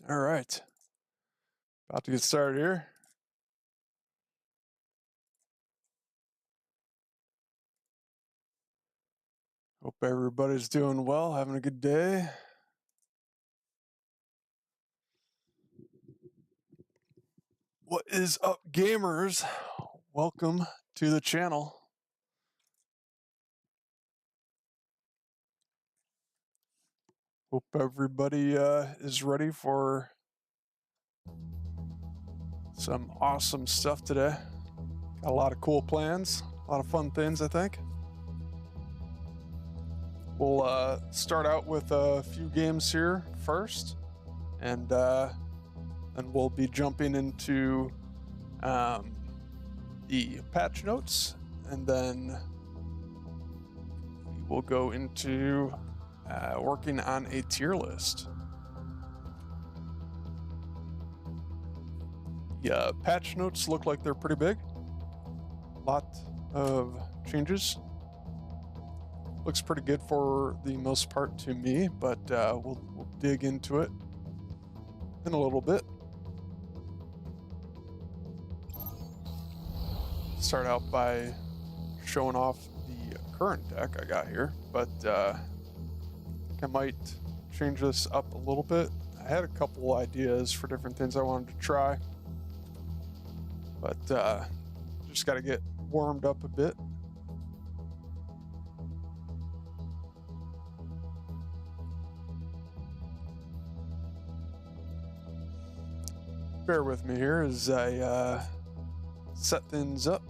All right. About to get started here. Hope everybody's doing well, having a good day. What is up, gamers? Welcome to the channel. Hope everybody is ready for some awesome stuff today. Got a lot of cool plans, a lot of fun things, I think. We'll start out with a few games here first, and then we'll be jumping into the patch notes, and then we will go into working on a tier list. Yeah, patch notes look like they're pretty big. Lot of changes. Looks pretty good for the most part to me, but we'll dig into it in a little bit. Start out by showing off the current deck I got here, but I think I might change this up a little bit. I had a couple ideas for different things I wanted to try, but just got to get warmed up a bit. Bear with me here as I set things up.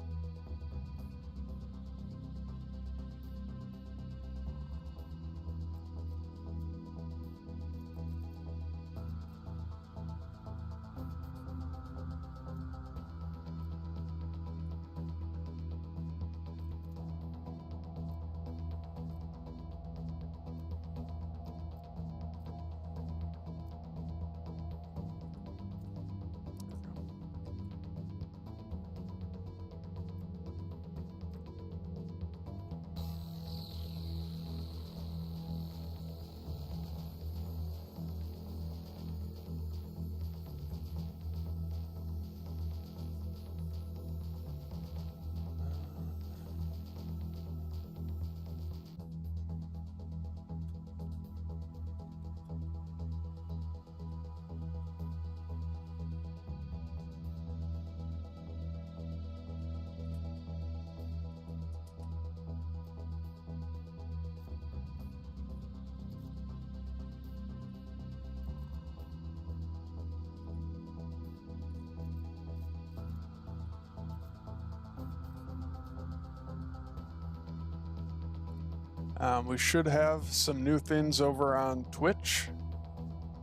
We should have some new things over on Twitch.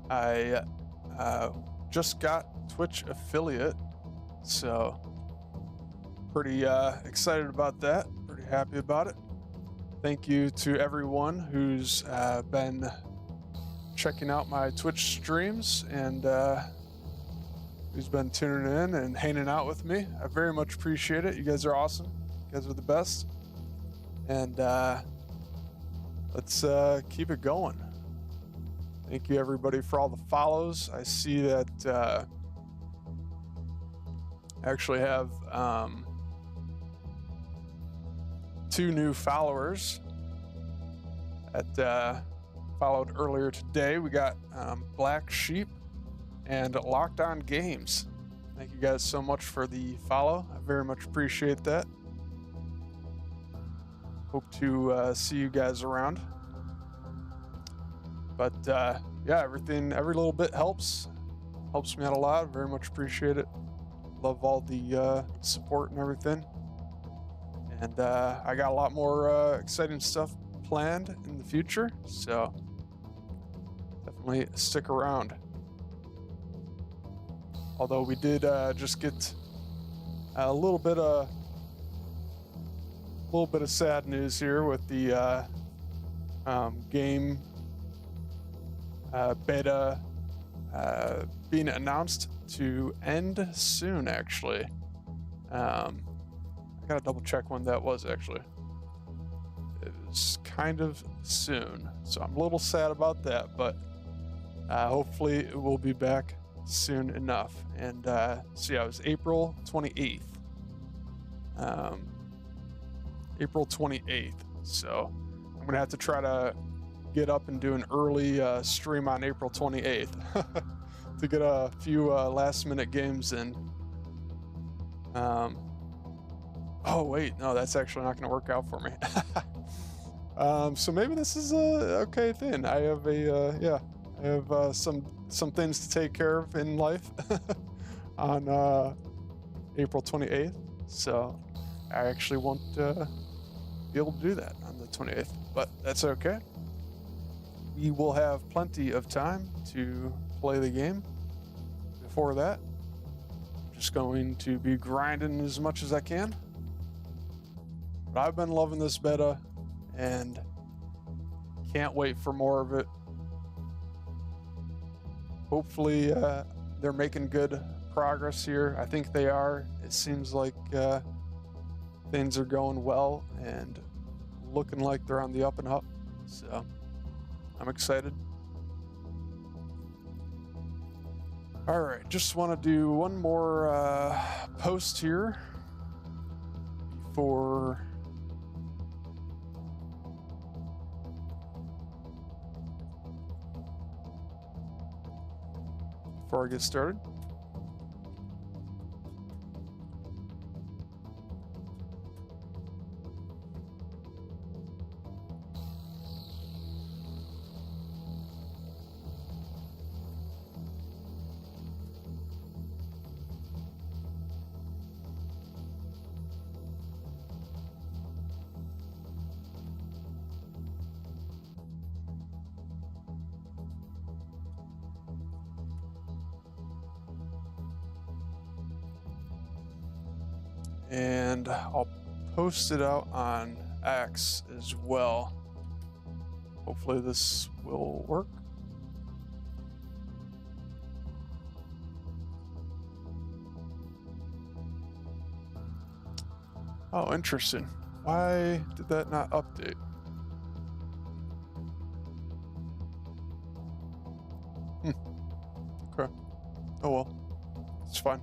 I just got Twitch affiliate, so pretty excited about that. Pretty happy about it. Thank you to everyone who's been checking out my Twitch streams and who's been tuning in and hanging out with me. I very much appreciate it. You guys are awesome. You guys are the best. And let's keep it going. Thank you everybody for all the follows. I see that I actually have 2 new followers that followed earlier today. We got Black Sheep and Locked On Games. Thank you guys so much for the follow. I very much appreciate that. Hope to see you guys around. But yeah, every little bit helps me out a lot. Very much appreciate it. Love all the support and everything. And I got a lot more exciting stuff planned in the future, so definitely stick around. Although we did just get a little bit of sad news here with the game beta being announced to end soon, actually. I gotta double check when that was, actually. It was kind of soon, so I'm a little sad about that, but hopefully it will be back soon enough. And so yeah, it was April 28th. April 28th. So I'm gonna have to try to get up and do an early stream on April 28th to get a few last minute games in. Oh wait, no, that's actually not gonna work out for me. So maybe this is a okay thing. I have I have some things to take care of in life on April 28th. So I actually won't be able to do that on the 28th, but that's okay. We will have plenty of time to play the game before that. I'm just going to be grinding as much as I can. But I've been loving this beta and can't wait for more of it. Hopefully they're making good progress here. I think they are. It seems like things are going well and looking like they're on the up and up. So I'm excited. All right, just want to do one more post here before I get started. And I'll post it out on X as well. Hopefully this will work. Oh, interesting. Why did that not update? Okay. Oh well, it's fine.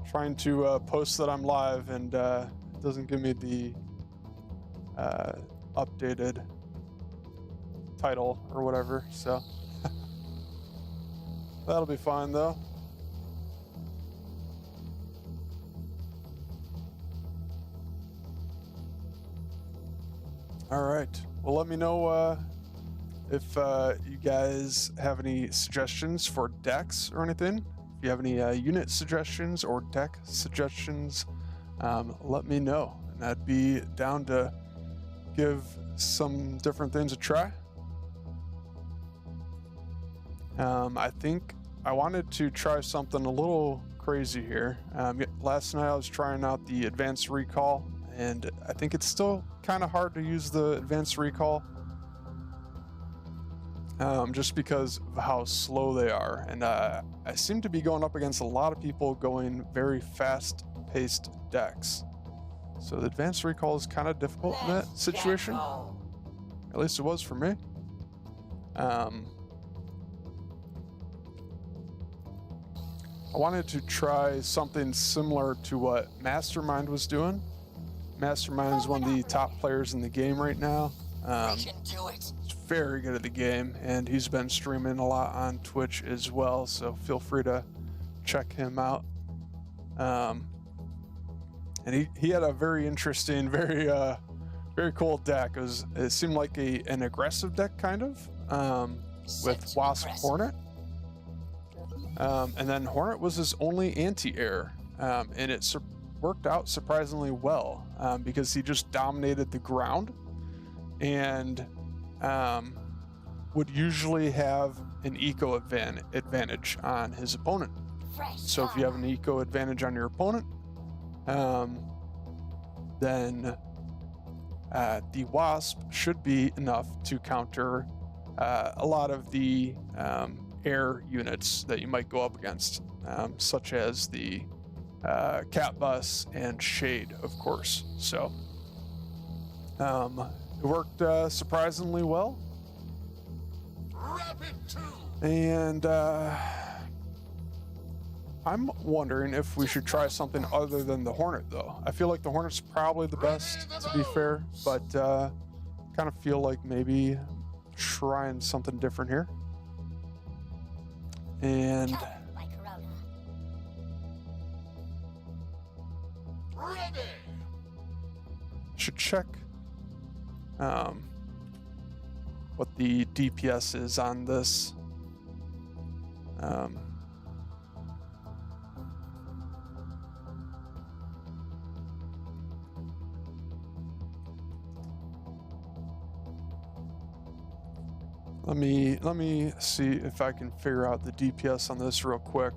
Trying to post that I'm live and it doesn't give me the updated title or whatever, so that'll be fine though. All right, well, let me know if you guys have any suggestions for decks or anything. If you have any unit suggestions or deck suggestions, let me know. And I'd be down to give some different things a try. I think I wanted to try something a little crazy here. Last night I was trying out the advanced recall, and I think it's still kind of hard to use the advanced recall. Just because of how slow they are. And I seem to be going up against a lot of people going very fast-paced decks. So the advanced recall is kind of difficult in that situation. At least it was for me. I wanted to try something similar to what Mastermind was doing. Mastermind is one of the top players in the game right now. He's very good at the game, and he's been streaming a lot on Twitch as well, so feel free to check him out. And he had a very interesting, very cool deck. It seemed like an aggressive deck, kind of, with Wasp Hornet. And then Hornet was his only anti-air, and it worked out surprisingly well, because he just dominated the ground and would usually have an eco advantage on his opponent. So if you have an eco advantage on your opponent, then the Wasp should be enough to counter a lot of the air units that you might go up against, such as the Cat Bus and Shade, of course. So it worked surprisingly well. And I'm wondering if we should try something other than the Hornet, though. I feel like the Hornet's probably the best, to be fair, but kind of feel like maybe trying something different here. And should check what the DPS is on this. Let me see if I can figure out the DPS on this real quick.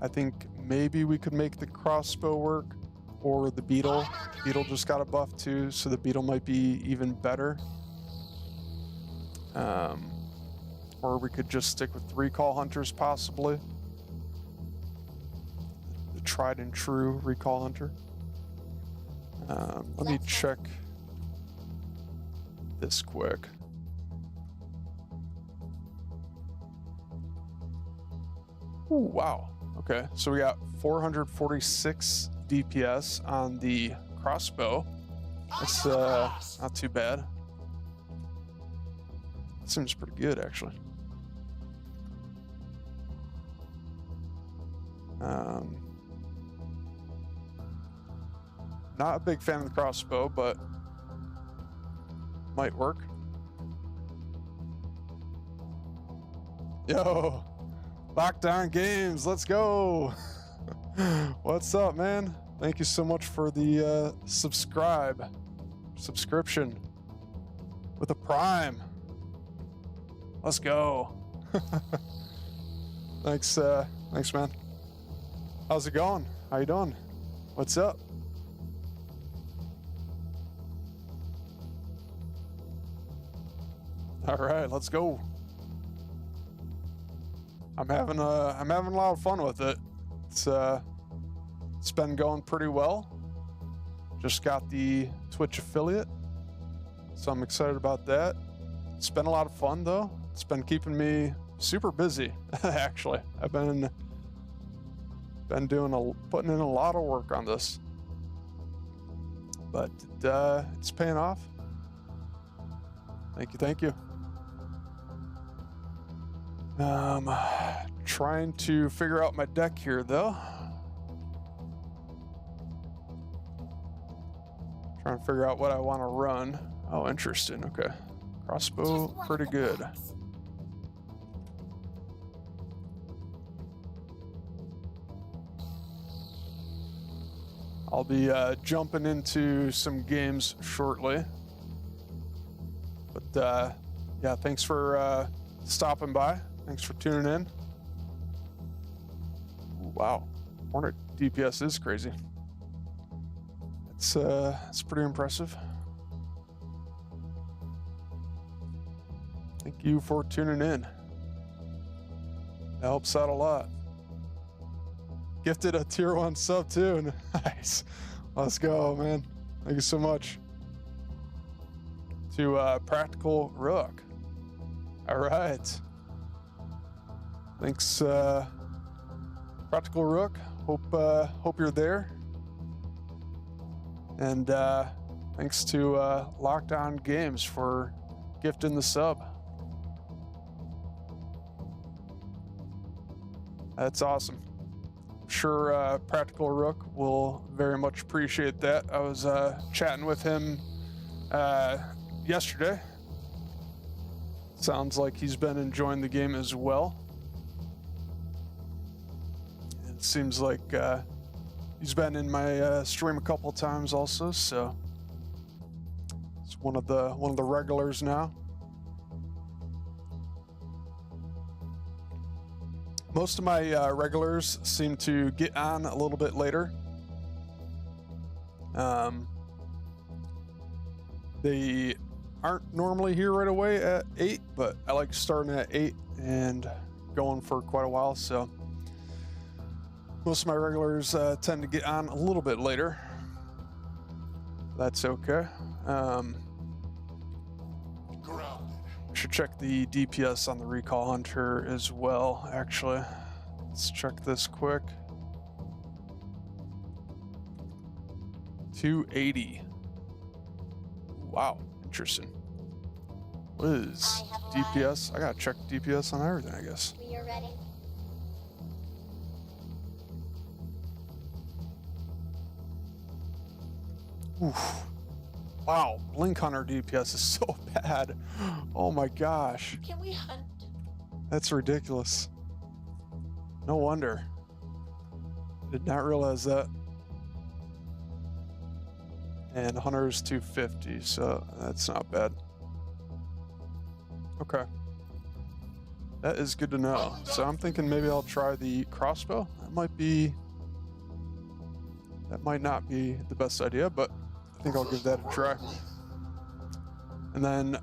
I think maybe we could make the crossbow work, or the beetle. Beetle just got a buff too, so the beetle might be even better. Or we could just stick with recall hunters possibly. The tried and true recall hunter. Let me check this quick. Ooh, wow. Okay, so we got 446 DPS on the crossbow. That's not too bad. That seems pretty good, actually. Not a big fan of the crossbow, but might work. Yo, Lockdown Games, let's go. What's up, man? Thank you so much for the subscription with a Prime. Let's go. Thanks, man. How's it going? How you doing? What's up? All right, let's go. I'm having a lot of fun with it. It's been going pretty well. Just got the Twitch affiliate, so I'm excited about that. It's been a lot of fun though. It's been keeping me super busy. Actually, I've been putting in a lot of work on this, but it's paying off. Thank you. Trying to figure out my deck here though. Trying to figure out what I want to run. Oh, interesting. Okay. Crossbow, pretty good. I'll be jumping into some games shortly. But yeah, thanks for stopping by. Thanks for tuning in. Ooh, wow, Hornet DPS is crazy. It's pretty impressive. Thank you for tuning in. That helps out a lot. Gifted a tier 1 sub too. Nice. Let's go, man. Thank you so much. To Practical Rook. All right. Thanks, Practical Rook. Hope you're there. And thanks to Lockdown Games for gifting the sub. That's awesome. I'm sure Practical Rook will very much appreciate that. I was chatting with him yesterday. Sounds like he's been enjoying the game as well. It seems like he's been in my stream a couple times also, so it's one of the regulars now. Most of my regulars seem to get on a little bit later. They aren't normally here right away at 8, but I like starting at 8 and going for quite a while, so most of my regulars tend to get on a little bit later. That's okay. Should check the DPS on the recall hunter as well, actually. Let's check this quick. 280. Wow, interesting. What is DPS? I gotta check DPS on everything, I guess. We are ready. Oof. Wow, Blink Hunter DPS is so bad. Oh my gosh. Can we hunt? That's ridiculous. No wonder. Did not realize that. And Hunter's 250, so that's not bad. Okay. That is good to know. So I'm thinking maybe I'll try the crossbow. That might not be the best idea, but I think I'll give that a try. And then,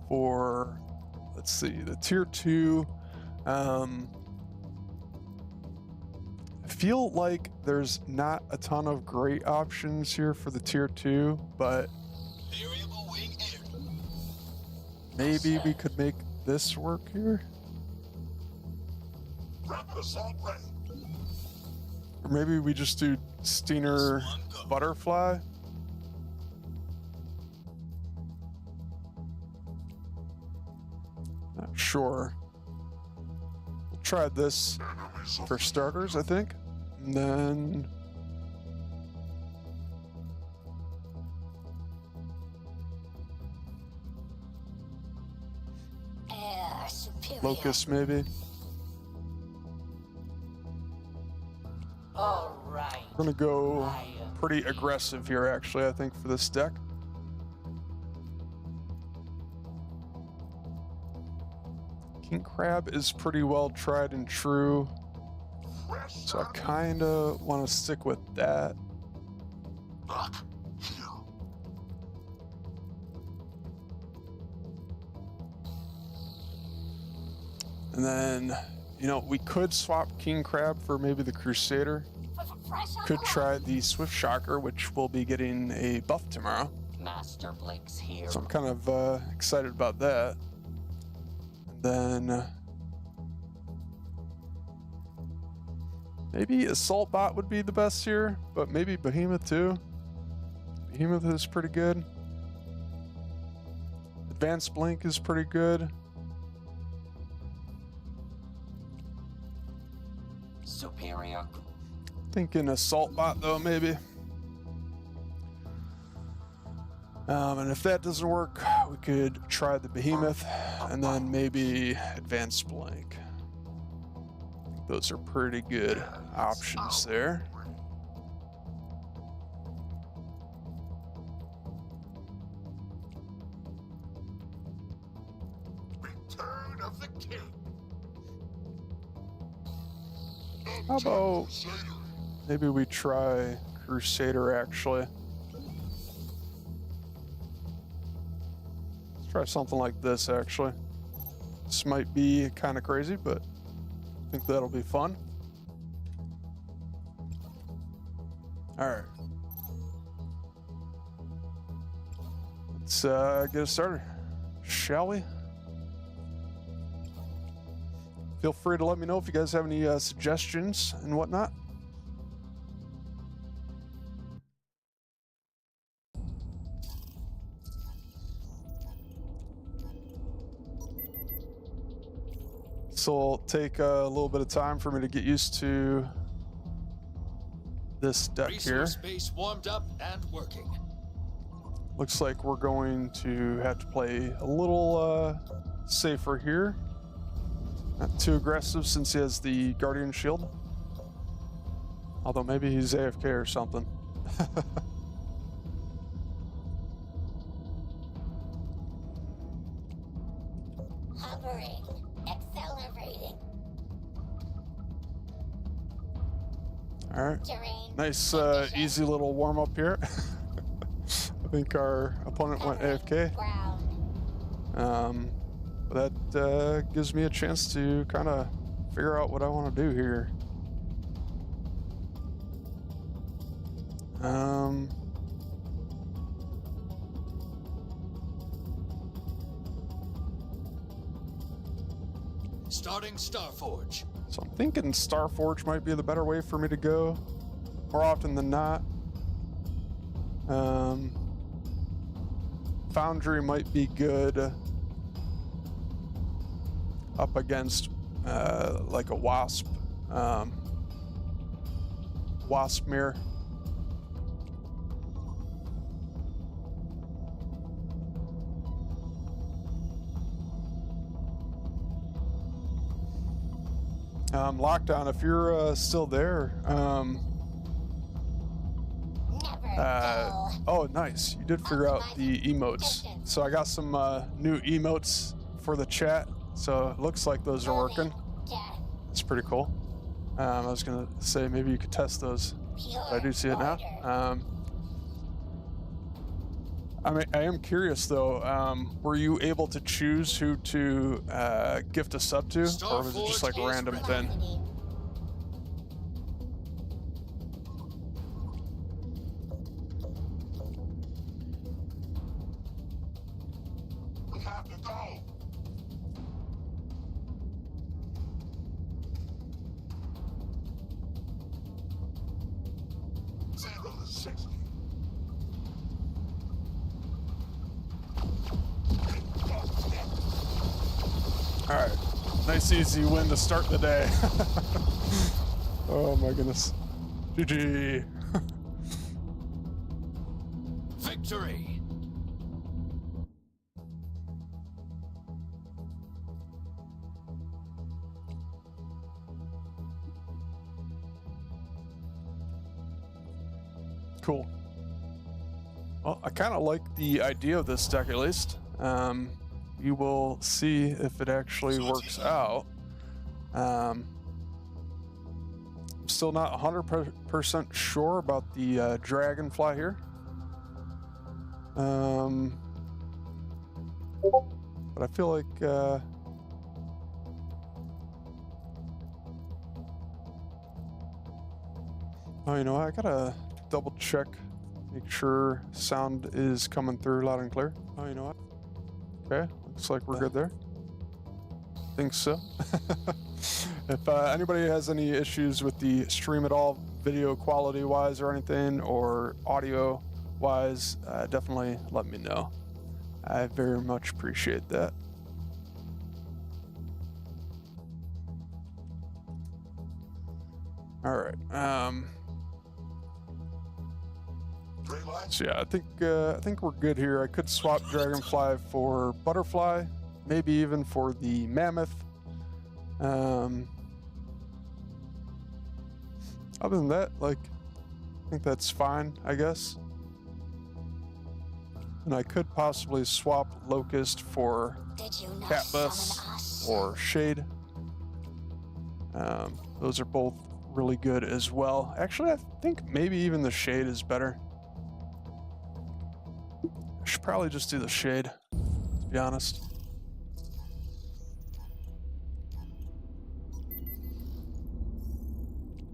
for, let's see, the tier 2, I feel like there's not a ton of great options here for the tier 2, but maybe we could make this work here. Or maybe we just do Steiner Butterfly. Not sure. We'll try this for starters, I think. And then Locust, maybe. All right. We're gonna go pretty aggressive here, actually, I think, for this deck. King Crab is pretty well tried and true, so I kind of want to stick with that. And then, you know, we could swap King Crab for maybe the Crusader. Could try the Swift Shocker, which will be getting a buff tomorrow. Master Blake's here. So I'm kind of excited about that. And then maybe Assault Bot would be the best here, but maybe Behemoth too. Behemoth is pretty good. Advanced Blink is pretty good. Superior. Thinking Assault Bot though, maybe. And if that doesn't work, we could try the Behemoth and then maybe Advanced Blink. Those are pretty good options there. Return of the King. How about maybe we try Crusader, actually. Let's try something like this, actually. This might be kind of crazy, but I think that'll be fun. All right. Let's get it started, shall we? Feel free to let me know if you guys have any suggestions and whatnot. So it'll take a little bit of time for me to get used to this deck here. Resource base warmed up and working. Looks like we're going to have to play a little safer here. Not too aggressive since he has the Guardian Shield. Although maybe he's AFK or something. Hovering. Accelerating. All right. Terrain. Nice, easy little warm up here. I think our opponent went AFK. Ground. But that gives me a chance to kind of figure out what I want to do here. Starting Starforge. So I'm thinking Starforge might be the better way for me to go, more often than not. Foundry might be good up against like a wasp mirror. Lockdown, if you're still there. Oh, nice. You did figure out the emotes. So I got some new emotes for the chat. So it looks like those are working. It's pretty cool. I was going to say maybe you could test those. But I do see it now. I am curious though, were you able to choose who to gift a sub to, or was it just like a random thing? We have to go. Zero to 60. All right, nice easy win to start the day. Oh my goodness. GG. Victory. Cool. Well, I kind of like the idea of this deck at least. You will see if it actually works out. I'm still not 100% sure about the dragonfly here. But I feel like oh, you know what? I gotta double check, make sure sound is coming through loud and clear. Oh, you know what? Okay, looks like we're good there. Think so. If anybody has any issues with the stream at all, video quality wise or anything, or audio wise, definitely let me know. I very much appreciate that. All right. So yeah, I think we're good here. I could swap Dragonfly for Butterfly, maybe even for the Mammoth. Other than that, like, I think that's fine, I guess. And I could possibly swap Locust for Catbus or Shade. Those are both really good as well. Actually, I think maybe even the Shade is better. I should probably just do the Shade, to be honest.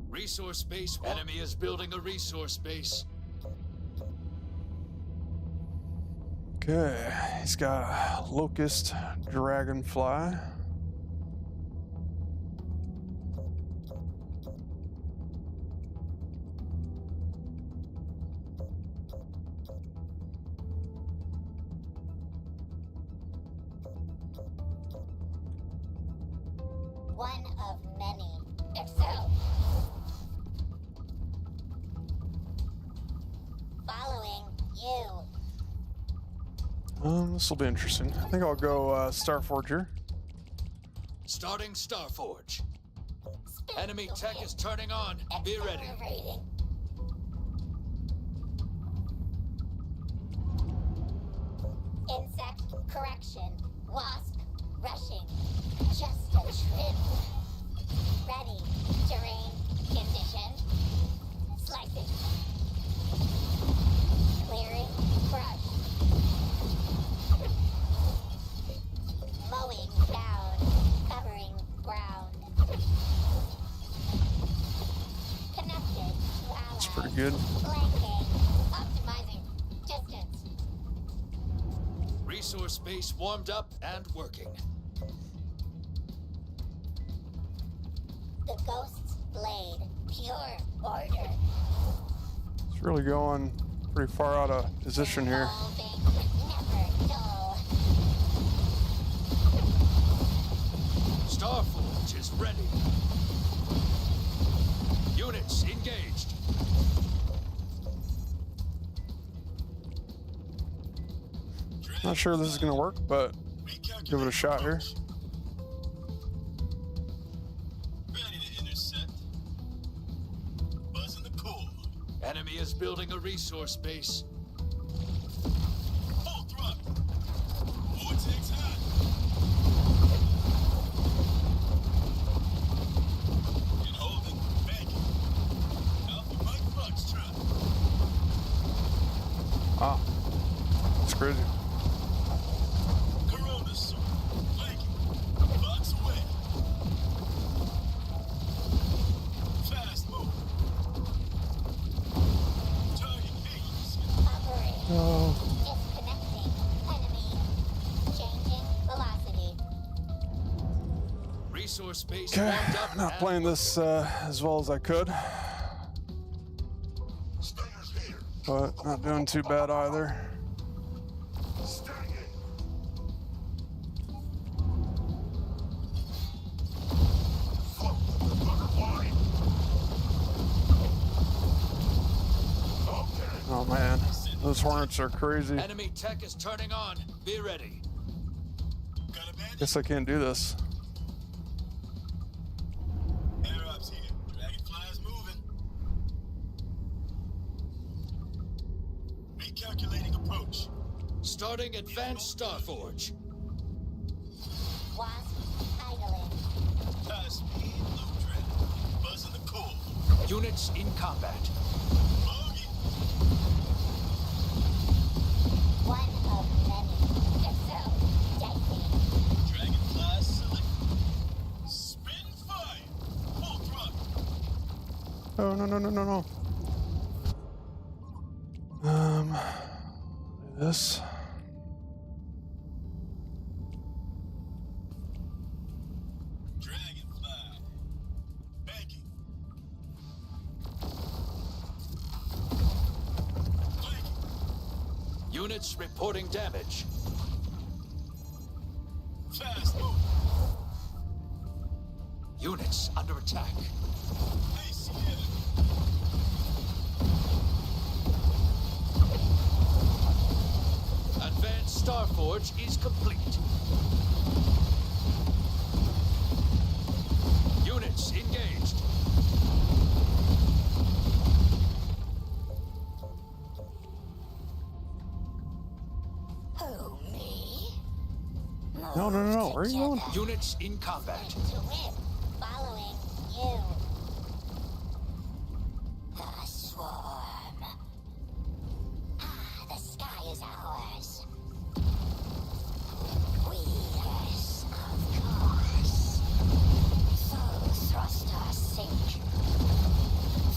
Resource base. Enemy is building a resource base. Okay, he's got Locust, Dragonfly. One of many. Excel. Following you. This will be interesting. I think I'll go Starforger. Starting Starforge. Enemy tech is turning on. Be ready. Accelerating. Insect correction. Wasp rushing. Just a trim. Ready. Terrain. Condition. Slicing. Clearing. Brush. Mowing down. Covering ground. Connected to ally. That's pretty good. Blanking. Resource base warmed up and working. The Ghost's blade. Pure order. It's really going pretty far out of position here. Evolving, never dull. Starforge is ready. Units engaged. Not sure this is gonna work, but give it a shot here. Ready to intercept. Buzzing the core. Enemy is building a resource base. Full thrust. Vortex high. And holding back. Alpha Mike Foxtrot. Ah, that's crazy. Corona suit. Blanket. Box away. Fast move. Target haze. Operating. Oh, Disconnecting. Enemy. Changing velocity. Resource base okay. warmed up Not and playing this as well as I could, Stayers here. but not doing too bad either. Staying. Oh man, those hornets are crazy. enemy tech is turning on. Be ready. Got a bandit? Guess I can't do this. Air ops here. Dragonfly's moving. Recalculating approach. Starting advanced Starforge. Wasp idling. High speed, low drag. Buzzing the core. Units in combat. Bogey. One of many. It's so dicey. Dragonfly select. Spin fire. Full throttle. Oh no no no no no. This. Dragonfly. Banking. Banking. Units reporting damage. Fast move. Units under attack. ACM. Advanced Starforge is complete. Units engaged. Who, me? No no no no. Where are you going? Units in combat. To win. Following you. The swarm. Ah, the sky is ours. We, yes, of course. Full thruster sink.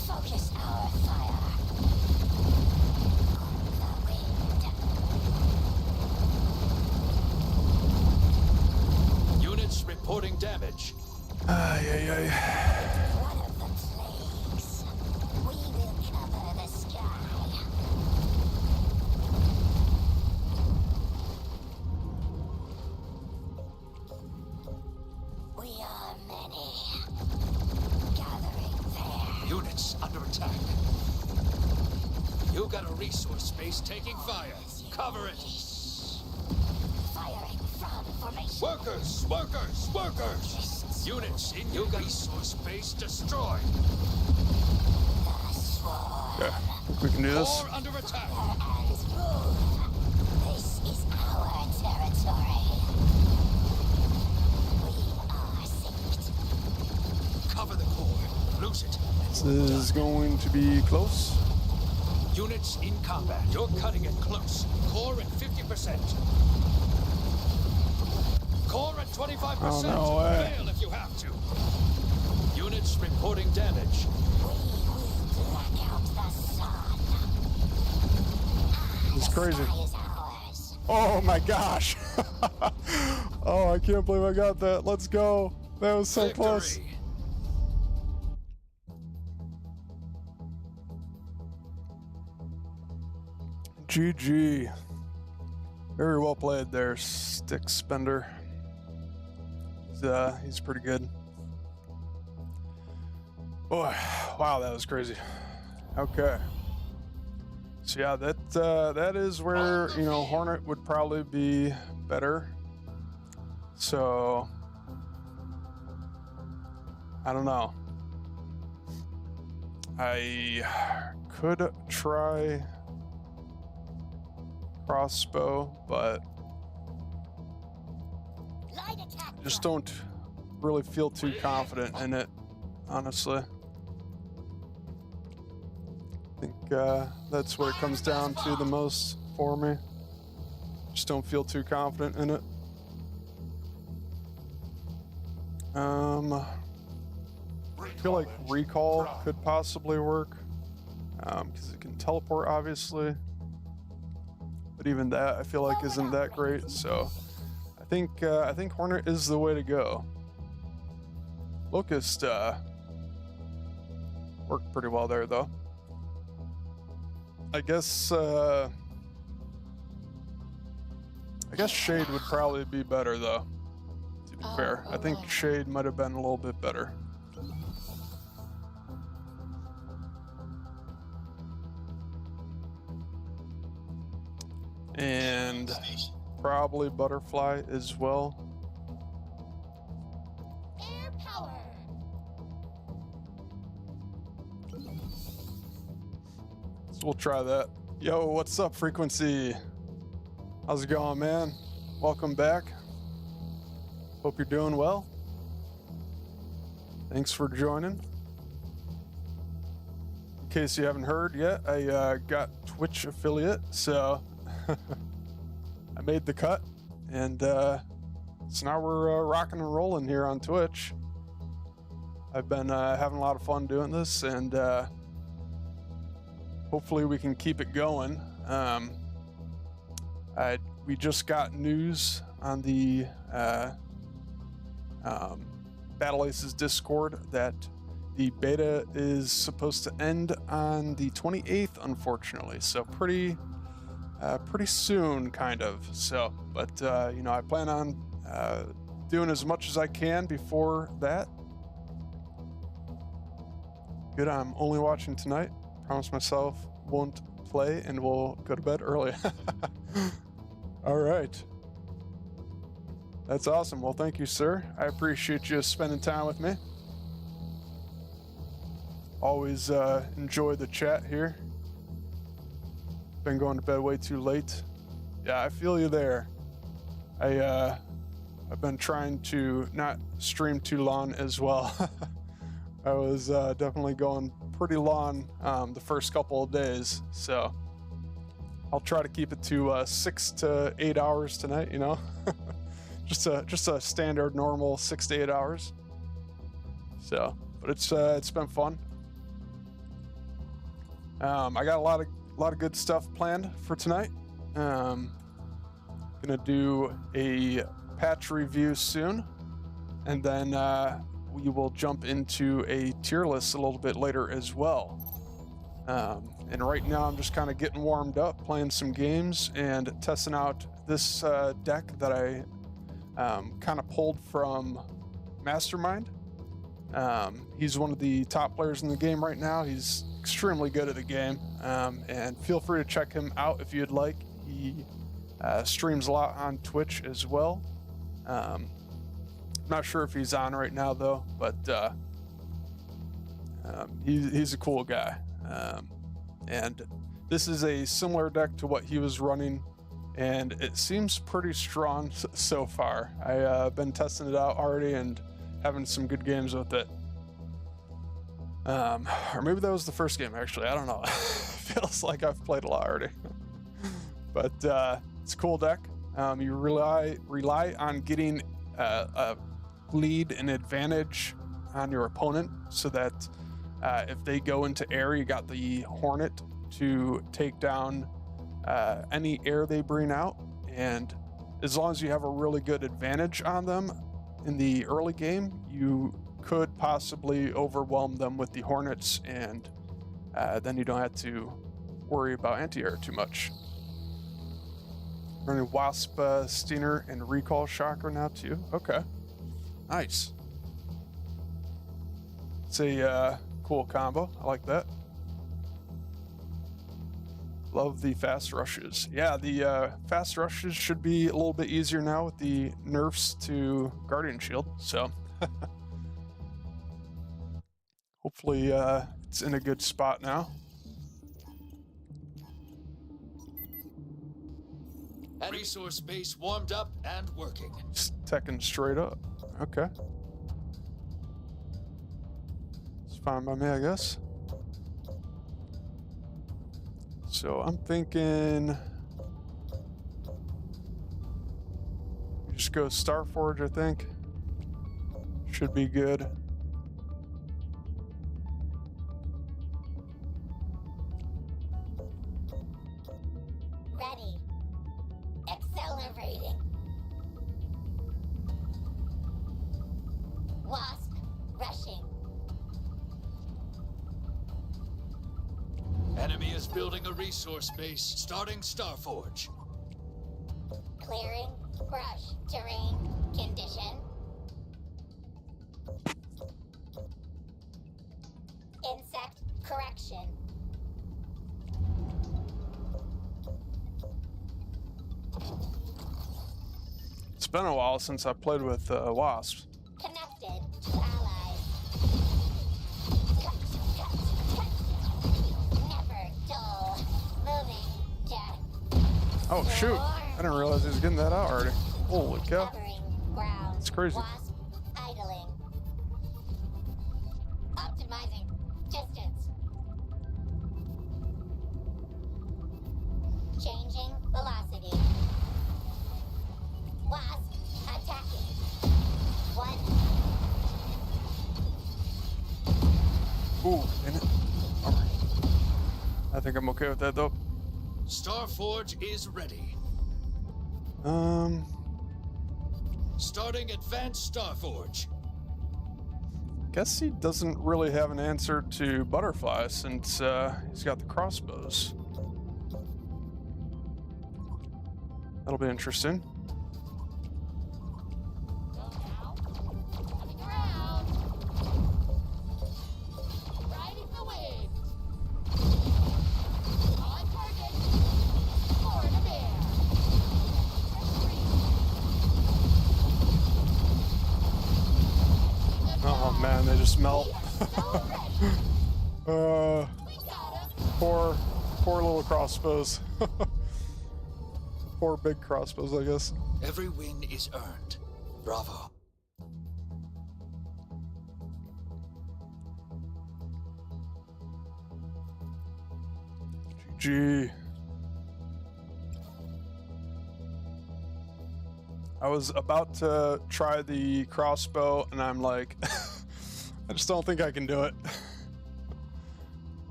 Focus our fire. On the wind. Units reporting damage. Ay ay ay. One of the plagues. We will cover the sky. We are many. Gathering there. Units under attack. You got a resource space taking fire. Cover it. Firing from formation. Workers! Workers! Workers! Units in your resource base destroyed. The swarm. Okay, think we can do this. Core under attack. And move. This is our territory. We are synced. Cover the core. Lose it. This is going to be close. Units in combat. You're cutting it close. Core at 50%. Core at 25%. Oh, no way. Fail if you have to. Units reporting damage. We will black out the sun. It's crazy. The sky is ours. Oh my gosh. Oh, I can't believe I got that. Let's go. That was so close. Victory. GG. Very well played there, Stick Spender. He's pretty good. Boy, wow, that was crazy. Okay. So yeah, that is where, you know, Hornet would probably be better. So I don't know. I could try crossbow, but Light attack. just don't really feel too confident in it, honestly. I think that's what it comes down to the most for me. Just don't feel too confident in it. I feel like recall could possibly work, because it can teleport, obviously. But even that, I feel like isn't that great. So I think Hornet is the way to go. Locust worked pretty well there, though. I guess Shade would probably be better, though. To be fair, I think Shade might have been a little bit better. And probably Butterfly as well. Air power. So we'll try that. Yo, what's up, Frequency? How's it going, man? Welcome back. Hope you're doing well. Thanks for joining. In case you haven't heard yet, I got Twitch affiliate, so I made the cut, and so now we're rocking and rolling here on Twitch. I've been having a lot of fun doing this, and hopefully we can keep it going. We just got news on the Battle Aces Discord that the beta is supposed to end on the 28th, unfortunately. So pretty soon, kind of. So, but you know, I plan on doing as much as I can before that. Good. I'm only watching tonight. Promise myself won't play, and we'll go to bed early. All right. That's awesome. Well, thank you, sir. I appreciate you spending time with me. Always enjoy the chat here. Been going to bed way too late. Yeah, I feel you there. I've been trying to not stream too long as well. I was definitely going pretty long the first couple of days, so I'll try to keep it to 6 to 8 hours tonight. You know, just a standard normal 6 to 8 hours. So, but it's been fun. I got a lot of good stuff planned for tonight. Gonna do a patch review soon, and then we will jump into a tier list a little bit later as well. And right now I'm just kind of getting warmed up, playing some games and testing out this deck that I kind of pulled from Mastermind. He's one of the top players in the game right now. He's extremely good at the game, and feel free to check him out if you'd like. He streams a lot on Twitch as well. Not sure if he's on right now though, but he's a cool guy. And this is a similar deck to what he was running, and it seems pretty strong so far. I've been testing it out already and having some good games with it. Or maybe that was the first game, actually. I don't know. Feels like I've played a lot already. But it's a cool deck. You rely on getting a lead and advantage on your opponent, so that if they go into air, you got the Hornet to take down any air they bring out, and as long as you have a really good advantage on them in the early game, you could possibly overwhelm them with the Hornets, and then you don't have to worry about anti-air too much. Running Wasp, Stinger, and Recall Shocker now too. Okay, nice. It's a cool combo. I like that. Love the fast rushes. Yeah, the fast rushes should be a little bit easier now with the nerfs to Guardian Shield. So hopefully it's in a good spot now. Resource base warmed up and working. Just teching straight up. Okay. It's fine by me, I guess. So I'm thinking we just go Starforge, I think. Should be good. Ready. Accelerating. Wasp rushing. Enemy is building a resource base, starting Starforge. Clearing. Brush. Terrain. Condition. Insect correction. It's been a while since I played with Wasps. Connected to allies. Cut, cut, cut. Never dull. Moving to Oh shoot! I didn't realize he was getting that out already. Holy cow! covering ground. It's crazy. Wasp idling. Optimizing distance. Changing velocity. Wasp attacking. One. Ooh, damn it! Alright. I think I'm okay with that though. Starforge is ready. Starting advanced Starforge. Guess he doesn't really have an answer to Butterfly since he's got the crossbows. That'll be interesting. Coming around. Riding the wind. On target. Florida Bear. Oh man, they just melt. Poor little crossbows. Poor big crossbows, I guess. Every win is earned. Bravo. GG. I was about to try the crossbow, and I'm like, I just don't think I can do it.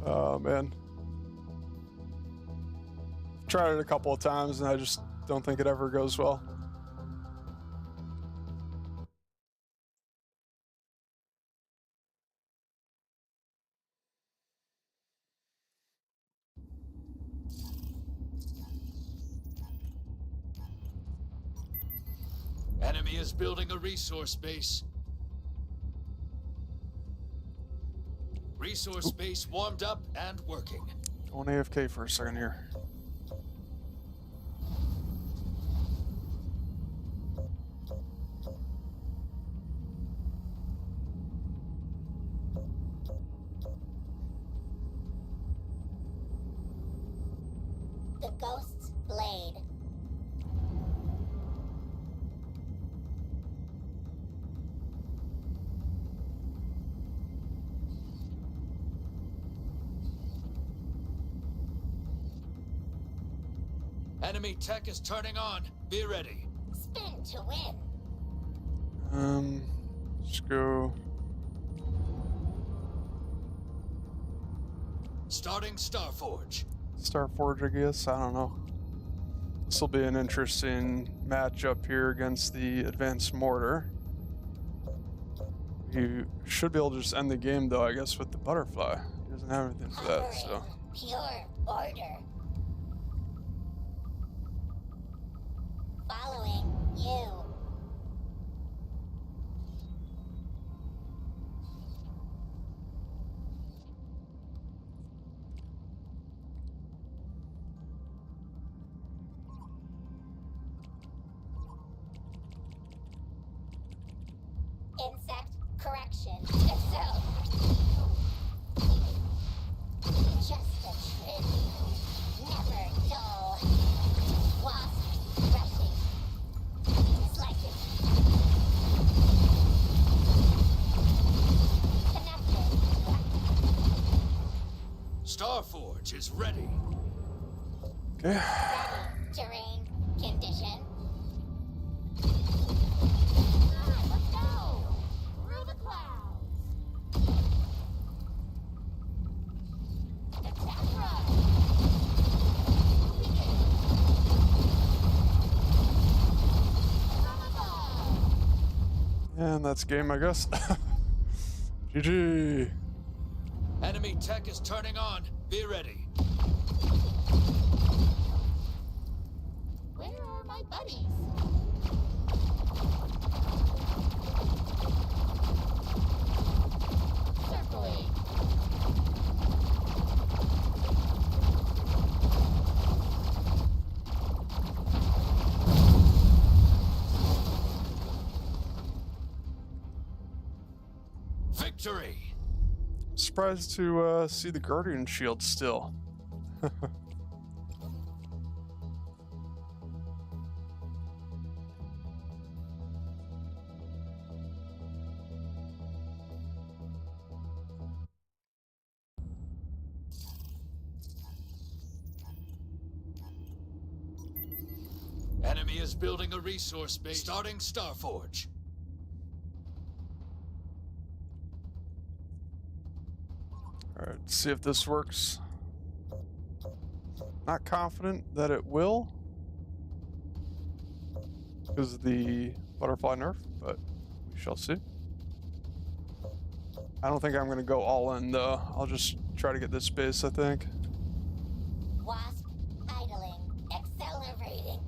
Oh man. Tried it a couple of times, and I just don't think it ever goes well. Enemy is building a resource base. Resource base warmed up and working. Going AFK for a second here. The Ghost's Blade. Enemy tech is turning on. Be ready. Spin to win. Let's go. Starting Starforge. Starforge, I guess. I don't know. This will be an interesting matchup here against the advanced mortar. You should be able to just end the game, though, I guess, with the butterfly. He doesn't have anything for that, so. Pure order. Following you. Insect correction. Excel. Just a trim. Never dull. Wasp rushing. Slicing. Connected. Starforge is ready. Okay. Ready. Terrain. Condition. Let's go. Through the clouds. Attack run. Begin. From above. And that's game, I guess. GG. Enemy tech is turning on. Be ready. Where are my buddies? Circling. Victory! Surprised to see the Guardian Shield still. Enemy is building a resource base. Starting Starforge. Alright, let's see if this works. Not confident that it will, because of the butterfly nerf, but we shall see. I don't think I'm going to go all in, though. I'll just try to get this base, I think. Wasp idling. Accelerating.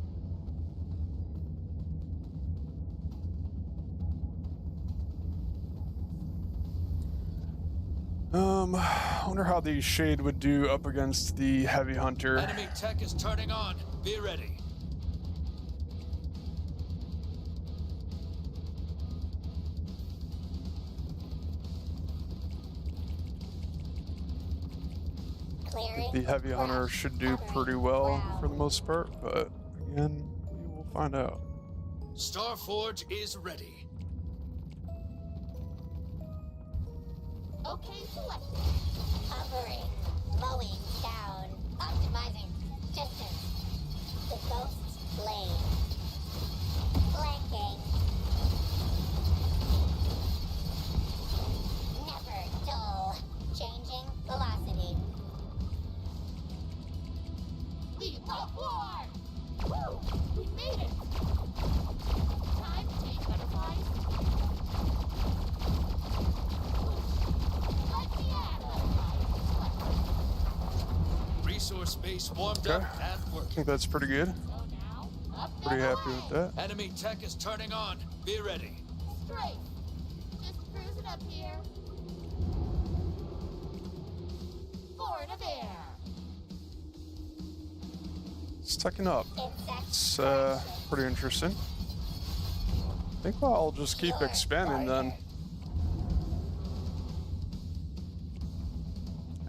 I wonder how the Shade would do up against the Heavy Hunter. Enemy tech is turning on. Be ready. Clearing. The Heavy Hunter should do pretty well for the most part, but again, we will find out. Starforge is ready. Okay, selected. Hovering. Mowing down. Optimizing. Distance. The Ghost's Blade. Flanking. Never dull. Changing velocity. We love war! Woo! We made it! Time to take butterflies. Like the butterflies. Resource base warmed Okay. up and I working. think that's pretty good. So now, up Pretty and happy with away. that. Enemy tech is turning on. Be ready. Straight. Just cruising up here. Forward of air. It's ticking up. Insect It's correction. pretty interesting. I think I'll just keep Pure expanding then. order.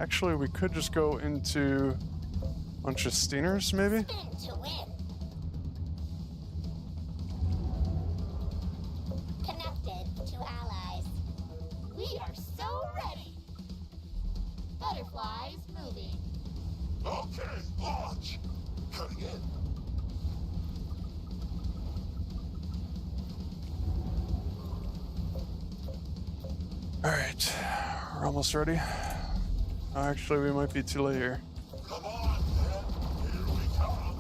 Actually, we could just go into a bunch of Steeners, maybe? Spin to win. Connected to allies. We are so ready. Butterflies moving. Okay, launch. Cutting in. Alright, we're almost ready. Oh, actually, we might be too late here. Come on, man. Here we come.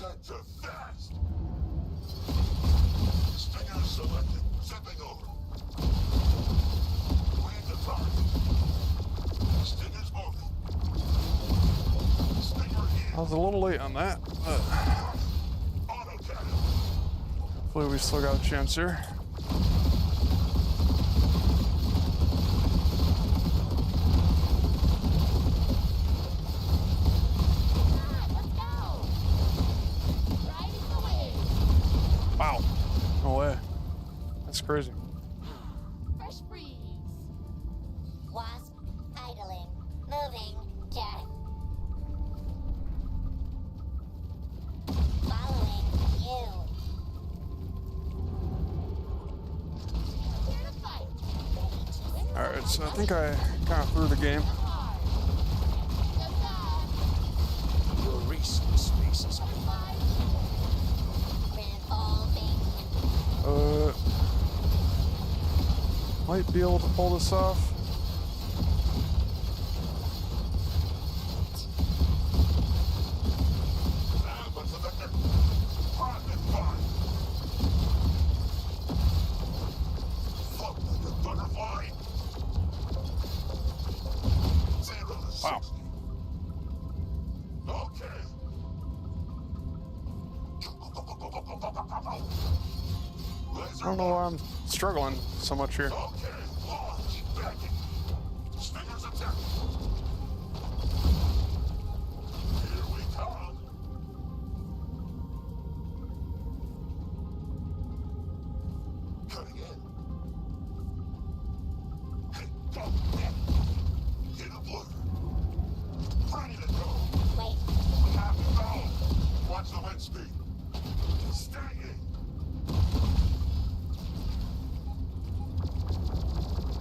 Set to fast. Stinger selected. Zipping over. Read the target. Stinger's moving. Stinger here. I was a little late on that, but Auto cannon. hopefully we still got a chance here. Let's go! Riding the wave! Wow. No way. That's crazy. Fresh breeze! Wasp, idling, moving, jet. Following you. Here to fight! Alright, so I think I kind of threw the game. Hard! Go Your resource space is fast! Revolving. Might be able to pull this off. Alpha selected. Private fire. Float like a butterfly. 0 to 60. Wow. Okay. I don't know why I'm struggling so much here. Okay, launch, backing. Stinger's attack. Here we come. Cutting in. Hey, go, yeah. Hit a blue. Ready to go. Wait, Have to go. Watch the wind speed. Stay in.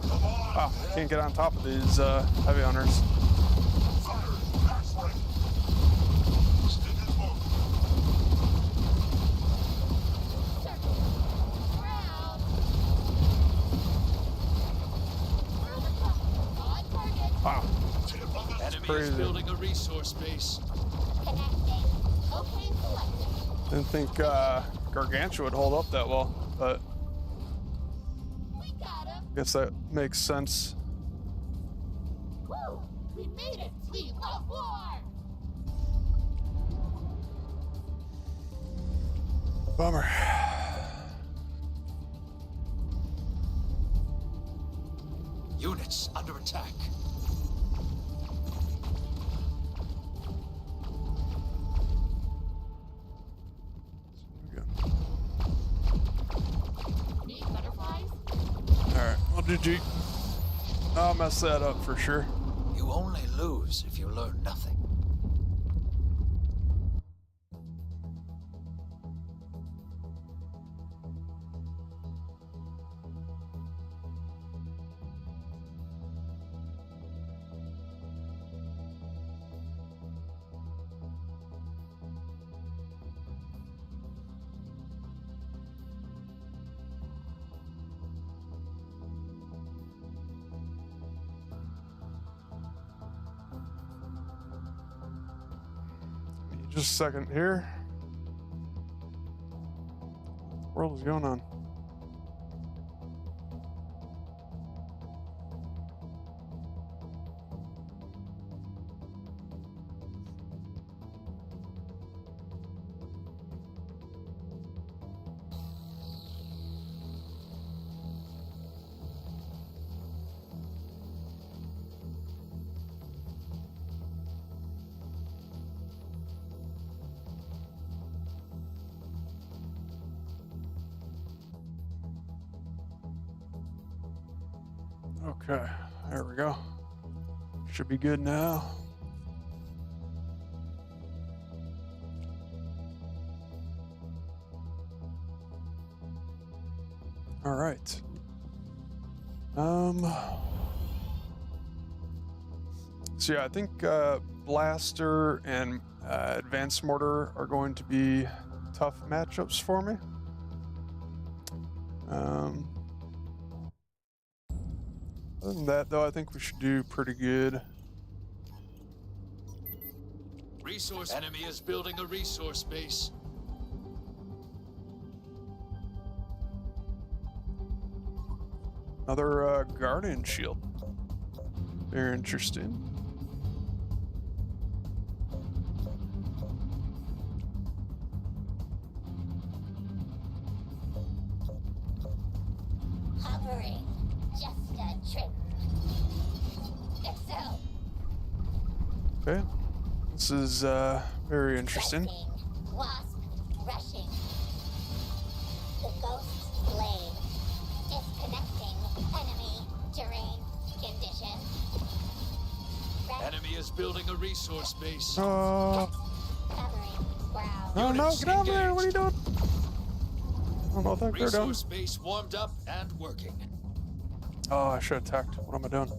Come on. Wow, I can't get on top of these heavy hunters. Fire, max rate. Stinger's moving. Circle! Round! Through the clock! On target! Wow, Tip of the enemy crazy. is building a resource base. connecting. Okay, selected! didn't think Gargantua would hold up that well, but We got him! I guess that makes sense. Woo! We made it! We love war! Bummer. Units under attack. Need butterflies? Alright, well, GG. I'll mess that up for sure. You only lose if you learn nothing. Just a second here. What the world is going on? Okay, there we go. Should be good now. All right. So yeah, I think Blaster and Advanced Mortar are going to be tough matchups for me. Other than that, though, I think we should do pretty good. Resource enemy is building a resource base. Another guardian shield. Very interesting. Hovering. Just a trip. So, Okay. This is very interesting. pressing. Wasp rushing. The ghost's blade. Disconnecting enemy terrain condition. Enemy is building a resource base. Oh, Covering ground. no, Units get over there. What are you engaged. doing? I don't know what the heck they're doing. Resource base warmed up and working. Oh, I should have attacked. What am I doing?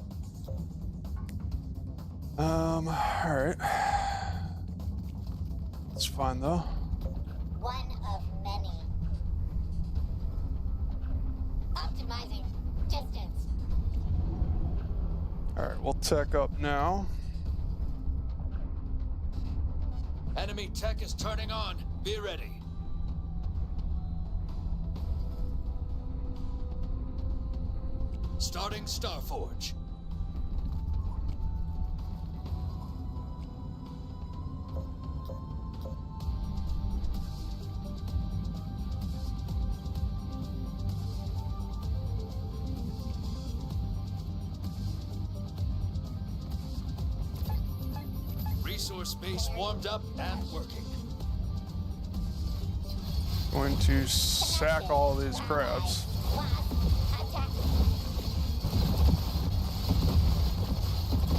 Alright. It's fine though. One of many. Optimizing distance. Alright, we'll tech up now. Enemy tech is turning on. Be ready. Starting Starforge. Resource base warmed up and working. Going to sack all these crabs. Wasp attacking.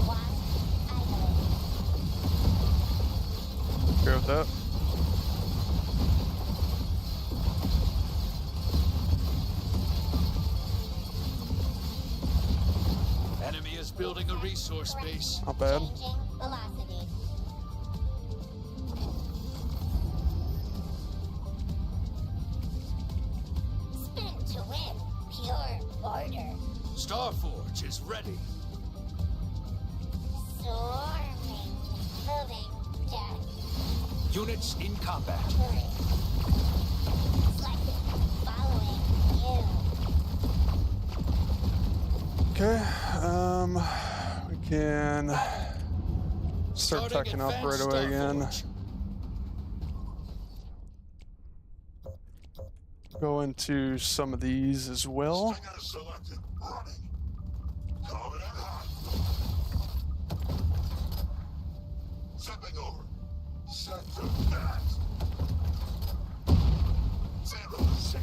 Wasp idling. Okay with that. Enemy is building a resource base. Not bad. Changing velocity. Spin to win. Pure border. Starforge is ready. Swarming. Moving. Death. Units in combat. Hovering. Selected. Following you. Okay, we can start Starting teching up right advanced away again. Starforge. Go into some of these as well. Stinger selected. Running. Coming in hot. Zipping over. Set to that. 0-6.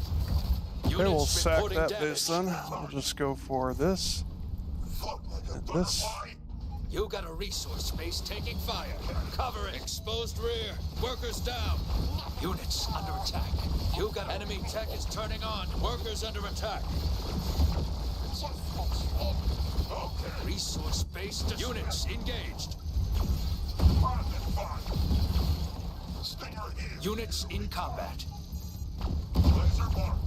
Okay, we'll Units sack reporting that damage. base then. We'll just go for this. Float like a This. butterfly. You got a resource base taking fire. Cover it. Exposed rear. Workers down. Units under attack. You got enemy tech is turning on. Workers under attack. Just a trip. Okay. Resource base units engaged. Rapid fire. Stinger here. Units in combat. Laser marked.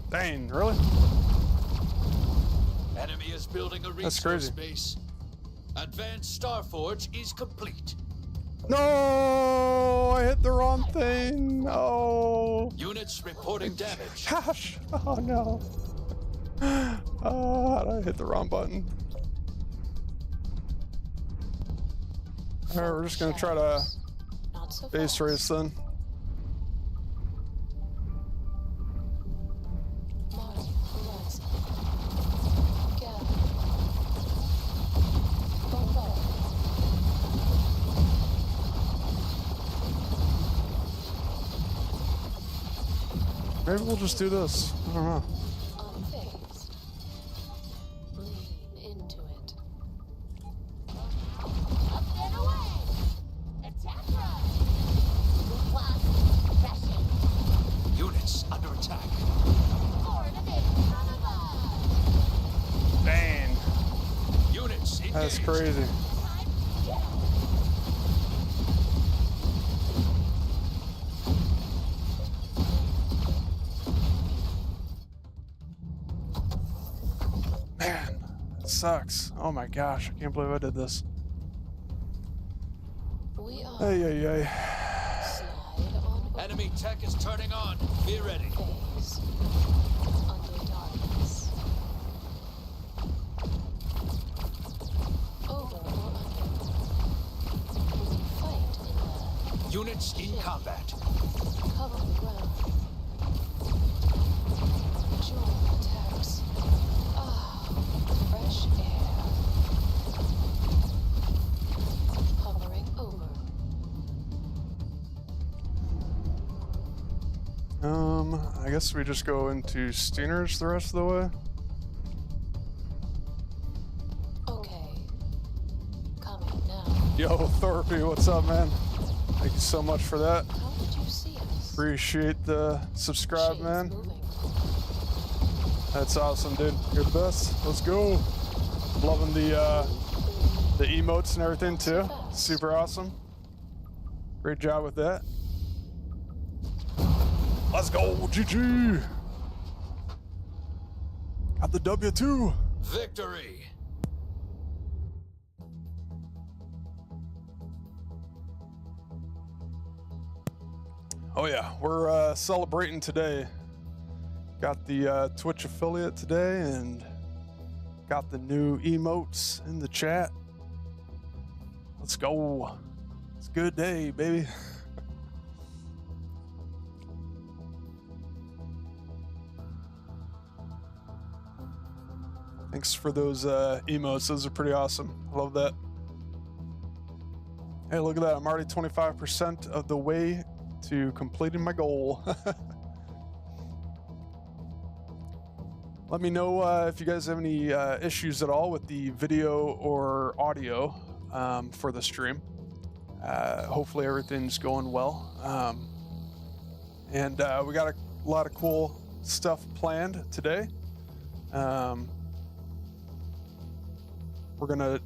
Dang, really? Enemy is building a That's resource crazy. base. Advanced Starforge is complete. No, I hit the wrong thing. No. Units reporting damage. Gosh. Oh no. Oh, I hit the wrong button. Alright, we're just gonna try to Not so base fast. race then. Mars horizon. Go. Go. Maybe we'll just do this. I don't know. Unfazed. Lean into it. Up and away! Attack run! Wasp rushing. Units under attack. Coordinate from above! Dang. Units engaged. That's crazy. Time to get! Man, it sucks. Oh my gosh, I can't believe I did this. We are. Hey, hey, hey. Slide on Enemy tech is turning on. Be ready. phase. Under darkness. Over or under. We fight in Units in combat. the cover the ground. Join attacks. Ah, fresh air. Hovering over. I guess we just go into Steeners the rest of the way. Okay. Coming now. Yo, Thorpe, what's up, man? Thank you so much for that. How did you see us? Appreciate the subscribe, Shades man. moving. That's awesome, dude. You're the best. Let's go. Loving the emotes and everything too. Super awesome. Great job with that. Let's go, GG. Got the W2. Victory. Oh yeah, we're celebrating today. Got the Twitch affiliate today and got the new emotes in the chat. Let's go. It's a good day, baby. Thanks for those emotes. Those are pretty awesome. I love that. Hey, look at that. I'm already 25% of the way to completing my goal. Let me know if you guys have any issues at all with the video or audio for the stream. Hopefully everything's going well. And we got a lot of cool stuff planned today. We're gonna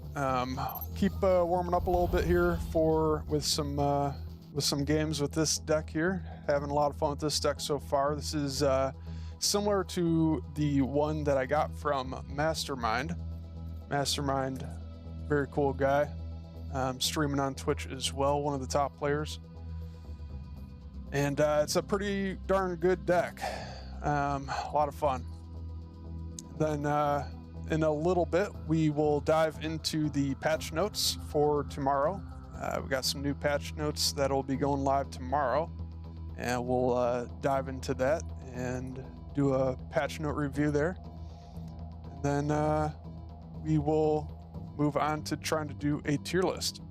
keep warming up a little bit here with some games with this deck here. Having a lot of fun with this deck so far. This is similar to the one that I got from Mastermind. Mastermind, very cool guy. Streaming on Twitch as well, one of the top players. And it's a pretty darn good deck. A lot of fun. Then in a little bit, we will dive into the patch notes for tomorrow. We got some new patch notes that'll be going live tomorrow, and we'll dive into that and do a patch note review there. And then we will move on to trying to do a tier list.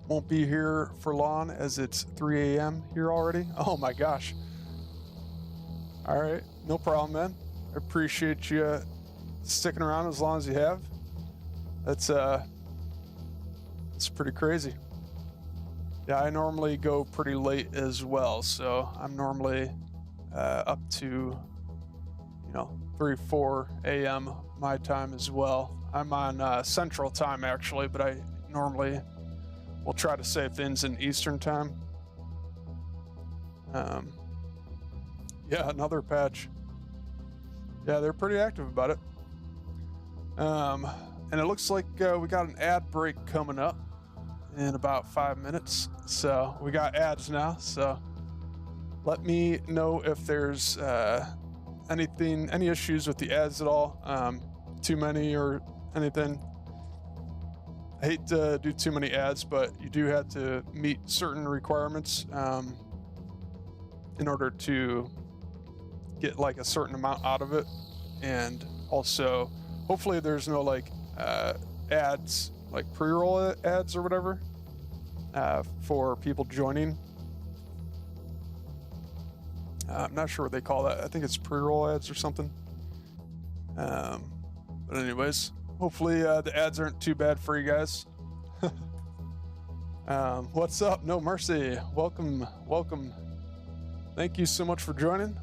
Won't be here for long as it's 3 a.m. here already. Oh my gosh. All right, no problem, man. I appreciate you sticking around as long as you have. It's pretty crazy. Yeah, I normally go pretty late as well, so I'm normally up to 3, 4 a.m. my time as well. I'm on Central Time actually, but I normally will try to save things in Eastern Time. Yeah, another patch. Yeah, they're pretty active about it. And it looks like we got an ad break coming up in about 5 minutes. So we got ads now. So let me know if there's any issues with the ads at all. Too many or anything. I hate to do too many ads, but you do have to meet certain requirements in order to get like a certain amount out of it. And also hopefully there's no ads, like pre-roll ads or whatever, for people joining. I'm not sure what they call that. I think it's pre-roll ads or something. But anyways, hopefully the ads aren't too bad for you guys. What's up? No Mercy. Welcome. Thank you so much for joining.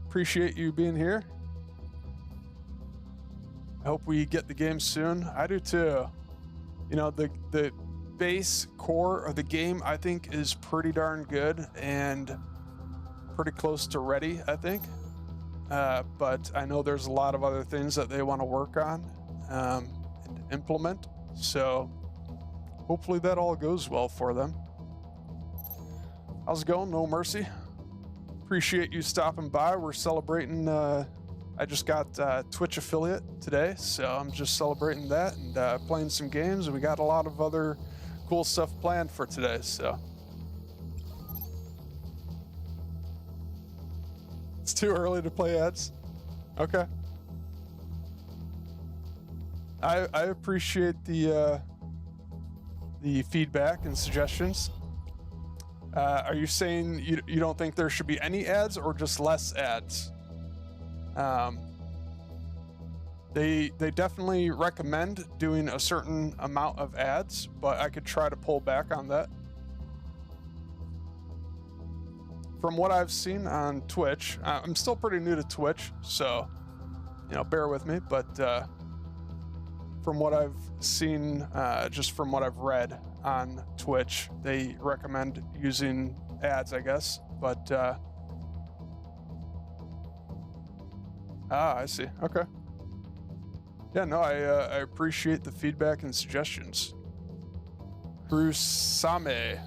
Appreciate you being here. I hope we get the game soon. I do too. The base core of the game I think is pretty darn good and pretty close to ready, I think. But I know there's a lot of other things that they want to work on and implement. So hopefully that all goes well for them. How's it going? No Mercy. Appreciate you stopping by. We're celebrating. I just got Twitch affiliate today, so I'm just celebrating that and playing some games. And we got a lot of other cool stuff planned for today. So it's too early to play ads. Okay. I appreciate the feedback and suggestions. Are you saying you don't think there should be any ads or just less ads? They definitely recommend doing a certain amount of ads, but I could try to pull back on that. From what I've seen on Twitch, I'm still pretty new to Twitch, so bear with me. But from what I've seen, just from what I've read on Twitch, they recommend using ads, I guess. But I see. Okay. Yeah, no, I appreciate the feedback and suggestions. Krusame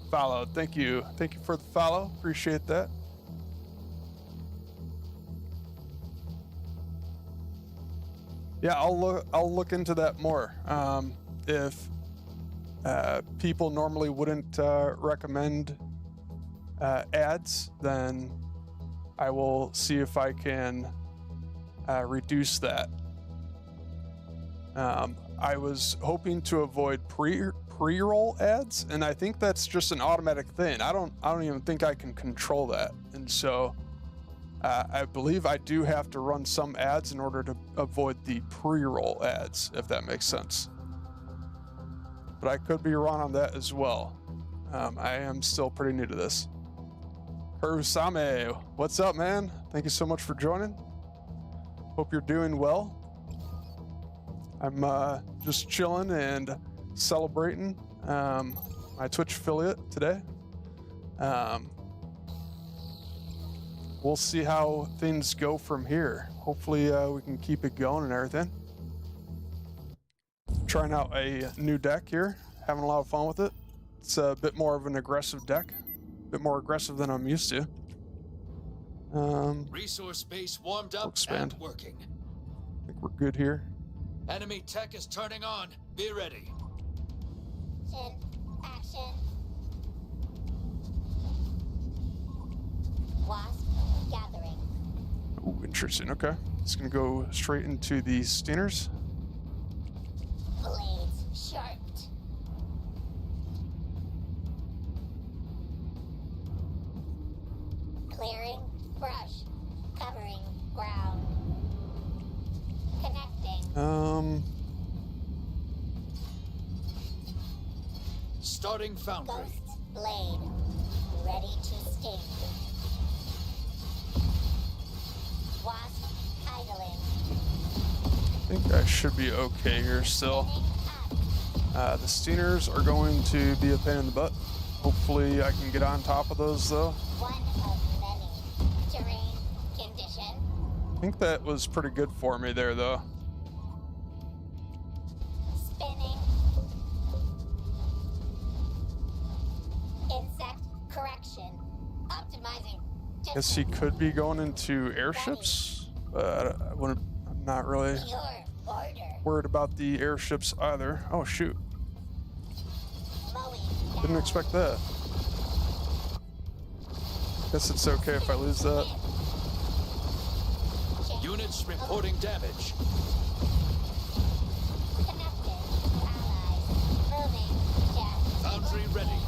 followed. Thank you for the follow. Appreciate that. Yeah, I'll look into that more. If people normally wouldn't recommend ads, then I will see if I can reduce that. I was hoping to avoid pre-roll ads, and I think that's just an automatic thing. I don't even think I can control that, and so I believe I do have to run some ads in order to avoid the pre-roll ads, if that makes sense. But I could be wrong on that as well. I am still pretty new to this. Kurusame, what's up, man? Thank you so much for joining. Hope you're doing well. I'm just chilling and celebrating my Twitch affiliate today. We'll see how things go from here. Hopefully we can keep it going and everything. Trying out a new deck here, having a lot of fun with it. It's a bit more of an aggressive deck, a bit more aggressive than I'm used to. Resource base warmed up expand. and working. I think we're good here. Enemy tech is turning on. Be ready. Action. Wasp gathering. Ooh, interesting. Okay, it's gonna go straight into the Steiners. Blades sharped. Clearing brush. Covering ground. Connecting. Starting foundry. Ghost blade. Ready to sting. Wasp idling. I think I should be okay here still. The Steiners are going to be a pain in the butt. Hopefully I can get on top of those though. One of many. Terrain condition. I think that was pretty good for me there though. Spinning. Insect correction. Optimizing. Guess he could be going into airships, but I'm not really Pure order. worried about the airships either. Oh shoot, Mowing didn't down. expect that. Guess it's okay if I lose that. Units reporting damage. Connected. Allies. Moving. Death. Foundry ready.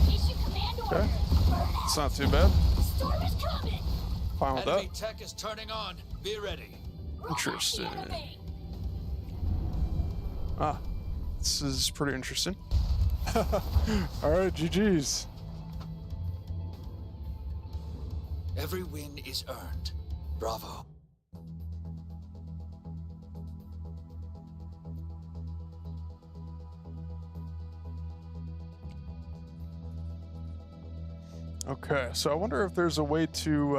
Issue command order. Okay, Burn out. it's not too bad. Storm is coming. Fine with Enemy that. tech is turning on. Be ready. Roll back the Interesting. enemy. Ah, this is pretty interesting. All right, GG's. Every win is earned. Bravo. Okay, so I wonder if there's a way to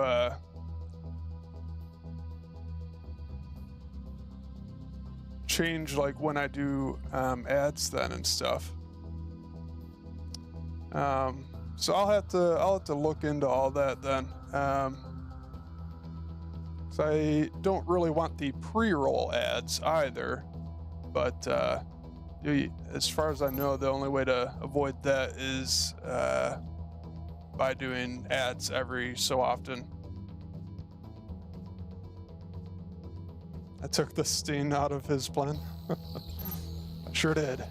change like when I do ads then and stuff. So I'll have to look into all that then. So I don't really want the pre-roll ads either, but as far as I know, the only way to avoid that is by doing ads every so often. I took the sting out of his plan. I sure did.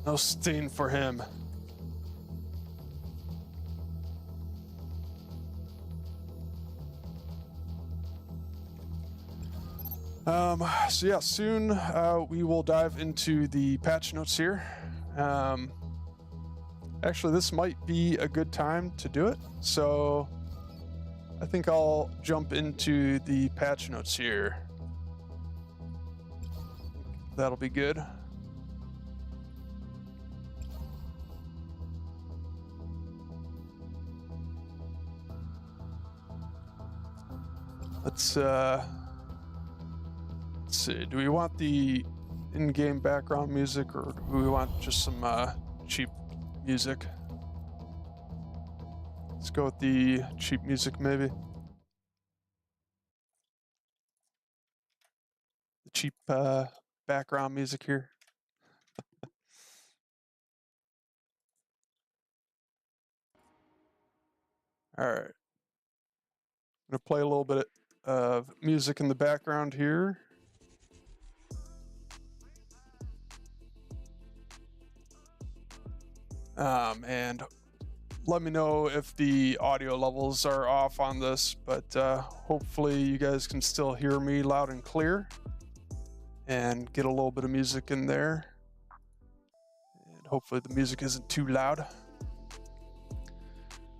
No sting for him. So yeah, soon we will dive into the patch notes here. Actually, this might be a good time to do it. So I think I'll jump into the patch notes here. That'll be good. Let's see. Do we want the in-game background music, or do we want just some cheap music? Let's go with the cheap music, maybe. The cheap background music here. All right. I'm gonna play a little bit of music in the background here. And let me know if the audio levels are off on this, but hopefully you guys can still hear me loud and clear and get a little bit of music in there. And hopefully the music isn't too loud.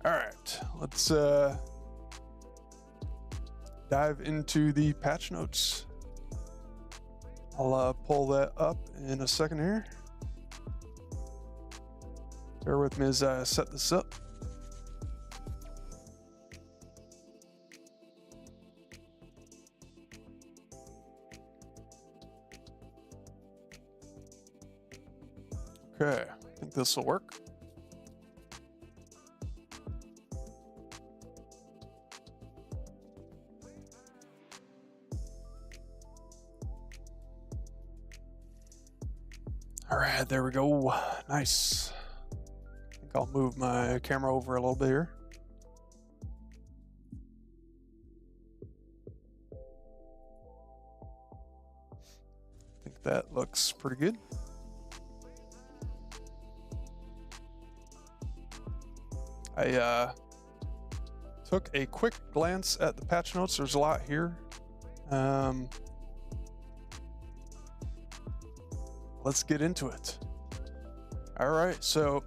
All right, let's dive into the patch notes. I'll pull that up in a second here. Bear with me as I set this up. Okay, I think this will work. All right, there we go. Nice. I think I'll move my camera over a little bit here. I think that looks pretty good. I took a quick glance at the patch notes. There's a lot here. Let's get into it. All right, so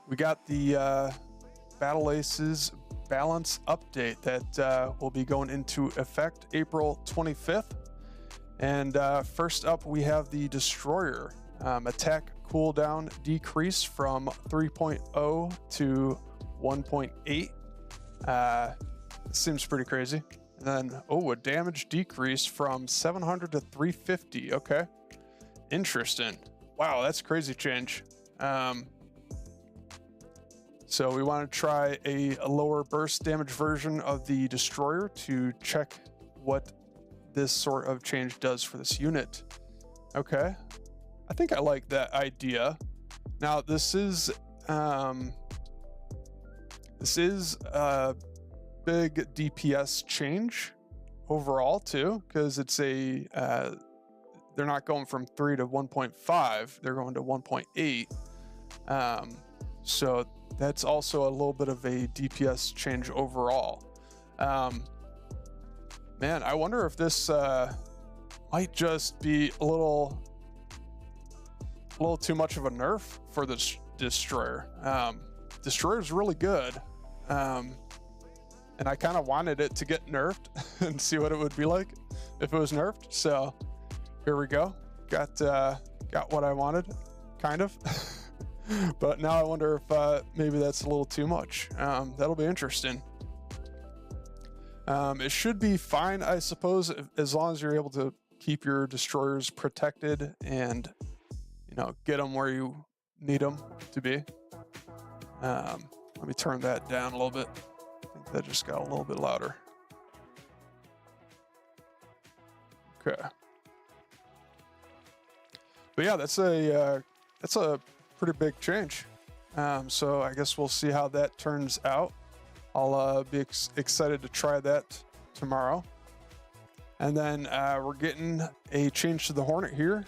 we got the Battle Aces balance update that will be going into effect April 25th. And first up, we have the Destroyer. Attack cooldown decrease from 3.0 to 1.8. Seems pretty crazy. And then, a damage decrease from 700 to 350. Okay. Interesting. Wow, that's a crazy change. So we want to try a lower burst damage version of the Destroyer to check what this sort of change does for this unit. Okay. I think I like that idea. Now, this is a big DPS change overall too, because it's a they're not going from 3 to 1.5, they're going to 1.8. So that's also a little bit of a DPS change overall. Man, I wonder if this might just be a little too much of a nerf for the Destroyer. Destroyer's really good. And I kind of wanted it to get nerfed and see what it would be like if it was nerfed. So here we go. Got what I wanted, kind of. But now I wonder if maybe that's a little too much. That'll be interesting. It should be fine, I suppose, as long as you're able to keep your destroyers protected and, you know, get them where you need them to be. Let me turn that down a little bit. I think that just got a little bit louder. Okay. But yeah, that's a pretty big change. So I guess we'll see how that turns out. I'll be excited to try that tomorrow. And then we're getting a change to the Hornet here.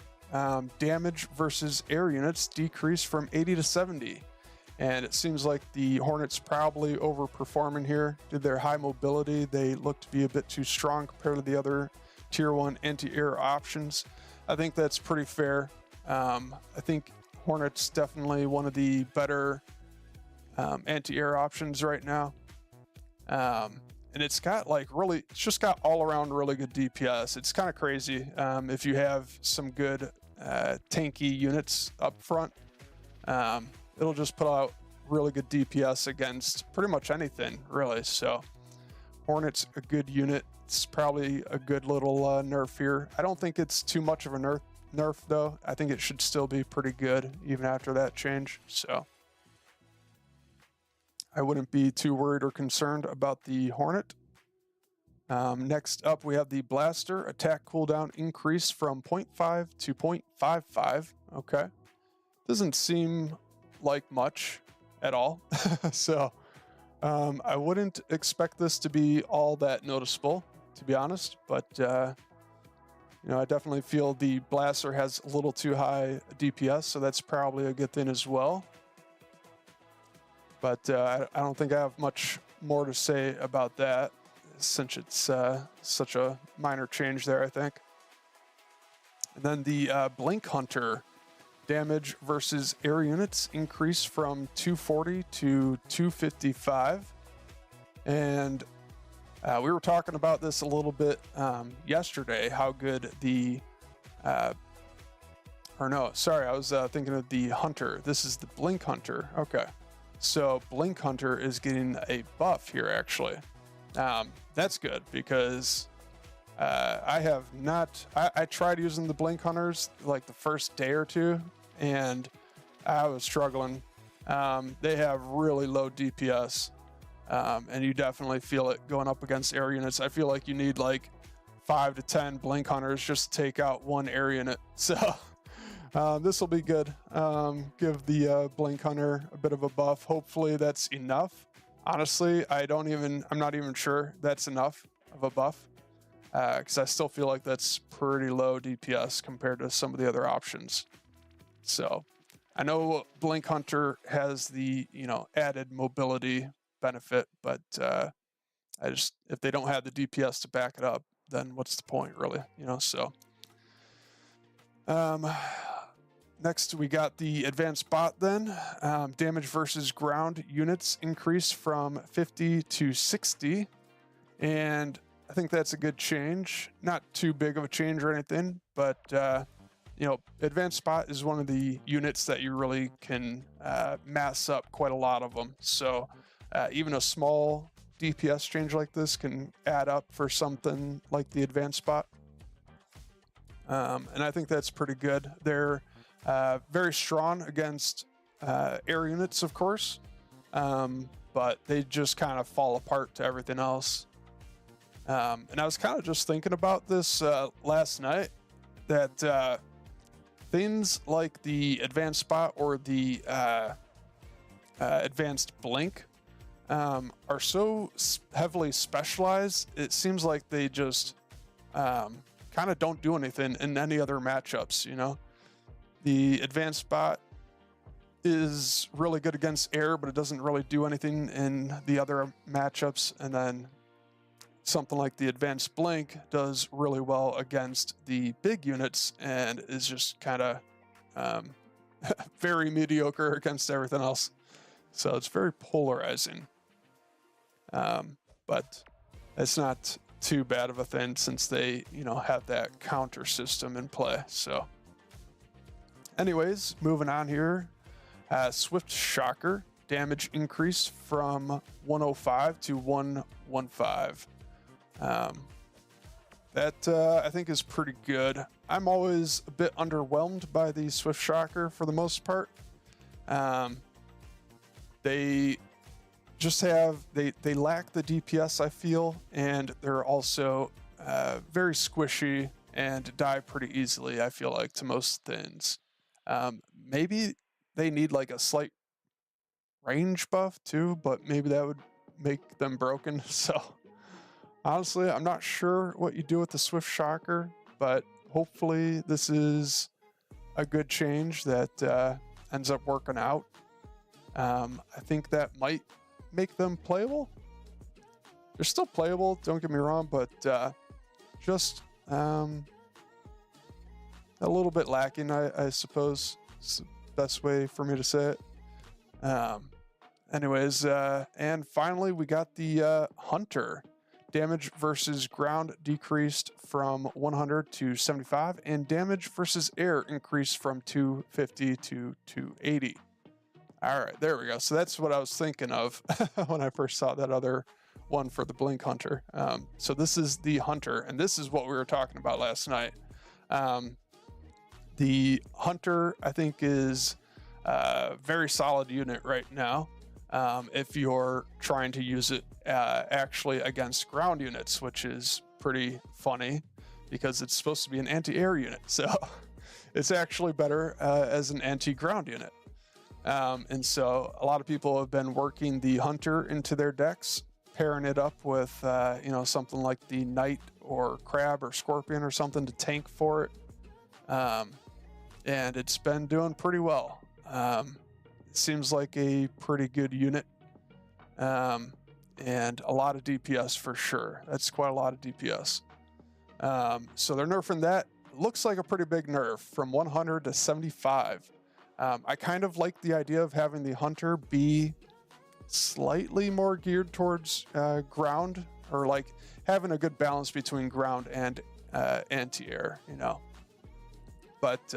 Damage versus air units decreased from 80 to 70. And it seems like the Hornets probably overperforming here. Due to their high mobility, they look to be a bit too strong compared to the other Tier 1 anti-air options. I think that's pretty fair. I think Hornet's definitely one of the better anti-air options right now. And it's got it's just got all around really good DPS. It's kind of crazy if you have some good tanky units up front. It'll just put out really good DPS against pretty much anything, really. So Hornet's a good unit. It's probably a good little nerf here. I don't think it's too much of a nerf though. I think it should still be pretty good even after that change. So I wouldn't be too worried or concerned about the Hornet. Next up, we have the Blaster. Attack cooldown increase from 0.5 to 0.55. Okay. Doesn't seem like much at all. So I wouldn't expect this to be all that noticeable, to be honest. But, you know, I definitely feel the Blaster has a little too high DPS, so that's probably a good thing as well. But I don't think I have much more to say about that, since it's such a minor change there, I think. And then the Blink Hunter. Damage versus air units increased from 240 to 255. And we were talking about this a little bit yesterday, how good the... I was thinking of the Hunter. This is the Blink Hunter. Okay. So Blink Hunter is getting a buff here, actually. That's good because I tried using the Blink Hunters like the first day or two, and I was struggling. They have really low DPS, and you definitely feel it going up against air units. I feel like you need like 5 to 10 Blink Hunters just to take out one air unit. So this will be good. Give the Blink Hunter a bit of a buff. Hopefully that's enough. Honestly, I'm not even sure that's enough of a buff, because I still feel like that's pretty low DPS compared to some of the other options. So I know Blink Hunter has the, you know, added mobility benefit, but if they don't have the DPS to back it up, then what's the point, really? You know, so next we got the advanced bot then. Damage versus ground units increase from 50 to 60, and I think that's a good change. Not too big of a change or anything, but you know, advanced spot is one of the units that you really can mass up quite a lot of them. So even a small DPS change like this can add up for something like the advanced spot. And I think that's pretty good. They're very strong against air units, of course, but they just kind of fall apart to everything else. And I was kind of just thinking about this last night, that things like the advanced spot or the advanced blink are so heavily specialized. It seems like they just kind of don't do anything in any other matchups, you know? The advanced spot is really good against air, but it doesn't really do anything in the other matchups. And then something like the advanced blink does really well against the big units and is just kind of very mediocre against everything else. So it's very polarizing. But it's not too bad of a thing since they, you know, have that counter system in play. So anyways, moving on here. Swift Shocker, damage increase from 105 to 115. That I think is pretty good. I'm always a bit underwhelmed by the Swift Shocker for the most part. They just they lack the DPS, I feel, and they're also very squishy and die pretty easily, I feel like, to most thins. Maybe they need like a slight range buff too, but maybe that would make them broken. So honestly, I'm not sure what you do with the Swift Shocker, but hopefully this is a good change that ends up working out. I think that might make them playable. They're still playable, don't get me wrong, but just a little bit lacking, I suppose. It's the best way for me to say it. Anyways, and finally we got the Hunter. Damage versus ground decreased from 100 to 75, and damage versus air increased from 250 to 280. All right, there we go. So that's what I was thinking of when I first saw that other one for the Blink Hunter. So this is the Hunter, and this is what we were talking about last night. The Hunter, I think, is a very solid unit right now. If you're trying to use it actually against ground units, which is pretty funny because it's supposed to be an anti-air unit. So it's actually better as an anti-ground unit. And so a lot of people have been working the Hunter into their decks, pairing it up with, something like the Knight or Crab or Scorpion or something to tank for it. And it's been doing pretty well. It seems like a pretty good unit. And a lot of DPS for sure. That's quite a lot of DPS. So they're nerfing that. Looks like a pretty big nerf from 100 to 75. I kind of like the idea of having the Hunter be slightly more geared towards ground, or like having a good balance between ground and anti-air, But,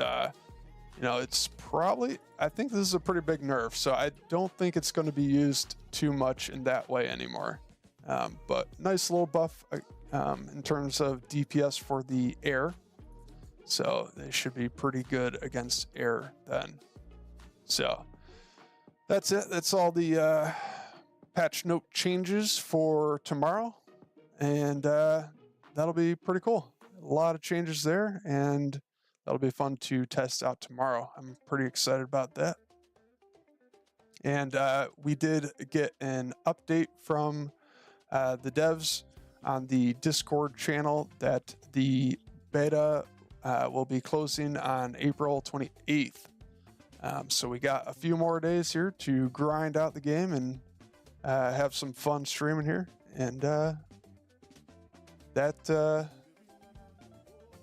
it's probably, I think this is a pretty big nerf, so I don't think it's going to be used too much in that way anymore. But nice little buff in terms of DPS for the air. So they should be pretty good against air then. So that's it. That's all the patch note changes for tomorrow. And that'll be pretty cool. A lot of changes there, and that'll be fun to test out tomorrow. I'm pretty excited about that. And we did get an update from the devs on the Discord channel that the beta will be closing on April 28th. So we got a few more days here to grind out the game and have some fun streaming here. And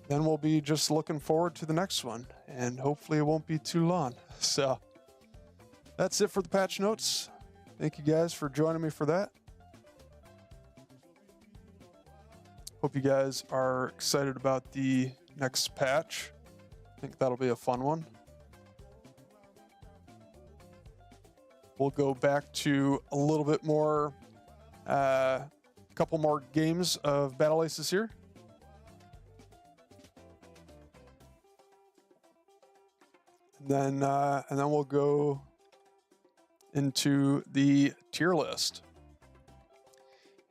then we'll be just looking forward to the next one. And hopefully it won't be too long. So that's it for the patch notes. Thank you guys for joining me for that. Hope you guys are excited about the next patch. I think that'll be a fun one. We'll go back to a little bit more, couple more games of Battle Aces here. And then we'll go into the tier list.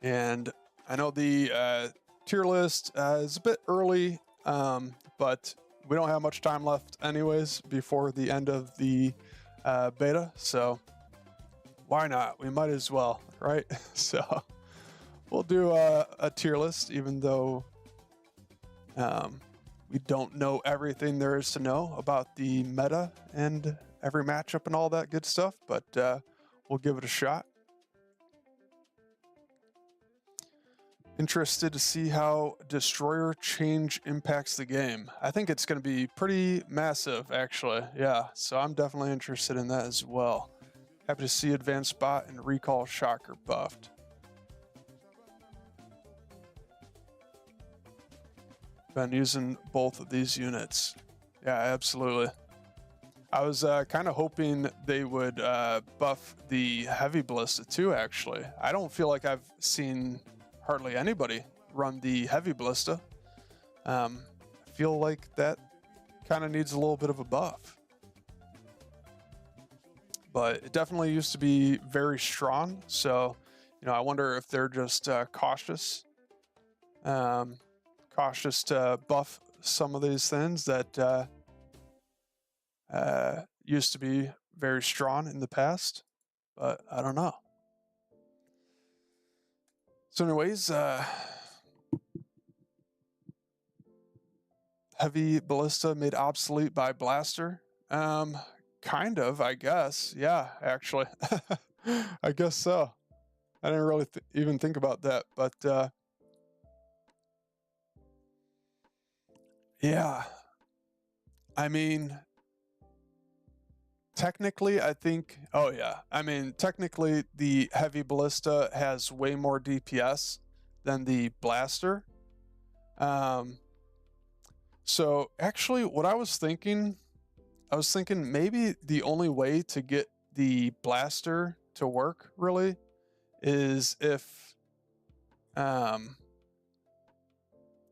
And I know the tier list is a bit early, but we don't have much time left anyways before the end of the beta. So why not? We might as well, right? So we'll do a tier list, even though we don't know everything there is to know about the meta and every matchup and all that good stuff, but we'll give it a shot. Interested to see how Destroyer change impacts the game. I think it's going to be pretty massive, actually. Yeah, so I'm definitely interested in that as well. Happy to see Advanced Spot and Recall Shocker buffed. Been using both of these units. Yeah, absolutely. I was kind of hoping they would buff the Heavy Ballista too, actually. I don't feel like I've seen hardly anybody run the Heavy Ballista. I feel like that kind of needs a little bit of a buff. But it definitely used to be very strong, so I wonder if they're just cautious to buff some of these things that used to be very strong in the past, but I don't know. So anyways, heavy ballista made obsolete by blaster. Kind of, I guess. Yeah, actually. I guess so. I didn't really even think about that, but yeah. I mean, technically, I think. Oh yeah. I mean, technically, the heavy ballista has way more DPS than the blaster. So actually, what I was thinking maybe the only way to get the blaster to work really is if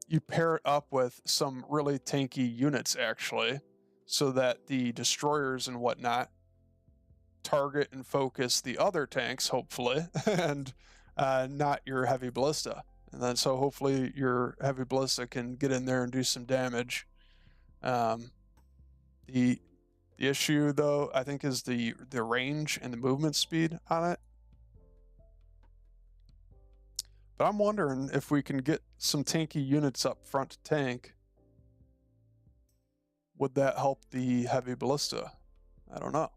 you pair it up with some really tanky units actually, so that the destroyers and whatnot target and focus the other tanks, hopefully, and not your heavy ballista. And then so hopefully your heavy ballista can get in there and do some damage. The issue though, I think, is the range and the movement speed on it. But I'm wondering if we can get some tanky units up front to tank. Would that help the heavy ballista? I don't know.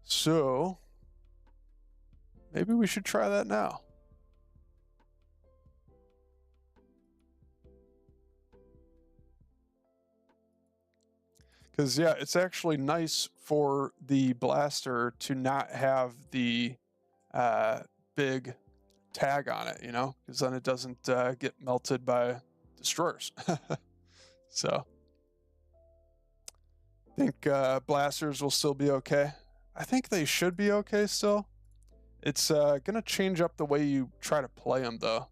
So maybe we should try that now. Because yeah, it's actually nice for the blaster to not have the big tag on it, because then it doesn't get melted by destroyers. So I think blasters will still be okay. I think they should be okay still. It's gonna change up the way you try to play them though.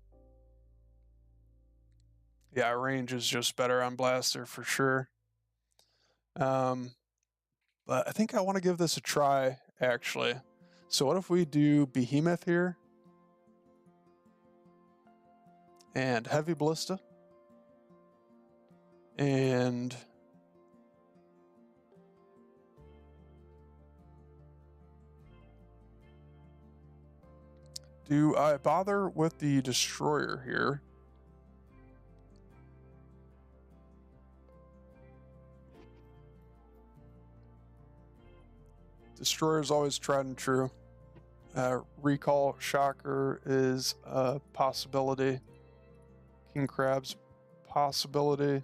Yeah, range is just better on blaster for sure. But I think I want to give this a try actually. So what if we do behemoth here and heavy ballista and do I bother with the destroyer here? Destroyer is always tried and true. Recall shocker is a possibility. King crab's possibility.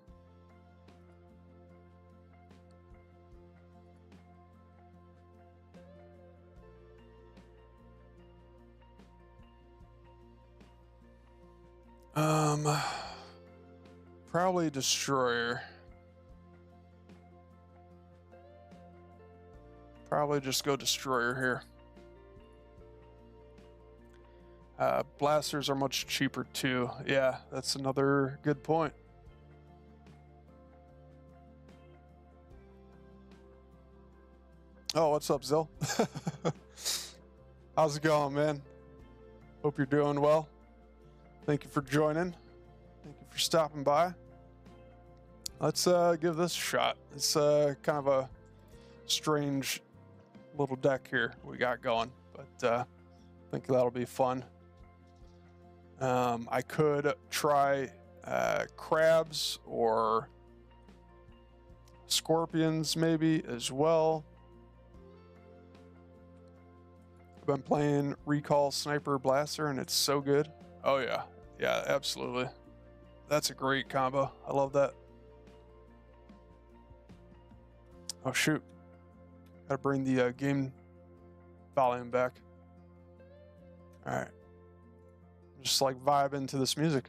Probably destroyer. Probably just go destroyer here. Blasters are much cheaper too. Yeah, that's another good point. Oh, what's up, Zill? How's it going, man? Hope you're doing well. Thank you for joining. Thank you for stopping by. Let's give this a shot. It's kind of a strange little deck here we got going, but I think that'll be fun. I could try crabs or scorpions maybe as well. I've been playing Recall Sniper Blaster and it's so good. Oh yeah, yeah, absolutely. That's a great combo. I love that. Oh shoot. Gotta bring the game volume back. Alright. Just like vibing to this music.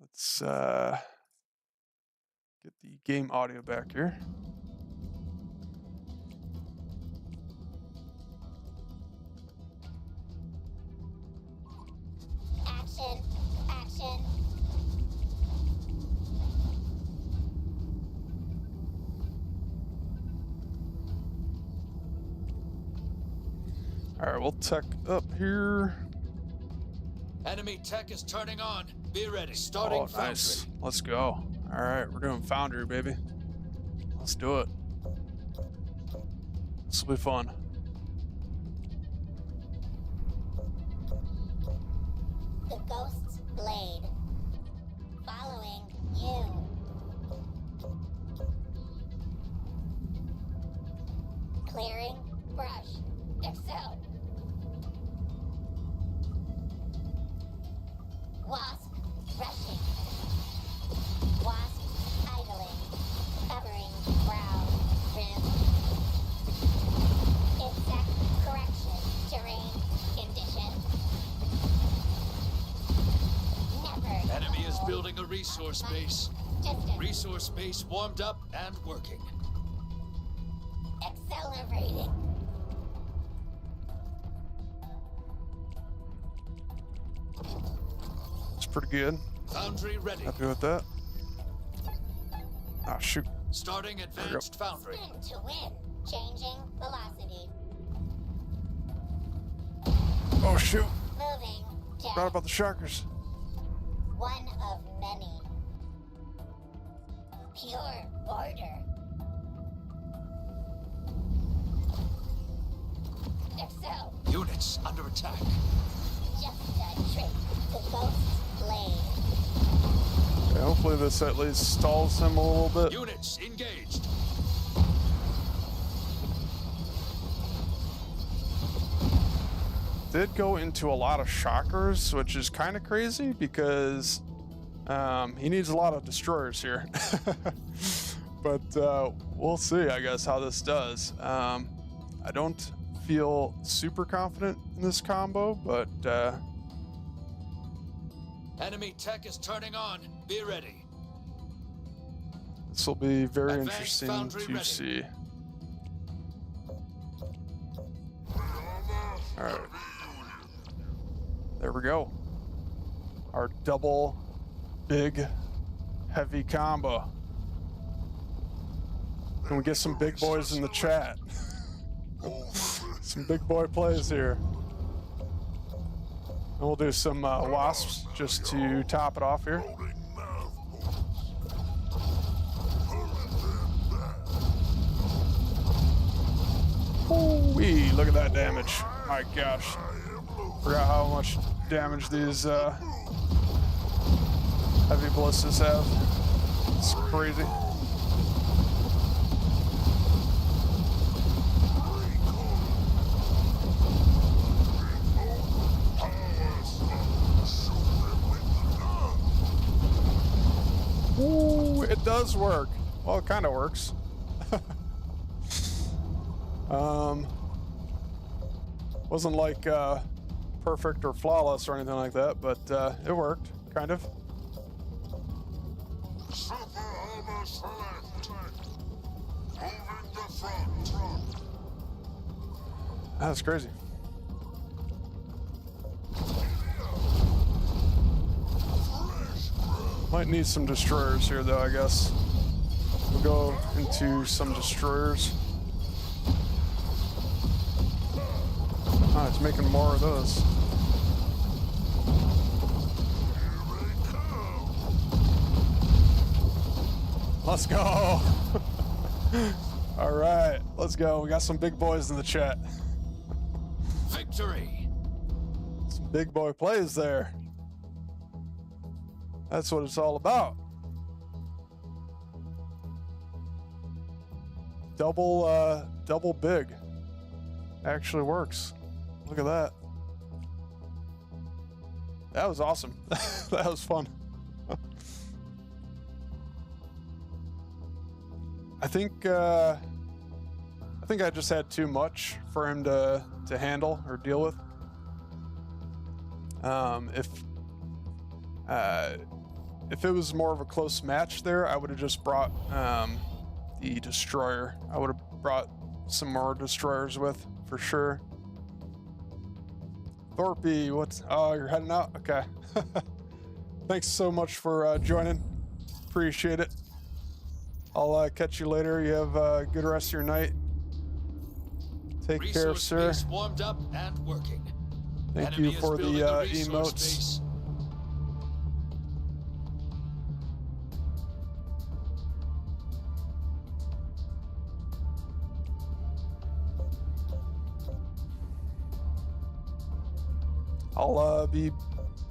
Let's get the game audio back here. All right, we'll tech up here. Enemy tech is turning on. Be ready. Starting Oh, foundry. nice. Let's go. All right, we're doing Foundry, baby. Let's do it. This will be fun. The Ghost's Blade. Following you. Clearing brush. Excel. Wasp rushing. Wasp idling. Covering brow. Rim. Insect correction. Terrain condition. Never. Enemy is building a resource base. Distance. Resource base warmed up and working. Accelerating. It's pretty good. Foundry ready. Happy with that. Ah, shoot. Starting advanced foundry. Spin to win. Changing velocity. Oh, shoot. Moving. Forgot Down. about the shockers. One of many. Pure order. Excel. Units under attack. Just a trick. The Ghost's Blade. Okay, hopefully this at least stalls him a little bit. Units engaged. Did go into a lot of shockers, which is kind of crazy because he needs a lot of destroyers here. But we'll see, I guess, how this does. I don't feel super confident in this combo, but Enemy tech is turning on. Be ready. this will be very Advanced interesting foundry to ready. see. All right. There we go. Our double big heavy combo. Can we get some big boys in the chat? Some big boy plays here. And we'll do some wasps just to top it off here. Ooh-wee, look at that damage. My gosh. Forgot how much damage these heavy ballistas have. It's crazy. Ooh, it does work. Well, it kind of works. Wasn't like perfect or flawless or anything like that, but it worked, kind of. Super armor select. Moving the front. That's crazy. Might need some destroyers here, though, I guess. We'll go into some destroyers. Ah, it's making more of those. Let's go. All right, let's go. We got some big boys in the chat. Victory. Some big boy plays there. That's what it's all about. Double big. Actually works. Look at that. That was awesome. That was fun. I think I just had too much for him to handle or deal with. If it was more of a close match there, I would have just brought the destroyer. I would have brought some more destroyers with for sure. Thorpe, what's? Oh, you're heading out? Okay. Thanks so much for joining. Appreciate it. I'll catch you later. You have a good rest of your night. Take care, Resource sir. base warmed up and working. Thank Enemy you is for the building a resource emotes. base. I'll be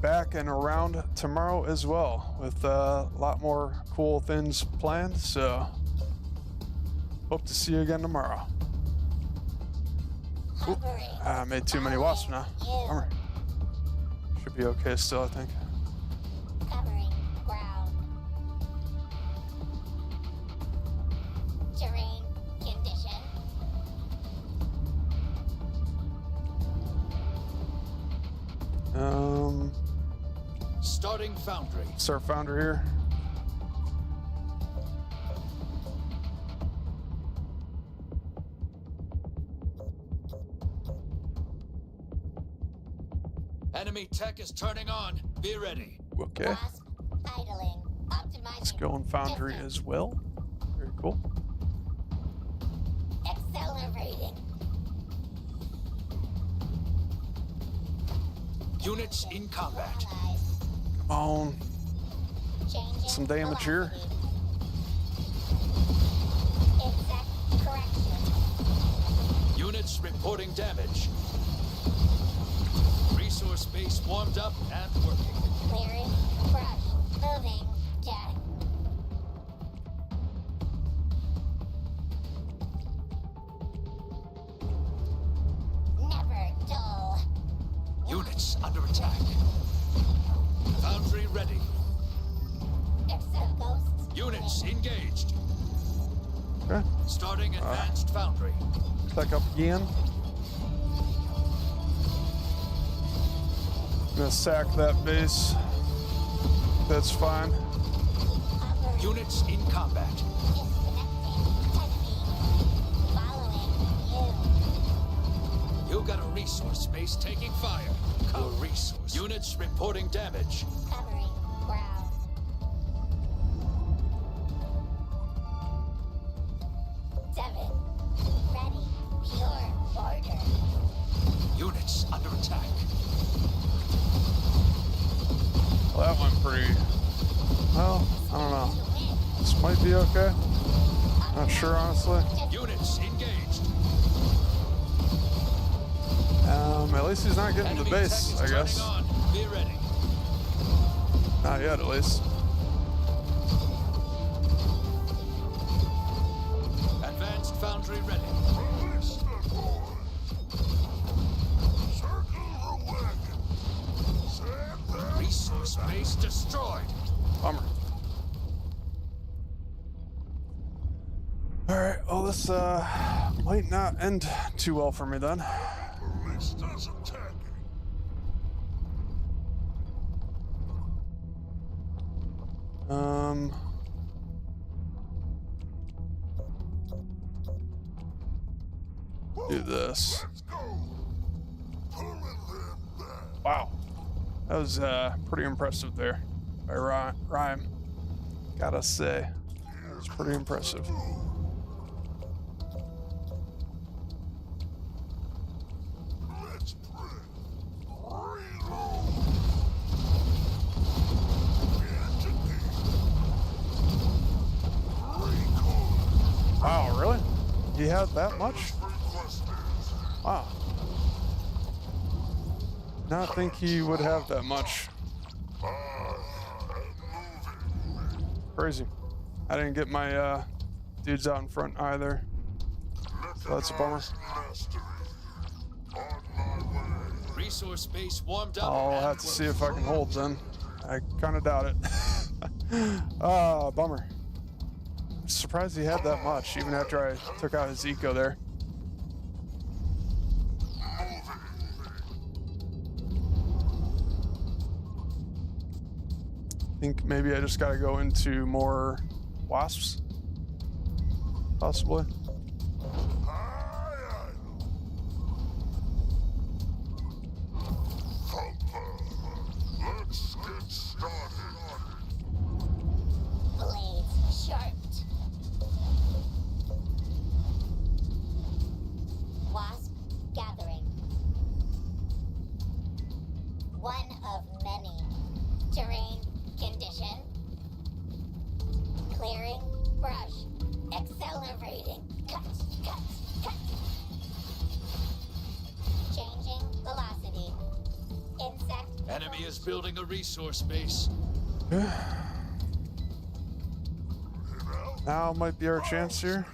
back and around tomorrow as well with a lot more cool things planned. So hope to see you again tomorrow. Ooh, I made too many wasps now. Bummer. Should be okay still, I think. Covering ground. Terrain condition. Starting foundry. Start founder here. Enemy tech is turning on. Be ready. Okay. Wasp idling. Optimizing. Let's go in foundry distance. as well. Very cool. Accelerating. Units in combat. Allies. Come on. Changing Some damage here. velocity. Exact correction. Units reporting damage. Resource base warmed up and working. Clearing. Brush. Moving. Death. Never dull. Units under attack. Foundry ready. Exo ghosts. Units engaged. Okay. Starting advanced foundry. Back up again. I'm gonna sack that base. That's fine. Hovering. Units in combat. Disconnecting. Enemy. Following you. You got a resource base taking fire. A resource. Units reporting damage. Covering ground. Seven. Ready. Pure order. Units under attack. Well, that went pretty. Well, I don't know. To win. This might be okay. Not sure, honestly. Units engaged. At least he's not getting the Enemy base, tech I is guess. turning on. Be ready. Not yet, at least. Advanced foundry ready. Release the boy. Circle the wagon. Set that Resource base destroyed. Bummer. Alright, well, this might not end too well for me then. ballista's attacking. Do this. Let's go. Pulling them back. Wow. That was pretty impressive there by Rhyme. Gotta say. That was pretty impressive. Let's pray. Reload. Entity. Recall. Wow, really? He had that much? Requested. Wow. Not think he would have that much. I am moving. Crazy. I didn't get my dudes out in front either. So that's a bummer. Mastery. On my way. Resource base warmed up. I'll and have to see working. if I can hold then. I kind of doubt it. Ah, bummer. Surprised he had that much, even after I took out his eco there. I think maybe I just gotta go into more wasps. Possibly. Aye, let's get started. Blades sharpened. Wasp Enemy is building a resource base. Now might be our chance here.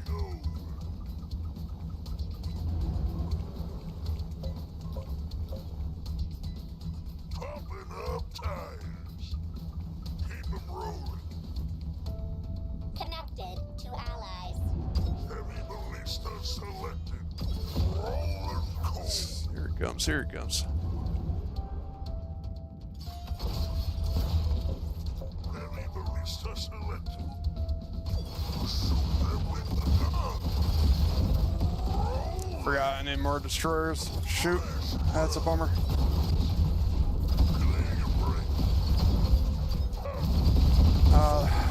Pumping up tires. Keep them rolling. Connected to allies. Heavy ballista selected. Rolling cold. Here it comes, here it comes. Heavy ballista selected. Shoot them with the gun. Forgot any more destroyers. Shoot, that's a bummer. Clear your brain.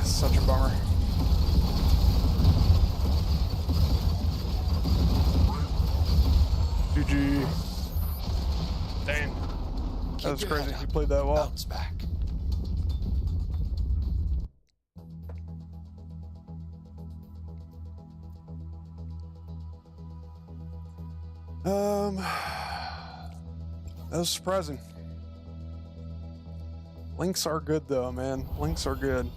Such a bummer. GG. Dang. That was Keep your crazy. head You up. played that well. Bounce back. That was surprising. Links are good though, man. Links are good.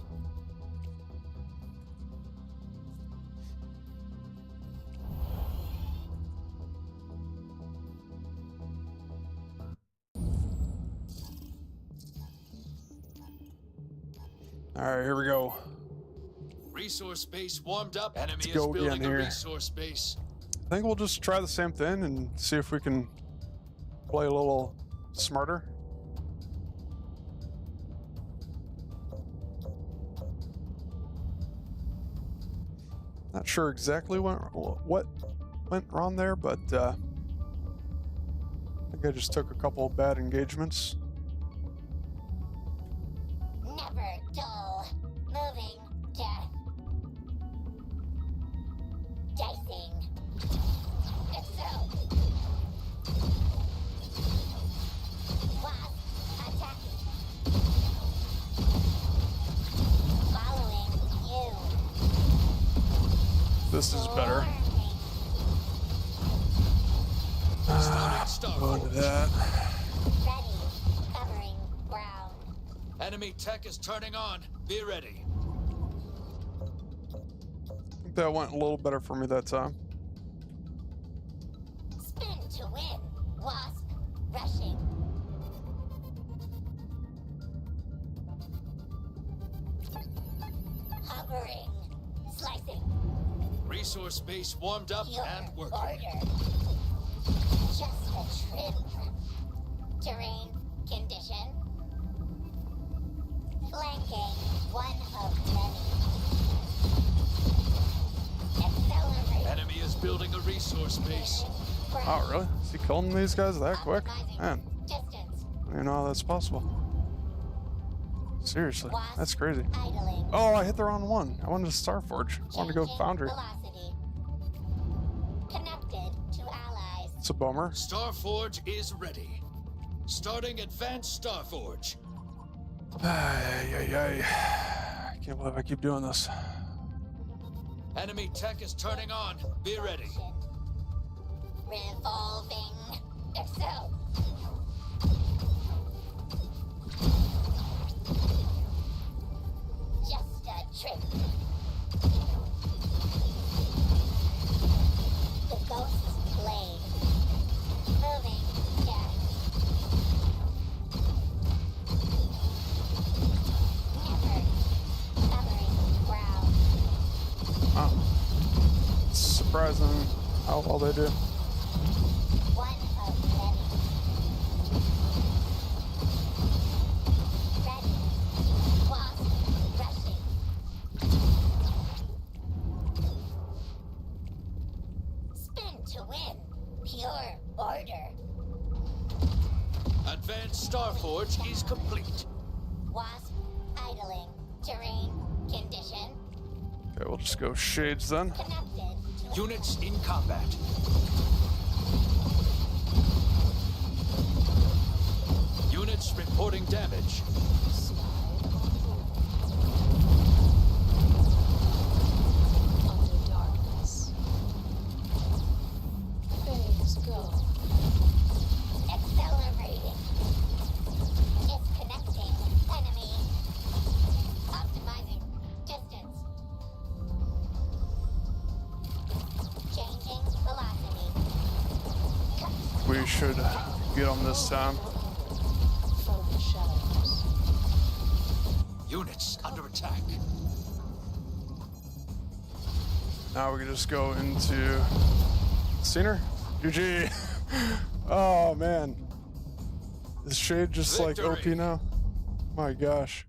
All right, here we go. Resource base warmed up. Enemy is go again building a here. resource base. I think we'll just try the same thing and see if we can play a little smarter. Not sure exactly what went wrong there, but I think I just took a couple of bad engagements. Never dull. Moving to dicing. Excel. Wasp attacking. Following you. This is better. Starting Star Go into Forge. that. Ready. Covering ground. Enemy tech is turning on. Be ready. I think that went a little better for me that time. Spin to win. Wasp rushing. Hovering. Slicing. Resource base warmed up Your and working. order. Just a trim. Terrain condition. Flanking one of many. Accelerate. Enemy is building a resource base. Oh, really? Is he killing these guys that quick? Man, Distance. I don't even know how that's possible. Seriously, that's crazy. Idling. Oh, I hit the wrong one. I wanted to Starforge. I wanted to go Changing Foundry. Velocity. Connected to allies. It's a bummer. Starforge is ready. Starting Advanced Starforge. I can't believe I keep doing this. Enemy tech is turning on. Be ready. Revolving. Excel. Just a trick. The Ghost's Blade. Moving. Yeah. Never. Covering ground. Oh. It's surprising how well they do. One of many. Ready. Wasp rushing. Spin to win. Pure order. Advanced Starforge is complete. Wasp idling. Terrain condition. Okay, we'll just go Shades then. Connected to Units in combat. Units reporting damage. Under darkness. Phase go. accelerating. Disconnecting. Enemy. Optimizing. Distance. Changing velocity. We should get him this time. From the shadows. Units under attack. Now we can just go into Center. GG. Oh man. Is Shade just like OP Victory. now? My gosh.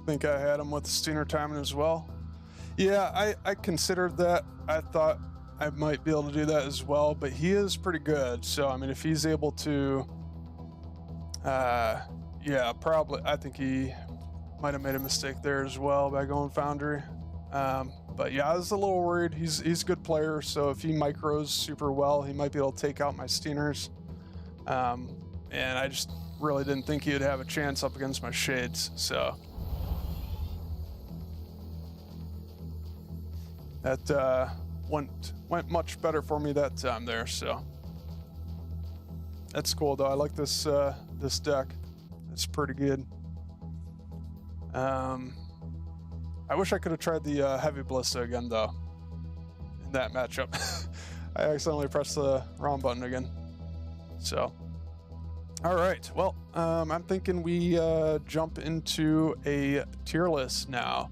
Think I had him with the Steiner timing as well. Yeah, I considered that. I thought I might be able to do that as well, but he is pretty good. So, I mean, if he's able to, yeah, probably, I think he might have made a mistake there as well by going Foundry. But yeah, I was a little worried. He's a good player, so if he micros super well, he might be able to take out my Steiners. And I just really didn't think he would have a chance up against my Shades, so. That went much better for me that time there, so that's cool though. I like this this deck. It's pretty good. I wish I could have tried the heavy ballista again though. In that matchup, I accidentally pressed the wrong button again. So, all right. Well, I'm thinking we jump into a tier list now.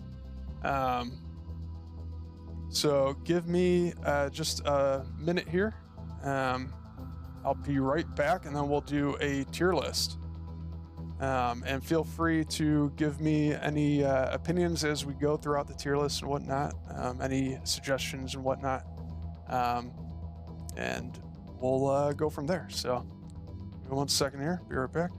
So give me just a minute here. I'll be right back and then we'll do a tier list. And feel free to give me any opinions as we go throughout the tier list and whatnot, any suggestions and whatnot. And we'll go from there. So give me 1 second here, be right back.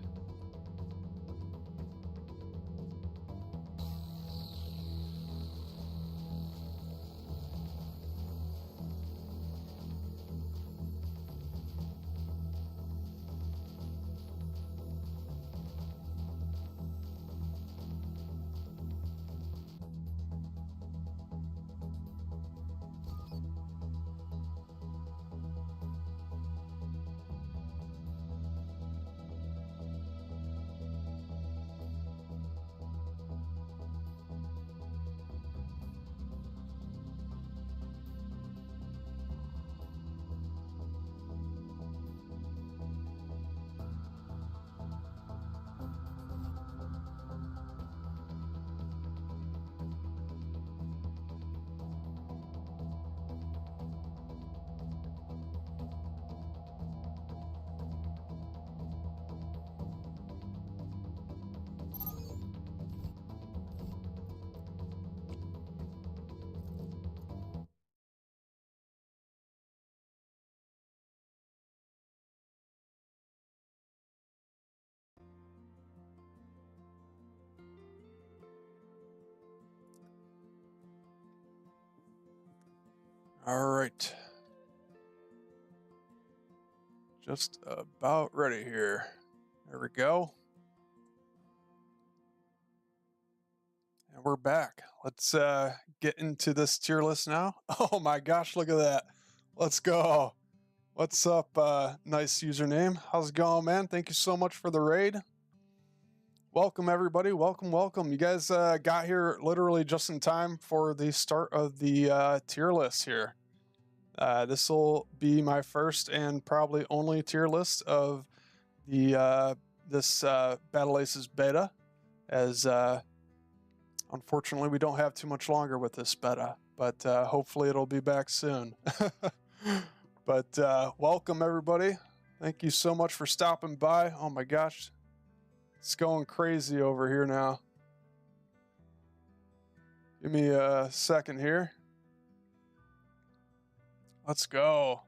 All right. Just about ready here. There we go. And we're back. Let's get into this tier list now. Oh my gosh, look at that. Let's go. What's up, nice username? How's it going, man? Thank you so much for the raid. Welcome, everybody. Welcome, welcome. You guys got here literally just in time for the start of the tier list here. This will be my first and probably only tier list of the this Battle Aces beta, as unfortunately we don't have too much longer with this beta, but hopefully it'll be back soon. But welcome, everybody. Thank you so much for stopping by. Oh my gosh, it's going crazy over here now. Give me a second here. Let's go.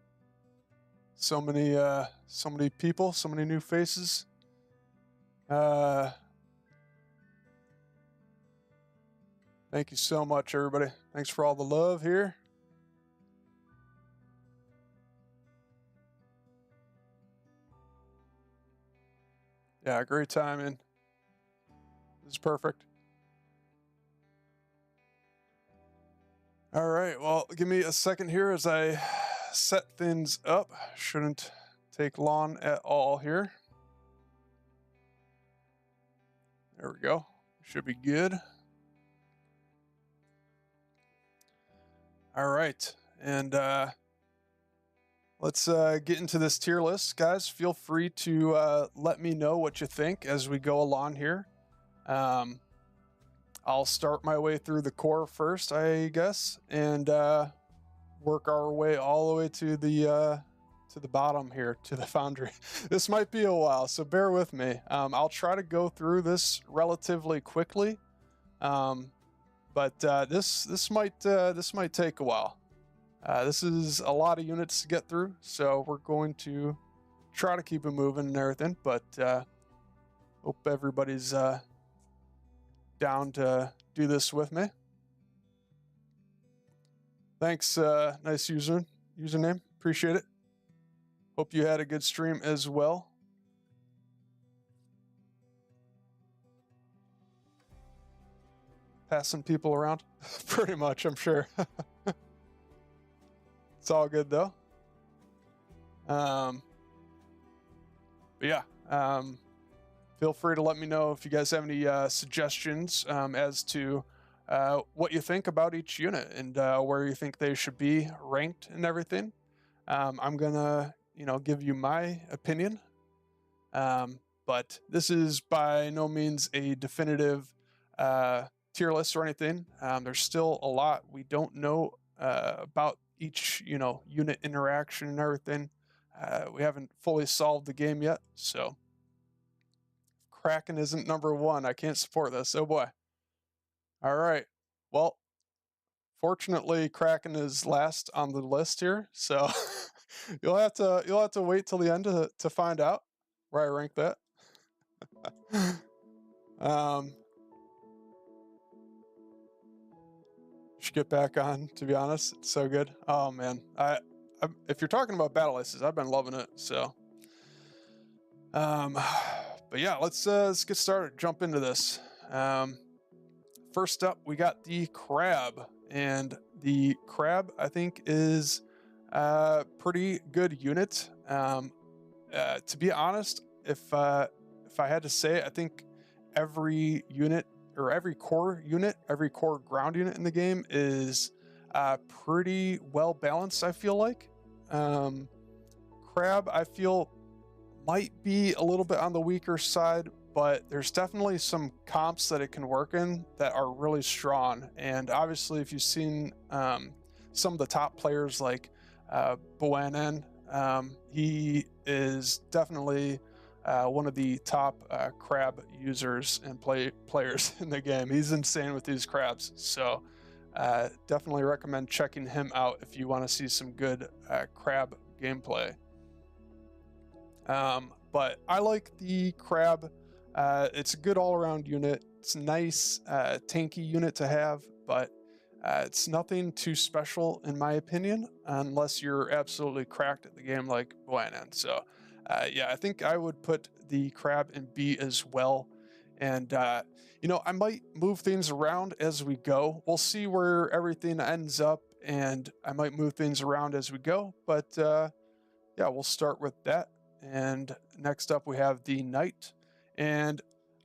So many people, so many new faces. Thank you so much, everybody. Thanks for all the love here. Yeah, great timing. This is perfect. All right, well, give me a second here as I set things up. Shouldn't take long at all here. There we go. Should be good. All right, and let's get into this tier list, guys. Feel free to let me know what you think as we go along here. I'll start my way through the core first, I guess, and work our way all the way to the bottom here, to the foundry. This might be a while, so bear with me. I'll try to go through this relatively quickly, but this might take a while. This is a lot of units to get through, so we're going to try to keep it moving and everything, but hope everybody's down to do this with me. Thanks, nice username, appreciate it. Hope you had a good stream as well. Passing people around, pretty much, I'm sure. It's all good though. But yeah, feel free to let me know if you guys have any suggestions as to what you think about each unit and where you think they should be ranked and everything. I'm gonna, give you my opinion, but this is by no means a definitive tier list or anything. There's still a lot we don't know about each, unit interaction and everything. We haven't fully solved the game yet, so Kraken isn't number one. I can't support this. Oh boy. All right. Well, fortunately, Kraken is last on the list here, so you'll have to wait till the end to find out where I rank that. Should get back on, to be honest. It's so good. Oh man, if you're talking about battle aces, I've been loving it. So, but yeah, let's get started. Jump into this. First up, we got the crab, and the crab I think is a pretty good unit. To be honest, if I had to say, I think every unit or every core ground unit in the game is pretty well balanced, I feel like. Crab, I feel, might be a little bit on the weaker side, but there's definitely some comps that it can work in that are really strong. And obviously, if you've seen some of the top players like Boanen, he is definitely one of the top crab users and players in the game. He's insane with these crabs, so definitely recommend checking him out if you want to see some good crab gameplay. But I like the crab. It's a good all-around unit. It's a nice tanky unit to have, but it's nothing too special in my opinion, unless you're absolutely cracked at the game like Boanen. So yeah, I think I would put the crab in B as well. And, I might move things around as we go. We'll see where everything ends up, and I might move things around as we go. But, yeah, we'll start with that. And next up, we have the knight. And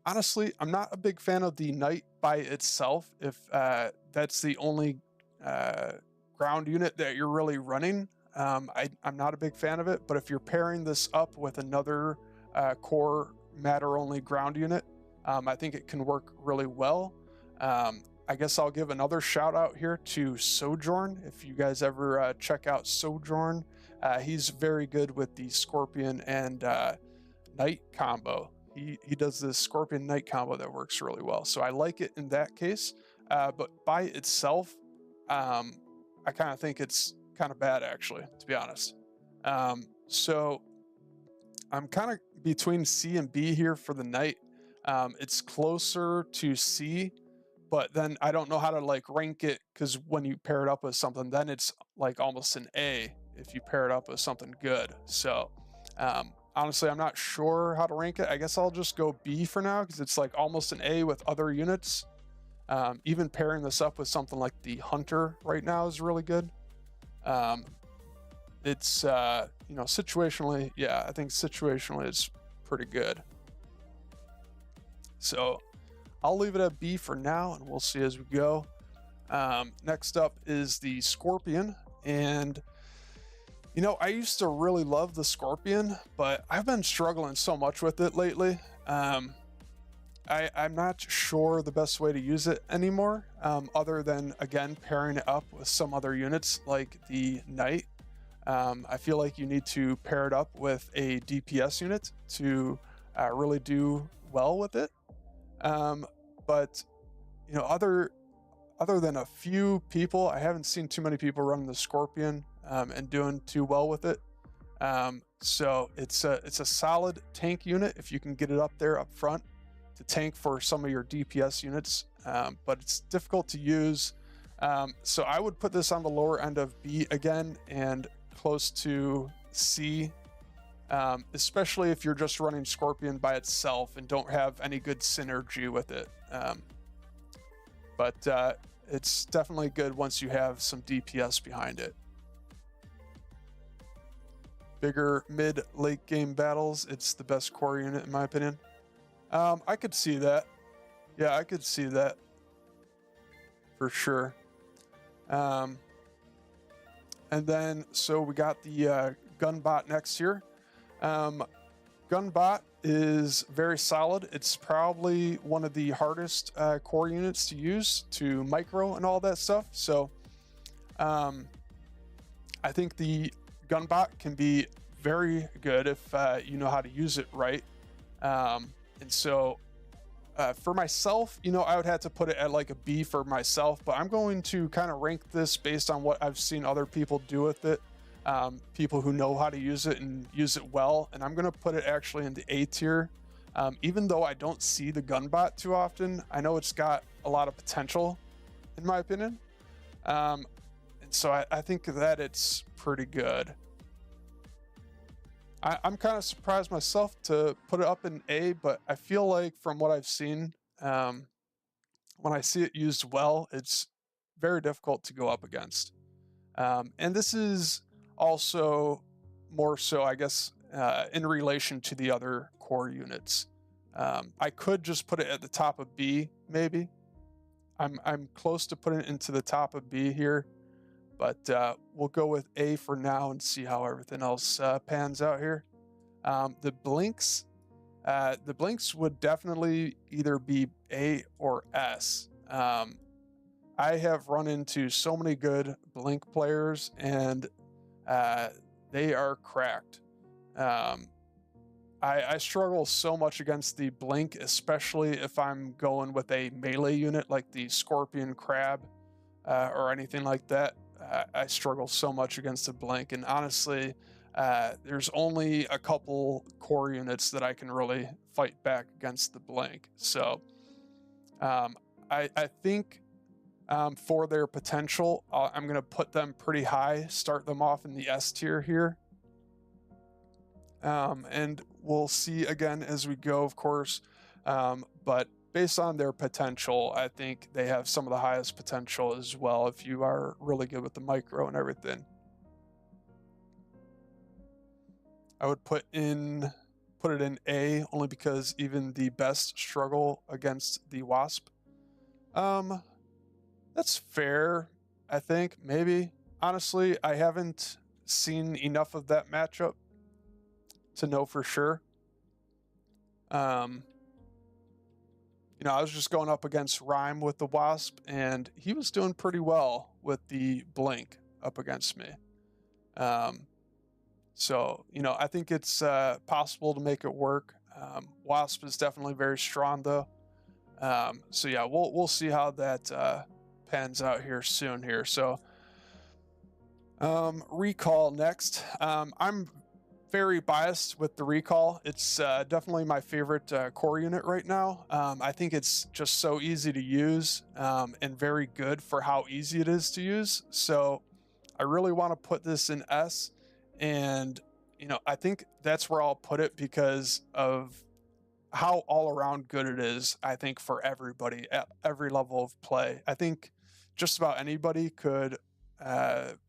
honestly, I'm not a big fan of the knight by itself. If that's the only ground unit that you're really running, I'm not a big fan of it, but if you're pairing this up with another core matter-only ground unit, I think it can work really well. I guess I'll give another shout out here to Sojourn. If you guys ever check out Sojourn, he's very good with the Scorpion and Knight combo. He does this Scorpion Knight combo that works really well. So I like it in that case, but by itself, I kind of think it's kind of bad, actually, to be honest. So I'm kind of between C and B here for the knight. It's closer to C, but then I don't know how to like rank it, because when you pair it up with something, then it's like almost an A if you pair it up with something good. So I'm honestly, I'm not sure how to rank it. I guess I'll just go B for now because it's like almost an A with other units. Even pairing this up with something like the Hunter right now is really good. It's, you know, situationally, yeah, I think situationally it's pretty good. So I'll leave it at B for now, and we'll see as we go. Next up is the Scorpion, and you know, I used to really love the Scorpion, but I've been struggling so much with it lately. I'm not sure the best way to use it anymore, other than, again, pairing it up with some other units like the Knight. I feel like you need to pair it up with a DPS unit to really do well with it. But, you know, other than a few people, I haven't seen too many people running the Scorpion and doing too well with it. So it's a solid tank unit if you can get it up there up front to tank for some of your DPS units, but it's difficult to use. So I would put this on the lower end of B again and close to C, especially if you're just running Scorpion by itself and don't have any good synergy with it. But it's definitely good once you have some DPS behind it. Bigger mid-late game battles, it's the best core unit in my opinion. I could see that. Yeah, I could see that for sure. And then, so we got the Gunbot next here. Gunbot is very solid. It's probably one of the hardest core units to use to micro and all that stuff. So I think the Gunbot can be very good if you know how to use it right. And so for myself, you know, I would have to put it at like a B for myself, but I'm going to kind of rank this based on what I've seen other people do with it. People who know how to use it and use it well. And I'm going to put it actually in the A tier. Even though I don't see the Gunbot too often, I know it's got a lot of potential in my opinion. And so I think that it's pretty good. I'm kind of surprised myself to put it up in A, but I feel like from what I've seen, when I see it used well, it's very difficult to go up against. And this is also more so, I guess, in relation to the other core units. I could just put it at the top of B, maybe. I'm close to putting it into the top of B here. But we'll go with A for now and see how everything else pans out here. The blinks would definitely either be A or S. I have run into so many good blink players, and they are cracked. I struggle so much against the blink, especially if I'm going with a melee unit like the Scorpion Crab or anything like that. I struggle so much against the blink, and honestly, there's only a couple core units that I can really fight back against the blink. So I think for their potential, I'm going to put them pretty high, start them off in the S tier here. And we'll see again as we go, of course. But based on their potential, I think they have some of the highest potential as well if you are really good with the micro and everything. I would put it in A only because even the best struggle against the Wasp. That's fair, I think, maybe. Honestly, I haven't seen enough of that matchup to know for sure. You know, I was just going up against Rhyme with the Wasp, and he was doing pretty well with the blink up against me. So, you know, I think it's possible to make it work. Wasp is definitely very strong, though. So yeah, we'll see how that pans out here soon here. So, Recall next. I'm very biased with the Recall. It's definitely my favorite core unit right now. I think it's just so easy to use and very good for how easy it is to use. So I really want to put this in S. And, you know, I think that's where I'll put it because of how all around good it is. I think for everybody at every level of play, I think just about anybody could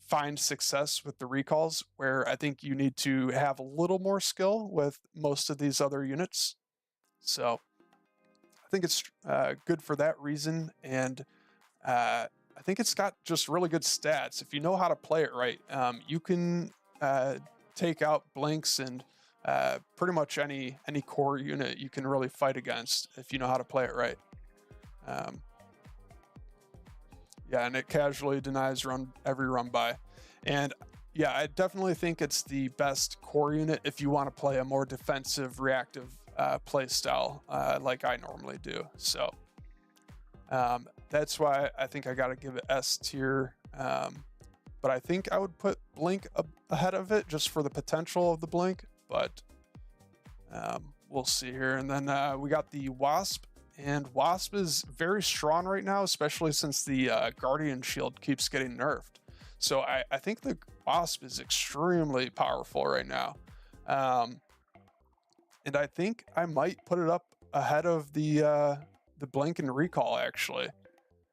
find success with the recalls, where I think you need to have a little more skill with most of these other units. So I think it's good for that reason. And I think it's got just really good stats. If you know how to play it right, you can take out blinks and pretty much any core unit you can really fight against if you know how to play it right. Yeah, and it casually denies every run by. And yeah, I definitely think it's the best core unit if you want to play a more defensive, reactive play style like I normally do. So that's why I think I got to give it S tier. But I think I would put Blink ahead of it just for the potential of the Blink. But we'll see here. And then we got the Wasp. And Wasp is very strong right now, especially since the Guardian Shield keeps getting nerfed. So I think the Wasp is extremely powerful right now. And I think I might put it up ahead of the Blink and Recall, actually.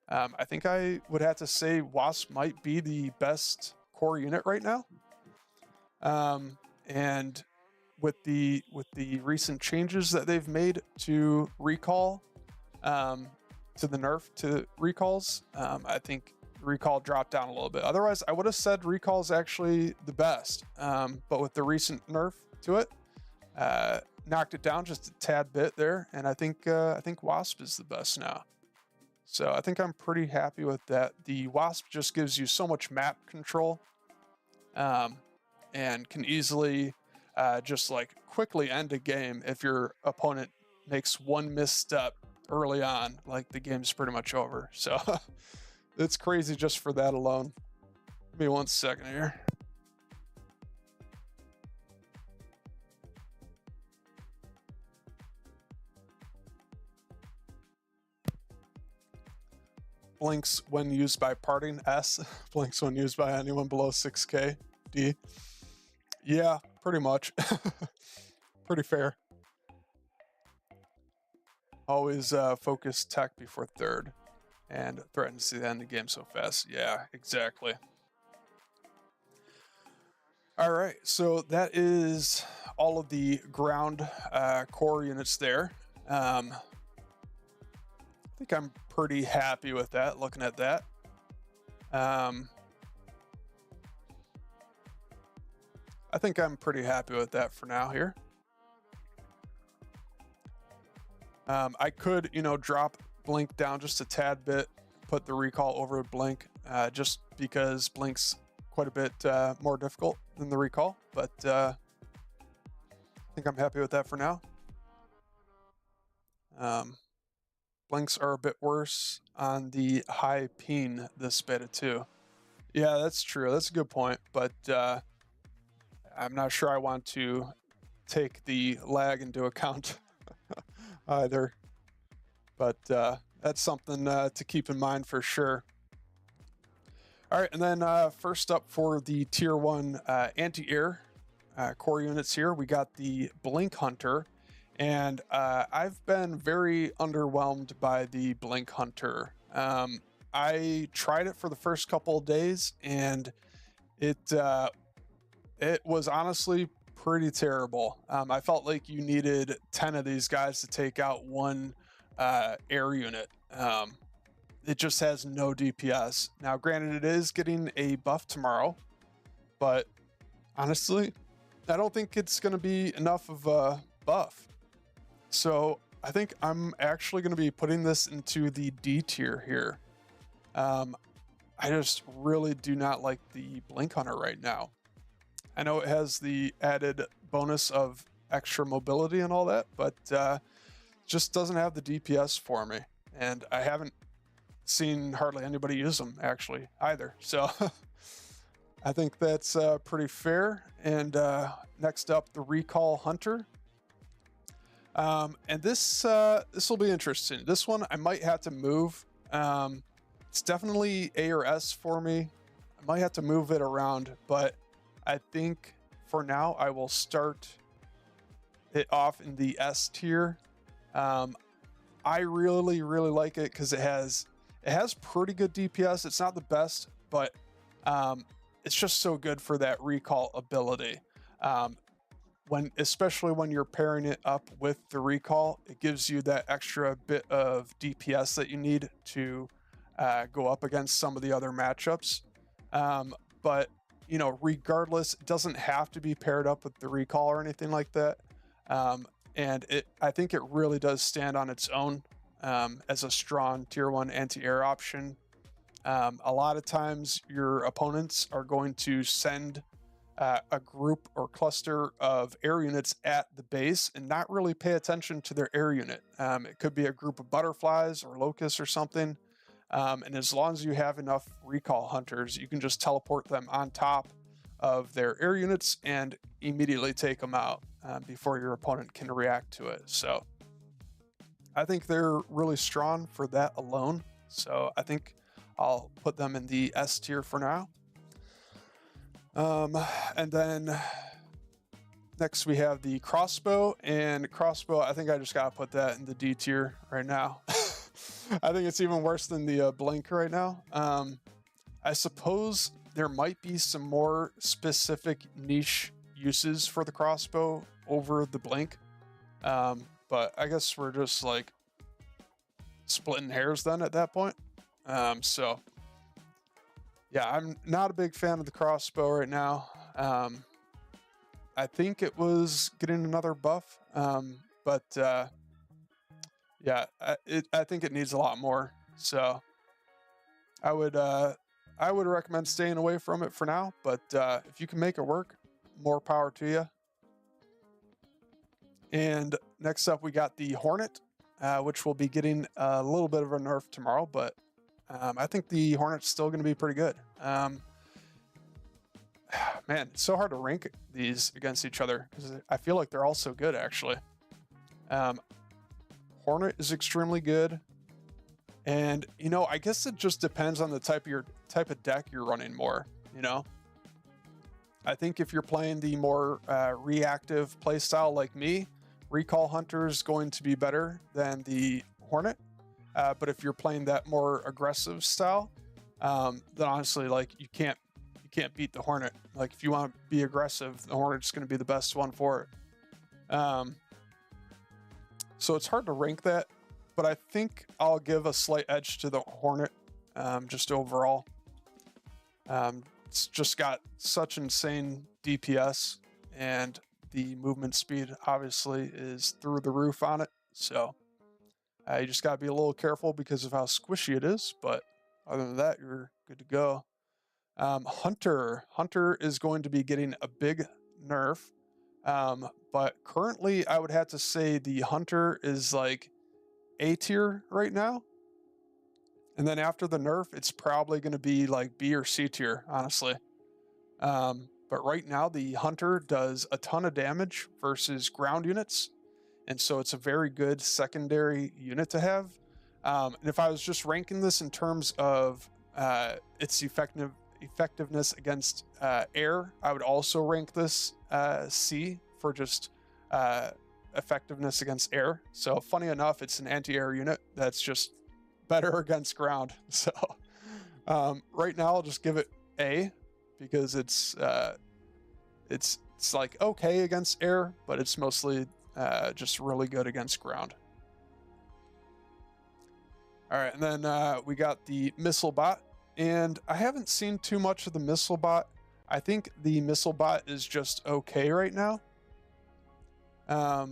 I think I would have to say Wasp might be the best core unit right now. And with the recent changes that they've made to Recall, to the nerf to recalls, I think recall dropped down a little bit. Otherwise, I would have said recall is actually the best, but with the recent nerf to it, knocked it down just a tad bit there, and I think Wasp is the best now. So I think I'm pretty happy with that. The Wasp just gives you so much map control, and can easily just like quickly end a game if your opponent makes one misstep early on. Like the game's pretty much over. So it's crazy just for that alone. Give me 1 second here. Blinks when used by parting, S. Blinks when used by anyone below 6k, D. Yeah, pretty much. Pretty fair. Always focus tech before third and threaten to see the end of the game so fast. Yeah, exactly. All right, so that is all of the ground core units there. I think I'm pretty happy with that, looking at that. I think I'm pretty happy with that for now here. I could, drop Blink down just a tad bit, put the recall over Blink, just because Blink's quite a bit more difficult than the recall, but I think I'm happy with that for now. Blinks are a bit worse on the high ping this beta too. Yeah, that's true. That's a good point, but I'm not sure I want to take the lag into account either. But that's something to keep in mind for sure. All right, and then first up for the tier 1 anti-air core units here, we got the Blink Hunter. And I've been very underwhelmed by the Blink Hunter. I tried it for the first couple of days, and it was honestly pretty terrible. I felt like you needed 10 of these guys to take out one air unit. It just has no DPS. Now, granted, it is getting a buff tomorrow, but honestly, I don't think it's going to be enough of a buff. So I think I'm actually going to be putting this into the D tier here. I just really do not like the Blink Hunter right now. I know it has the added bonus of extra mobility and all that, but just doesn't have the DPS for me. And I haven't seen hardly anybody use them actually either. So I think that's pretty fair. And next up, the Recall Hunter. And this will be interesting. This one I might have to move. It's definitely A or S for me. I might have to move it around, but I think for now, I will start it off in the S tier. I really like it because it has pretty good DPS. It's not the best, but it's just so good for that recall ability. Especially when you're pairing it up with the recall, it gives you that extra bit of DPS that you need to go up against some of the other matchups. But regardless, it doesn't have to be paired up with the recall or anything like that. And I think it really does stand on its own as a strong tier 1 anti-air option. A lot of times your opponents are going to send a group or cluster of air units at the base and not really pay attention to their air unit. It could be a group of butterflies or locusts or something. And as long as you have enough recall hunters, you can just teleport them on top of their air units and immediately take them out before your opponent can react to it. So I think they're really strong for that alone. So I think I'll put them in the S tier for now. And then next we have the crossbow, and crossbow, I think I just gotta put that in the D tier right now. I think it's even worse than the blink right now. I suppose there might be some more specific niche uses for the crossbow over the blink. But I guess we're just like splitting hairs then at that point. So yeah, I'm not a big fan of the crossbow right now. I think it was getting another buff, but yeah, I think it needs a lot more. So I would recommend staying away from it for now. But if you can make it work, more power to you. And next up, we got the Hornet, which will be getting a little bit of a nerf tomorrow, but I think the Hornet's still going to be pretty good. Man, it's so hard to rank these against each other because I feel like they're all so good, actually. Hornet is extremely good. And, I guess it just depends on the type of deck you're running more, I think if you're playing the more reactive playstyle like me, Recall Hunter is going to be better than the Hornet. But if you're playing that more aggressive style, then honestly, like you can't beat the Hornet. Like if you want to be aggressive, the Hornet's going to be the best one for it. So it's hard to rank that, but I think I'll give a slight edge to the Hornet, just overall. It's just got such insane DPS, and the movement speed obviously is through the roof on it. So you just got to be a little careful because of how squishy it is. But other than that, you're good to go. Hunter is going to be getting a big nerf. But currently I would have to say the Hunter is like A tier right now. And then after the nerf, it's probably going to be like B or C tier, honestly. But right now the Hunter does a ton of damage versus ground units. And so it's a very good secondary unit to have. And if I was just ranking this in terms of its effectiveness against air, I would also rank this C for just effectiveness against air. So funny enough, it's an anti-air unit that's just better against ground. So right now I'll just give it A because it's like okay against air, but it's mostly just really good against ground. All right, and then we got the missile bot, and I haven't seen too much of the missile bot. I think the missile bot is just okay right now. I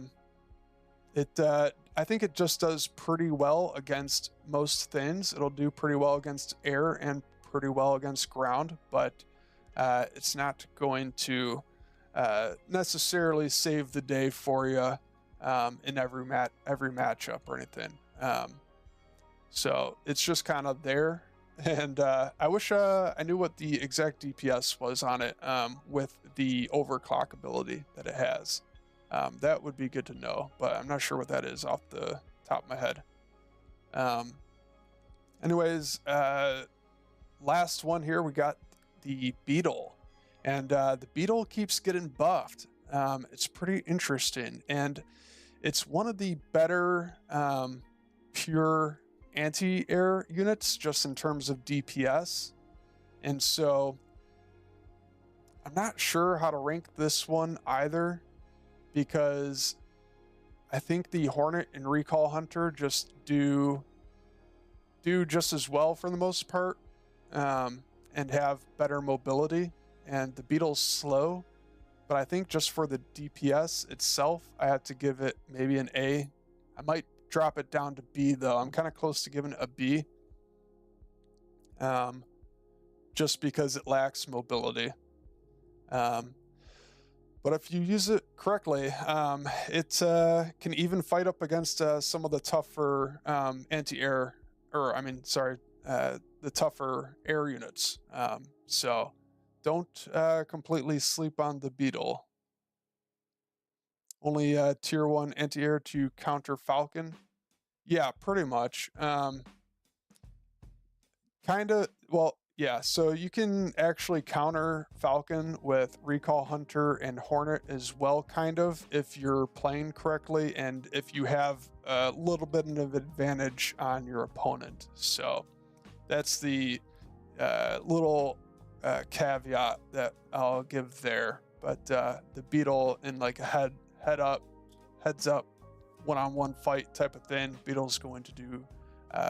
think it just does pretty well against most things. It'll do pretty well against air and pretty well against ground, but it's not going to necessarily save the day for you in every matchup or anything. So it's just kind of there. And I wish I knew what the exact DPS was on it with the overclock ability that it has. That would be good to know, but I'm not sure what that is off the top of my head. Anyways, last one here, we got the Beetle. And the Beetle keeps getting buffed. It's pretty interesting, and it's one of the better pure anti-air units just in terms of DPS. And so I'm not sure how to rank this one either, because I think the Hornet and Recall Hunter just do just as well for the most part, and have better mobility, and the Beetle's slow. But I think just for the DPS itself, I have to give it maybe an A. I might drop it down to B though. I'm kind of close to giving it a B, just because it lacks mobility. But if you use it correctly, it can even fight up against some of the tougher anti-air, or I mean, sorry, the tougher air units. So don't completely sleep on the Beetle. Only tier 1 anti-air to counter Falcon. Yeah, pretty much. Kind of, well, yeah, so you can actually counter Falcon with Recall Hunter and Hornet as well, kind of, if you're playing correctly and if you have a little bit of advantage on your opponent. So that's the little caveat that I'll give there. But the Beetle in like a heads up, one-on-one fight type of thing, Beetle's going to do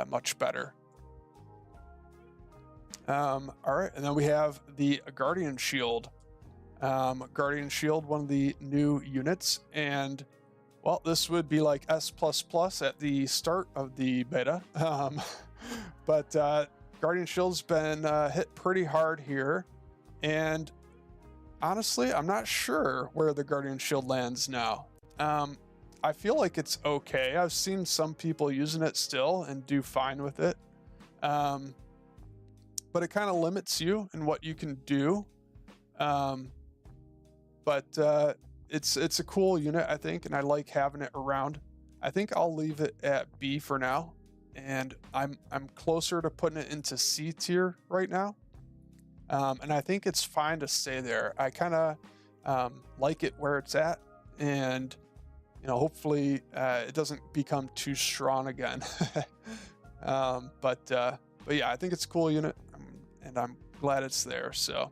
much better. All right, and then we have the Guardian Shield. Guardian Shield, one of the new units, and well, this would be like S++ at the start of the beta. But Guardian Shield's been hit pretty hard here, and honestly, I'm not sure where the Guardian Shield lands now. I feel like it's okay. I've seen some people using it still and do fine with it. But it kind of limits you in what you can do. But it's a cool unit, I think, and I like having it around. I think I'll leave it at B for now, and I'm closer to putting it into C tier right now. And I think it's fine to stay there. I kind of like it where it's at, and hopefully it doesn't become too strong again. But yeah, I think it's a cool unit, and I'm glad it's there. So,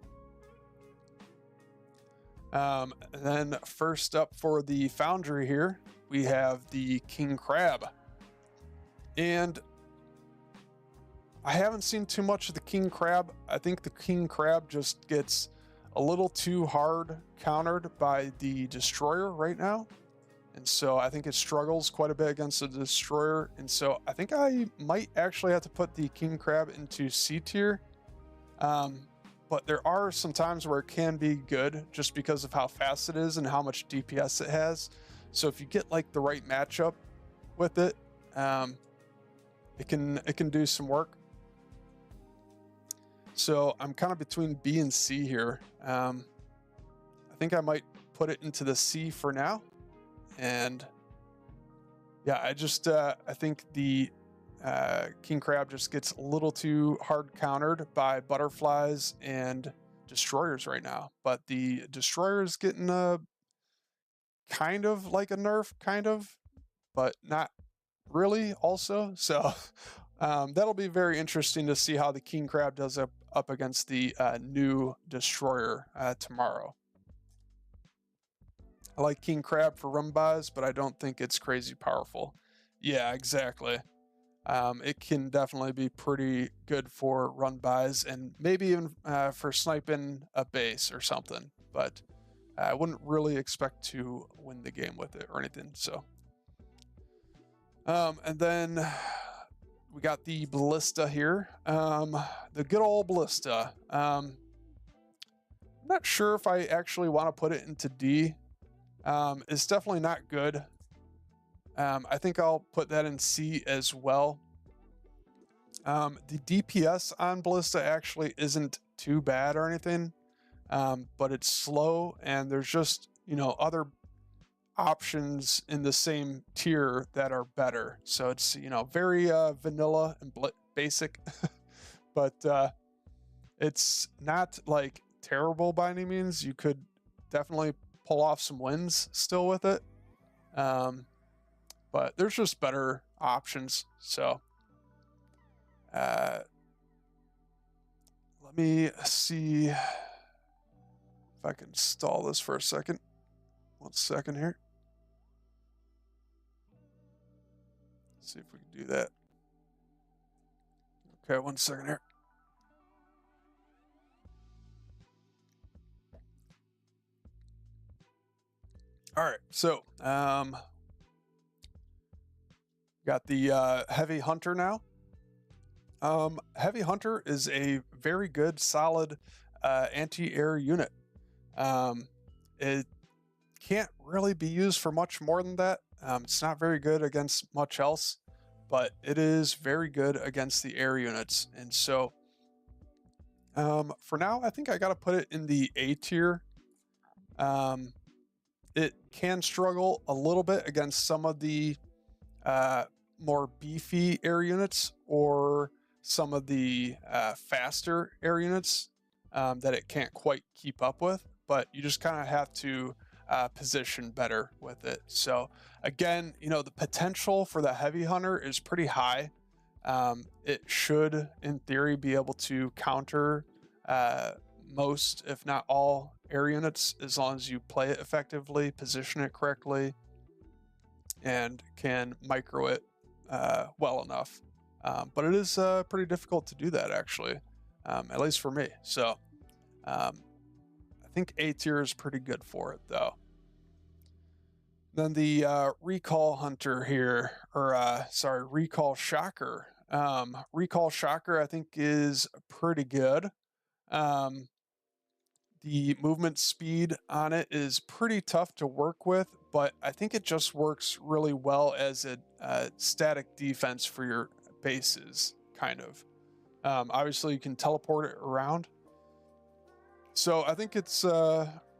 and then first up for the Foundry here, we have the King Crab, and I haven't seen too much of the King Crab. I think the King Crab just gets a little too hard countered by the Destroyer right now. And so I think it struggles quite a bit against the Destroyer. And so I think I might actually have to put the King Crab into C tier. But there are some times where it can be good just because of how fast it is and how much DPS it has. So if you get like the right matchup with it, it can do some work. So I'm kind of between B and C here. I think I might put it into the C for now. And yeah, I think the King Crab just gets a little too hard countered by butterflies and destroyers right now. But the destroyer is getting a kind of like a nerf, kind of, but not really also. So that'll be very interesting to see how the King Crab does up against the new destroyer tomorrow. I like King Crab for run buys, but I don't think it's crazy powerful. Yeah, exactly. It can definitely be pretty good for run buys and maybe even for sniping a base or something, but I wouldn't really expect to win the game with it or anything. So, and then we got the Ballista here, the good old Ballista. I'm not sure if I actually want to put it into D. It's definitely not good. I think I'll put that in C as well. The DPS on Ballista actually isn't too bad or anything, but it's slow, and there's just, other options in the same tier that are better. So it's, very vanilla and basic, but it's not like terrible by any means. You could definitely pull off some wins still with it. But there's just better options. So let me see if I can stall this for a second. 1 second here. See if we can do that. Okay, 1 second here. All right, so got the Heavy Hunter now. Heavy Hunter is a very good, solid anti-air unit. It can't really be used for much more than that. It's not very good against much else, but it is very good against the air units. And so for now, I think I got to put it in the A tier. It can struggle a little bit against some of the more beefy air units or some of the faster air units that it can't quite keep up with, but you just kind of have to position better with it. So again, you know, the potential for the Heavy Hunter is pretty high. It should, in theory, be able to counter most, if not all, air units as long as you play it effectively, position it correctly, and can micro it well enough. But it is pretty difficult to do that, actually, at least for me. So I think A tier is pretty good for it, though. Then the Recall Hunter here, or sorry, Recall Shocker. Recall Shocker, I think, is pretty good. The movement speed on it is pretty tough to work with, but I think it just works really well as a static defense for your bases, kind of. Obviously, you can teleport it around. So I think it's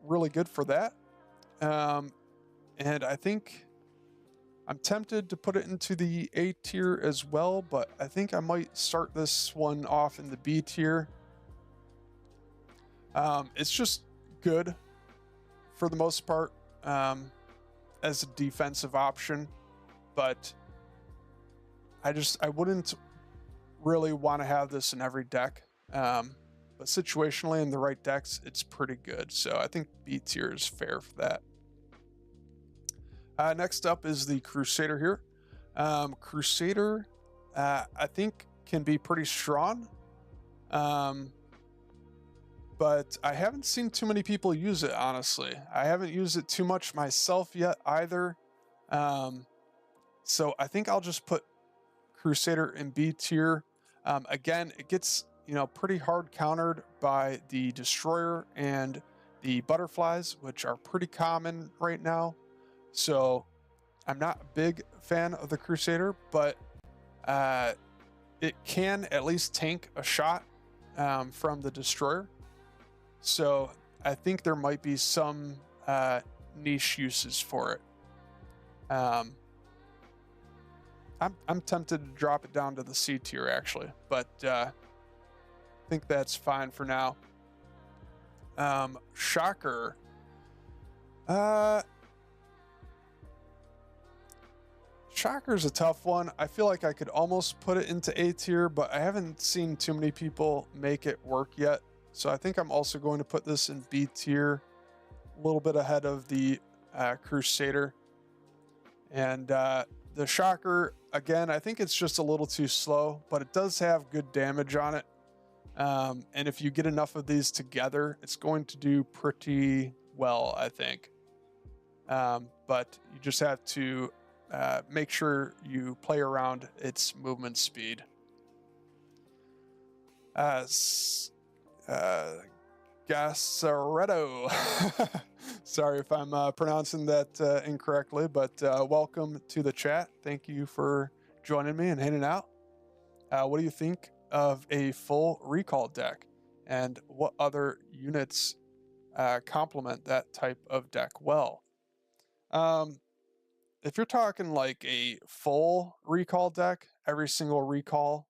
really good for that. And I think I'm tempted to put it into the A tier as well, but I think I might start this one off in the B tier. It's just good for the most part as a defensive option, but I wouldn't really want to have this in every deck. But situationally in the right decks, it's pretty good. So I think B tier is fair for that. Next up is the Crusader here. Crusader, I think, can be pretty strong. But I haven't seen too many people use it, honestly. I haven't used it too much myself yet either. So I think I'll just put Crusader in B tier. Again, it gets, you know, pretty hard countered by the Destroyer and the Butterflies, which are pretty common right now. So I'm not a big fan of the Crusader, but it can at least tank a shot from the Destroyer. So I think there might be some niche uses for it. I'm tempted to drop it down to the C tier, actually, but I think that's fine for now. Shocker. Shocker's a tough one. I feel like I could almost put it into A tier, but I haven't seen too many people make it work yet. So I think I'm also going to put this in B tier, a little bit ahead of the Crusader. And the Shocker, again, I think it's just a little too slow, but it does have good damage on it. And if you get enough of these together, it's going to do pretty well, I think. But you just have to make sure you play around its movement speed. Gassaretto. Sorry if I'm pronouncing that incorrectly, but welcome to the chat. Thank you for joining me and hanging out. What do you think of a full recall deck, and what other units complement that type of deck well? If you're talking like a full recall deck, every single recall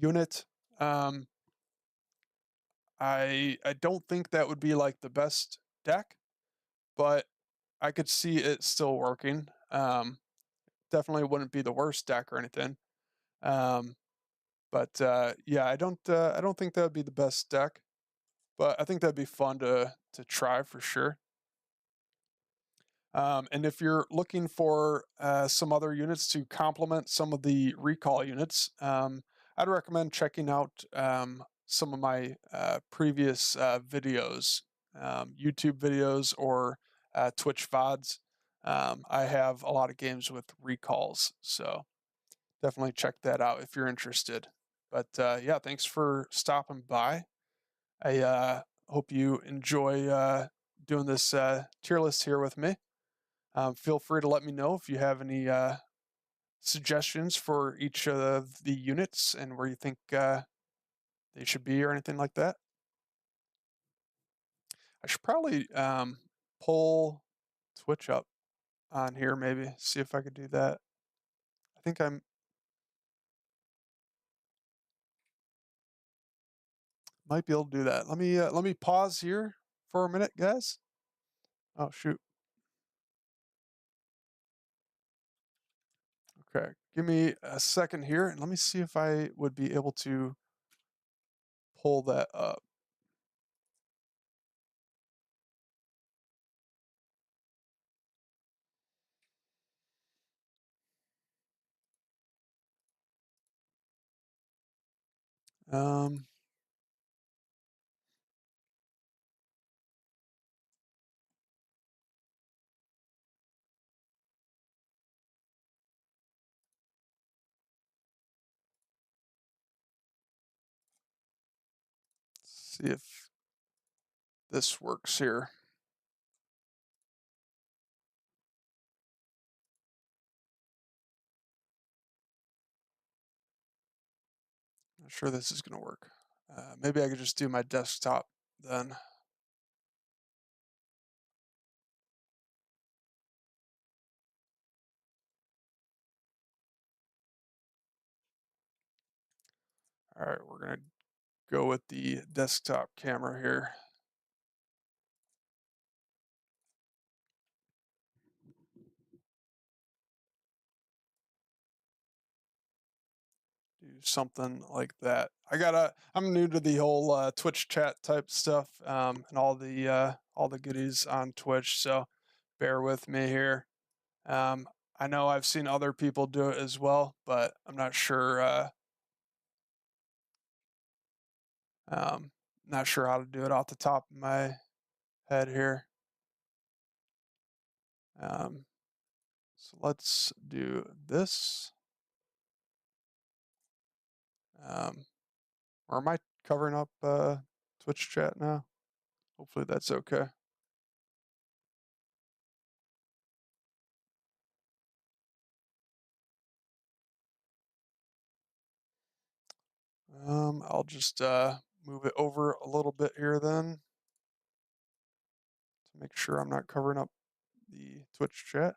unit, I don't think that would be like the best deck, but I could see it still working. Definitely wouldn't be the worst deck or anything. Um, but yeah, I don't think that would be the best deck, but I think that'd be fun to try for sure. And if you're looking for some other units to complement some of the recall units, I'd recommend checking out some of my previous videos, YouTube videos or Twitch VODs. I have a lot of games with recalls, so definitely check that out if you're interested. But yeah, thanks for stopping by. I hope you enjoy doing this tier list here with me. Feel free to let me know if you have any suggestions for each of the units and where you think they should be or anything like that. I should probably pull Twitch up on here, maybe see if I could do that. I think I'm might be able to do that. Let me pause here for a minute, guys. Oh shoot. Okay, give me a second here, and let me see if I would be able to pull that up. Um, see if this works here. Not sure this is going to work. Maybe I could just do my desktop then. All right, we're going to go with the desktop camera here. Do something like that. I'm new to the whole Twitch chat type stuff and all the goodies on Twitch, so bear with me here. I know I've seen other people do it as well, but I'm um, not sure how to do it off the top of my head here. So let's do this. Or am I covering up Twitch chat now? Hopefully that's okay. I'll just move it over a little bit here then to make sure I'm not covering up the Twitch chat.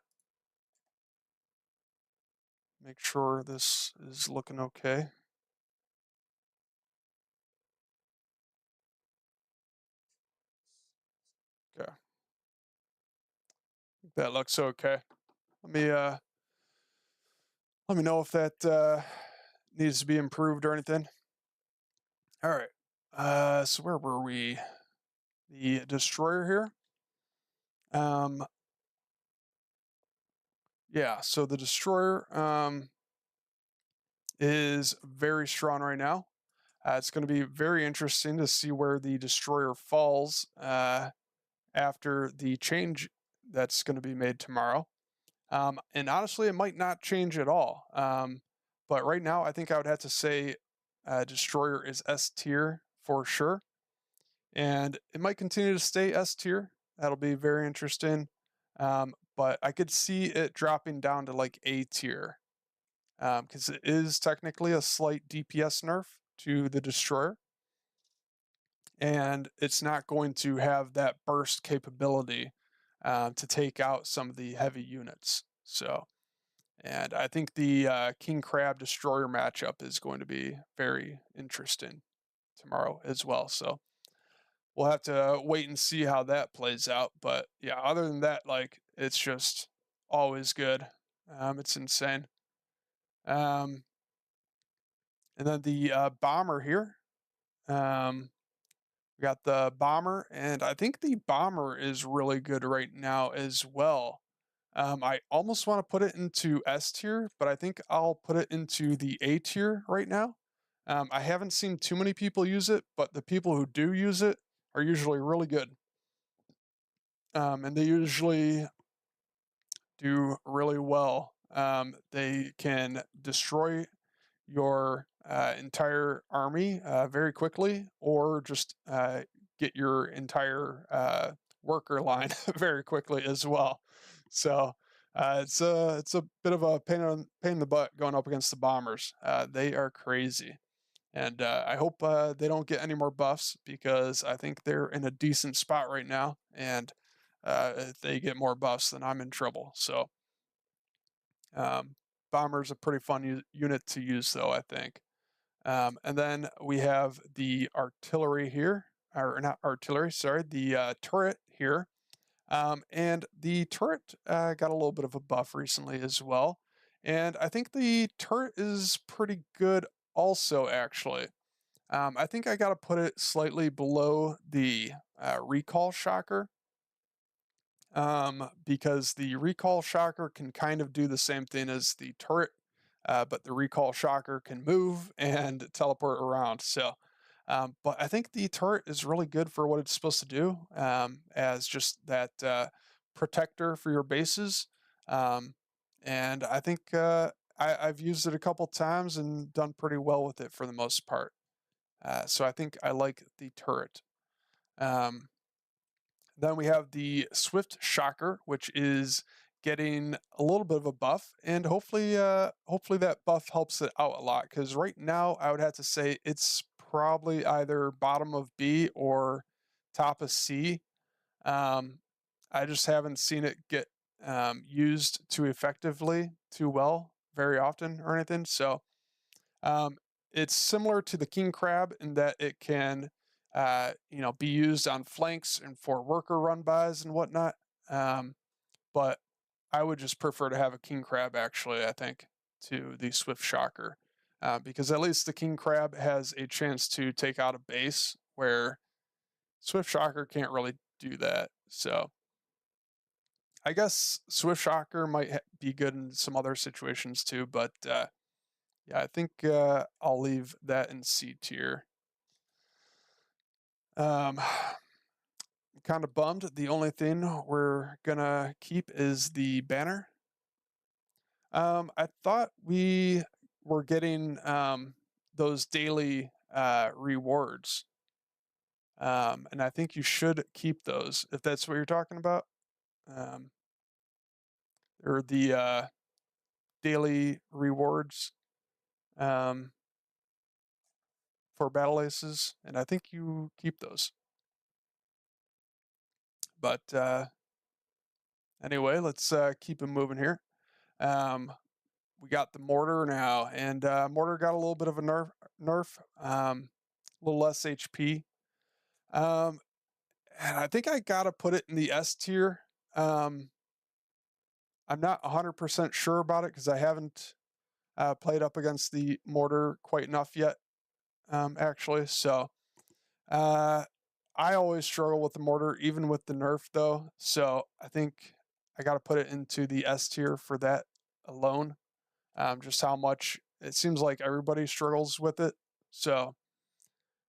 Make sure this is looking okay. Okay. That looks okay. Let me know if that needs to be improved or anything. All right. So where were we? The destroyer here. Yeah, so the destroyer is very strong right now. It's going to be very interesting to see where the destroyer falls after the change that's going to be made tomorrow. And honestly, it might not change at all. But right now, I think I would have to say destroyer is S tier for sure. And it might continue to stay S tier. That'll be very interesting. But I could see it dropping down to like A tier because it is technically a slight DPS nerf to the destroyer. And it's not going to have that burst capability to take out some of the heavy units. So, and I think the King Crab Destroyer matchup is going to be very interesting tomorrow as well. So, we'll have to wait and see how that plays out. But yeah, other than that, like it's just always good. It's insane. Um, and then the bomber here. We got the bomber, and I think the bomber is really good right now as well. I almost want to put it into S tier, but I think I'll put it into the A tier right now. I haven't seen too many people use it, but the people who do use it are usually really good. And they usually do really well. They can destroy your entire army very quickly, or just get your entire worker line very quickly as well. So it's a bit of a pain in the butt going up against the bombers. They are crazy, and I hope they don't get any more buffs because I think they're in a decent spot right now. And if they get more buffs, then I'm in trouble. So um, bomber's a pretty fun unit to use, though, I think. And then we have the artillery here, or not artillery, sorry, the turret here. And the turret got a little bit of a buff recently as well. And I think the turret is pretty good also, actually. I think I got to put it slightly below the recall shocker. Because the recall shocker can kind of do the same thing as the turret, but the recall shocker can move and teleport around. So, but I think the turret is really good for what it's supposed to do, as just that protector for your bases. Um, and I think I've used it a couple times and done pretty well with it for the most part. So I think I like the turret. Um, then we have the Swift Shocker, which is getting a little bit of a buff, and hopefully that buff helps it out a lot. Because right now, I would have to say it's probably either bottom of B or top of C. Um, I just haven't seen it get used too effectively, too well, very often or anything. So um, it's similar to the king crab in that it can, be used on flanks and for worker run bys and whatnot. But I would just prefer to have a king crab, actually, I think, to the swift shocker, because at least the king crab has a chance to take out a base where swift shocker can't really do that. So I guess swift shocker might be good in some other situations too, but yeah, I think I'll leave that in C tier. I'm kind of bummed. The only thing we're gonna keep is the banner. I thought we were getting those daily rewards, and I think you should keep those if that's what you're talking about. Um, or the daily rewards. Um, for battle aces, and I think you keep those. But anyway, let's keep it moving here. Um, we got the mortar now, and mortar got a little bit of a nerf, a little less HP. And I think I gotta put it in the S tier. I'm not 100% sure about it because I haven't played up against the mortar quite enough yet, actually. So I always struggle with the mortar, even with the nerf, though. So I think I got to put it into the S tier for that alone. Just how much it seems like everybody struggles with it. So,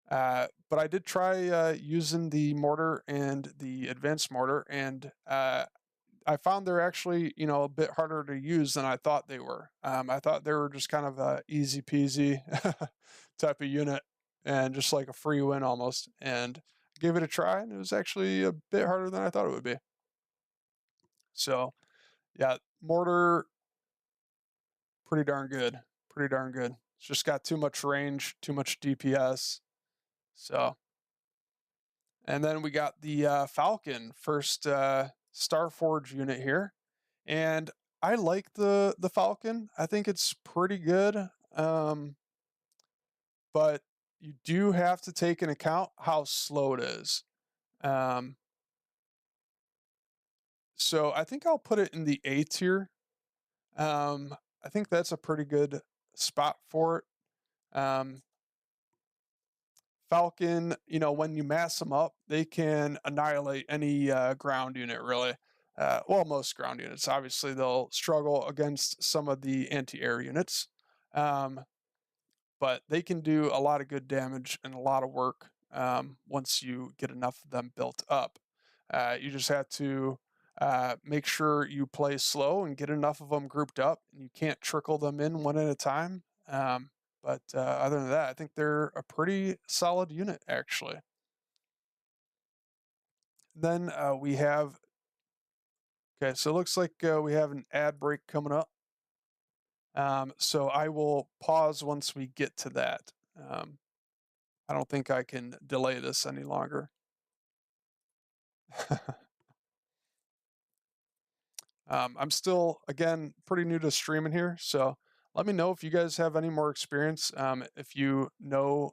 but I did try using the mortar and the advanced mortar, and I found they're actually, a bit harder to use than I thought they were. I thought they were just kind of a easy peasy type of unit and just like a free win almost. And gave it a try, and it was actually a bit harder than I thought it would be. So, yeah, mortar, pretty darn good. Pretty darn good. It's just got too much range, too much DPS. So, and then we got the Falcon, first Starforge unit here. And I like the Falcon. I think it's pretty good. But you do have to take into account how slow it is. So I think I'll put it in the A tier. I think that's a pretty good spot for it. Falcon, when you mass them up, they can annihilate any ground unit, really. Well, most ground units. Obviously, they'll struggle against some of the anti-air units. But they can do a lot of good damage and a lot of work once you get enough of them built up. You just have to make sure you play slow and get enough of them grouped up. You can't trickle them in one at a time. But other than that, I think they're a pretty solid unit, actually. Then we have, okay, so it looks like we have an ad break coming up. So I will pause once we get to that. I don't think I can delay this any longer. I'm still, again, pretty new to streaming here, so let me know if you guys have any more experience, if you know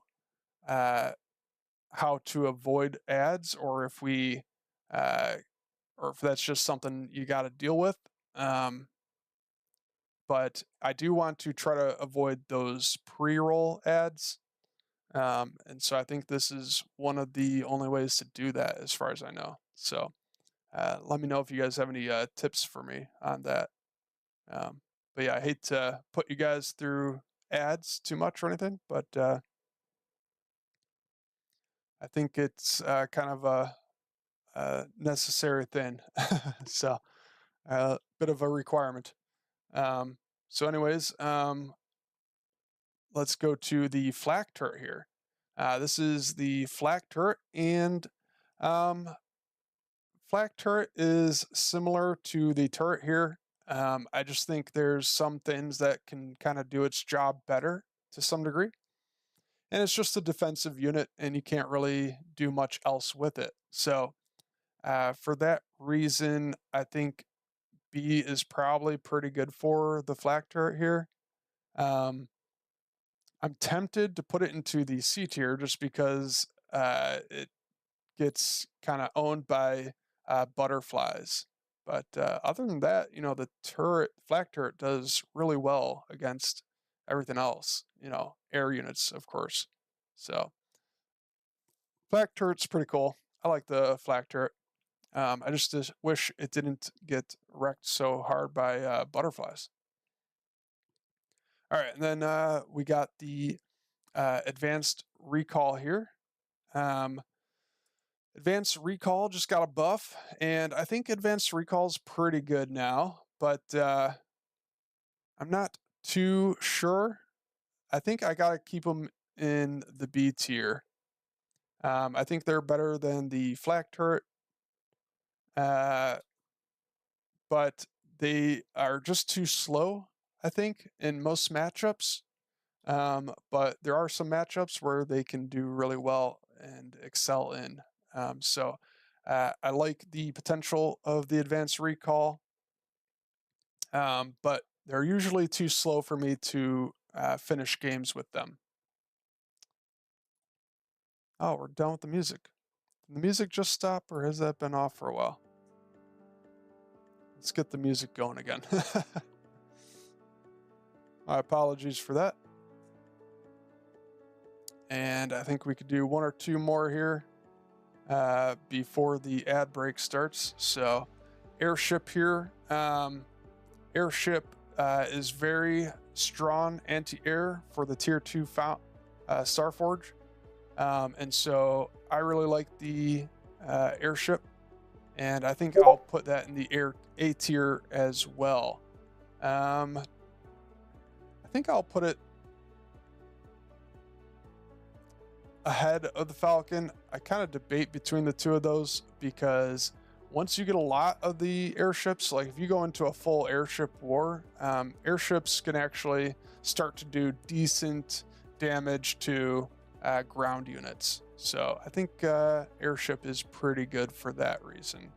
how to avoid ads, or if or if that's just something you got to deal with. But I do want to try to avoid those pre-roll ads. And so I think this is one of the only ways to do that, as far as I know. So let me know if you guys have any tips for me on that. But yeah, I hate to put you guys through ads too much or anything, but I think it's kind of a necessary thing. So a bit of a requirement. So anyways, let's go to the flak turret here. This is the flak turret, and flak turret is similar to the turret here. I just think there's some things that can kind of do its job better to some degree. And it's just a defensive unit, and you can't really do much else with it. So for that reason, I think B is probably pretty good for the flak turret here. I'm tempted to put it into the C tier just because it gets kind of owned by butterflies. But other than that, the flak turret does really well against everything else, air units, of course. So flak turret's pretty cool. I like the flak turret. I just wish it didn't get wrecked so hard by butterflies. All right, and then we got the advanced recall here. Advanced recall just got a buff, and I think advanced recall is pretty good now, but I'm not too sure. I think I gotta keep them in the B tier. I think they're better than the flak turret, but they are just too slow, I think, in most matchups. But there are some matchups where they can do really well and excel in. So I like the potential of the advanced recall, but they're usually too slow for me to finish games with them. Oh, we're done with the music. Did the music just stop, or has that been off for a while? Let's get the music going again. My apologies for that. And I think we could do one or two more here before the ad break starts. So airship here. Airship is very strong anti-air for the tier 2 Starforge. And so I really like the airship, and I think I'll put that in the A tier as well. I think I'll put it ahead of the Falcon. I kind of debate between the two of those, because once you get a lot of the airships, like if you go into a full airship war, airships can actually start to do decent damage to ground units. So I think airship is pretty good for that reason.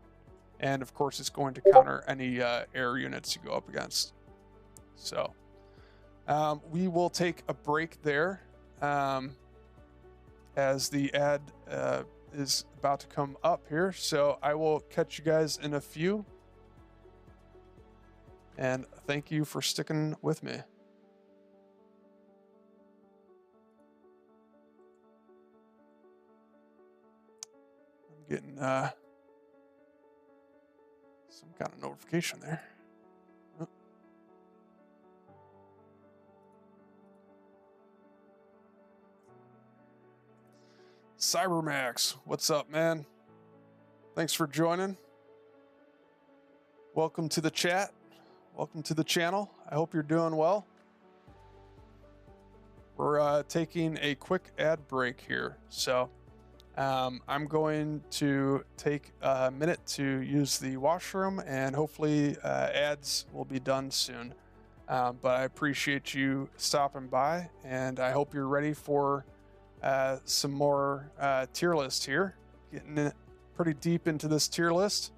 And of course, it's going to counter any air units you go up against. So we will take a break there as the ad is about to come up here, so I will catch you guys in a few. And thank you for sticking with me. I'm getting some kind of notification there. Oh. Cybermax, what's up, man? Thanks for joining. Welcome to the chat. Welcome to the channel. I hope you're doing well. We're taking a quick ad break here. So I'm going to take a minute to use the washroom, and hopefully ads will be done soon. But I appreciate you stopping by, and I hope you're ready for some more tier list here. Getting pretty deep into this tier list.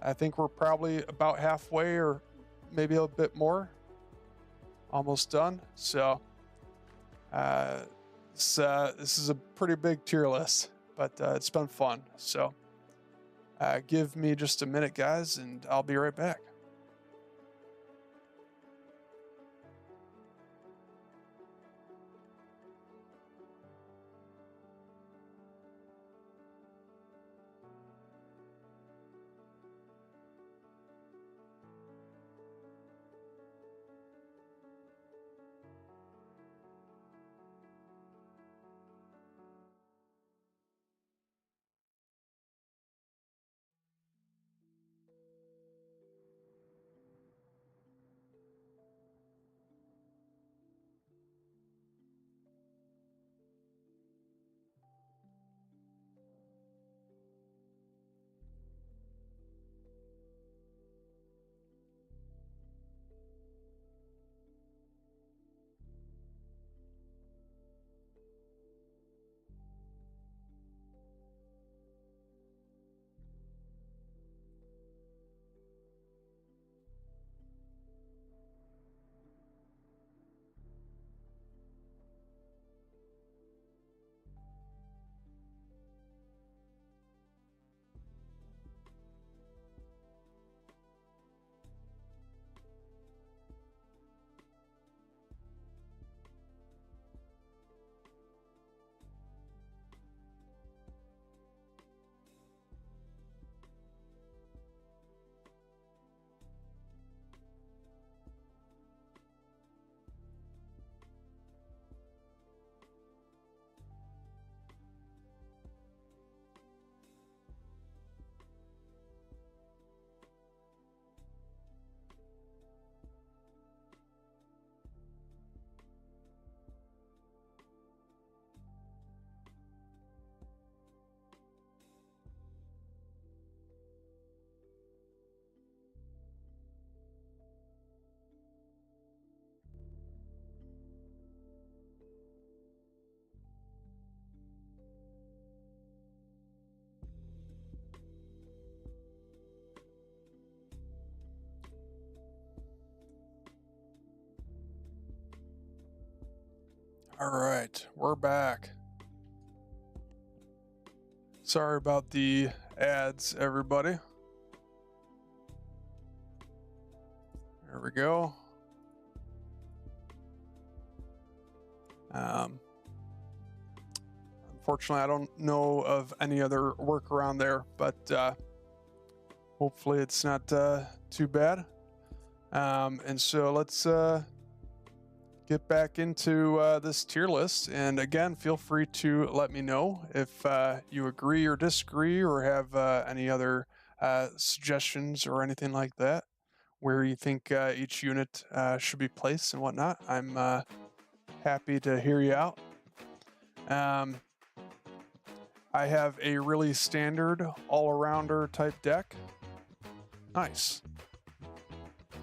I think we're probably about halfway, or maybe a bit more. Almost done. So this is a pretty big tier list, but it's been fun. So give me just a minute, guys, and I'll be right back. All right, we're back. Sorry about the ads, everybody. There we go. Unfortunately, I don't know of any other workaround there, but hopefully it's not too bad. And so let's get back into this tier list. And again, feel free to let me know if you agree or disagree, or have any other suggestions or anything like that, where you think each unit should be placed and whatnot. I'm happy to hear you out. I have a really standard all-arounder type deck. Nice.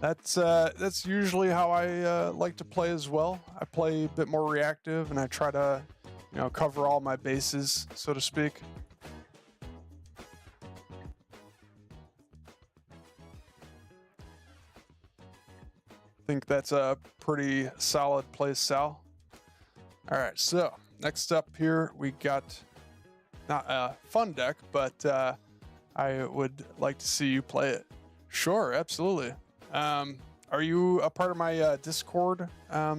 That's usually how I like to play as well. I play a bit more reactive, and I try to, cover all my bases, so to speak. I think that's a pretty solid play style. All right, so next up here we got not a fun deck, but I would like to see you play it. Sure, absolutely. Are you a part of my Discord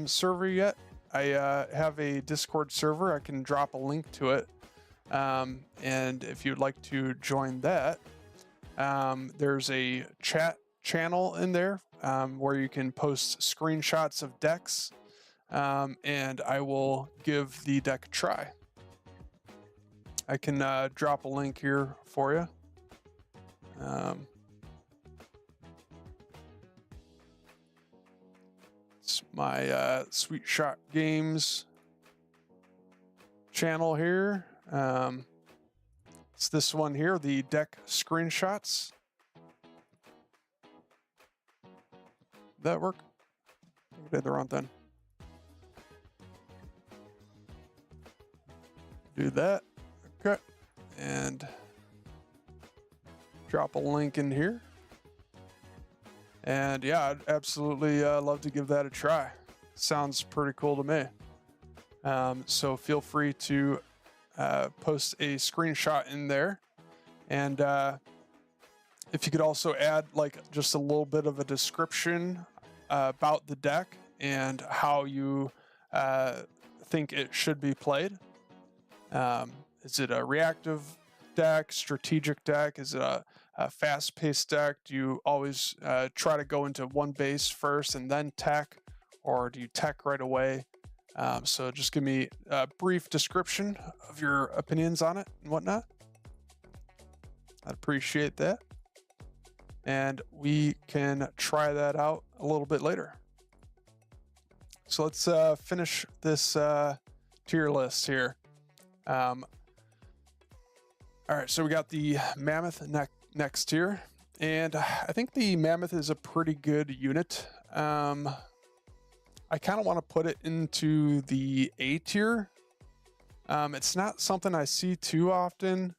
server yet? I have a Discord server. I can drop a link to it. And if you'd like to join that, there's a chat channel in there where you can post screenshots of decks, and I will give the deck a try. I can drop a link here for you. It's my SweetShotGames channel here. It's this one here, the deck screenshots. Did that work? I did the wrong thing. Do that. Okay. And drop a link in here. And yeah, I'd absolutely love to give that a try. Sounds pretty cool to me. So feel free to post a screenshot in there. And if you could also add like just a little bit of a description about the deck and how you think it should be played. Is it a reactive deck, strategic deck? Is it a fast-paced deck? Do you always try to go into one base first and then tech, or do you tech right away? So just give me a brief description of your opinions on it and whatnot. I'd appreciate that. And we can try that out a little bit later. So let's finish this tier list here. All right, so we got the Mammoth next tier, and I think the Mammoth is a pretty good unit. I kind of want to put it into the A tier. It's not something I see too often,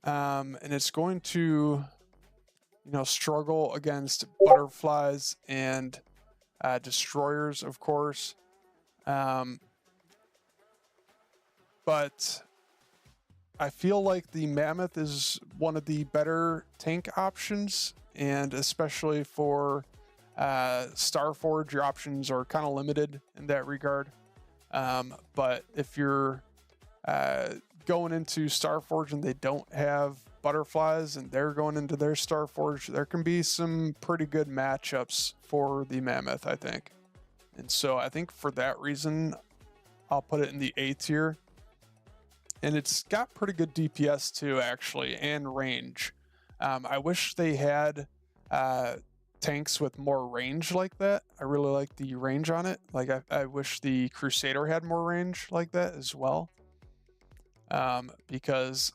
and it's going to, struggle against butterflies and destroyers, of course. But I feel like the Mammoth is one of the better tank options, and especially for Starforge, your options are kind of limited in that regard. But if you're going into Starforge and they don't have butterflies and they're going into their Starforge, there can be some pretty good matchups for the Mammoth, I think. And so I think for that reason, I'll put it in the A tier. And it's got pretty good DPS too, actually, and range. I wish they had tanks with more range like that. I really like the range on it. Like I wish the Crusader had more range like that as well. Because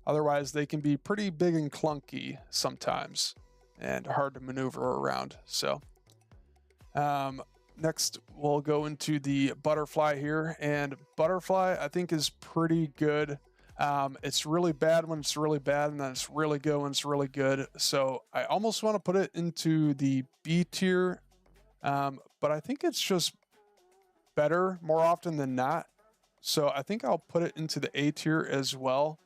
otherwise they can be pretty big and clunky sometimes and hard to maneuver around. So next we'll go into the Butterfly here, and Butterfly I think is pretty good. It's really bad when it's really bad, and then it's really good when it's really good. So I almost want to put it into the B tier, but I think it's just better more often than not. So I think I'll put it into the A tier as well.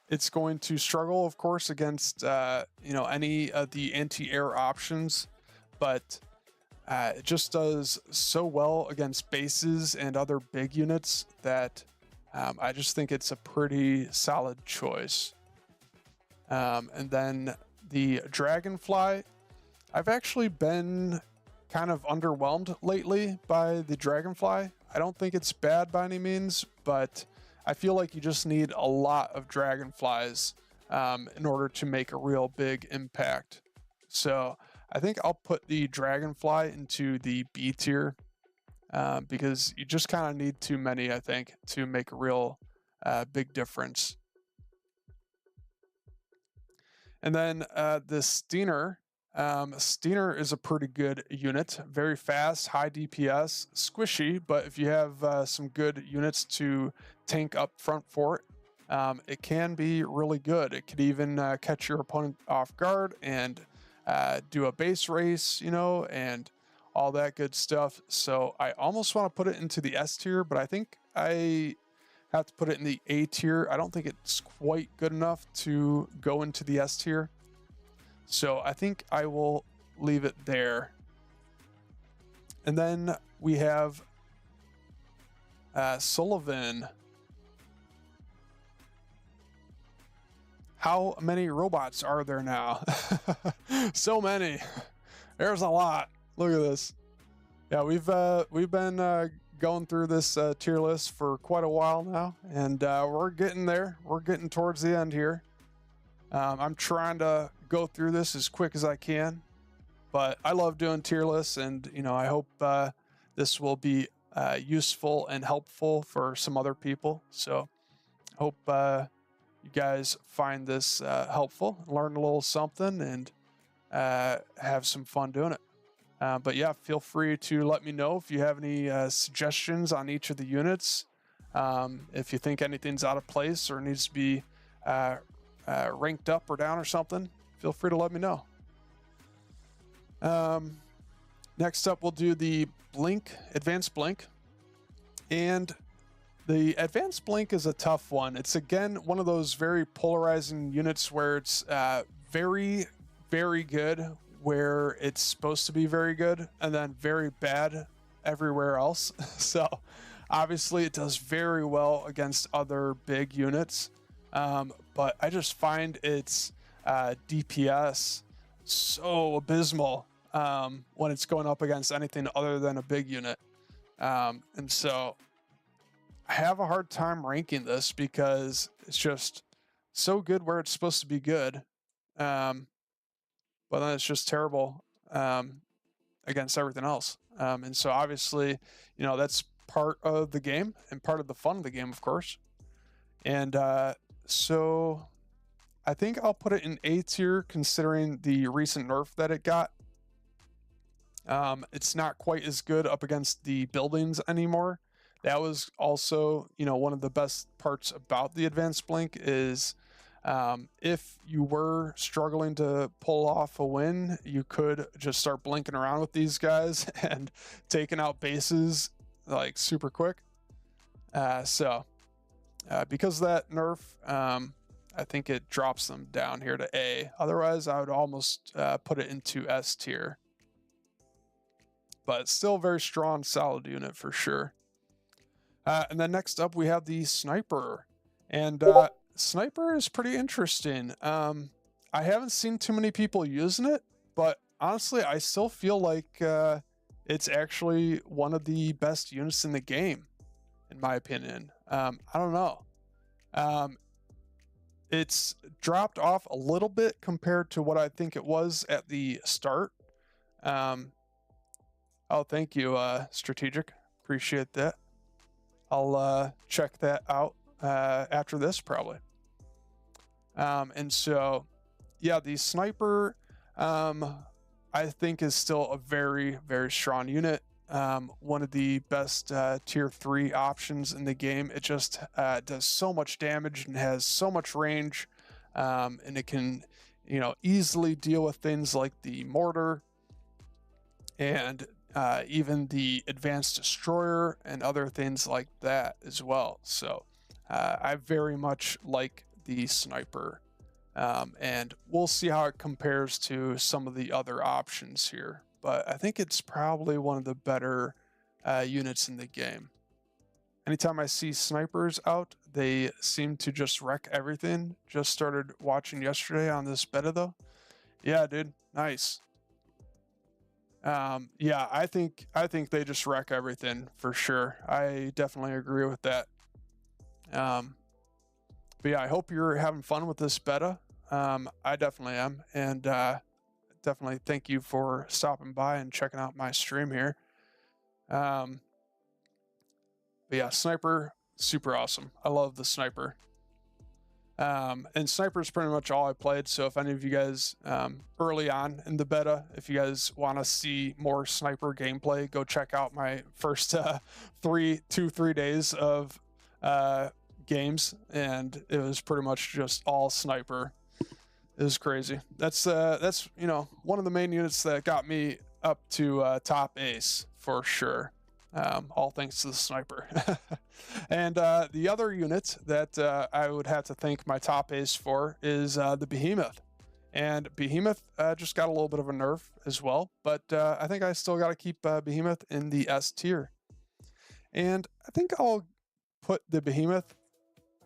It's going to struggle, of course, against any of the anti-air options, but it just does so well against bases and other big units that I just think it's a pretty solid choice. And then the Dragonfly, I've actually been kind of underwhelmed lately by the Dragonfly. I don't think it's bad by any means, but I feel like you just need a lot of Dragonflies in order to make a real big impact. So I think I'll put the Dragonfly into the B tier because you just kind of need too many, I think, to make a real big difference. And then the Steiner. Steiner is a pretty good unit, very fast, high DPS, squishy, but if you have some good units to tank up front for it, it can be really good. It could even catch your opponent off guard and do a base race, and all that good stuff. So I almost want to put it into the S tier, but I think I have to put it in the A tier. I don't think it's quite good enough to go into the S tier. So I think I will leave it there. And then we have Sullivan. How many robots are there now? So many. There's a lot. Look at this. Yeah, we've been going through this tier list for quite a while now, and we're getting there. We're getting towards the end here. I'm trying to go through this as quick as I can, but I love doing tier lists, and I hope this will be useful and helpful for some other people. So hope you guys find this helpful, learn a little something, and have some fun doing it. But yeah, feel free to let me know if you have any suggestions on each of the units. If you think anything's out of place or needs to be ranked up or down or something, feel free to let me know. Next up, we'll do the Advanced Blink. And the Advanced Blink is a tough one. It's, again, one of those very polarizing units where it's very, very good where it's supposed to be very good, and then very bad everywhere else. So obviously it does very well against other big units, but I just find its DPS so abysmal when it's going up against anything other than a big unit. And so I have a hard time ranking this because it's just so good where it's supposed to be good. But then it's just terrible against everything else. And so obviously, that's part of the game and part of the fun of the game, of course. And so I think I'll put it in A tier considering the recent nerf that it got. It's not quite as good up against the buildings anymore. That was also, one of the best parts about the Advanced Blink is if you were struggling to pull off a win, you could just start blinking around with these guys and taking out bases like super quick. So because of that nerf, I think it drops them down here to A. Otherwise, I would almost put it into S tier. But it's still a very strong, solid unit for sure. And then next up, we have the Sniper. And Sniper is pretty interesting. I haven't seen too many people using it, but honestly, I still feel like it's actually one of the best units in the game, in my opinion. I don't know. It's dropped off a little bit compared to what I think it was at the start. Oh, thank you, Strategic. Appreciate that. I'll check that out after this probably. And so, yeah, the Sniper, I think is still a very, very strong unit. One of the best tier 3 options in the game. It just does so much damage and has so much range, and it can, easily deal with things like the mortar and even the advanced destroyer and other things like that as well. So I very much like the Sniper, and we'll see how it compares to some of the other options here, but I think it's probably one of the better units in the game. Anytime I see snipers out, they seem to just wreck everything. Just started watching yesterday on this beta though. Yeah, dude, nice. Yeah, I think they just wreck everything for sure. I definitely agree with that. But yeah, I hope you're having fun with this beta. I definitely am, and definitely thank you for stopping by and checking out my stream here. But yeah, Sniper, super awesome. I love the Sniper. And Sniper is pretty much all I played. So if any of you guys early on in the beta, if you guys want to see more Sniper gameplay, go check out my first 3 days of games, and it was pretty much just all Sniper. It was crazy. That's one of the main units that got me up to top ace for sure. all thanks to the sniper. And the other unit that I would have to thank my top ace for is the Behemoth. And Behemoth just got a little bit of a nerf as well, but I think I still got to keep Behemoth in the S tier. And I think I'll put the Behemoth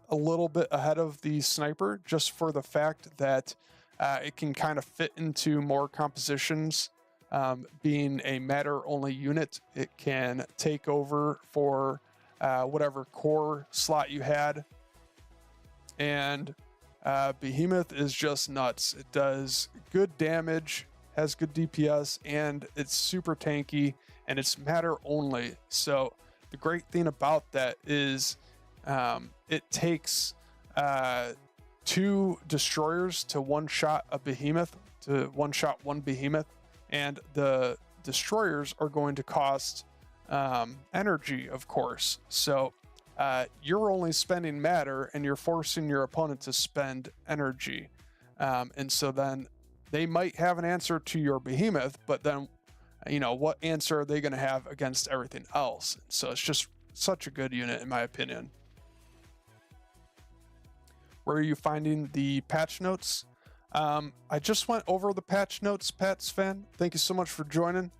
a little bit ahead of the Sniper just for the fact that it can kind of fit into more compositions. Being a matter-only unit, it can take over for whatever core slot you had. And Behemoth is just nuts. It does good damage, has good DPS, and it's super tanky, and it's matter only. So the great thing about that is it takes 2 destroyers to one-shot a Behemoth, to one-shot one Behemoth, and the destroyers are going to cost energy, of course. So you're only spending matter, and you're forcing your opponent to spend energy. And so then they might have an answer to your Behemoth, but then, you know, what answer are they going to have against everything else? So it's just such a good unit, in my opinion. Where are you finding the patch notes? I just went over the patch notes, Pats fan. Thank you so much for joining.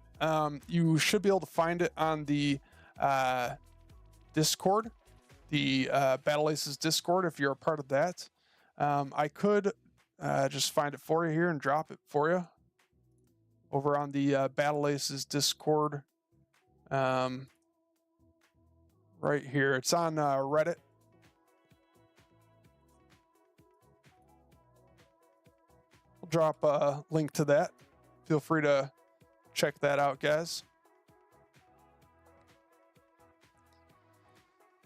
You should be able to find it on the Discord, the Battle Aces Discord, if you're a part of that. I could just find it for you here and drop it for you over on the Battle Aces Discord. Right here. It's on Reddit. I'll drop a link to that. Feel free to check that out, guys.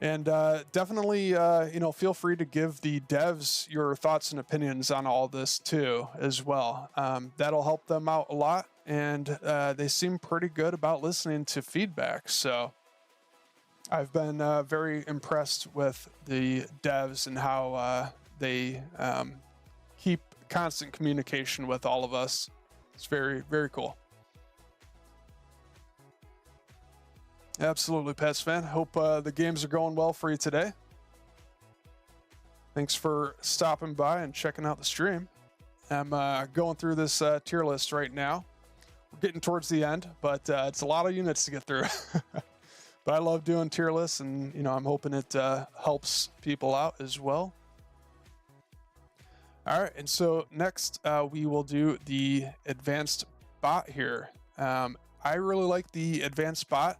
And definitely, you know, feel free to give the devs your thoughts and opinions on all this too, as well. That'll help them out a lot, and they seem pretty good about listening to feedback. So I've been very impressed with the devs and how they keep constant communication with all of us. It's very, very cool. Absolutely, Pets fan. Hope the games are going well for you today. Thanks for stopping by and checking out the stream. I'm going through this tier list right now. We're getting towards the end, but it's a lot of units to get through. But I love doing tier lists, and you know, I'm hoping it helps people out as well. All right, and so next we will do the advanced bot here. I really like the advanced bot,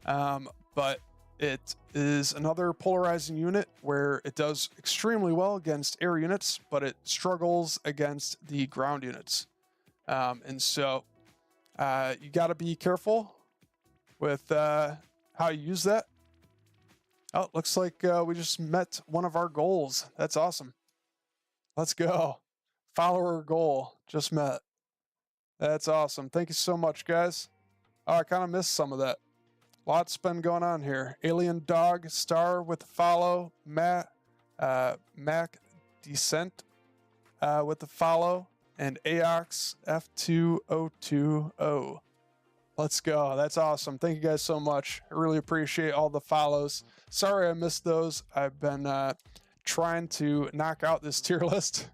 but it is another polarizing unit where it does extremely well against air units, but it struggles against the ground units. And so you got to be careful with how you use that. Oh, looks like we just met one of our goals. That's awesome. Let's go. Follower goal just met. That's awesome. Thank you so much, guys. Oh, I kind of missed some of that. Lots been going on here. Alien Dog Star with the follow. Mac Descent with the follow. And Aox F2020. Let's go. That's awesome. Thank you guys so much. I really appreciate all the follows. Sorry I missed those. I've been trying to knock out this tier list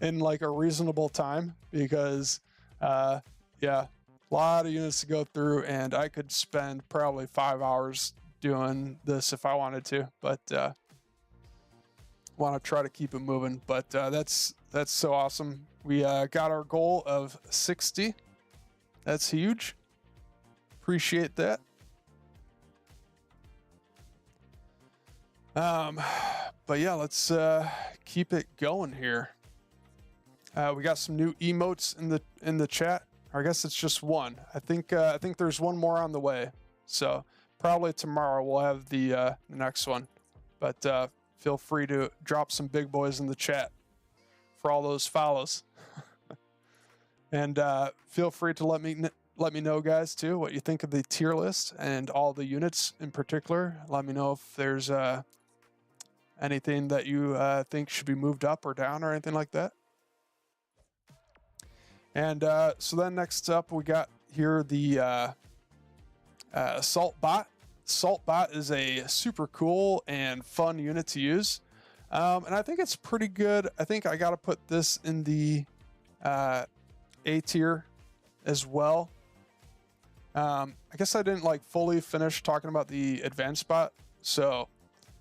in like a reasonable time because, yeah, a lot of units to go through, and I could spend probably 5 hours doing this if I wanted to, but want to try to keep it moving. But that's so awesome. We got our goal of 60. That's huge. Appreciate that. But yeah, let's keep it going here. We got some new emotes in the chat. Or I guess it's just one. I think there's one more on the way. So probably tomorrow we'll have the next one. But feel free to drop some big boys in the chat for all those follows. And feel free to let me know, guys, too, what you think of the tier list and all the units in particular. Let me know if there's anything that you think should be moved up or down or anything like that. And so then next up, we got here the assault bot. Assault Bot is a super cool and fun unit to use. And I think it's pretty good. I think I got to put this in the A tier as well. I guess I didn't like fully finish talking about the Advanced Bot. So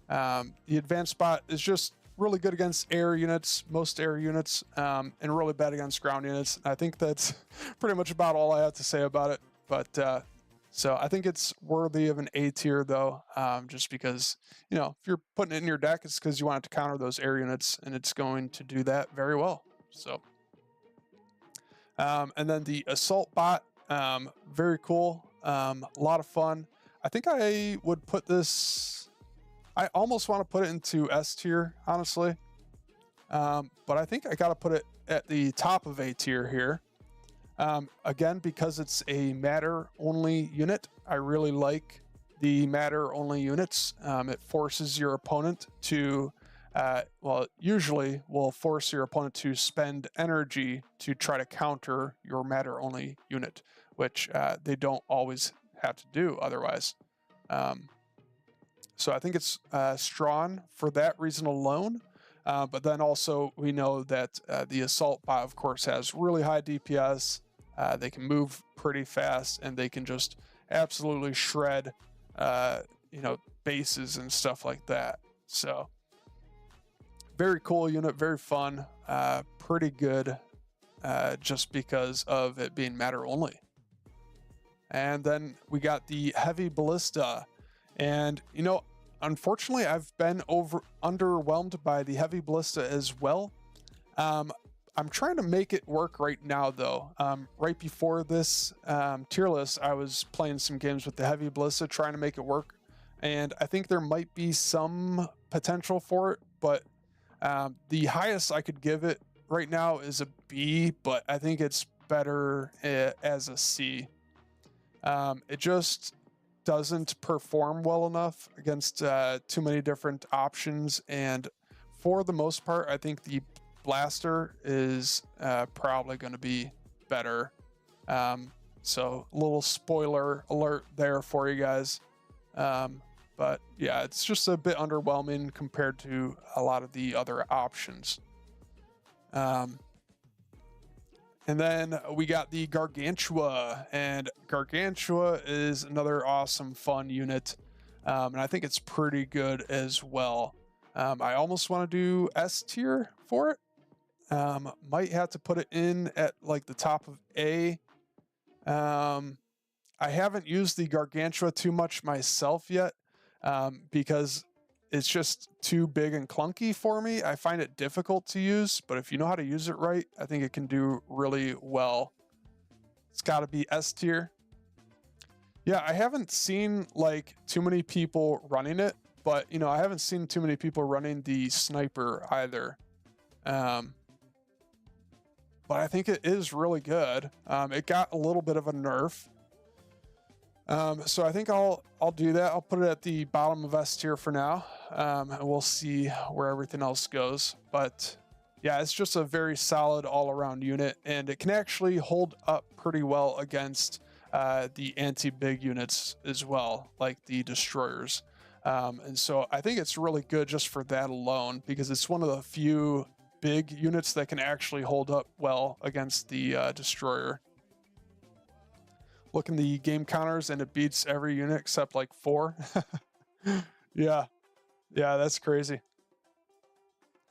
the Advanced Bot is just really good against air units, most air units, and really bad against ground units. I think that's pretty much about all I have to say about it. But so I think it's worthy of an A tier though, just because, you know, if you're putting it in your deck, it's because you want it to counter those air units, and it's going to do that very well. So, and then the Assault Bot, very cool, a lot of fun. I think I would put this, I almost want to put it into S tier, honestly. But I think I got to put it at the top of A tier here. Again, because it's a matter only unit, I really like the matter only units. It forces your opponent to, well, usually will force your opponent to spend energy to try to counter your matter only unit, which they don't always have to do otherwise. So I think it's strong for that reason alone. But then also we know that the Assault Bot, of course, has really high DPS. They can move pretty fast, and they can just absolutely shred, you know, bases and stuff like that. So very cool unit, very fun, pretty good, just because of it being matter only. And then we got the Heavy Ballista, and you know, unfortunately, I've been underwhelmed by the Heavy Ballista as well. I'm trying to make it work right now, though. Right before this tier list, I was playing some games with the Heavy Ballista, trying to make it work. And I think there might be some potential for it, but the highest I could give it right now is a B, but I think it's better as a C. It just doesn't perform well enough against too many different options. And for the most part, I think the Blaster is probably going to be better. So a little spoiler alert there for you guys. But yeah, it's just a bit underwhelming compared to a lot of the other options. And then we got the Gargantua, and Gargantua is another awesome, fun unit. And I think it's pretty good as well. I almost want to do S tier for it. Might have to put it in at like the top of A. I haven't used the Gargantua too much myself yet, because it's just too big and clunky for me. I find it difficult to use, but if you know how to use it right, I think it can do really well. It's got to be S tier. Yeah, I haven't seen like too many people running it, but you know, I haven't seen too many people running the sniper either. But I think it is really good. It got a little bit of a nerf. So I think I'll do that. I'll put it at the bottom of S tier for now. And we'll see where everything else goes. But yeah, it's just a very solid all-around unit, and it can actually hold up pretty well against the anti-big units as well, like the destroyers. And so I think it's really good just for that alone, because it's one of the few big units that can actually hold up well against the destroyer. Look in the game counters, and it beats every unit except like 4. Yeah, that's crazy.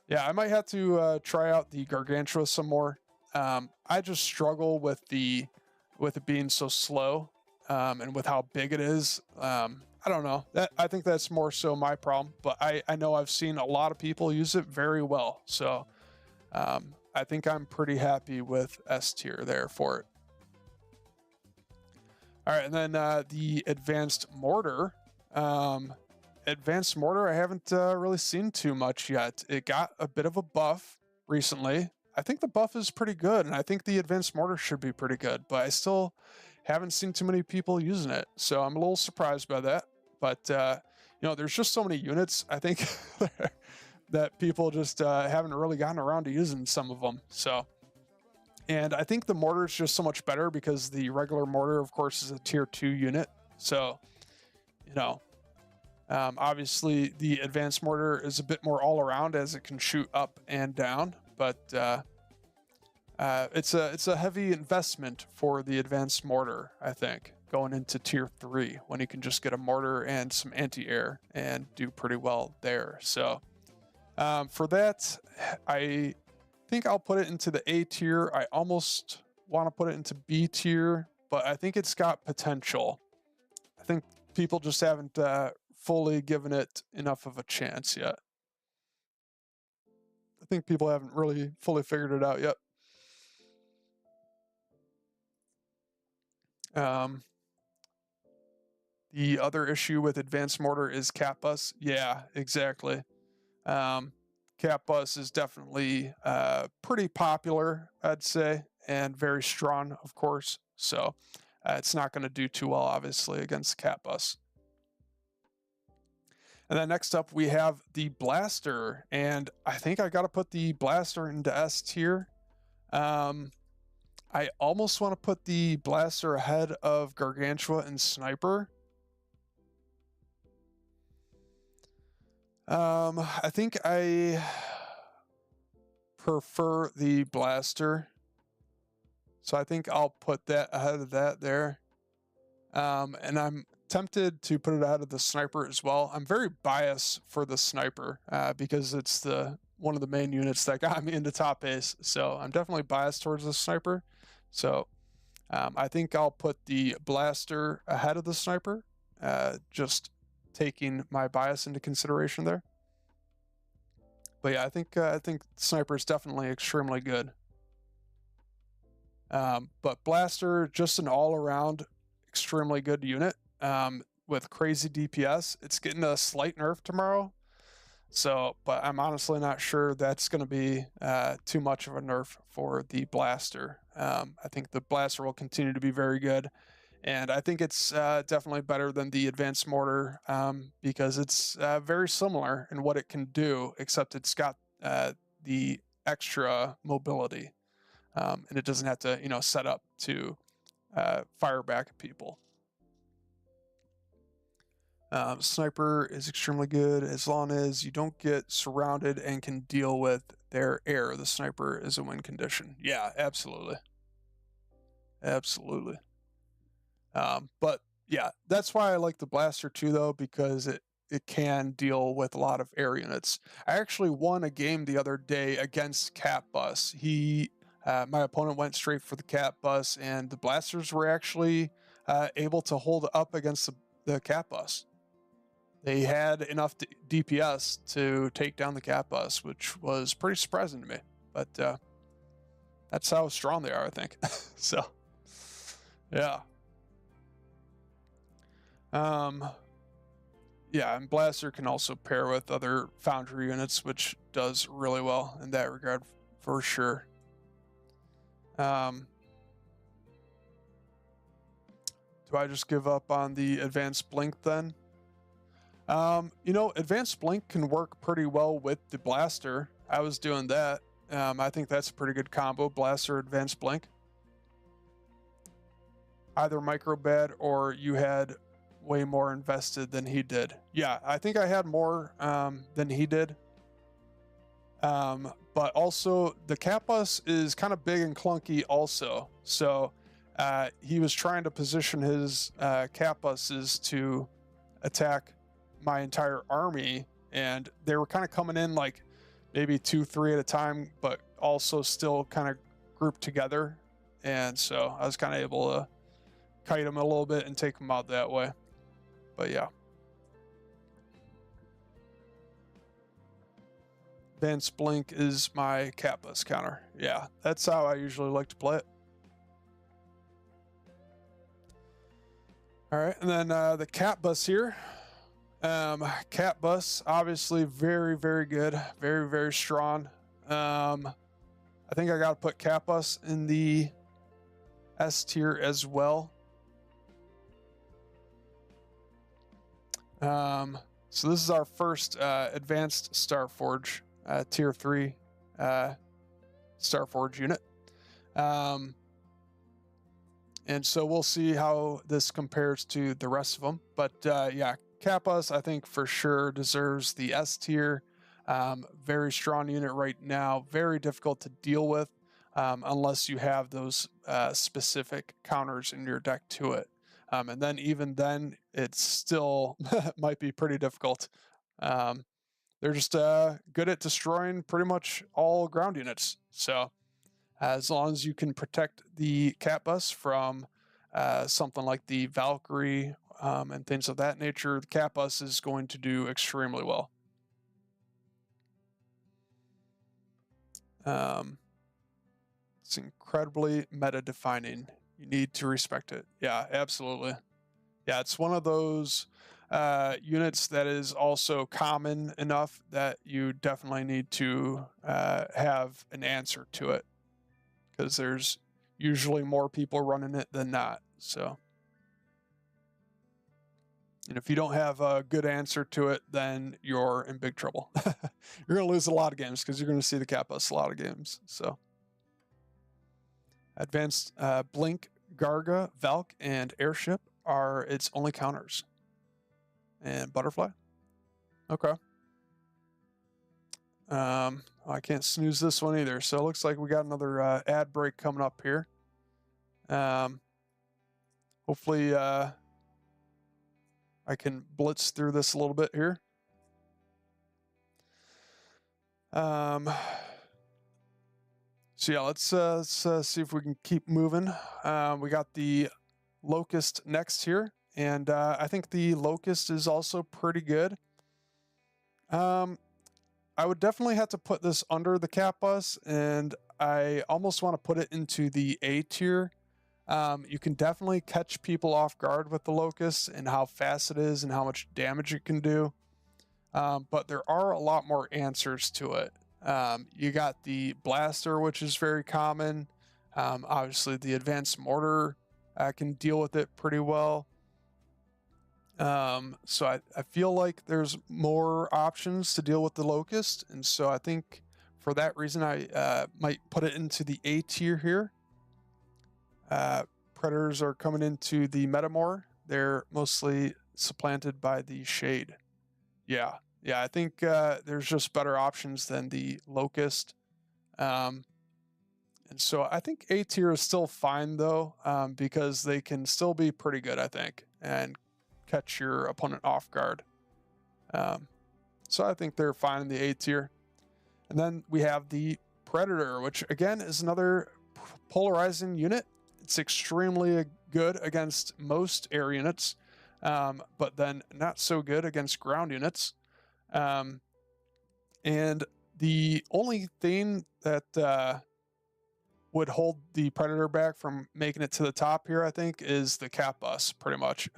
Yeah, I might have to try out the Gargantua some more. I just struggle with it being so slow, and with how big it is. I don't know. I think that's more so my problem, but I know I've seen a lot of people use it very well. So I think I'm pretty happy with S tier there for it. All right, and then the Advanced Mortar. Advanced Mortar, I haven't really seen too much yet. It got a bit of a buff recently. I think the buff is pretty good, and I think the Advanced Mortar should be pretty good, but I still haven't seen too many people using it, so I'm a little surprised by that. But, you know, there's just so many units, I think, that people just haven't really gotten around to using some of them. So, and I think the mortar is just so much better because the regular mortar, of course, is a tier 2 unit. So, you know, Obviously, the advanced mortar is a bit more all around as it can shoot up and down, but it's a heavy investment for the advanced mortar, I think, going into tier 3 when you can just get a mortar and some anti-air and do pretty well there. So for that, I think I'll put it into the A tier. I almost want to put it into B tier, but I think it's got potential. I think people just haven't fully given it enough of a chance yet. I think people haven't really fully figured it out yet. The other issue with advanced mortar is cap bus. Yeah, exactly. Cap bus is definitely pretty popular, I'd say, and very strong, of course. So it's not going to do too well, obviously, against cap bus. And then next up, we have the blaster, and I think I got to put the blaster into S tier. I almost want to put the blaster ahead of Gargantua and Sniper. I think I prefer the blaster, so I think I'll put that ahead of that there. And I'm tempted to put it ahead of the Sniper as well. I'm very biased for the Sniper because it's one of the main units that got me into top ace. So I'm definitely biased towards the Sniper. So I think I'll put the blaster ahead of the Sniper, just taking my bias into consideration there. But yeah, I think Sniper is definitely extremely good. But blaster, just an all-around extremely good unit with crazy DPS. It's getting a slight nerf tomorrow, but I'm honestly not sure that's going to be too much of a nerf for the blaster. I think the blaster will continue to be very good, and I think it's definitely better than the advanced mortar because it's very similar in what it can do, except it's got the extra mobility, and it doesn't have to set up to fire back at people. Sniper is extremely good as long as you don't get surrounded and can deal with their air. The Sniper is a win condition. Yeah, absolutely. Absolutely. But yeah, that's why I like the blaster too, though, because it can deal with a lot of air units. I actually won a game the other day against Cap Bus. My opponent went straight for the Cap Bus, and the blasters were actually able to hold up against the Cap Bus. They had enough DPS to take down the Cap Bus, which was pretty surprising to me. But that's how strong they are, I think. So, yeah. Yeah, and Blaster can also pair with other Foundry units, which does really well in that regard, for sure. Do I just give up on the Advanced Blink then? Advanced Blink can work pretty well with the Blaster. I was doing that. I think that's a pretty good combo, Blaster, Advanced Blink. Either Microbed or you had way more invested than he did. Yeah, I think I had more than he did. But also, the Cap Bus is kind of big and clunky also. So he was trying to position his Cap Buses to attack my entire army, and they were kind of coming in like maybe 2-3 at a time, but also still kind of grouped together. And so I was kind of able to kite them a little bit and take them out that way. But yeah. Advanced Blink is my Cap Bus counter. Yeah, that's how I usually like to play it. All right, and then the Cap Bus here. Cap Bus, obviously very, very good. Very, very strong. I think I got to put Cap Bus in the S tier as well. So this is our first advanced Starforge, tier 3 Starforge unit. And so we'll see how this compares to the rest of them. But yeah, Kappas, I think for sure deserves the S tier. Very strong unit right now, very difficult to deal with unless you have those specific counters in your deck to it. And then even then, it's still might be pretty difficult. They're just good at destroying pretty much all ground units. So as long as you can protect the Kappas from something like the Valkyrie and things of that nature, the Kappas is going to do extremely well. It's incredibly meta defining. You need to respect it. Yeah, absolutely. Yeah, it's one of those units that is also common enough that you definitely need to have an answer to it, because there's usually more people running it than not. So, and if you don't have a good answer to it, then you're in big trouble. You're going to lose a lot of games because you're going to see the Kappas a lot of games. So, advanced Blink, Garga, Valk, and Airship are its only counters. And Butterfly. Okay. I can't snooze this one either. So it looks like we got another ad break coming up here. Hopefully I can blitz through this a little bit here. So yeah, let's see if we can keep moving. We got the Locust next here, and I think the Locust is also pretty good. I would definitely have to put this under the Kappas, and I almost want to put it into the A tier. You can definitely catch people off guard with the Locust and how fast it is and how much damage it can do. But there are a lot more answers to it. You got the Blaster, which is very common. Obviously, the Advanced Mortar can deal with it pretty well. So I feel like there's more options to deal with the Locust, and so I think for that reason I might put it into the A tier here. Predators are coming into the Metamore. They're mostly supplanted by the Shade. Yeah, I think there's just better options than the Locust. And so I think A tier is still fine though, because they can still be pretty good, I think, and catch your opponent off guard. So I think they're fine in the A tier. And then we have the Predator, which again is another polarizing unit. It's extremely good against most air units, but then not so good against ground units. And the only thing that would hold the Predator back from making it to the top here, I think, is the Kappas, pretty much.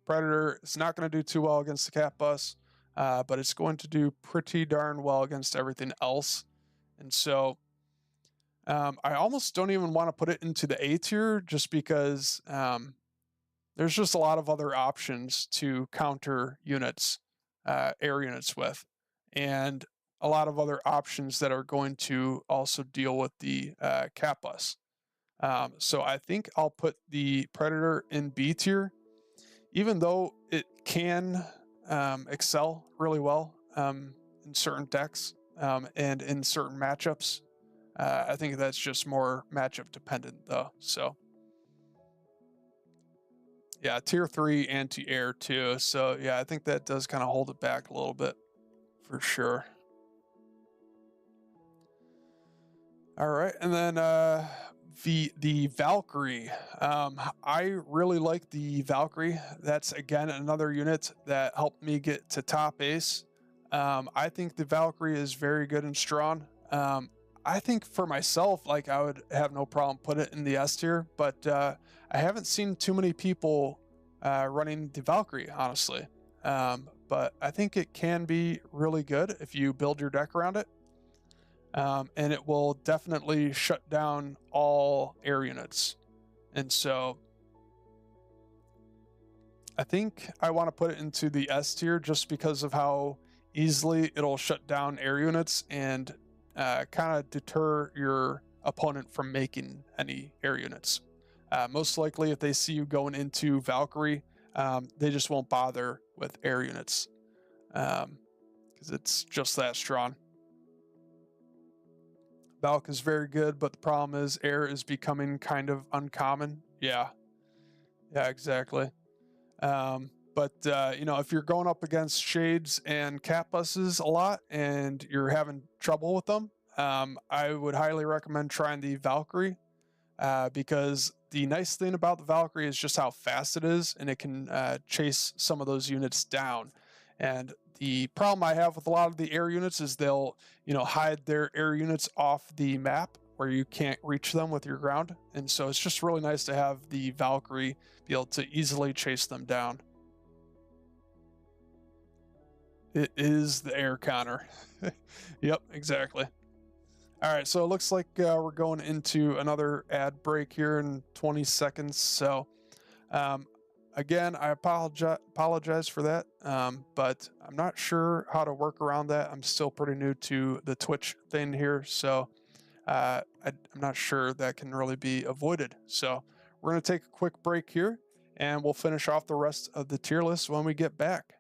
Predator is not going to do too well against the Kappas, but it's going to do pretty darn well against everything else. And so I almost don't even want to put it into the A tier, just because there's just a lot of other options to counter units, air units with, and a lot of other options that are going to also deal with the Kappas. So I think I'll put the Predator in B tier, even though it can excel really well in certain decks and in certain matchups. I think that's just more matchup dependent though. So yeah, tier 3 anti-air too. So yeah, I think that does kind of hold it back a little bit for sure. All right, and then the Valkyrie. I really like the Valkyrie. That's again another unit that helped me get to top ace. I think the Valkyrie is very good and strong. I think for myself, like I would have no problem put it in the S tier, but I haven't seen too many people running the Valkyrie, honestly. But I think it can be really good if you build your deck around it. And it will definitely shut down all air units. And so I think I want to put it into the S tier just because of how easily it'll shut down air units and kind of deter your opponent from making any air units. Most likely, if they see you going into Valkyrie, They just won't bother with air units because it's just that strong. Valk is very good, but the problem is air is becoming kind of uncommon. Yeah, exactly. But if you're going up against shades and cat buses a lot and you're having trouble with them, I would highly recommend trying the Valkyrie, because the nice thing about the Valkyrie is just how fast it is, and it can chase some of those units down. And the problem I have with a lot of the air units is they'll hide their air units off the map where you can't reach them with your ground, and so it's just really nice to have the Valkyrie be able to easily chase them down. It is the air counter. Yep, exactly. All right, so it looks like we're going into another ad break here in 20 seconds. So, again, I apologize for that, but I'm not sure how to work around that. I'm still pretty new to the Twitch thing here, so I'm not sure that can really be avoided. So we're going to take a quick break here, and we'll finish off the rest of the tier list when we get back.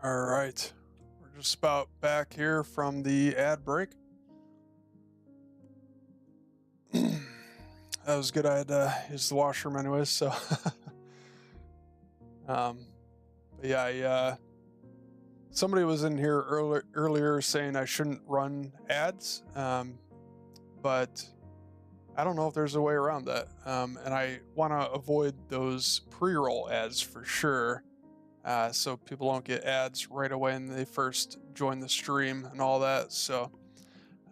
All right, we're just about back here from the ad break. That was good. I had to use the washroom anyways, so. But yeah, somebody was in here earlier saying I shouldn't run ads, but I don't know if there's a way around that. And I want to avoid those pre-roll ads for sure. so people don't get ads right away when they first join the stream and all that. So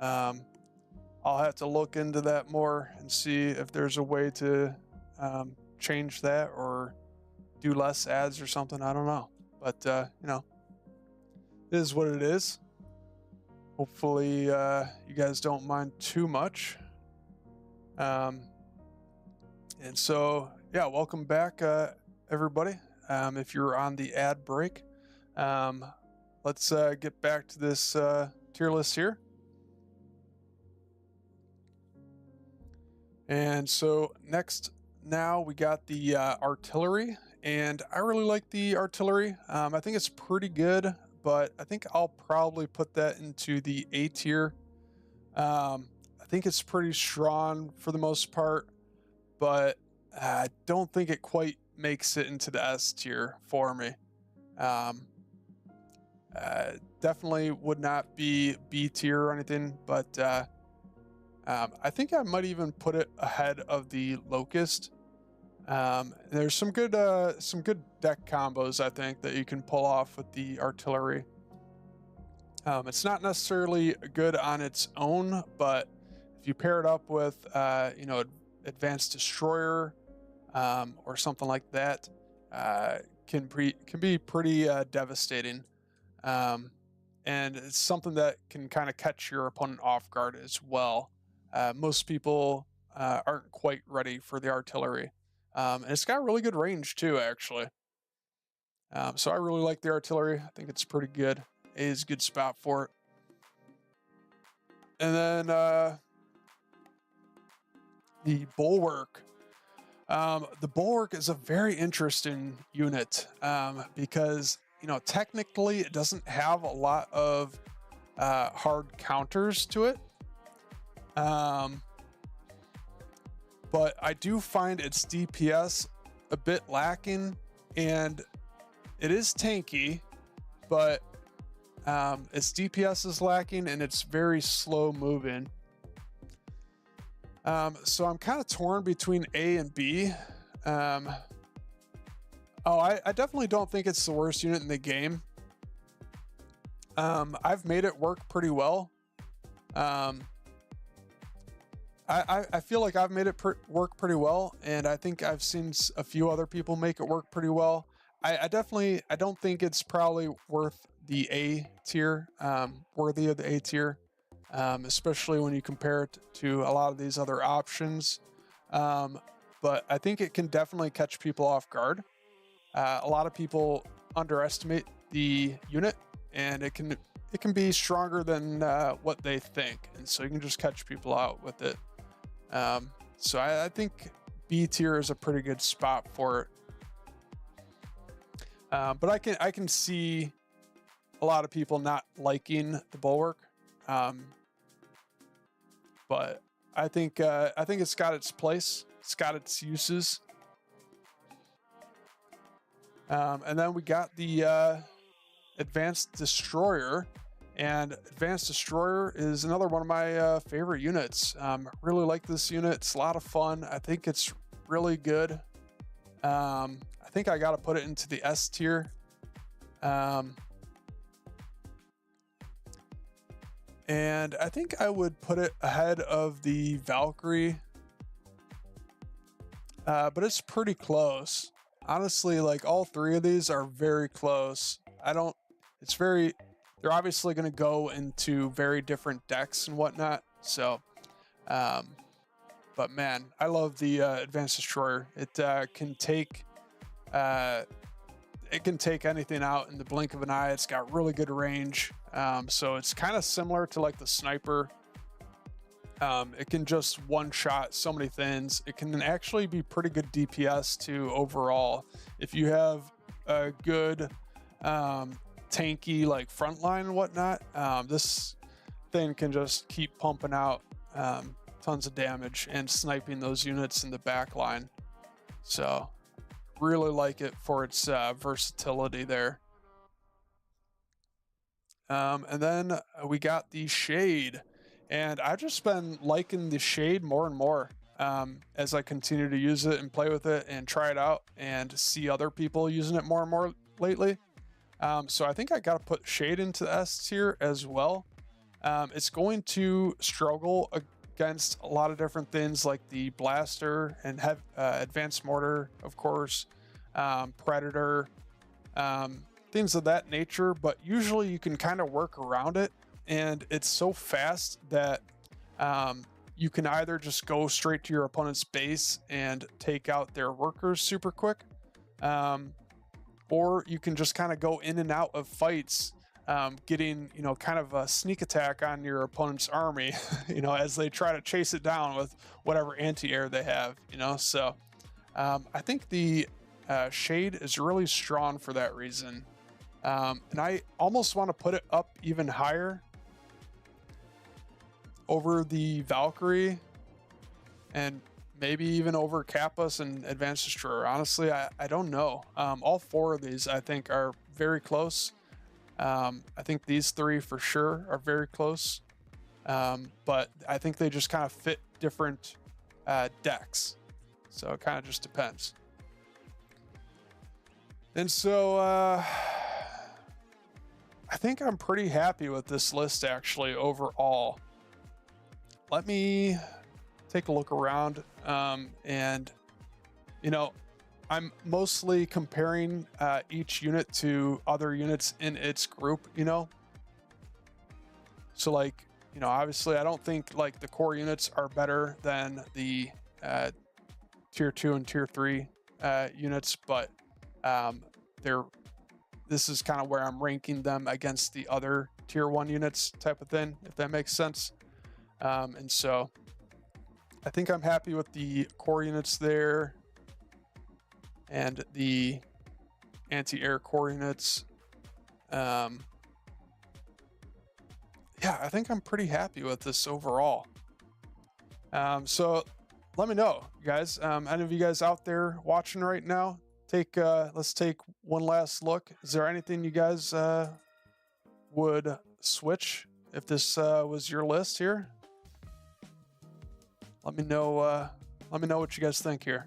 I'll have to look into that more and see if there's a way to change that or do less ads or something. I don't know, but you know, it is what it is. Hopefully you guys don't mind too much. And so yeah, welcome back everybody. If you're on the ad break, let's get back to this tier list here. And so next, now we got the artillery, and I really like the artillery. I think it's pretty good, but I think I'll probably put that into the A tier. I think it's pretty strong for the most part, but I don't think it quite makes it into the S tier for me. Definitely would not be B tier or anything, but I think I might even put it ahead of the Locust. There's some good deck combos I think that you can pull off with the artillery. It's not necessarily good on its own, but if you pair it up with you know, advanced destroyer or something like that, can be pretty devastating. And it's something that can kind of catch your opponent off guard as well. Most people aren't quite ready for the artillery. And it's got really good range too, actually. So I really like the artillery. I think it's pretty good. A is a good spot for it. And then the Bulwark. The Bulwark is a very interesting unit because, you know, technically it doesn't have a lot of hard counters to it. But I do find its DPS a bit lacking, and it is tanky, but its DPS is lacking and it's very slow moving. So I'm kind of torn between A and B. I definitely don't think it's the worst unit in the game. I've made it work pretty well. I feel like I've made it work pretty well, and I think I've seen a few other people make it work pretty well. I don't think it's probably worth the A tier, worthy of the A tier, especially when you compare it to a lot of these other options. But I think it can definitely catch people off guard. A lot of people underestimate the unit, and it can be stronger than what they think, and so you can just catch people out with it. So I think B tier is a pretty good spot for it. But I can see a lot of people not liking the Bulwark. But I think it's got its place. It's got its uses. And then we got the Advanced Destroyer. And Advanced Destroyer is another one of my favorite units. Really like this unit. It's a lot of fun. I think it's really good. I think I got to put it into the S tier. And I think I would put it ahead of the Valkyrie. But it's pretty close. Honestly, like all three of these are very close. They're obviously going to go into very different decks and whatnot. So, but man, I love the Advanced Destroyer. It can take anything out in the blink of an eye. It's got really good range. So it's kind of similar to like the sniper. It can just one-shot so many things. It can actually be pretty good DPS too overall. If you have a good tanky like frontline and whatnot, this thing can just keep pumping out tons of damage and sniping those units in the back line. So really like it for its versatility there. And then we got the Shade, and I've just been liking the Shade more and more as I continue to use it and play with it and try it out and see other people using it more and more. lately. So I think I got to put Shade into the S tier as well. It's going to struggle against a lot of different things like the Blaster and Advanced Mortar, of course, Predator, things of that nature. But usually you can kind of work around it, and it's so fast that you can either just go straight to your opponent's base and take out their workers super quick, or you can just kind of go in and out of fights, getting, you know, kind of a sneak attack on your opponent's army, you know, as they try to chase it down with whatever anti-air they have, you know. So I think the Shade is really strong for that reason. And I almost want to put it up even higher over the Valkyrie, and maybe even over Kappas and Advanced Destroyer. Honestly, I don't know. All four of these I think are very close. I think these three for sure are very close. But I think they just kind of fit different decks. So it kind of just depends. And so I think I'm pretty happy with this list actually overall. Let me take a look around, and you know, I'm mostly comparing each unit to other units in its group, you know. So like, you know, obviously I don't think like the core units are better than the tier 2 and tier 3 units, but this is kind of where I'm ranking them against the other tier 1 units type of thing, if that makes sense. And so I think I'm happy with the core units there and the anti-air core units. Yeah, I think I'm pretty happy with this overall. So let me know, guys. Any of you guys out there watching right now, let's take one last look. Is there anything you guys would switch if this was your list here? Let me know. Let me know what you guys think here.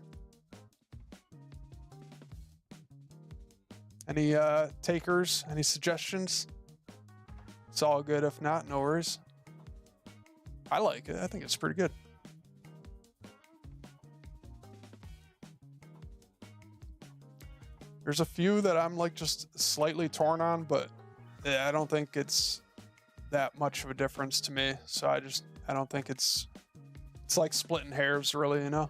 Any takers? Any suggestions? It's all good. If not, no worries. I like it. I think it's pretty good. There's a few that I'm like just slightly torn on, but I don't think it's that much of a difference to me. So I don't think it's like splitting hairs, really, you know.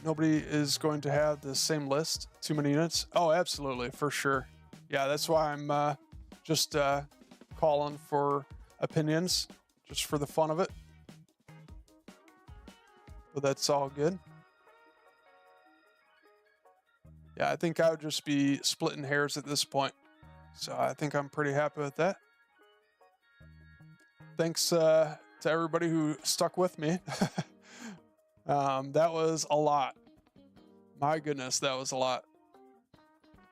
Nobody is going to have the same list. Too many units. Oh, absolutely, for sure. Yeah, that's why I'm just calling for opinions, just for the fun of it. But that's all good. Yeah, I think I would just be splitting hairs at this point. So I think I'm pretty happy with that. Thanks to everybody who stuck with me. That was a lot. My goodness, that was a lot.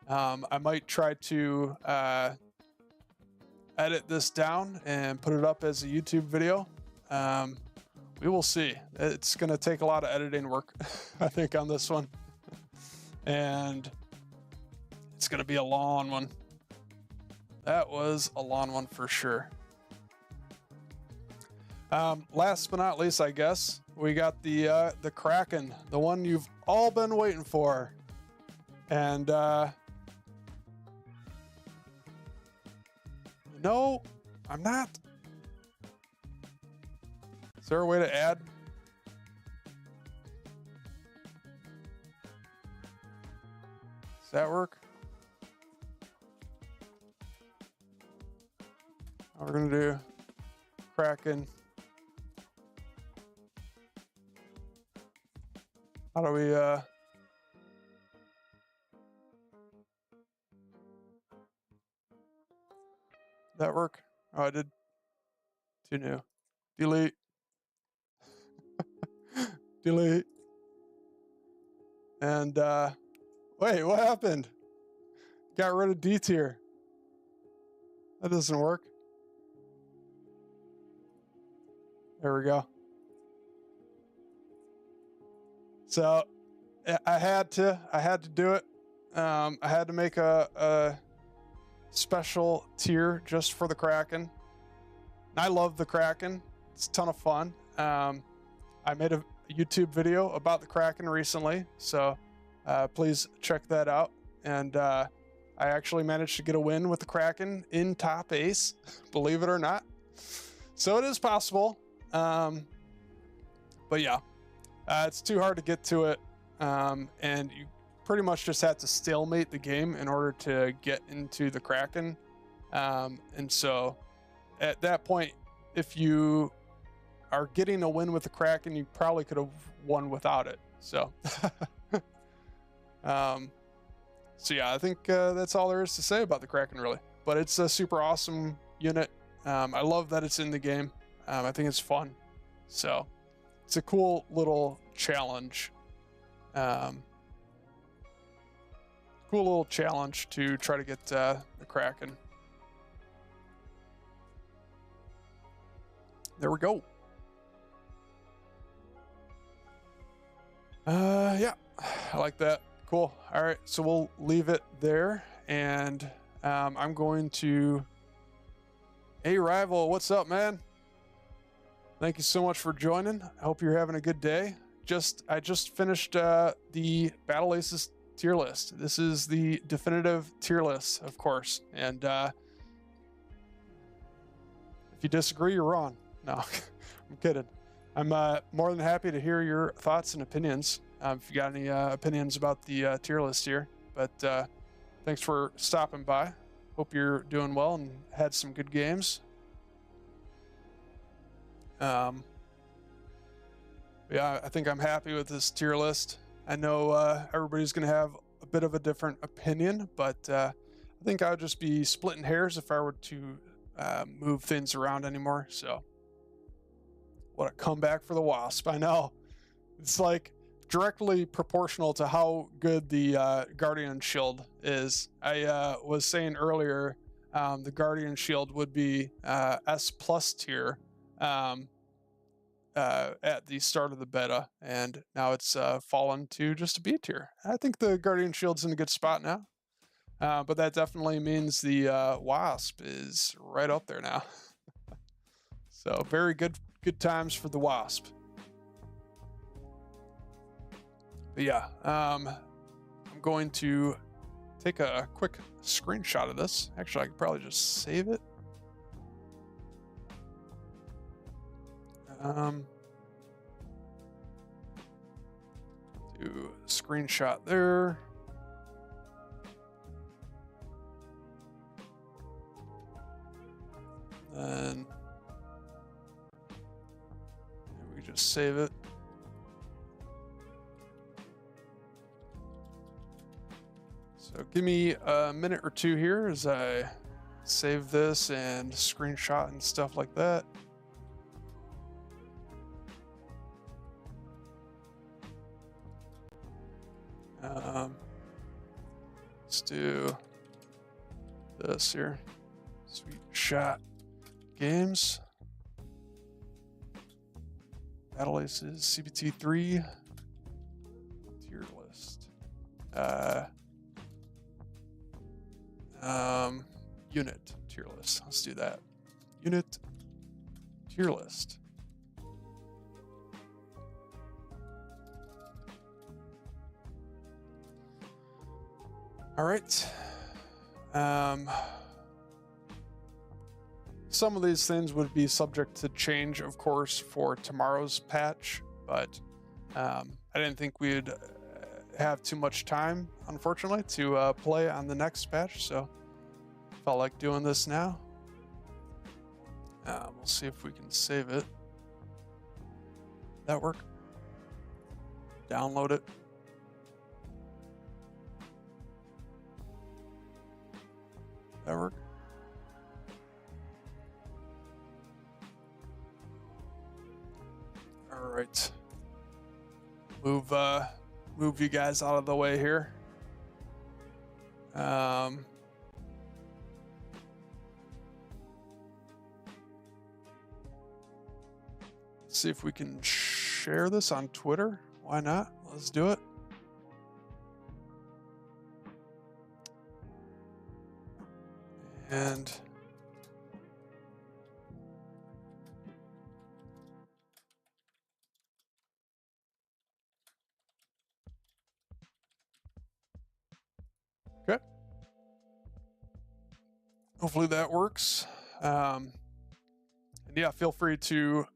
I might try to edit this down and put it up as a YouTube video. We will see. It's going to take a lot of editing work, I think, on this one. And it's going to be a long one. That was a long one for sure. Last but not least, I guess, we got the Kraken, the one you've all been waiting for. And no, I'm not. Is there a way to add? Does that work? We're gonna do Kraken. How do we that work? Oh, I did. Too new. Delete. Delete. And wait, what happened? Got rid of D tier. That doesn't work. There we go. So I had to do it. I had to make a special tier just for the Kraken. I love the Kraken. It's a ton of fun. I made a YouTube video about the Kraken recently, so please check that out. And I actually managed to get a win with the Kraken in top ace, believe it or not. So it is possible. But yeah, it's too hard to get to it. And you pretty much just have to stalemate the game in order to get into the Kraken. And so at that point, if you are getting a win with the Kraken, you probably could have won without it. So, so yeah, I think that's all there is to say about the Kraken, really. But it's a super awesome unit. I love that it's in the game. I think it's fun. So it's a cool little challenge. Cool little challenge to try to get the Kraken. There we go. Yeah, I like that. Cool. All right, so we'll leave it there, and I'm going to. Hey, Rival, what's up, man? Thank you so much for joining. I hope you're having a good day. I just finished the Battle Aces tier list. This is the definitive tier list, of course. And if you disagree, you're wrong. No, I'm kidding. I'm more than happy to hear your thoughts and opinions. If you got any opinions about the tier list here. But thanks for stopping by. Hope you're doing well and had some good games. Yeah, I think I'm happy with this tier list. I know everybody's going to have a bit of a different opinion, but I think I would just be splitting hairs if I were to move things around anymore. So, what a comeback for the Wasp. I know. It's like directly proportional to how good the Guardian Shield is. I was saying earlier the Guardian Shield would be S+ tier. At the start of the beta, and now it's fallen to just a B tier. I think the Guardian Shield's in a good spot now, but that definitely means the Wasp is right up there now. So very good times for the Wasp. But yeah, I'm going to take a quick screenshot of this. Actually, I could probably just save it. Do a screenshot there. Then we just save it. So give me a minute or two here as I save this and screenshot and stuff like that. Let's do this here. SweetShotGames. Battle Aces CBT3 tier list. Unit tier list. Let's do that. Unit tier list. All right. Some of these things would be subject to change, of course, for tomorrow's patch, but I didn't think we'd have too much time, unfortunately, to play on the next patch, so felt like doing this now. We'll see if we can save it. That work? Download it. That work? All right. Move you guys out of the way here. See if we can share this on Twitter. Why not? Let's do it. And okay. Hopefully that works. And yeah, feel free to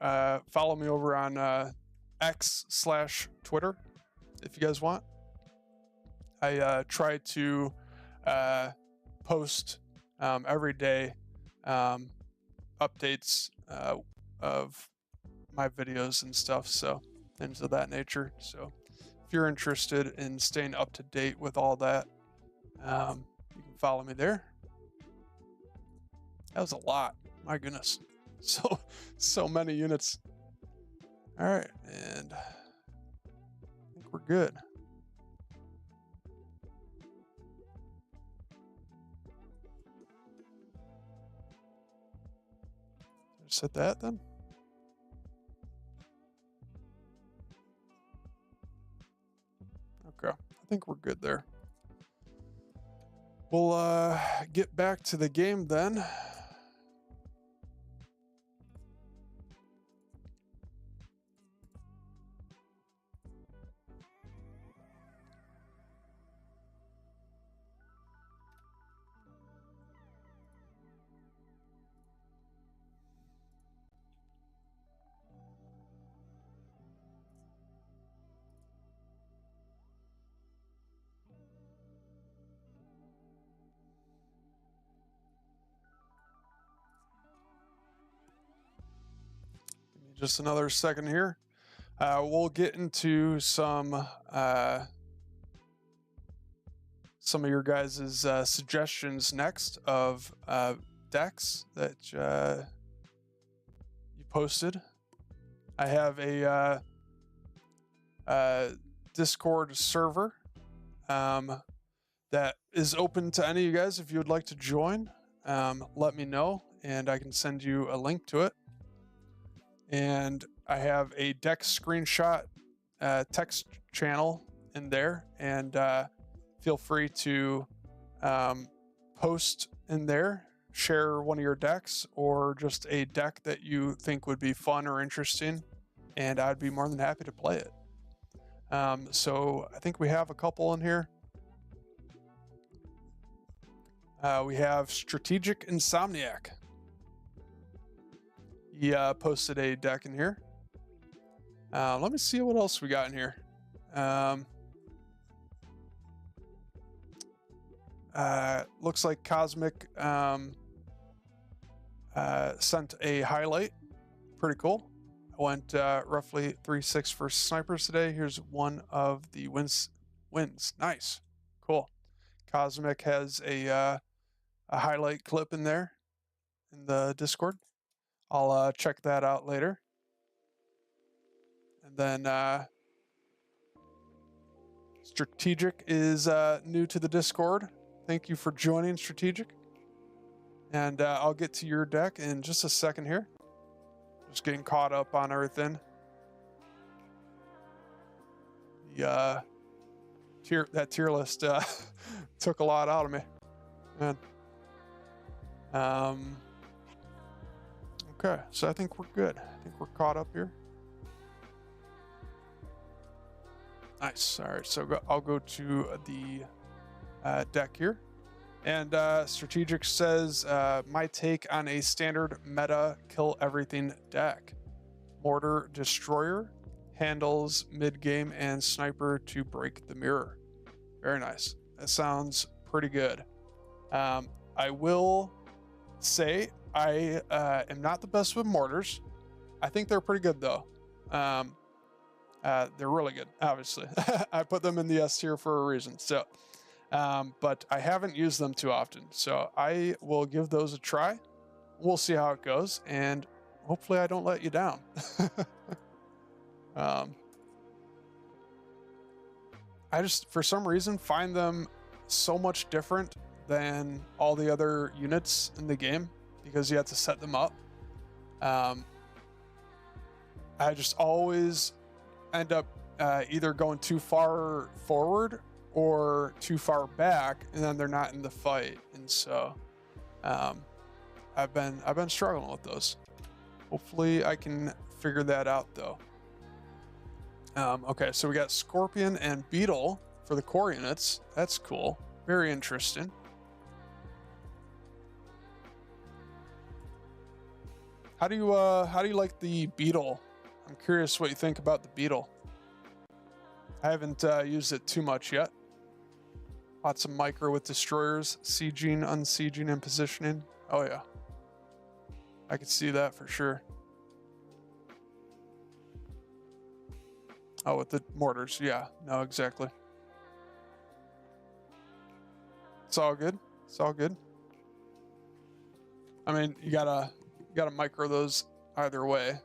follow me over on X/Twitter if you guys want. I try to post every day updates of my videos and stuff, so things of that nature. So if you're interested in staying up to date with all that, you can follow me there. That was a lot. My goodness. So many units. All right, and I think we're good. Just hit that then. Okay, I think we're good there. We'll get back to the game then. Just another second here. We'll get into some of your guys' suggestions next of decks that you posted. I have a Discord server that is open to any of you guys. If you would like to join, let me know and I can send you a link to it. And I have a deck screenshot text channel in there, and feel free to post in there, share one of your decks or just a deck that you think would be fun or interesting, and I'd be more than happy to play it. So I think we have a couple in here. We have Strategic Insomniac. He posted a deck in here. Let me see what else we got in here. Looks like Cosmic sent a highlight. Pretty cool. I went roughly 3-6 for snipers today. Here's one of the wins. Nice. Cool. Cosmic has a highlight clip in there in the Discord. I'll check that out later. And then Strategic is new to the Discord. Thank you for joining, Strategic. And I'll get to your deck in just a second here. Just getting caught up on everything. The tier list took a lot out of me, man. Okay, so I think we're good. I think we're caught up here. Nice. All right, so I'll go to the deck here. And Strategic says, my take on a standard meta kill everything deck. Mortar Destroyer, handles mid-game, and Sniper to break the mirror. Very nice. That sounds pretty good. I will say I am not the best with mortars. I think they're pretty good though. They're really good, obviously. I put them in the S tier for a reason. So, but I haven't used them too often. So I will give those a try. We'll see how it goes, and hopefully I don't let you down. I just, for some reason, find them so much different than all the other units in the game because you have to set them up. I just always end up either going too far forward or too far back, and then they're not in the fight. And so I've been struggling with those. Hopefully I can figure that out though. Okay, so we got Scorpion and Beetle for the core units. That's cool. Very interesting. How do you like the Beetle? I'm curious what you think about the Beetle. I haven't used it too much yet. Lots of micro with destroyers, sieging, unsieging, and positioning. Oh yeah, I could see that for sure. Oh, with the mortars, yeah, no, exactly. It's all good. It's all good. I mean, you gotta micro those either way.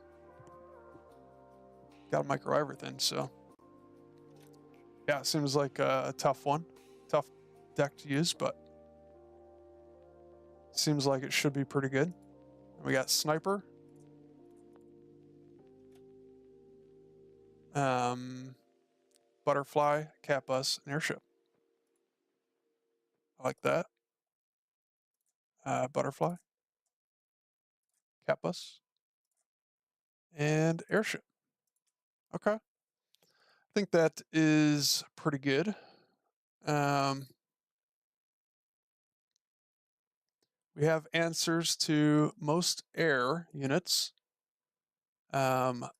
Gotta micro everything, so. Yeah, it seems like a tough one. Tough deck to use, but seems like it should be pretty good. And we got Sniper. Butterfly, Cat Bus, and Airship. I like that. Butterfly, Cat Bus, and Airship. Okay. I think that is pretty good. We have answers to most air units. I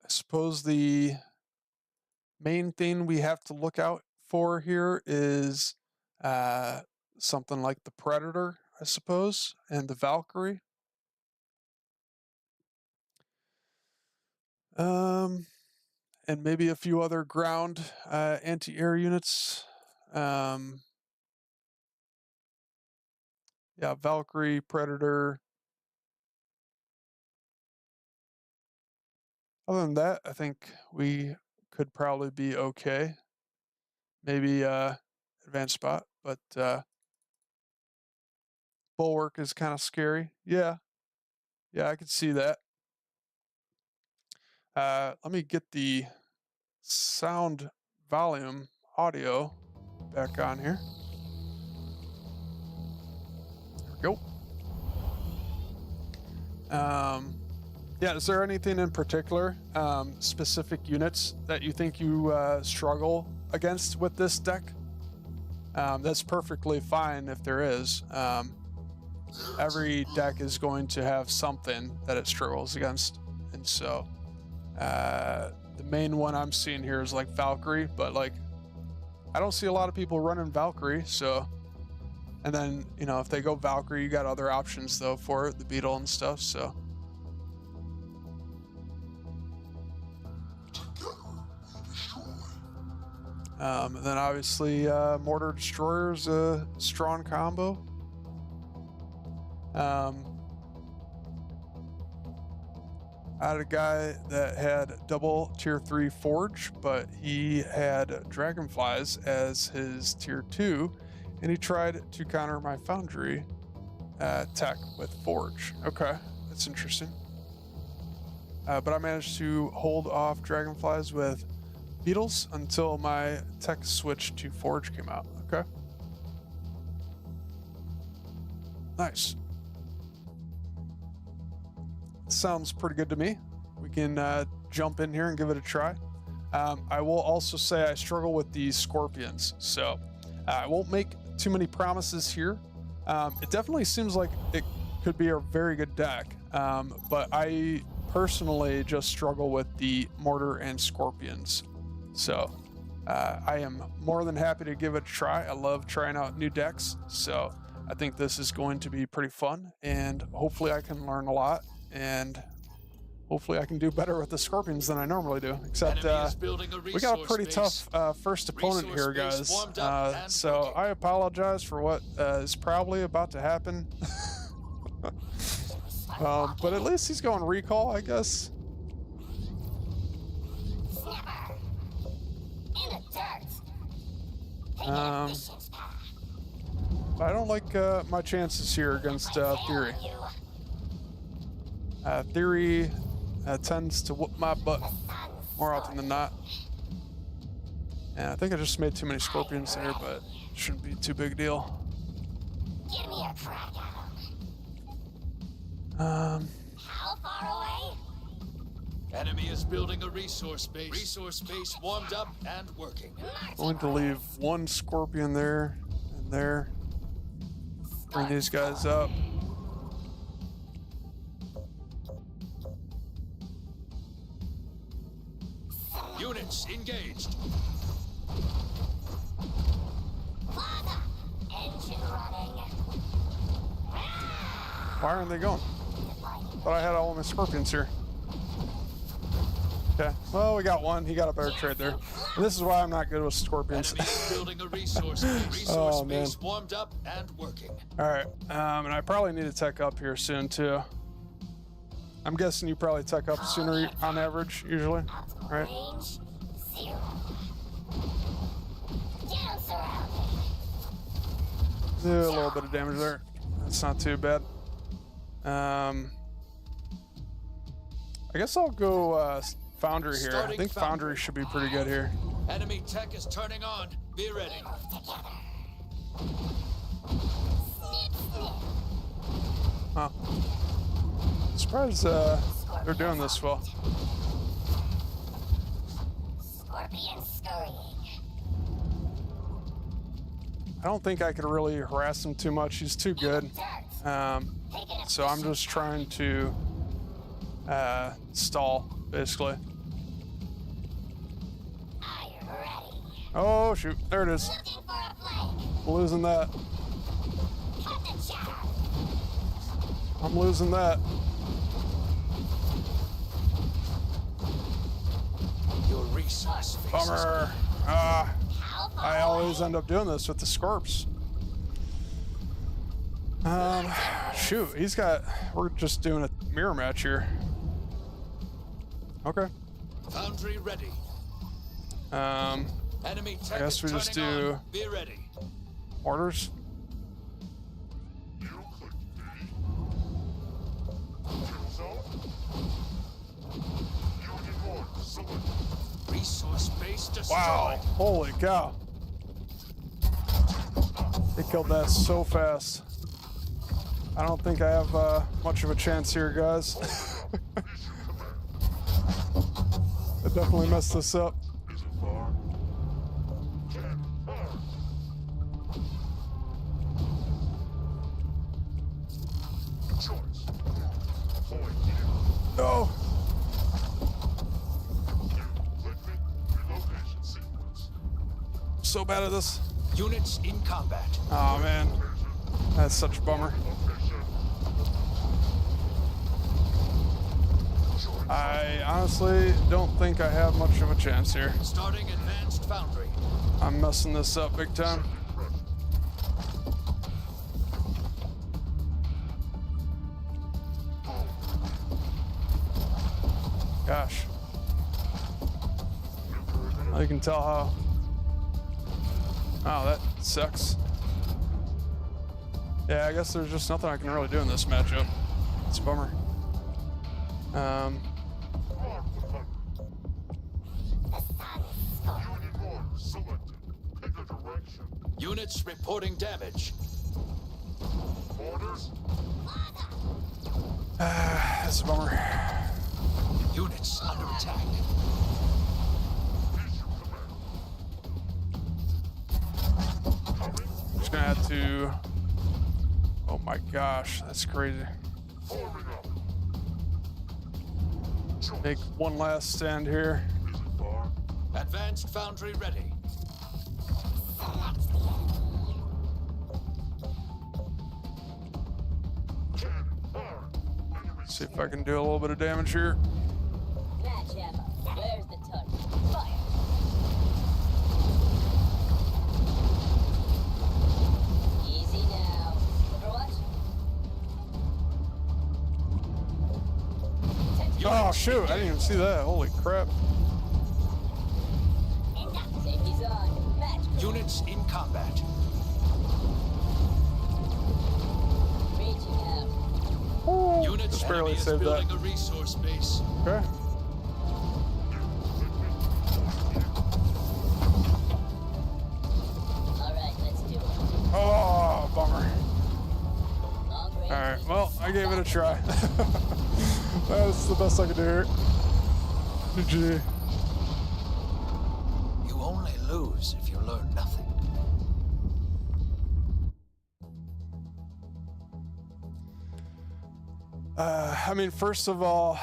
suppose the main thing we have to look out for here is something like the Predator, I suppose, and the Valkyrie. And maybe a few other ground anti-air units. Yeah, Valkyrie, Predator. Other than that, I think we could probably be okay. Maybe advanced spot, but Bulwark is kind of scary. Yeah, I could see that. Let me get the sound volume audio back on here. There we go. Yeah, is there anything in particular, specific units that you think you struggle against with this deck? That's perfectly fine if there is. Every deck is going to have something that it struggles against. And so the main one I'm seeing here is like Valkyrie, but like I don't see a lot of people running Valkyrie. So, and then, you know, if they go Valkyrie, you got other options though for it, the Beetle and stuff. So. And then obviously Mortar Destroyer's a strong combo. I had a guy that had double tier 3 Forge, but he had Dragonflies as his tier 2, and he tried to counter my Foundry tech with Forge. Okay, that's interesting. But I managed to hold off Dragonflies with Beetles until my tech switch to Forge came out. Okay. Nice. Sounds pretty good to me. We can jump in here and give it a try. I will also say I struggle with these Scorpions, so I won't make too many promises here. It definitely seems like it could be a very good deck, but I personally just struggle with the Mortar and Scorpions. So I am more than happy to give it a try. I love trying out new decks, so I think this is going to be pretty fun, and hopefully I can learn a lot, and hopefully I can do better with the Scorpions than I normally do. Except we got a pretty tough first opponent here, guys. So I apologize for what is probably about to happen. But at least he's going recall, I guess. I don't like my chances here against Theory. Theory tends to whoop my butt more often than not. And I think I just made too many Scorpions there, but it shouldn't be too big a deal. Give me a crack at 'em. How far away? Enemy is building a resource base. Resource base warmed up and working. Going to leave one scorpion there and there. Bring these guys up. Units engaged. Plaza! Engine running. Why aren't they going? Thought I had all my scorpions here. Okay, well, we got one. He got a better trade there. And this is why I'm not good with scorpions. Enemy is building a resource base. Resource Oh, man. base warmed up and working. All right, and I probably need to tech up here soon too. I'm guessing you probably tech up sooner on average, usually, right? Range 0. Get 'em surrounded. Yeah, a little bit of damage there. That's not too bad. I guess I'll go Foundry here. I Starting think Foundry Foundry. should be pretty good here. Enemy tech is turning on. Be ready. Huh. Surprised they're doing this well. Scorpion scurrying. I don't think I could really harass him too much. He's too good. So I'm just trying to stall, basically. Are you ready? Oh, shoot. There it is. Looking for a flank. Losing that. Cut the chatter. I'm losing that. Your resource base. Bummer. How far I always end up doing this with the Scorps. Shoot, we're just doing a mirror match here. Okay. Foundry ready. Enemy tech guess is we just turning do- on. Be ready. Orders. You click B. Kill zone. Union 1 select. Resource base destroyed. Wow. Holy cow. They killed that so fast. I don't think I have much of a chance here, guys. I definitely messed this up. Is it far? Cannon fire. Choice. Point here. No. You click me. Relocation sequence. So bad at this. Units in combat. Oh man. That's such a bummer. I honestly don't think I have much of a chance here. Starting advanced foundry. I'm messing this up big time. Gosh. Well, you can tell how. Oh, that sucks. Yeah, I guess there's just nothing I can really do in this matchup. It's a bummer. Units reporting damage. Orders. That's a bummer. Units under attack. Issue command. Just gonna have to. Oh my gosh, that's crazy. Forming up. Make one last stand here. Is it far? Advanced foundry ready. Cannon fire. Enemy See if I can do a little bit of damage here. Match ammo. Where's the target? Fire. Easy now. Overwatch. Oh shoot, I didn't even see that. Holy crap. Safety's on. Match. Units in combat. Reaching out. Units Just barely enemy is saved that. building a resource base. Okay. All right, let's do it. Oh, bummer. gonna try. That's the best I can do here. GG. You only lose if you learn nothing. I mean, first of all,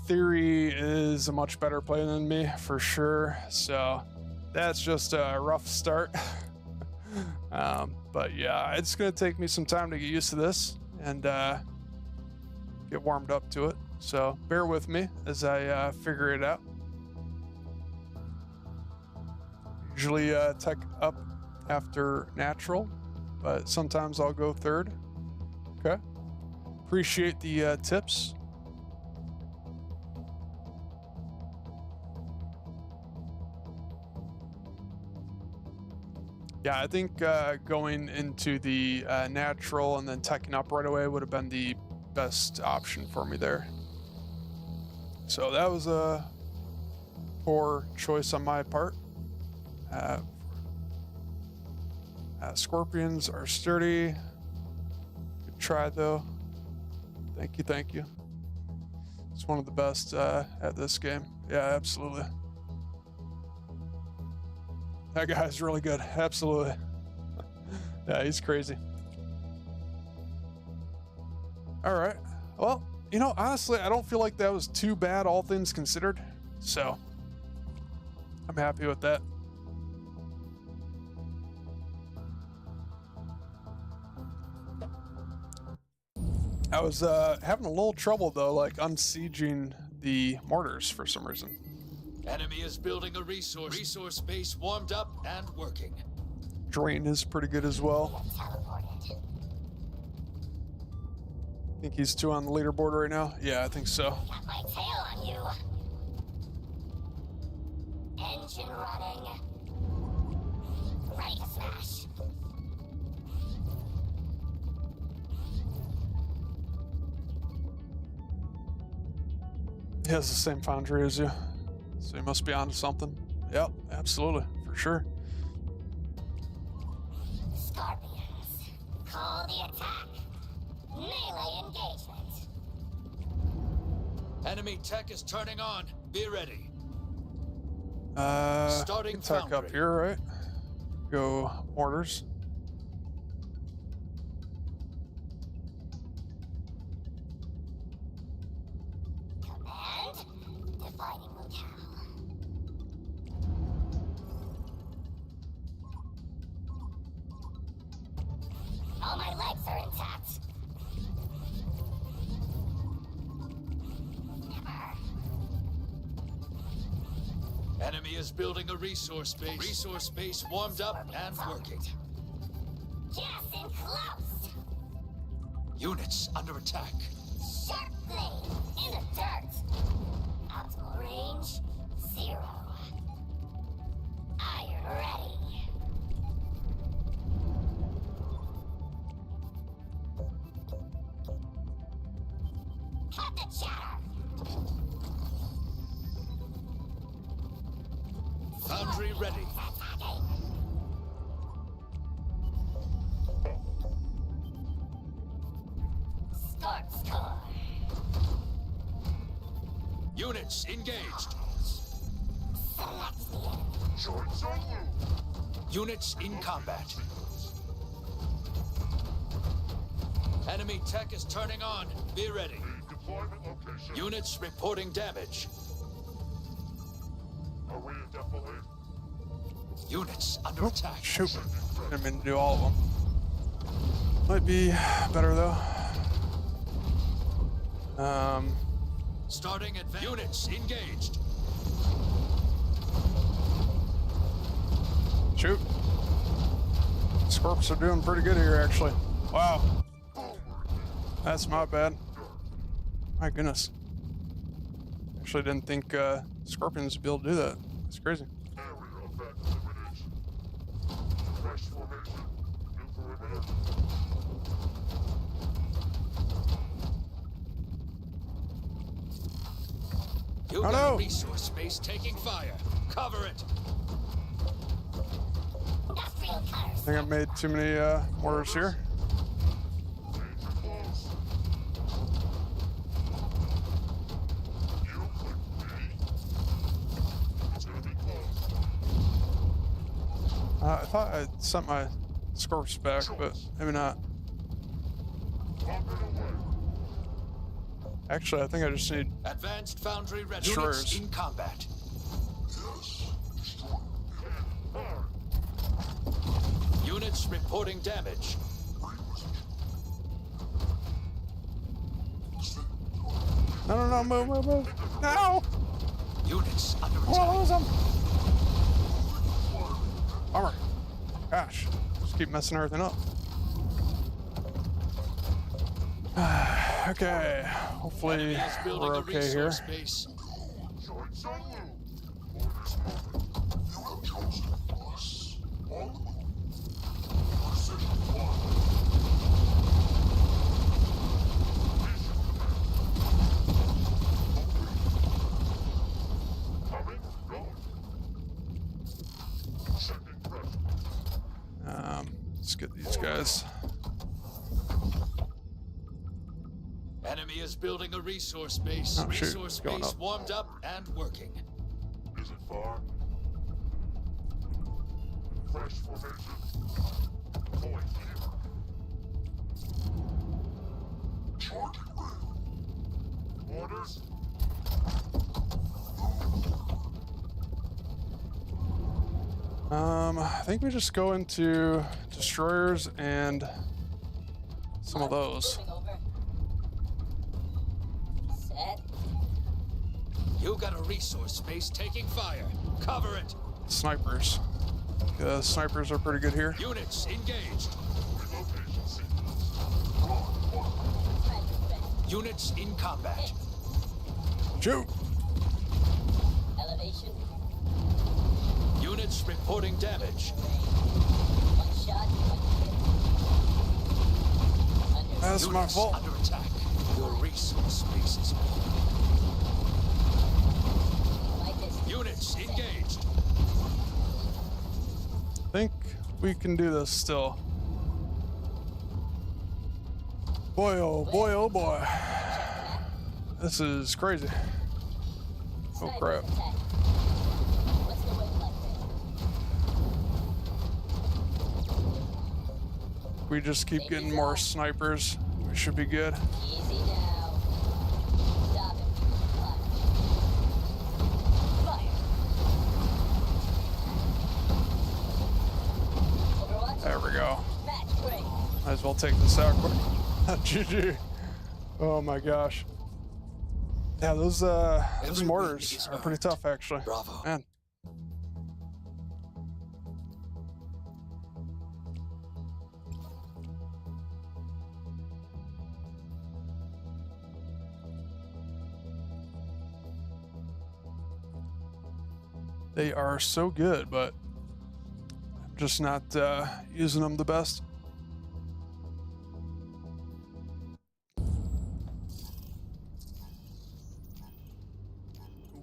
Theory is a much better player than me, for sure. So that's just a rough start. But yeah, it's going to take me some time to get used to this and get warmed up to it. So bear with me as I figure it out. Usually tech up after natural, but sometimes I'll go third. Okay. Appreciate the tips. Yeah, I think going into the natural and then teching up right away would have been the best option for me there. So that was a poor choice on my part. Scorpions are sturdy. Good try though. Thank you. It's one of the best at this game. Yeah, absolutely. That guy's really good. Absolutely. Yeah, he's crazy. All right. Well, you know, honestly, I don't feel like that was too bad, all things considered. So I'm happy with that. I was having a little trouble though, like unsieging the mortars for some reason. Enemy is building a resource base warmed up and working. Drain is pretty good as well. Teleported. Think he's 2 on the leaderboard right now? Yeah, I think so. Got my tail on you. Engine running. Ready to smash. He has the same foundry as you, so he must be onto something. Yep, absolutely, for sure. Scorpions. Call the attack. Melee engagement. Enemy tech is turning on. Be ready. Starting tech up foundry. here, right? Go mortars. Command. Defining locale. All my legs are intact. Never. Enemy is building a resource base. Resource base warmed up and working. Gas in close. Units under attack. Sharp blade in the dirt. Optimal range 0. Iron ready. Cut the chatter. Foundry ready. Attacking. Scorch core. Units engaged. Select the enemy. Joints on you. Units in combat. Enemy tech is turning on. Be ready. Deployment location. Units reporting damage. Are we indefinitely? Units under attack. Shoot. Didn't mean to do all of them. Might be better though. Starting advance. Units engaged. Shoot. Scorps are doing pretty good here, actually. Wow. That's my bad. My goodness. Actually didn't think Scorpions would be able to do that. It's crazy. Area effect elimination. Fresh formation. New perimeter. You Oh, got no. a resource space taking fire. Cover it. Industrial cutters. I think I've made too many mortars here. Danger close. I thought I sent my scores back, but maybe not. Actually, I think I just need Advanced foundry ready. destroyers. Units in combat. Units reporting damage. No, move. No! Units under I attack. wanna lose them! Bummer. Gosh, just keep messing everything up. Okay, hopefully Enemy is building we're a okay here. resource base. Join Zulu. Orders moving. You have chosen us. All of them. Precision fire. Coming, going. Checking pressure. Let's get these guys. Enemy is building a resource base. Oh, shoot, Resource it's going base up. warmed up and working. Is it far? Fresh formation. Point here. Charging rail. Orders. I think we just go into destroyers and some of those. Moving over. Set. You got a resource base taking fire. Cover it. Snipers. The snipers are pretty good here. Units engaged. Relocation sequence. Friendly ready. Units in combat. Shoot! Elevation. Units reporting damage. One shot, one hit. Under. That's my Units fault. under attack. Your resource base is My distance. units engaged. I think we can do this still. Boy, oh boy, oh boy. This is crazy. Oh Sniper crap. attack. What's the wavelength? We just keep getting more snipers. We should be good. Easy now. Stop it. Fire. Overwatch. There we go. Match break. Might as well take this out quick. GG. Oh my gosh. Yeah, those Every mortars week is are pretty tough actually. Bravo. Man. They are so good, but I'm just not using them the best.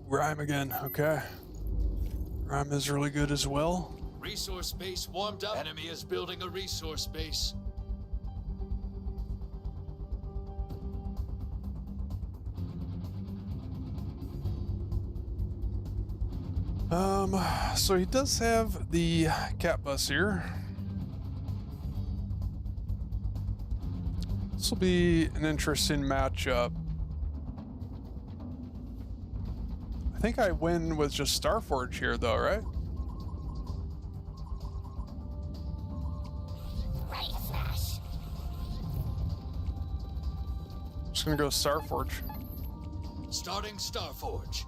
Rhyme again, okay. Rhyme is really good as well. Resource base warmed up. Enemy is building a resource base. So he does have the cat bus here. This will be an interesting matchup. I think I win with just Starforge here though, right? Ready to smash. Just gonna go Starforge. Starting Starforge.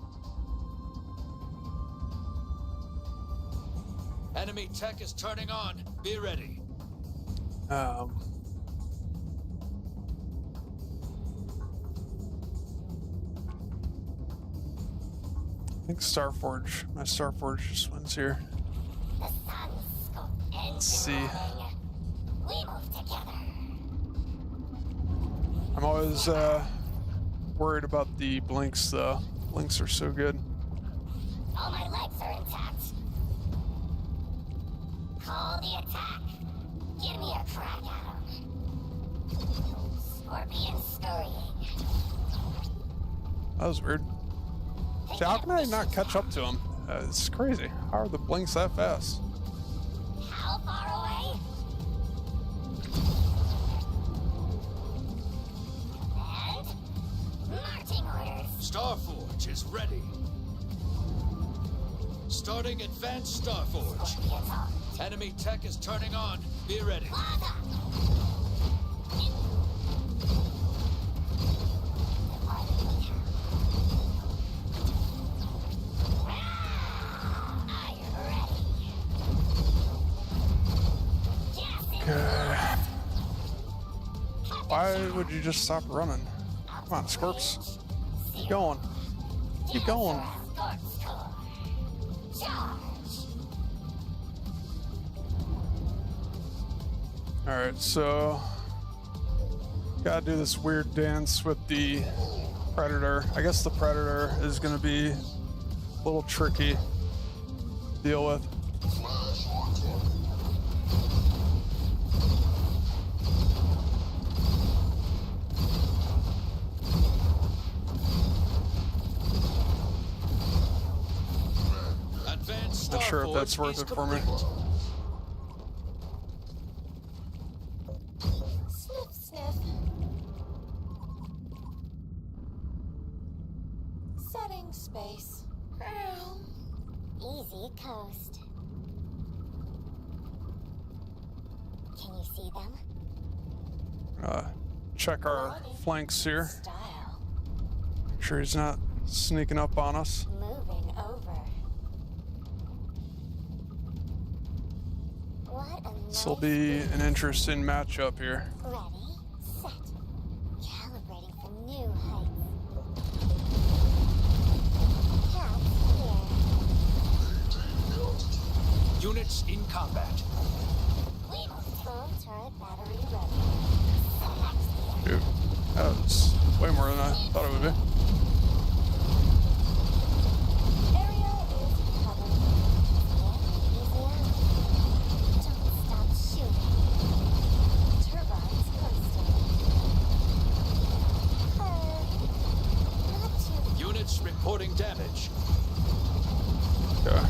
Enemy tech is turning on. Be ready. I think Starforge, my Starforge just wins here. The sun's scope ends. Let's see. We move together. I'm always worried about the blinks though. Blinks are so good. All my legs are intact. Call the attack. Give me a crack at him. Scorpion scurrying. That was weird. See, how can I not catch up to him? It's crazy. How are the blinks that fast? is ready. Starting Advanced Starforge. Enemy tech is turning on. Be ready. Why would you just stop running? Come on, Scorps. Keep going. Keep going. Alright, so gotta do this weird dance with the Predator. I guess the Predator is gonna be a little tricky to deal with. Not sure if that's worth it for me. Sniff, sniff. Setting space. Easy coast. Can you see them? Check our flanks here. Style. Make sure he's not sneaking up on us. Moving over. What a This will be an interesting matchup here. Ready, set. Calibrating for new heights. Caps here. Units in combat. Full turret battery ready. Dude, that was way more than I thought it would be. Area is covered. Easy out. Don't stop shooting. Turbines coasting. Not too Units reporting damage. Okay. I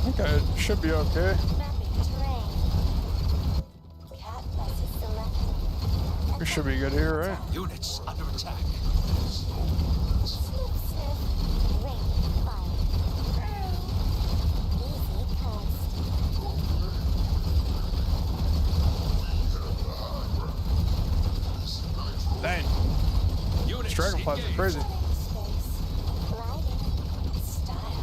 think I should be okay. mapping terrain. Cat bus is selected. We should be good here, right? Units under attack. Sniff, sniff. Rain fire. Easy coast. Dang, Units dragonflies are engaged. crazy. Setting space. Gliding. Style.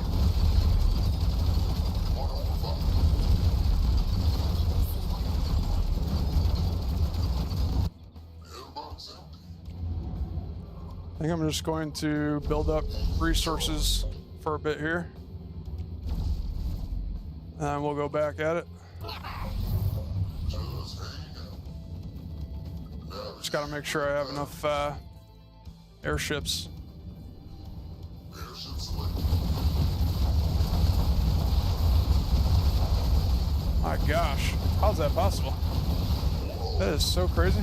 I think I'm just going to build up resources for a bit here. And we'll go back at it. Just gotta make sure I have enough airships. My gosh, how's that possible? That is so crazy.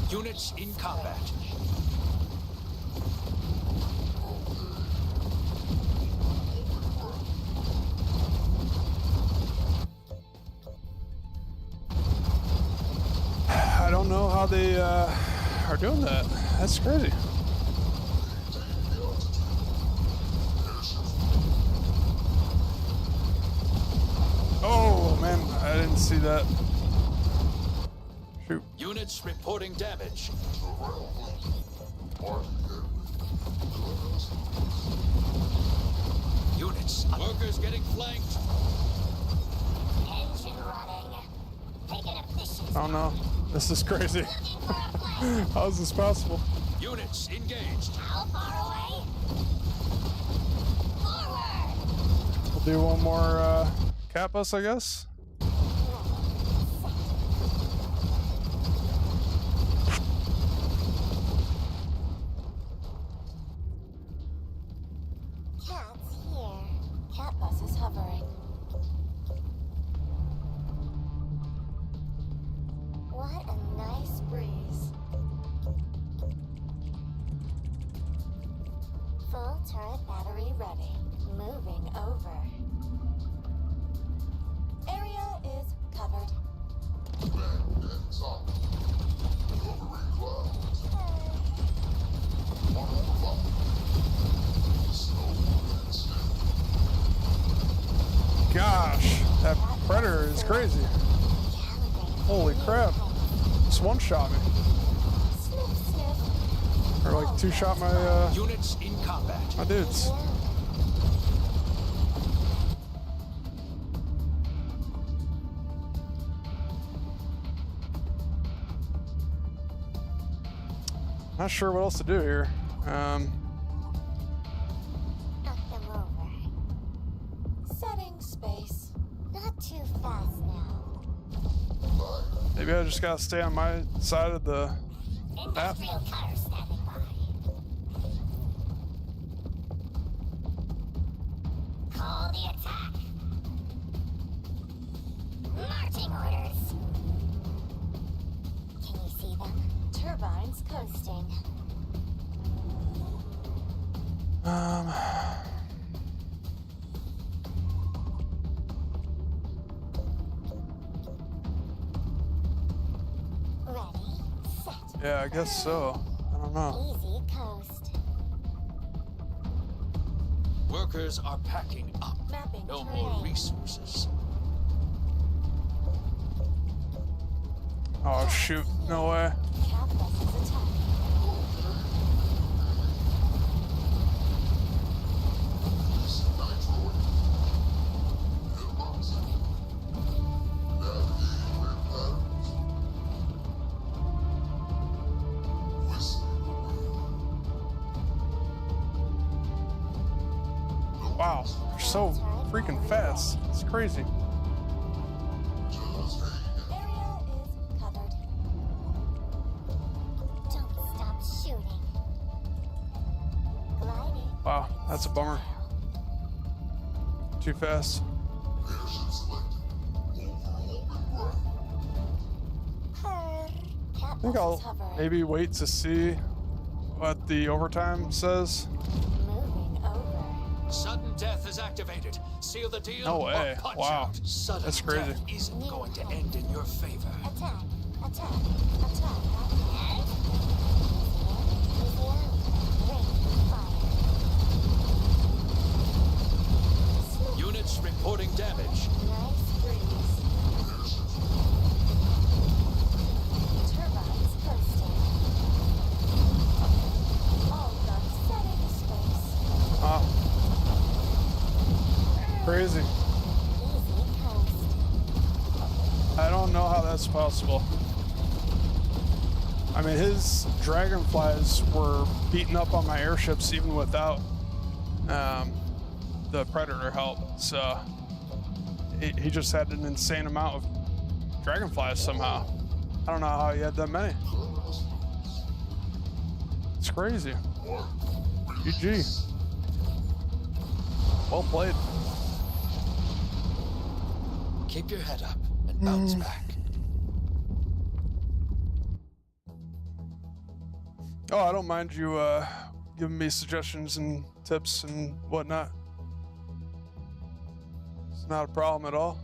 Units in combat. I don't know how they are doing that. That's crazy. Oh man, I didn't see that. Shoot. Units reporting damage. Units. Workers getting flanked. Engine running. Taking a mission. Oh no, this is crazy. How is this possible? Units engaged. How far away? Forward. We'll do one more Kappas, I guess. Cats here. Cat bus is hovering. What a nice breeze. Full turret battery ready. Moving over. Area is covered. Gosh, that predator is crazy. Holy crap. Just one shot me. Sniff, sniff. Or like two shot my Units in combat. my dudes. Not sure what else to do here. Knock them over. Setting space. Not too fast now. Maybe I just gotta stay on my side of the map. Industrial car standing by. Call the attack. Marching orders. Can you see them? Turbines coasting. Ready, set. Yeah, I guess so. I don't know. Easy coast. Workers are packing up. Mapping No terrain. more resources. Oh shoot, no way. Cat buses attack. Wow, they're so freaking fast. It's crazy. Area is covered. Don't stop shooting. Gliding. Wow, that's a bummer. Too fast. Purr. Cat I think buses I'll hovering. maybe wait to see what the overtime says. Moving over. Sudden death is activated. Seal the deal. No way. Or punch Wow. out. Sudden That's crazy. death isn't going to end in your favor. Attack. Attack. Attack. Units reporting damage. Nice breeze. Turbines coasting. All guns setting space. Ah, crazy. Easy coast. I don't know how that's possible. I mean, his dragonflies were beating up on my airships even without the predator help. So he just had an insane amount of dragonflies somehow. I don't know how he had that many. It's crazy. GG. Well played. Keep your head up and bounce back. Oh, I don't mind you giving me suggestions and tips and whatnot. It's not a problem at all.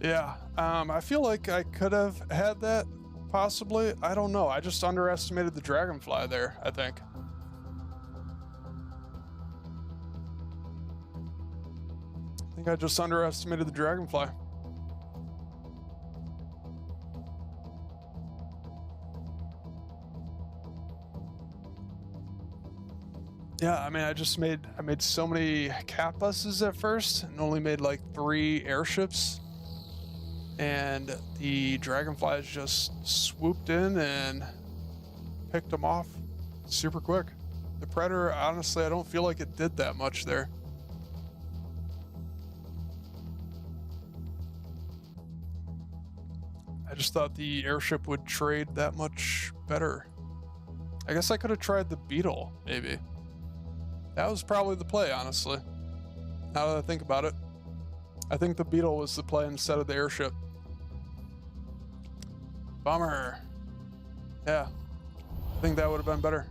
Yeah, I feel like I could have had that, possibly. I don't know. I just underestimated the dragonfly there, I think. I think I just underestimated the dragonfly. Yeah, I mean, I made so many cat buses at first and only made like 3 airships. And the dragonflies just swooped in and picked them off super quick. The predator, honestly, I don't feel like it did that much there. I just thought the airship would trade that much better. I guess I could have tried the beetle, maybe. That was probably the play, honestly. Now that I think about it, I think the beetle was the play instead of the airship. Bummer. Yeah, I think that would have been better.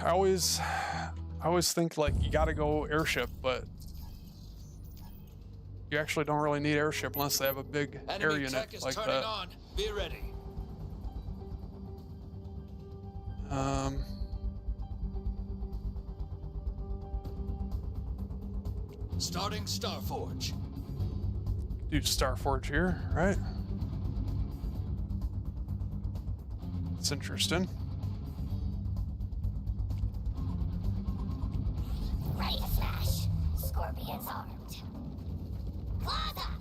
I always think like you gotta go airship, but you actually don't really need airship unless they have a big air Enemy unit tech is like turning that. on. Be ready. Starting Starforge. Do Starforge here, right? It's interesting. Ready to smash. Scorpions armed. Claws up!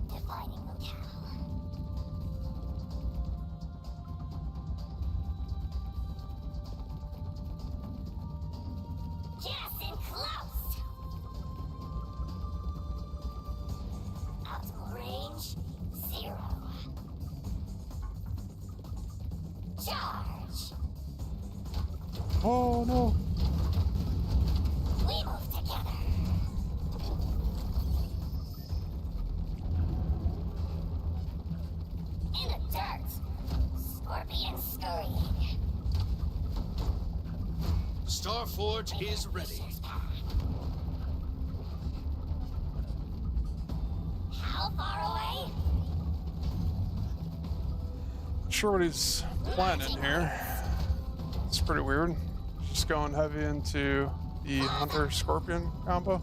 Defining locale. Just in close! Optimal range, 0. Charge! Oh no! We move together. In the dirt. Scorpion scurrying. Starforge is ready. How far away? Not sure what he's planning here. It's pretty weird. Just going heavy into the Hunter Scorpion combo.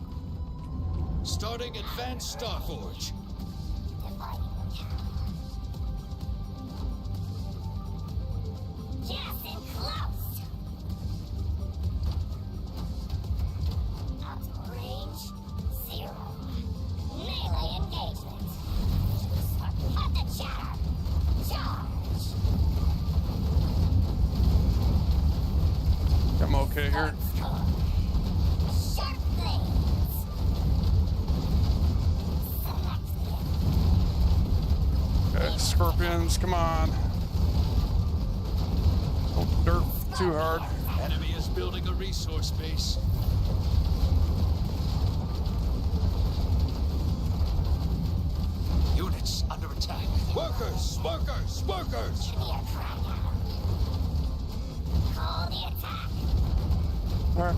Starting Advanced Starforge. Defining locale. Just in close. Optimal range, 0. Melee engagement. Cut the chatter. Charge. I'm okay here. Sharp blades. Select the Okay, Scorpions, come on. Don't derp too hard. Enemy is building a resource base. Units under attack. Workers! Workers! Workers! Give me a crack at 'em. Call the attack. Alright.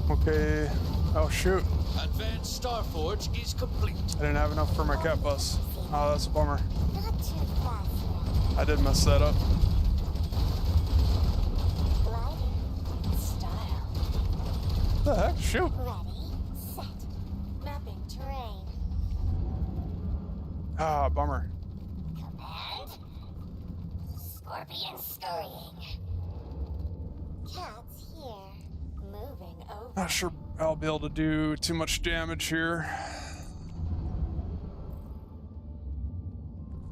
Okay. Oh shoot. Advanced Starforge is complete. I didn't have enough for my cat bus. Oh, that's a bummer. Not too fast now. I did mess that up. Gliding. Style. What the heck? Shoot. Ready. Set. Mapping terrain. Ah, bummer. Command. Scorpion scurrying. Cats here. Moving over. Not sure I'll be able to do too much damage here.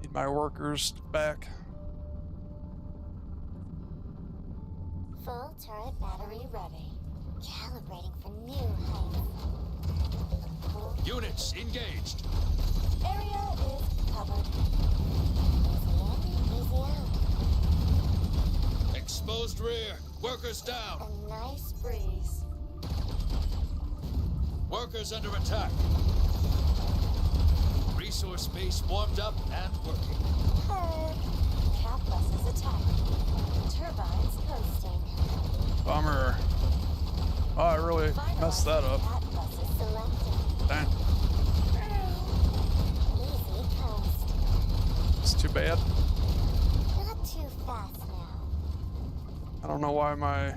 Need my workers back. Full turret battery ready. Calibrating for new heights. Units engaged. Area is covered. Easy in, easy out. Exposed rear. Workers down. A nice breeze. Workers under attack. Resource base warmed up and working. Heard. Cat buses attacked. Turbines coasting. Bummer. Oh, I really messed that up. Cat buses selected. Dang. Easy coast. It's too bad. Not too fast now. I don't know why my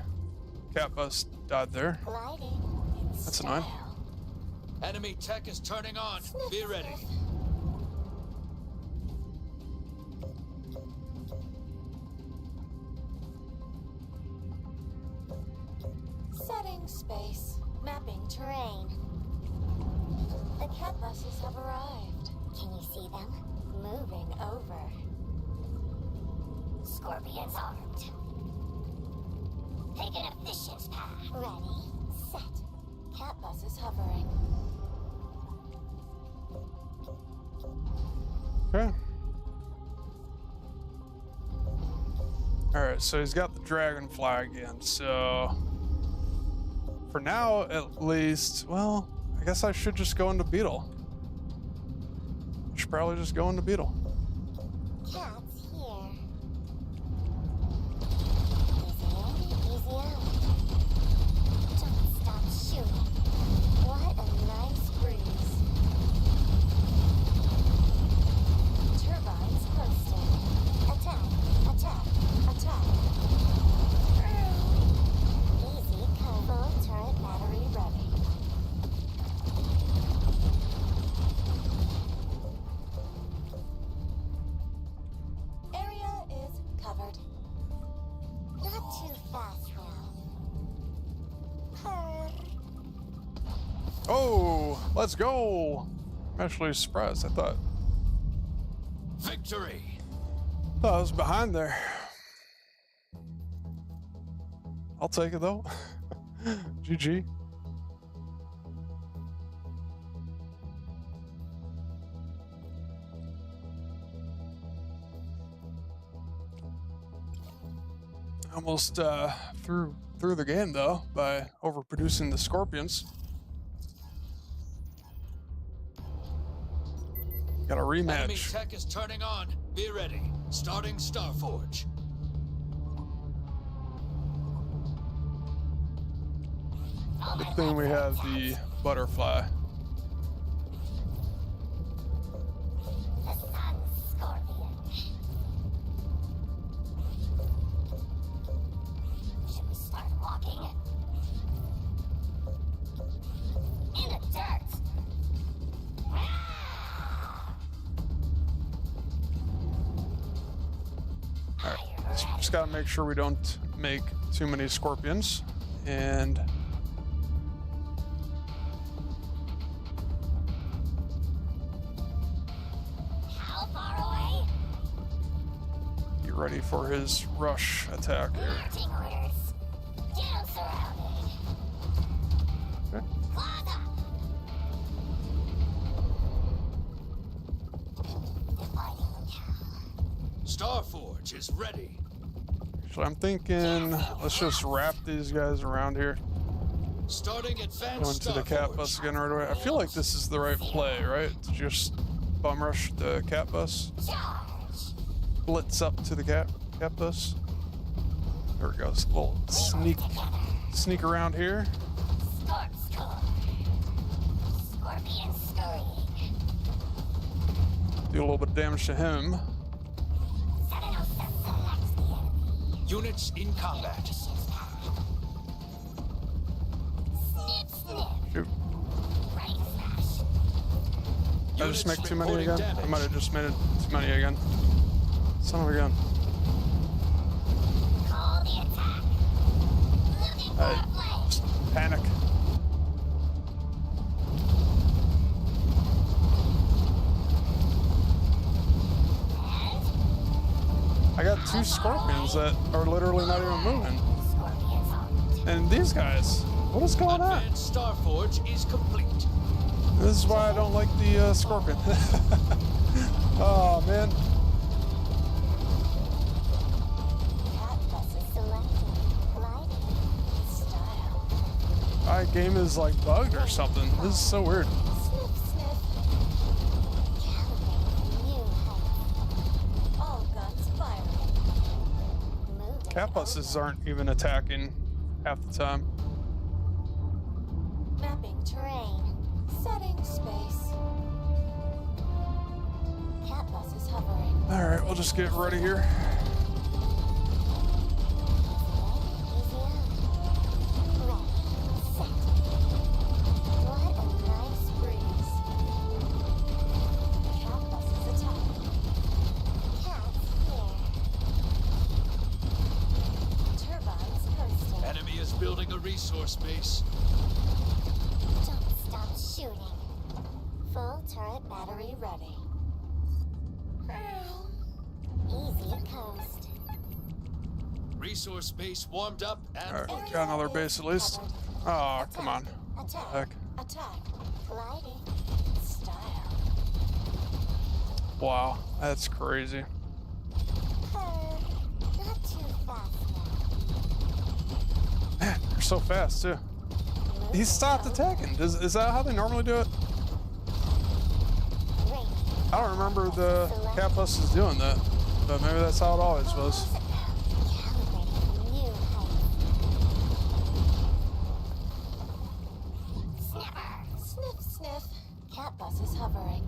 cat bus died there. Gliding. in That's annoying. style. Enemy tech is turning on. Be ready. Setting space. Mapping terrain. The cat buses have arrived. Can you see them? Moving over. Scorpions armed. Take an efficient path. Ready. Set. Cat buses hovering. Okay. Alright, so he's got the dragonfly again, so for now at least, well, I guess I should just go into Beetle. I should probably just go into Beetle. Cats here. fast now. Oh, let's go. I'm actually surprised. I thought Victory! I was behind there. I'll take it though. GG. Almost through the game though by overproducing the scorpions. Got a Enemy rematch. tech is turning on. Be ready. Starting Starforge. Good thing we have the butterfly. The sun scorpion. Should we start walking? In the dirt. Just gotta make sure we don't make too many scorpions. And How far away? get ready for his rush attack here. Marching orders. Get him surrounded. Okay. Claws up. Dividing locale. Starforge is ready. So I'm thinking, let's just wrap these guys around here. Starting Go advanced into the cat bus Starforge. again right away. I feel like this is the right play, right? To just bum rush the cat bus, Charge. blitz up to the cat bus. There we go. Just a little sneak around here. Scorp score. Scorpion scurrying. Do a little bit of damage to him. 707 selects the enemy. Units in combat. Snip, snip. Shoot. Right smash. Did I just make too many reporting again? I damage. might have just made it too many again. Son of a gun. Call the attack. Looking for a play. Just panic. And I got two scorpions that are literally not even moving. scorpions on. And these guys, what is going on? Advanced Starforge is complete. This is why I don't like the scorpion. Oh man. Cat buses selected. Gliding. Style. My game is like bugged or something. This is so weird. Sniff, sniff. Calibrating new heights. All guns firing. Moving. Cat buses aren't even attacking half the time. Mapping terrain. Setting space. Cat bus is hovering. All right, we'll just get ready here. Easy on. Ready. Set. What a nice breeze. Cat bus is attacking. Cat's here. Turbines coasting. Enemy is building a resource base. Don't stop shooting. Full turret battery ready. Easy coast. Resource base warmed up and All right, got another base at least. Oh, come on. Attack. Heck. Attack. Gliding. Style. Wow, that's crazy. Not too fast now. Man, they're so fast too. He stopped attacking. Is that how they normally do it? Ring. I don't remember the cat buses doing that, but maybe that's how it always was. Calibrating new heights. Sniffer. Sniff, sniff. Cat bus is hovering.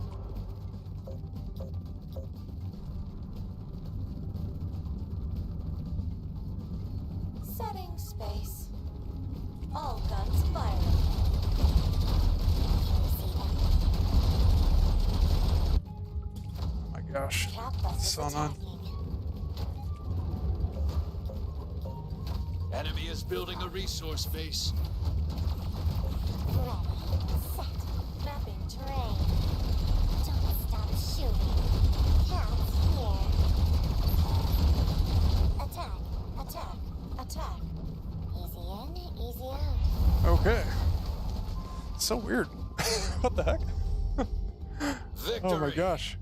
Setting space. All guns firing. Can you see them? Oh my gosh. Cat bus is So annoying. attacking. Enemy is building a resource base. Ready, set, mapping terrain. Don't stop shooting. Cats here. Attack, attack, attack. Easy in, easy out. Okay. So weird. What the heck? Victory. Oh my gosh.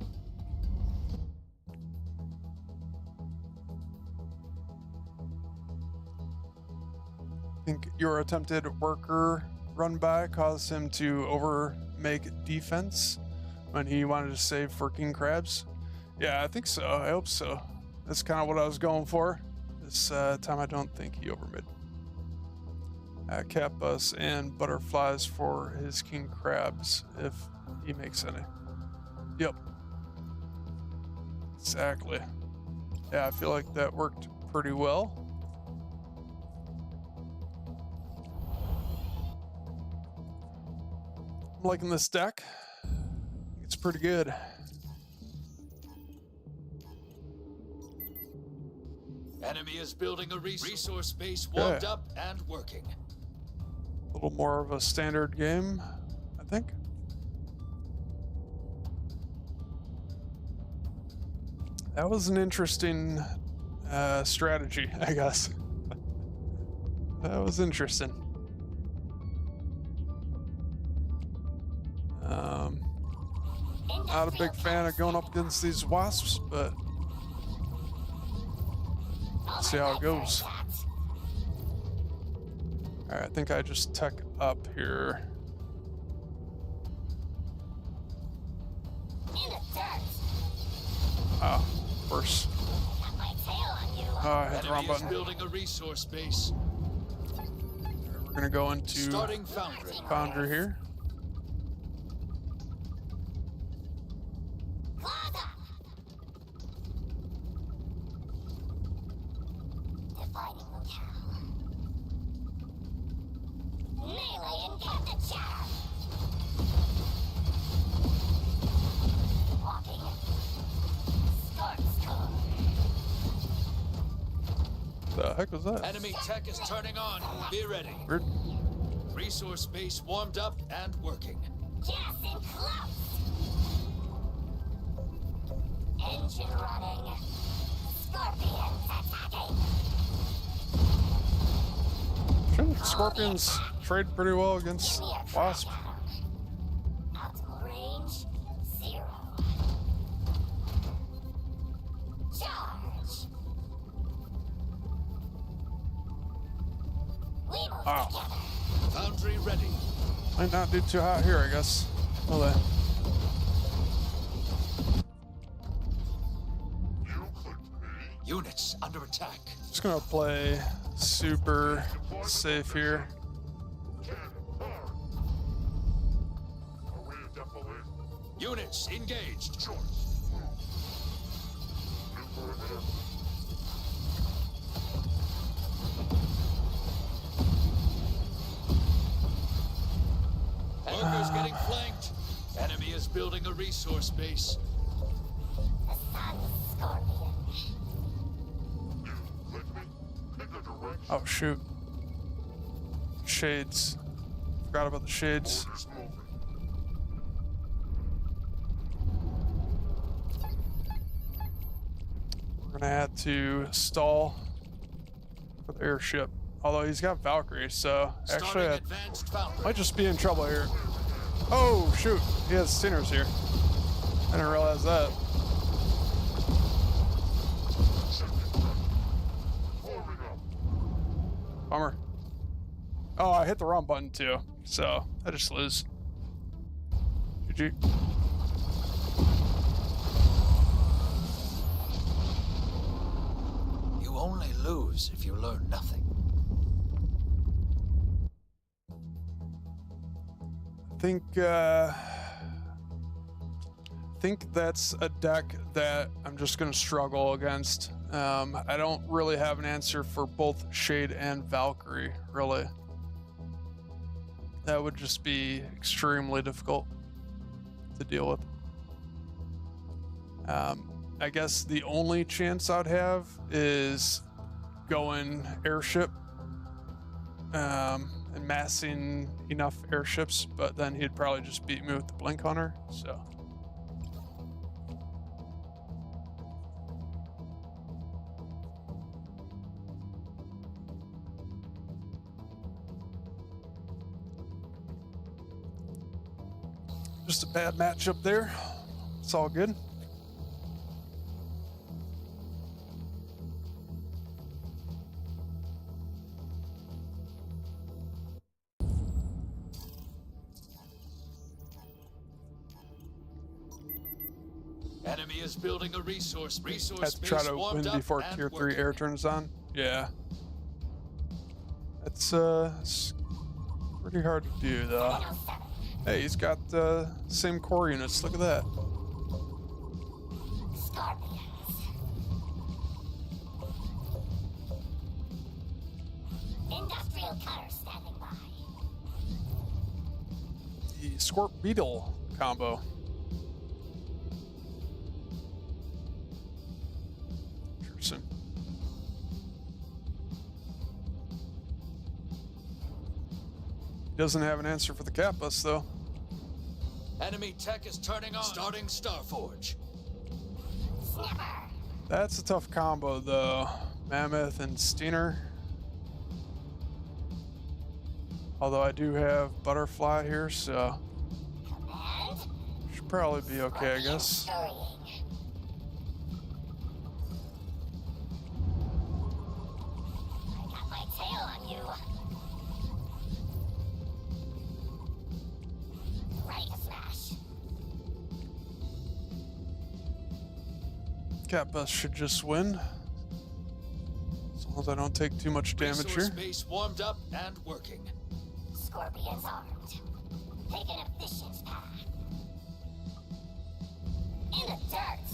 I think your attempted worker run by caused him to overmake defense when he wanted to save for king crabs. Yeah, I think so. I hope so. That's kind of what I was going for. This time I don't think he overmade. Kappas and butterflies for his king crabs if he makes any. Yep. Exactly. Yeah, I feel like that worked pretty well. I'm liking this deck. It's pretty good. Enemy is building a resource base warmed up and working. A little more of a standard game, I think. That was an interesting strategy, I guess. That was interesting. Not a big fan of going up against these wasps, but let's see how it goes. Alright, I think I just tech up here. Oh, of course. Oh, I hit the wrong Enemy is button. building a resource base. We're gonna go into Starting foundry. Foundry here. Defining locale. Melee incantation. Walking. Scorch core. The heck was that? Enemy tech is turning on. Be ready. Weird. Resource base warmed up and working. Gas in close. Engine running. Scorpions attacking. Shouldn't scorpions trade pretty well against Give me a wasp? crack at 'em. Optimal range 0. Charge. We move Wow. together. Foundry ready. Might not do too hot here, I guess. Will they? You clicked me. Units under attack. Just gonna play super safe here. Cannon hard. Away defilade. Units engaged. Choice. Super there. Workers getting flanked. Enemy is building a resource base. The sun's scorpion. You click me. Pick a direction. Oh shoot. Shades. Forgot about the shades. Orders moving. We're gonna have to stall for the airship. Although he's got Valkyrie, so actually Starting I advanced foundry. might just be in trouble here. Oh shoot, he has Stingers here. I didn't realize that. Forming up. Bummer. Oh, I hit the wrong button too, so I just lose. GG. You only lose if you learn nothing. Think that's a deck that I'm just gonna struggle against. I don't really have an answer for both Shade and Valkyrie, really. That would just be extremely difficult to deal with. I guess the only chance I'd have is going airship and massing enough airships, but then he'd probably just beat me with the Blink Hunter, so. Just a bad matchup there. It's all good. Enemy is building a resource. Resource Had to try base to warmed win up before and tier 3 working. air turns on. Yeah. It's pretty hard to do though. 707. Hey, he's got same core units. Look at that. Scorpions. Industrial cutter standing by. The Scorp Beetle combo. Interesting. Doesn't have an answer for the Cat Bus though. Enemy tech is turning on. Starting Starforge. Snapper. That's a tough combo though. Mammoth and Steiner. Although I do have Butterfly here, so Command. should probably be okay, I guess. Scurrying. I got my tail on you. Ready to smash. Cat Bus should just win. As long as I don't take too much damage Resource here. base warmed up and working. Scorpions armed. Take an efficient path. In the dirt.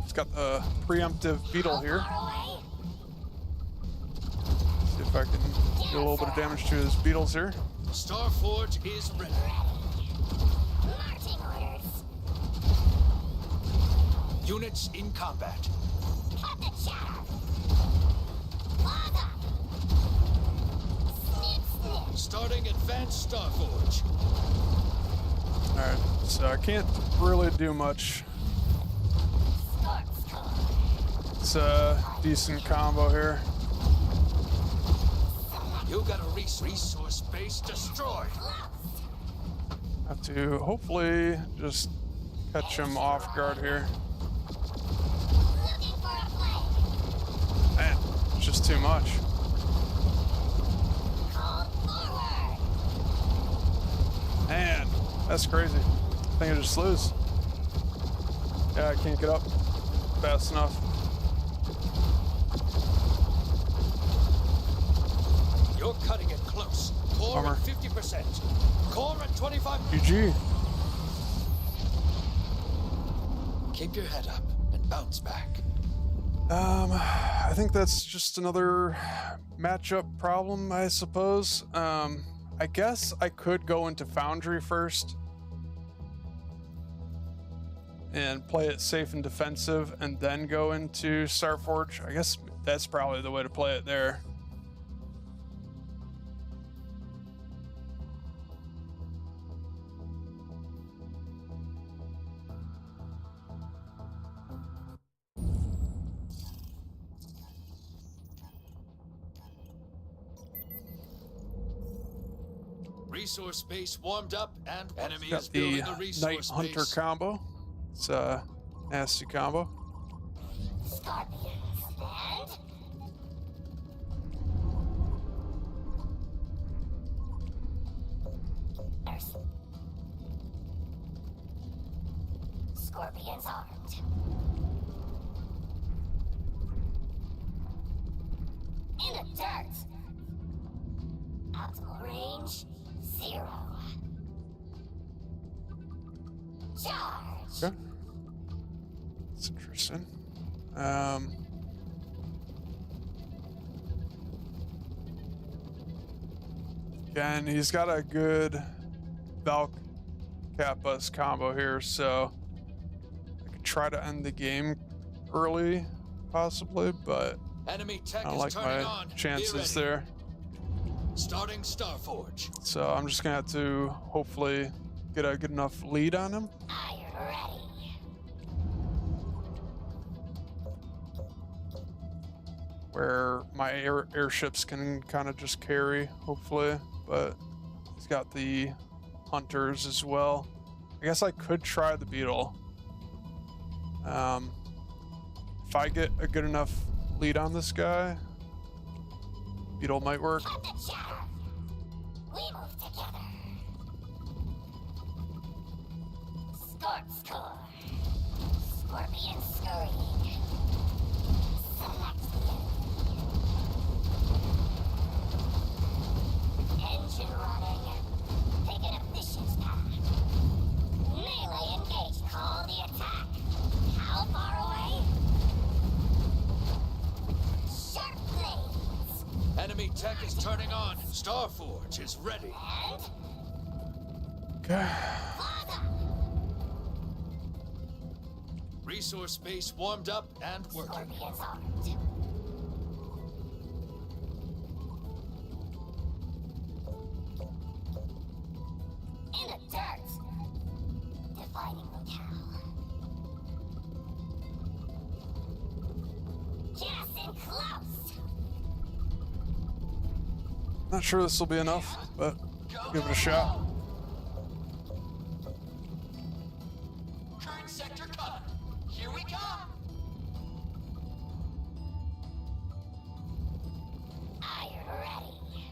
He's got the preemptive Beetle How here. far away? See if I can do a little bit of damage to his Beetles here. Starforge is ready. Marching orders. Units in combat. Cut the chatter. Claws up. Snip, snip. Starting Advanced Starforge. Alright, so I can't really do much. Scorp score. It's a decent combo here. You got a resource base destroyed. Have to hopefully just catch him off guard here. Looking for a play. Man, it's just too much. Call forward. Man, that's crazy. I think I just lose. Yeah, I can't get up fast enough. You're cutting it close. Core Bummer. at 50%. Core at 25%. GG. Keep your head up and bounce back. I think that's just another matchup problem, I suppose. I guess I could go into Foundry first and play it safe and defensive and then go into Starforge. I guess that's probably the way to play it there. Resource base warmed up and enemy is Got building the a Knight resource Hunter base. combo. It's a nasty combo. Scorpions and Nurse. Scorpions armed. In the dirt. Optimal range 0. Charge. Okay. That's interesting. Again, he's got a good Valk Cat Bus combo here, so I could try to end the game early possibly, but Enemy tech I don't is like turning my on. Be chances ready. there. Starting Starforge. So I'm just gonna have to hopefully get a good enough lead on him. Are you ready? Where my airships can kind of just carry, hopefully. But he's got the hunters as well. I guess I could try the beetle. If I get a good enough lead on this guy, beetle might work. Cut the chatter. We move together. Scorp score. Scorpion scurrying. Select the enemy. Engine running. Take an efficient path. Melee engaged. Call the attack. How far away? Sharp blades. Enemy tech is turning on. Starforge is ready. And Okay. father. Resource base warmed up and working. Scorpions armed. In the dirt. Defining locale. Gas in close. Not sure this will be enough, but give it a shot. Current sector cover. Here we come. Are you ready?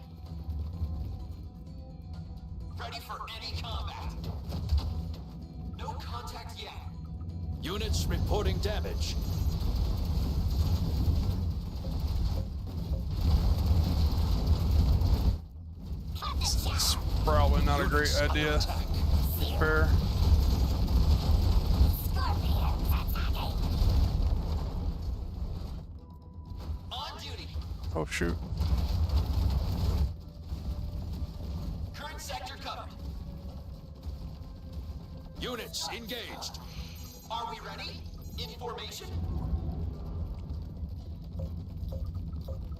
Ready for any combat. No contact yet. Units reporting damage. Cut the It's chatter. probably not a great Units under idea. attack. Fair. Scorpions attacking. On duty. Oh shoot. Current sector covered. Units engaged. Are we ready? In formation?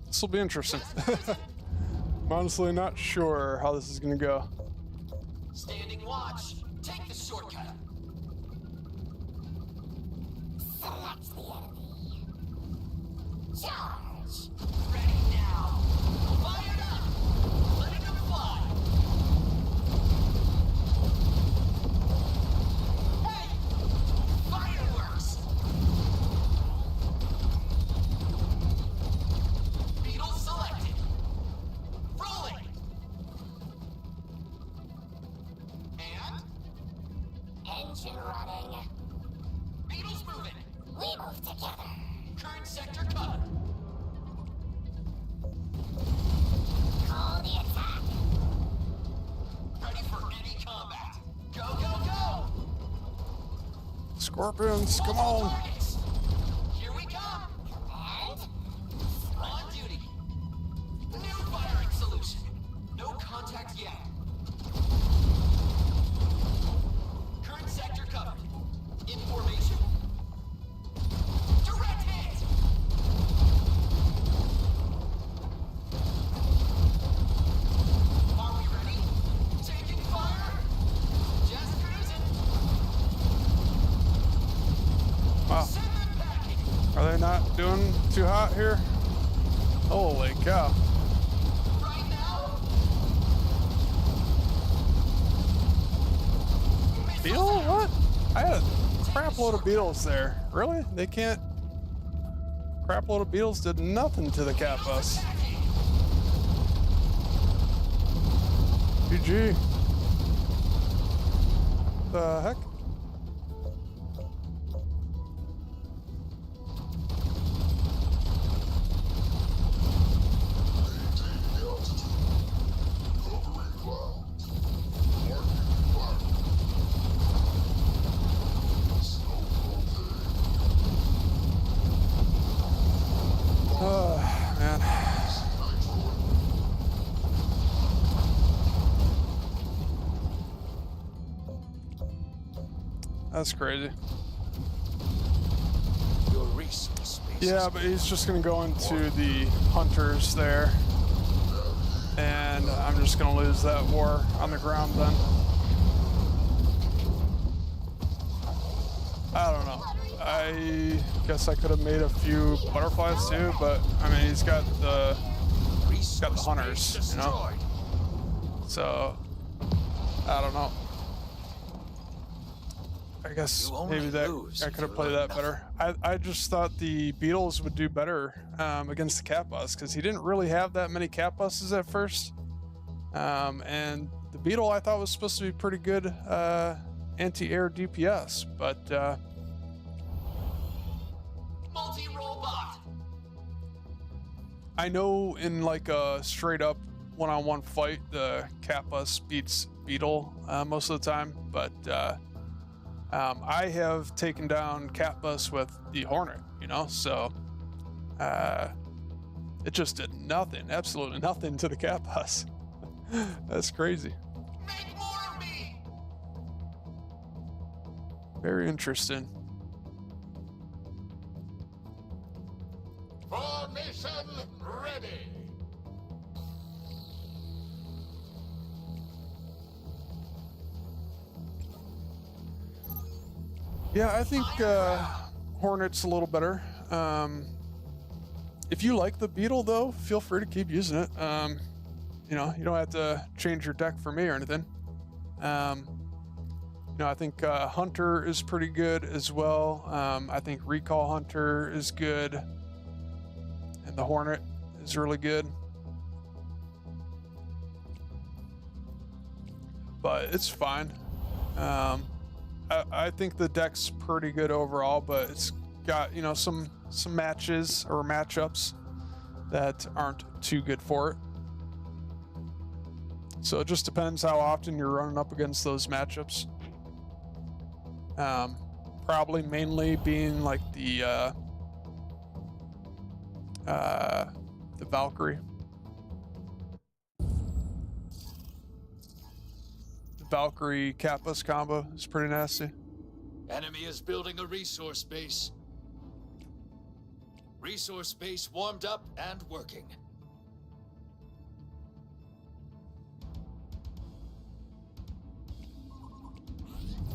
This will be interesting. I'm honestly not sure how this is gonna go. Standing watch. Take the shortcut. Select the enemy. Charge. Ready now. Fired up. Letting them fly. Hey! Fireworks! Beetle selected. Rolling. And Engine running. Beetle's moving. We move together. Current sector covered. Call the attack. Ready for any combat. Go, go, go! Scorpions, come on. Targets. Here we come. And On duty. New firing solution. No contact yet. Current sector covered. In formation. Direct hit. Are we ready? Taking fire. Just cruising. Wow. Send them packing. Are they not doing too hot here? Holy cow. Right now. Beetle? What? I had a crap load of beetles there. Really? They can't. Crap load of beetles did nothing to the cat bus. GG. The heck? Maintaining altitude. Covering clouds. Marking fire. Snow blockade. Oh, man. Nitro. That's crazy. Your resource pieces. Yeah, but he's just gonna go into the hunters there. And I'm just gonna lose that war on the ground then. I don't know. I guess I could have made a few butterflies too, but I mean he's got the Resource hunters, base you know? destroyed. So I don't know. I guess You only maybe that lose I if could have you played learn that better. I just thought the beetles would do better against the cat bus because he didn't really have that many cat buses at first. And the beetle I thought was supposed to be pretty good anti-air DPS, but Multi-robot. I know in like a straight up one-on-one fight the cat bus beats beetle most of the time, but I have taken down cat bus with the hornet, you know, so it just did nothing, absolutely nothing to the cat bus. That's crazy. Make more of me. Very interesting. Formation ready. Yeah, I think Hornet's a little better. If you like the beetle though, feel free to keep using it. You know, you don't have to change your deck for me or anything. You know, I think Hunter is pretty good as well. I think Recall Hunter is good. And the Hornet is really good. But it's fine. I think the deck's pretty good overall, but it's got, you know, some matches or matchups that aren't too good for it. So it just depends how often you're running up against those matchups. Probably mainly being like the Valkyrie. The Valkyrie Kappas combo is pretty nasty. Enemy is building a resource base. Resource base warmed up and working.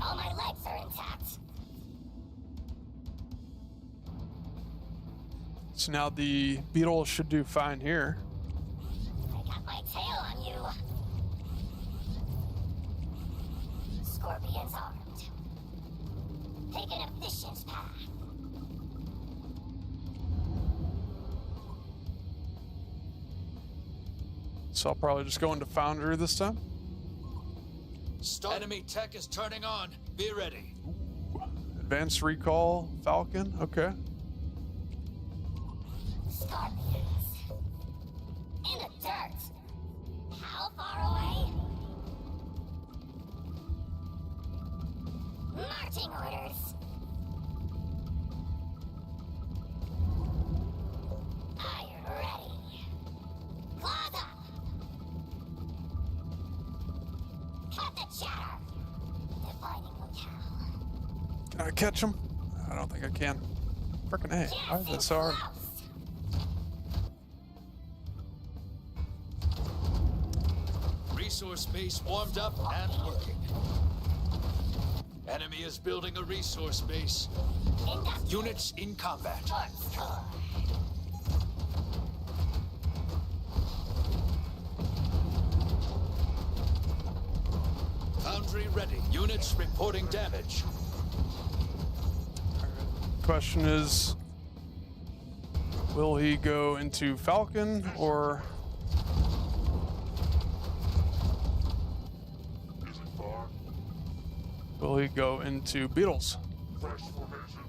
All my legs are intact. So now the beetle should do fine here. I got my tail on you. Scorpion's armed. Take an efficient path. So I'll probably just go into Foundry this time. Enemy tech is turning on. Be ready. Advanced Recall Falcon, okay. Scorpions. In the dirt. How far away? Marching orders. Are you ready? Claws up. Cut the chatter. Defining locale. Can I catch him? I don't think I can. Frickin' A. Why is that so hard? Resource base warmed up and working. Enemy is building a resource base. Units in combat. Foundry ready. Units reporting damage. Question is, will he go into Falcon or Is it far? will he go into Beetles? Fresh formation.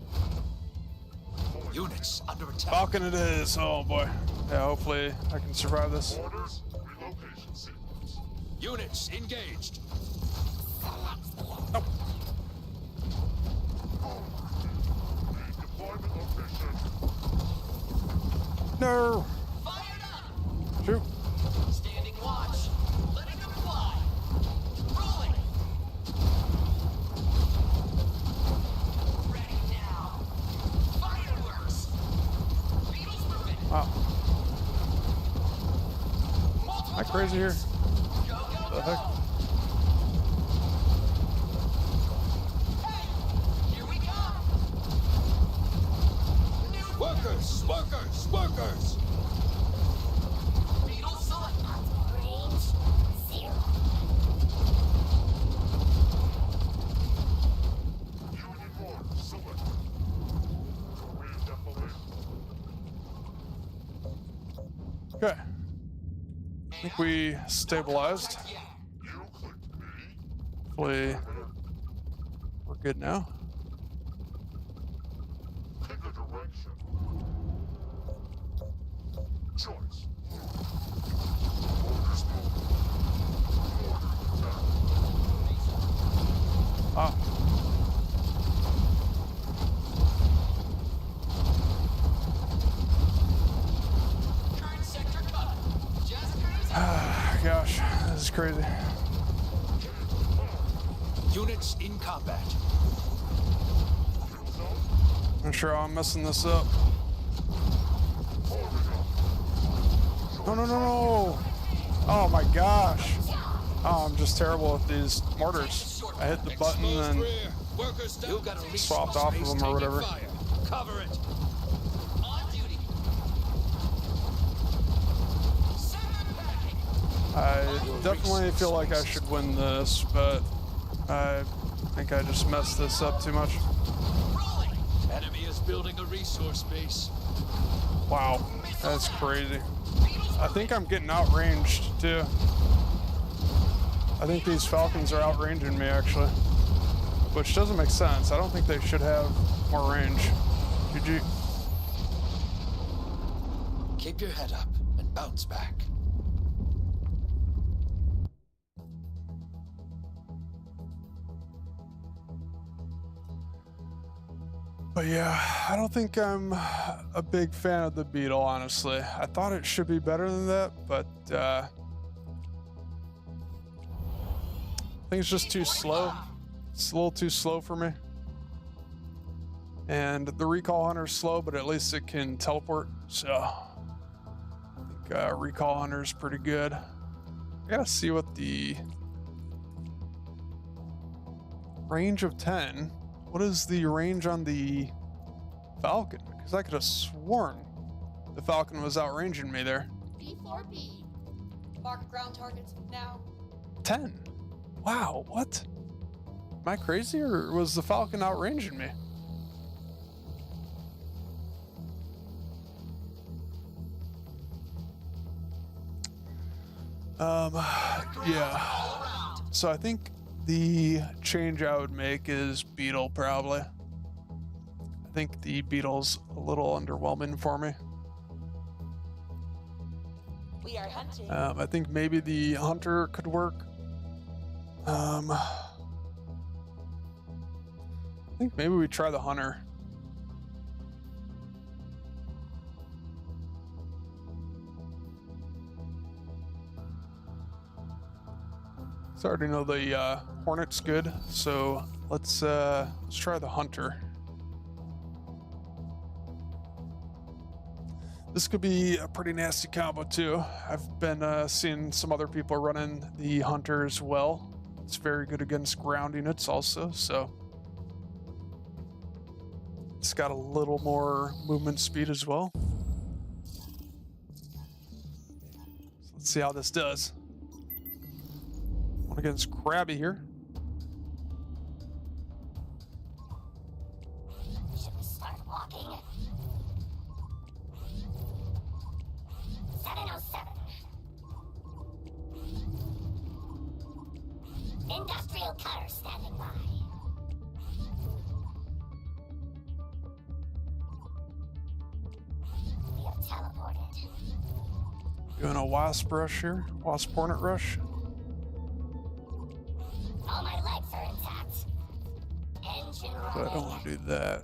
Units under attack. Falcon it is. Oh boy. Yeah, hopefully I can survive this. Orders. Relocation sequence. Units engaged. Deployment location. No. Fired up. Shoot. Standing watch. Letting them fly. Rolling. Ready now. Fireworks. Wow. Am I crazy here? What the heck? Workers! Workers! Workers! Range 0. Unit 1, select. Korean defilade. Okay. I think we stabilized. You clicked me. Hopefully, we're good now. Pick a direction. Choice. Orders move. Order attack. Ah. Gosh, this is crazy. Units in combat. I'm sure I'm messing this up. No, no, no, no! Oh my gosh! Oh, I'm just terrible with these mortars. I hit the button Exposed and rear. Workers down. You got a resource swapped off of base them or taking whatever. fire. Cover it. On duty. I definitely feel like I should win this, but I think I just messed this up too much. Enemy is building a resource base. Wow, that's crazy. I think I'm getting outranged too. I think these Falcons are outranging me actually, which doesn't make sense. I don't think they should have more range. GG. Keep your head up and bounce back. But yeah, I don't think I'm a big fan of the Beetle, honestly. I thought it should be better than that, but I think it's just too slow. It's a little too slow for me. And the Recall Hunter's slow, but at least it can teleport. So I think Recall Hunter's pretty good. I gotta see what the range of 10. What is the range on the Falcon? Because I could have sworn the Falcon was outranging me there. B4B. Mark ground targets now. 10. Wow, what? Am I crazy or was the Falcon outranging me? Yeah. So I think the change I would make is Beetle, probably. I think the Beetle's a little underwhelming for me. We are hunting. I think maybe the Hunter could work. I think maybe we try the Hunter. So I already know the Hornet's good, so let's try the Hunter. This could be a pretty nasty combo too. I've been seeing some other people running the Hunter as well. It's very good against ground units also, so it's got a little more movement speed as well. So let's see how this does. One against Krabby here. Should we start walking? 707. Industrial cutter standing by. We have teleported. Doing a Wasp rush here. Wasp Hornet rush. All my legs are intact. Engine But I don't running. want to do that.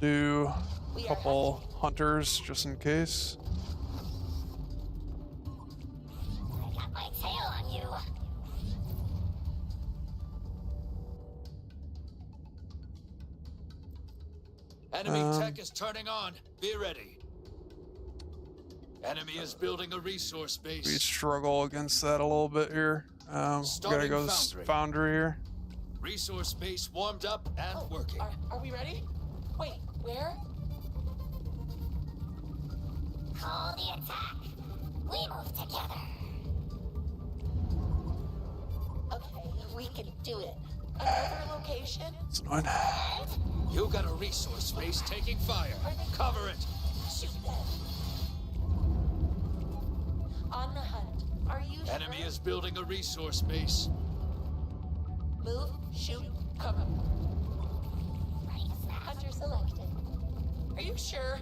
Do a couple Hunters just in case. I got my tail on you. Enemy tech is turning on. Be ready. Enemy is building a resource We base. struggle against that a little bit here. We gotta Starting go to foundry. foundry here. Resource base warmed up and working. Are we ready? Wait, where? Call the attack. We move together. Okay, we can do it. Another location? It's annoying. You got a resource base taking fire. Cover it. Shoot them. On the hunt. Are you Enemy sure? is building a resource base. Move, shoot, cover. Hunter selected. Are you sure?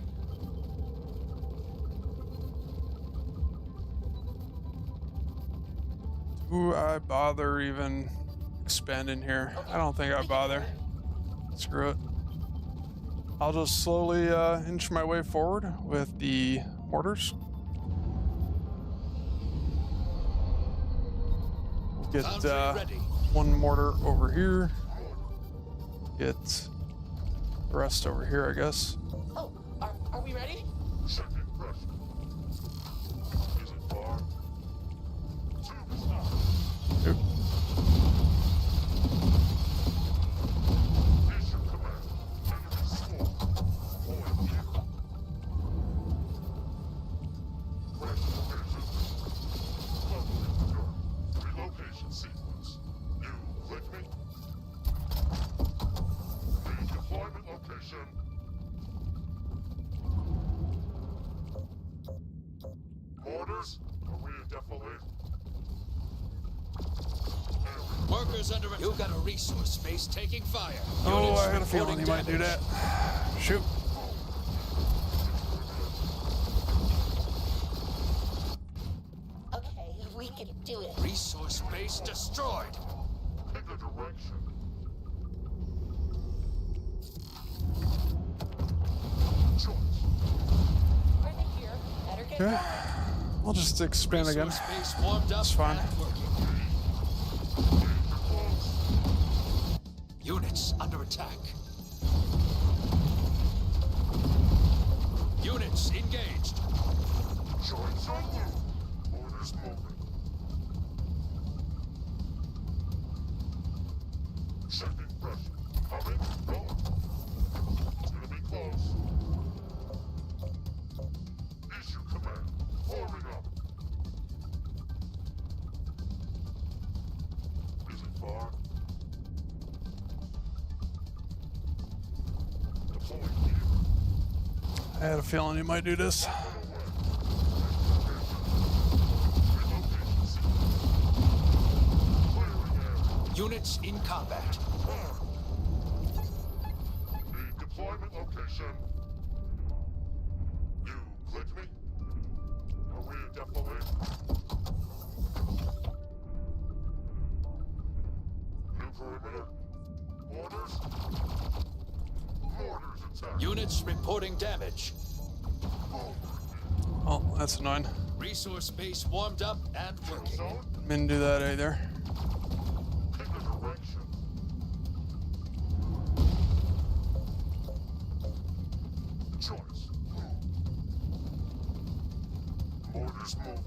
Do I bother even expanding here? I don't think I bother. Screw it. I'll just slowly inch my way forward with the mortars. Get Foundry ready. one mortar over here. Get the rest over here, I guess. Oh, are we ready? Second pressure. Is it far? Tube is not. Oop. Issue command. Enemy swarm. Point here. Pressure measures. Lovely. Relocation sequence. You click me? Redeployment location. Orders? Are we defilade? Workers under attack. You got a resource base taking fire. Oh, Units I got a feeling reporting he might do damage. that. Shoot. Okay, we can do it. Resource base destroyed. Pick a direction. Choice. Are they here? Better get Okay. going. I'll just expand again. Resource base warmed up It's fine. and working. Danger close. Units under attack. Units engaged. Joints on loop. Orders moving. Second pressure. Coming. Going. It's gonna be close. Issue command. Forming up. Is it far? Deploying here. I had a feeling he might do this. Units in combat. Need deployment location. You click me? Are we a defilade? New perimeter. Orders? Mortars attack. Units reporting damage. Oh, that's annoying. Resource base warmed up and working. Zone? Didn't do that either. Pick a direction. Choice. Mortars moving.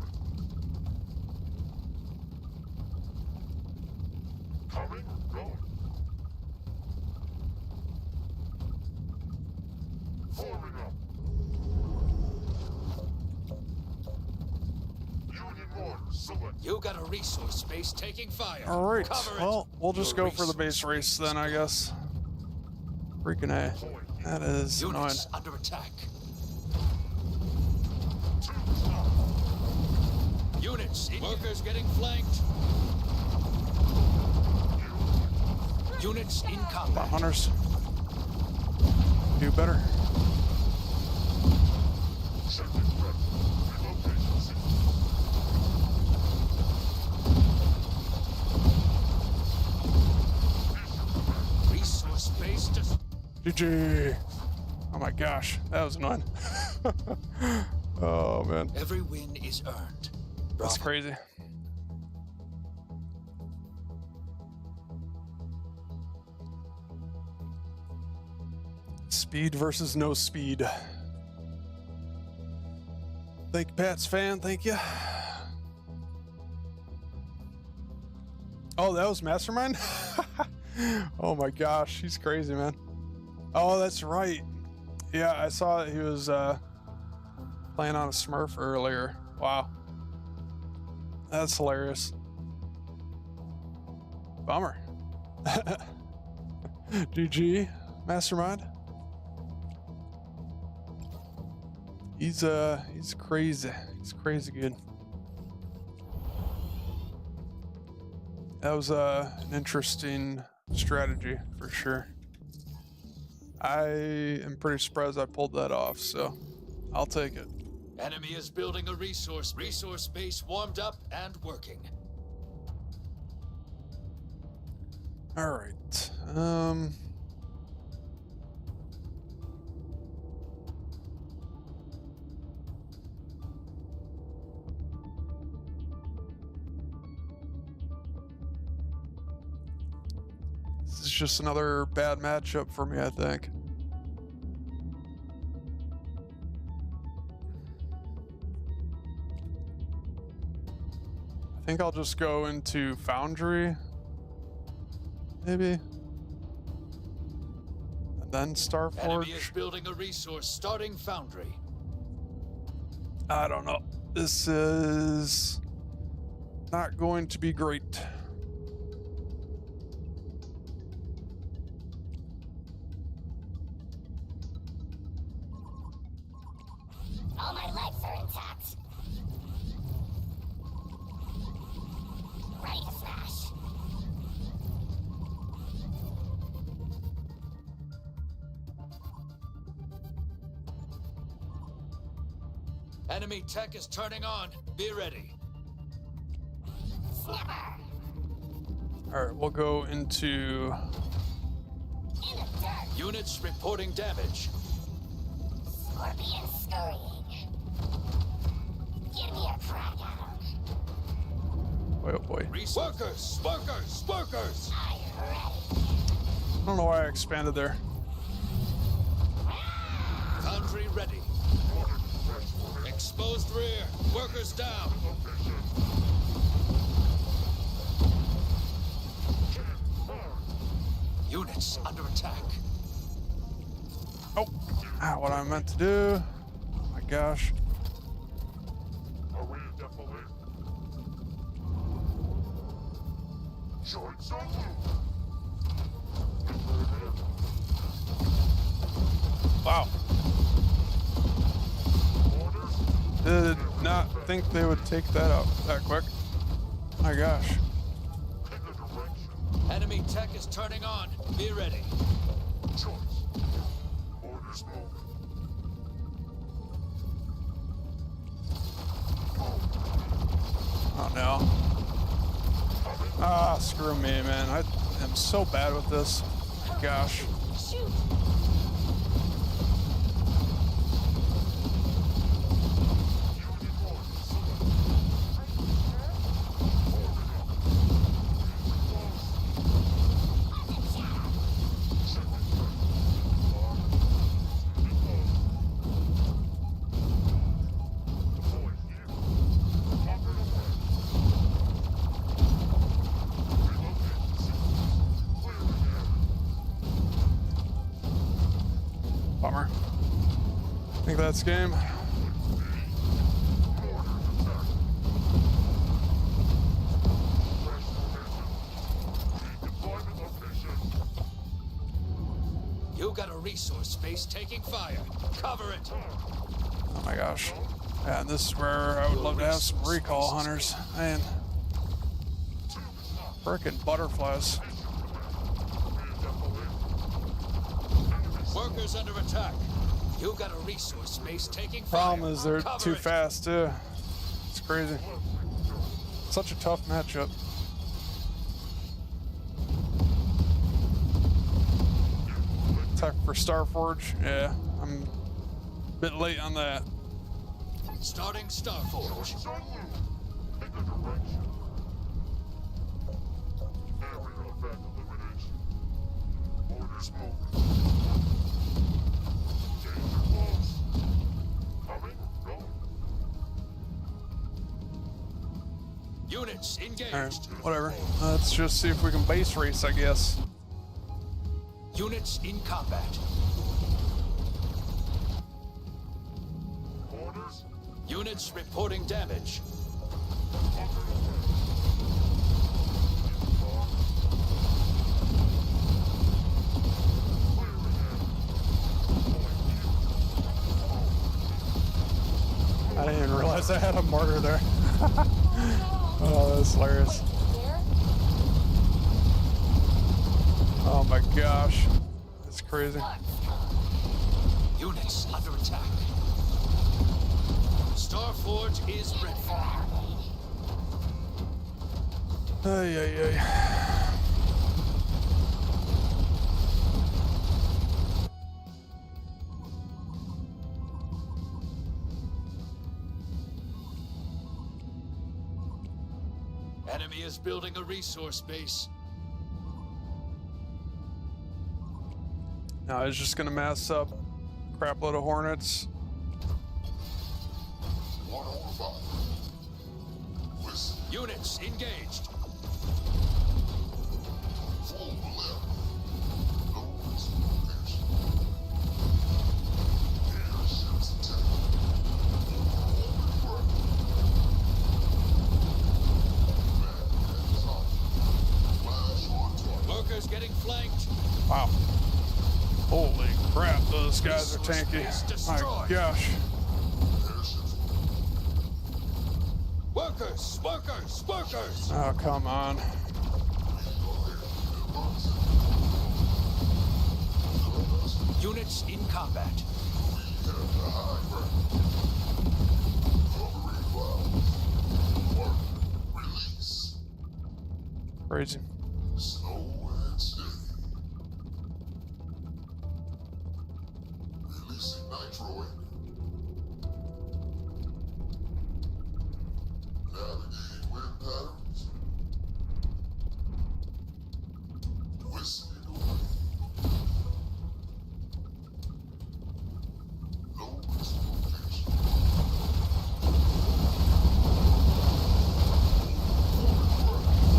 Coming? Going. Forming up. Union mortars select. You got a resource base taking fire. All right. Cover it. Well, we'll just Your go for the base resource race base then, I guess. Freaking A. Point. That is annoying. Units under attack. Tube stop. Units in workers getting flanked. Units in Come on, combat. hunters. Do better. Second pressure. Relocation sequence. Resource base just. GG. Oh my gosh, that was annoying. Oh man, Every win is earned. that's Bravo. crazy. Speed versus no speed. Thank you, Pat's fan. Thank you. Oh, that was Mastermind? Oh my gosh, he's crazy, man. Oh, that's right. Yeah, I saw that he was playing on a Smurf earlier. Wow. That's hilarious. Bummer. GG, Mastermind. He's crazy. He's crazy good. That was an interesting strategy for sure. I am pretty surprised I pulled that off, so I'll take it. Enemy is building a resource base warmed up and working. All right. This is just another bad matchup for me, I think. I think I'll just go into Foundry, maybe, and then Starforge. Enemy is building a resource, starting Foundry. I don't know. This is not going to be great. All my legs are intact. Ready to smash. Enemy tech is turning on. Be ready. Snapper. All right, we'll go into. In the dirt. Units reporting damage. Scorpion scurrying. Give me a crack at him. Boy, oh boy. Workers! I'm ready. I don't know why I expanded there. Foundry ready. Exposed rear. Workers down. Units under attack. Oh, what I meant to do. Oh my gosh. Are we definitely? Joints on Wow. Did not think they would take that out that quick. My gosh. Enemy tech is turning on. Be ready. choice. Orders moving. Oh no. Ah, screw me, man. I am so bad with this. Gosh. Shoot! Bummer. I think that's game. You got a resource space taking fire. Cover it. Oh my gosh. Yeah, and this is where I would love to have some recall hunters. Man. Frickin' butterflies. Workers under attack. You got a resource space taking fire. Problem is they're Cover too it. fast too. It's crazy. Such a tough matchup. Tech for Starforge. Yeah, I'm a bit late on that. Starting Starforge. In the direction. Area effect elimination. Orders moving. Units engaged. Alright, whatever. Let's just see if we can base race, I guess. Units in combat. Orders. Units reporting damage. I didn't even realize I had a mortar there. Oh, that's hilarious. There? Oh my gosh. That's crazy. Units under attack. Starforge is ready. Ay, ay, ay. Enemy is building a resource base. Now it's just gonna mass up a crap load of hornets. 1 over 5. Listen. Units engaged. Full left. No dislocation. Airships attack. Overhold and top. Flash on target. Workers getting flanked. Wow. Holy crap, those guys are tanky. My gosh. Airships. Workers, workers, workers. Oh, come on. Units in combat. We have the high ground. Covering clouds. Mark. Release. Crazy. Slow and steady. Releasing nitro in. Navigating wind patterns. Whistling away. No dislocation.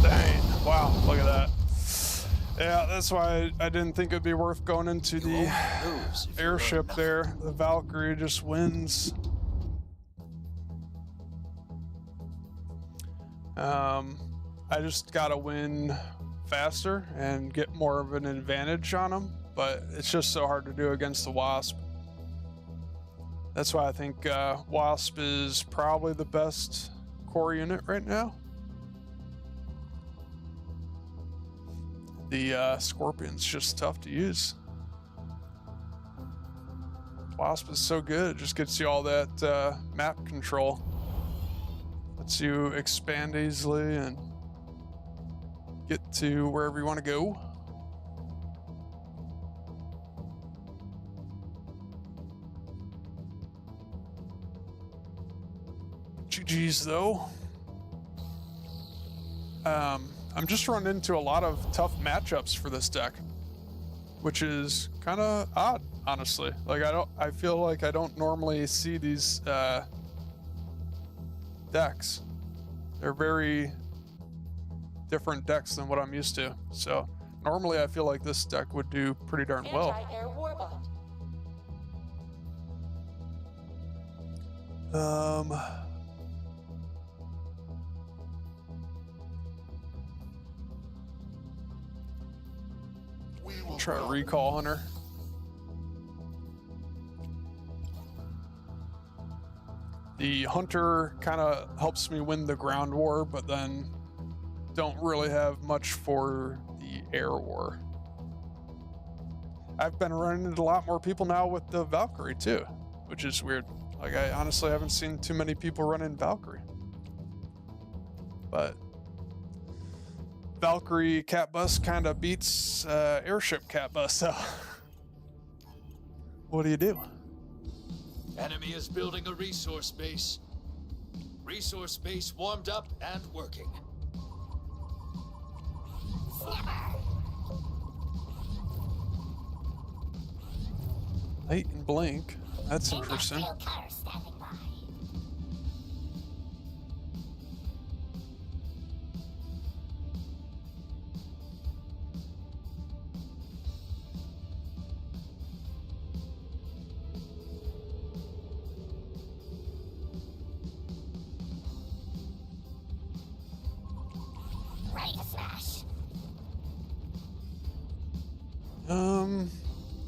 Dang. Wow, look at that. Yeah, that's why I didn't think it'd be worth going into the Lose if you airship learn there. The Valkyrie just wins. I just gotta win faster and get more of an advantage on them, but it's just so hard to do against the Wasp. That's why I think Wasp is probably the best core unit right now. The Scorpion's just tough to use. Wasp is so good, it just gets you all that map control. Lets you expand easily and get to wherever you want to go. GG's though. I'm just running into a lot of tough matchups for this deck, which is kind of odd, honestly. Like I feel like I don't normally see these decks. They're very different decks than what I'm used to. So normally I feel like this deck would do pretty darn well. Anti-air warbot. We will Try to recall Hunter. The Hunter kind of helps me win the ground war, but then don't really have much for the air war. I've been running into a lot more people now with the Valkyrie too, which is weird. Like I honestly haven't seen too many people running Valkyrie. But Valkyrie cat bus kind of beats airship cat bus, so what do you do? Enemy is building a resource base. Resource base warmed up and working. Light and blink. That's interesting. Industrial car standing by. ready to smash.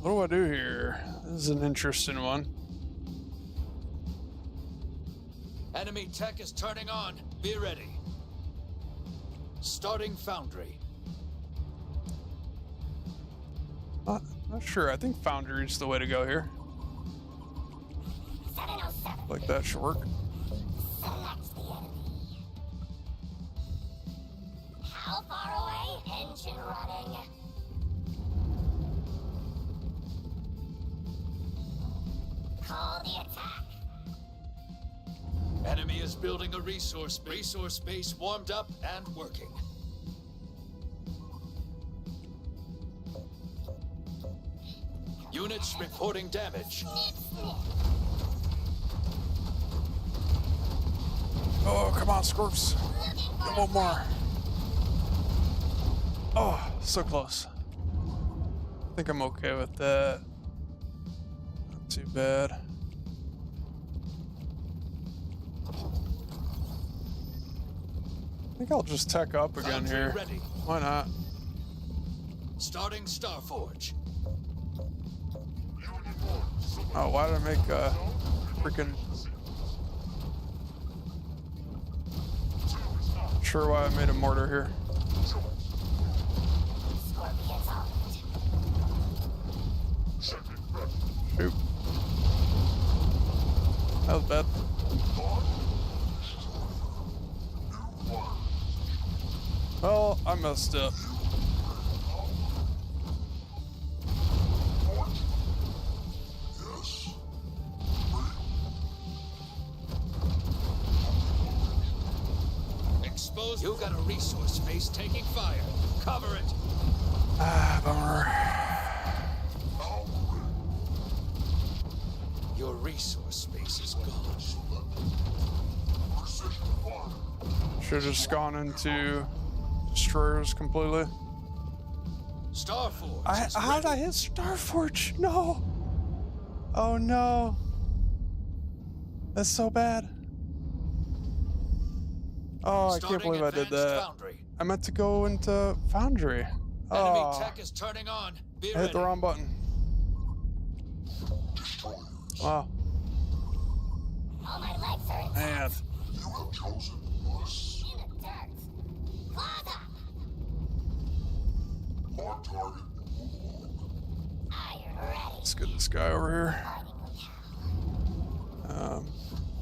What do I do here? This is an interesting one. Enemy tech is turning on. Be ready. Starting foundry. Not sure. I think Foundry's the way to go here. 707. Like that should work. Select the enemy. How far away? Engine running. Call the attack. Enemy is building a resource base. Resource base warmed up and working. Units reporting damage. Snip, snip. Oh, come on, Scorps. Get one more. Oh, so close. I think I'm okay with that. Not too bad. I think I'll just tech up again Foundry here. ready. Why not? Starting Starforge. Oh, why did I make a freaking... Sure why I made a mortar here. Scorpions armed. Shoot. That was bad. Well, I messed up. Exposed. You got a resource base taking fire. Cover it. Ah, bummer. Your resource base is gone. Should have just gone into destroyers completely. Starforge. is How did I ready. hit Starforge? No. Oh no. That's so bad. Oh, I can't Starting believe I did advanced that. Foundry. I meant to go into Foundry. Enemy Oh, tech is turning on. Be I hit the ready. wrong button. Wow, All my legs are intact. man. You have chosen us. In the dirt. Claws up. Mark target. Iron ready. Let's get this guy over here. Mining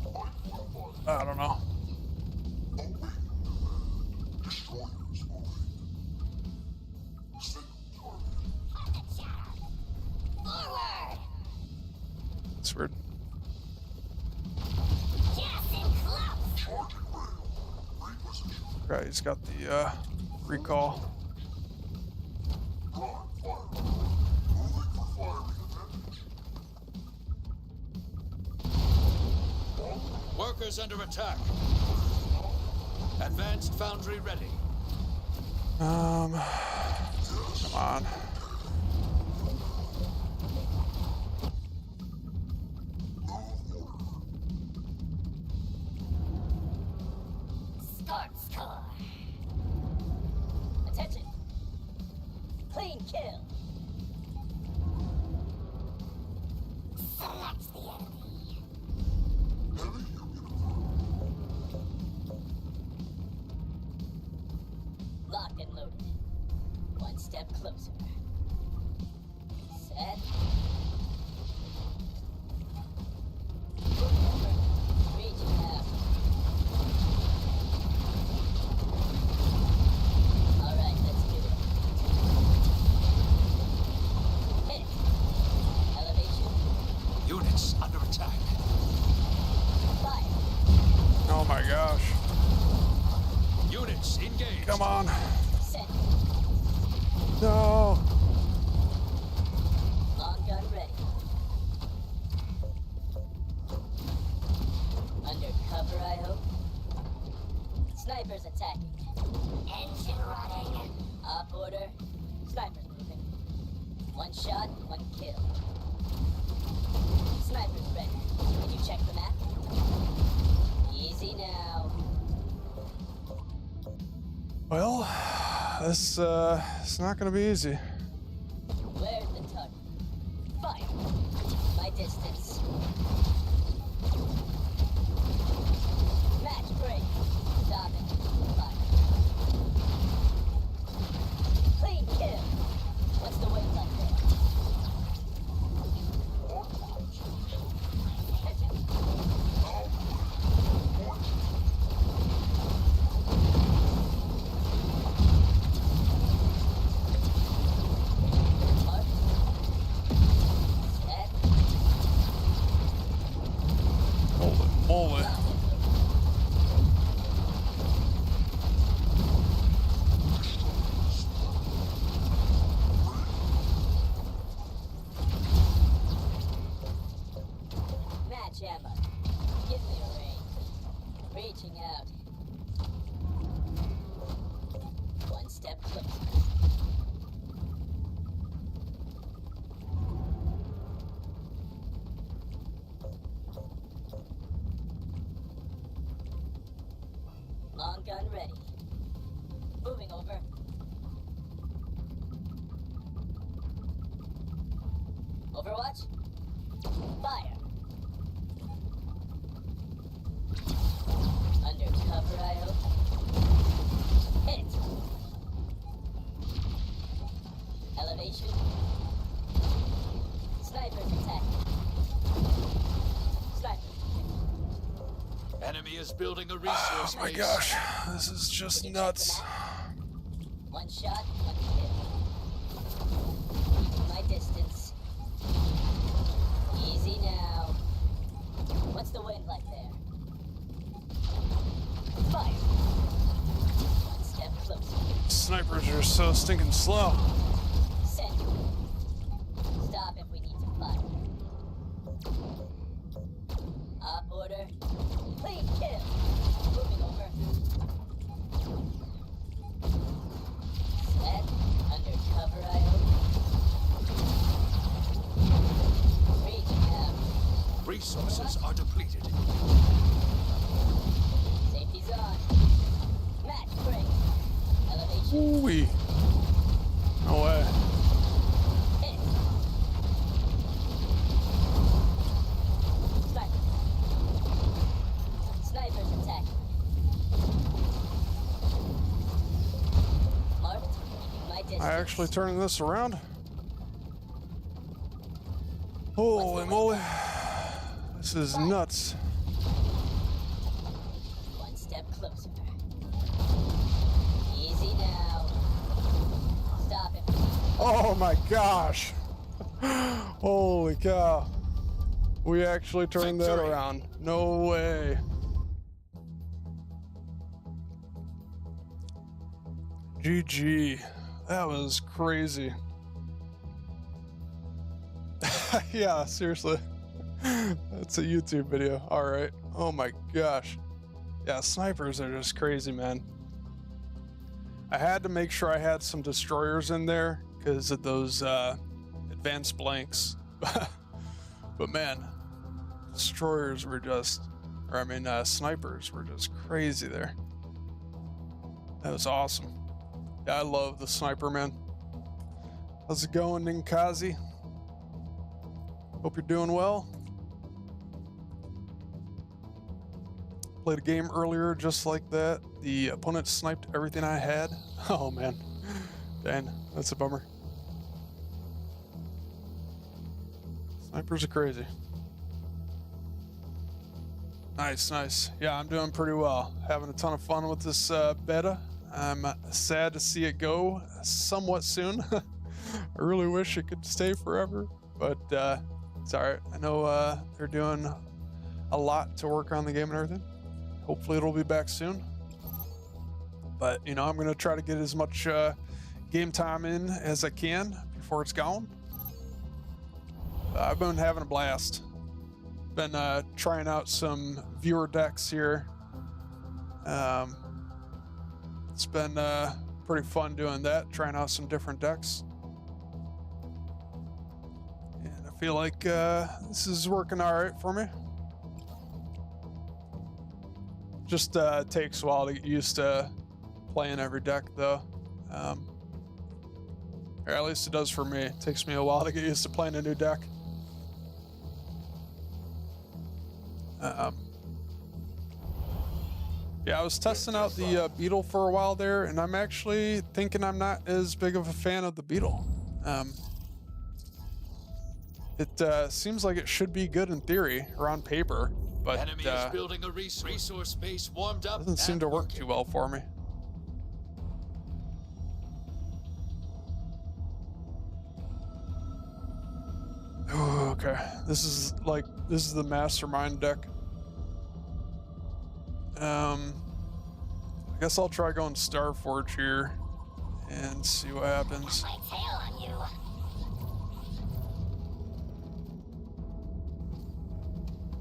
locale. I don't know. Destroyers moving. Signal target. Pocket shatter. Forward. That's weird. Gas in close. Charging rail. Reposition. Right, he's got the recall. Prime fire. Moving for firing advantage. Workers under attack. Advanced Foundry ready. Come on. Scorch score. Attention. Clean kill. Select the enemy. Heavy unit Locked and loaded. One step closer. Set. Reaching out. All right, let's do it. Hit. Elevation. Units under attack. Fire. Oh my gosh. Units engaged. Come on. Set. No. Long gun ready. Undercover, I hope. Snipers attacking. Engine running. Op order. Snipers moving. One shot, one kill. Snipers ready. Can you check the map? Easy now. Well, this it's not gonna be easy. Where's the target? Fire. My distance. Match break. Stop it. Fire. Clean kill. What's the weight like there? Holy moly. Match ammo. Give me a ring. Reaching out. One step closer. Long gun ready. Moving over. Overwatch. Fire. Undercover, I hope. Hit. Elevation. Snipers attack. Snipers. Enemy is building a resource Oh my base. gosh, this is just nuts. One shot, one kill. Keeping my distance. Easy now. What's the wind like there? Fire. One step closer. Snipers are so stinking slow. Send. Stop if we need to fire. Up order. Clean kill. Moving over. Set. Undercover, I hope. Reaching out. Resources are depleted. Safety's on. Match break. Elevation. Ooh-wee. No way. Hit. Sniper. Snipers attack. Marked. Keeping my distance. I actually turning this around. Holy moly. This is nuts. One step closer. Easy now. Stop it. Oh my gosh. Holy cow. We actually turned that Victory. around. No way. GG. That was crazy. Yeah, seriously. That's a YouTube video. All right. Oh my gosh. Yeah, snipers are just crazy, man. I had to make sure I had some destroyers in there because of those advanced blanks. But man, destroyers were just, or I mean, snipers were just crazy there. That was awesome. Yeah, I love the sniper, man. How's it going, Ninkazi? Hope you're doing well. Played a game earlier just like that. The opponent sniped everything I had. Oh man. Dang, that's a bummer. Snipers are crazy. Nice, nice. Yeah, I'm doing pretty well. Having a ton of fun with this beta. I'm sad to see it go somewhat soon. I really wish it could stay forever, but it's all right. I know they're doing a lot to work on the game and everything. Hopefully it'll be back soon. But, you know, I'm going to try to get as much game time in as I can before it's gone. I've been having a blast. Been trying out some viewer decks here. It's been pretty fun doing that, trying out some different decks. And I feel like this is working all right for me. Just takes a while to get used to playing every deck though. Or at least it does for me. It takes me a while to get used to playing a new deck. Yeah, I was testing out the Beetle for a while there, and I'm actually thinking I'm not as big of a fan of the Beetle. It seems like it should be good in theory or on paper, but Enemy is building a resource base warmed up. doesn't seem to work too well for me. Oh, okay, this is the mastermind deck. I guess I'll try going Starforge here and see what happens. My tail on you.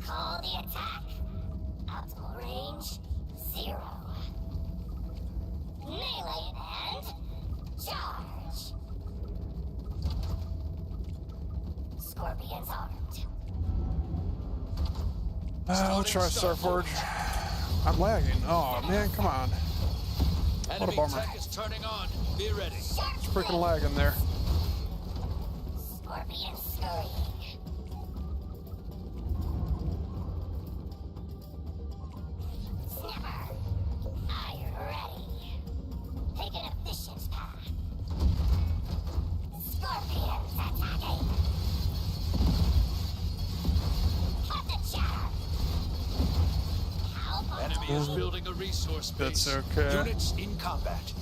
Call the attack. Optimal range 0. Melee and charge. Scorpions armed. I'll try Starforge. I'm lagging. Oh man, come on. What a Enemy bummer. tech is turning on. Be ready. It's freaking lagging there. Scorpion scurrying. Snapper, are you ready? Take an efficient path. Scorpions attacking. Cut the chatter. How about Enemy is building a resource base. That's okay. Units in combat.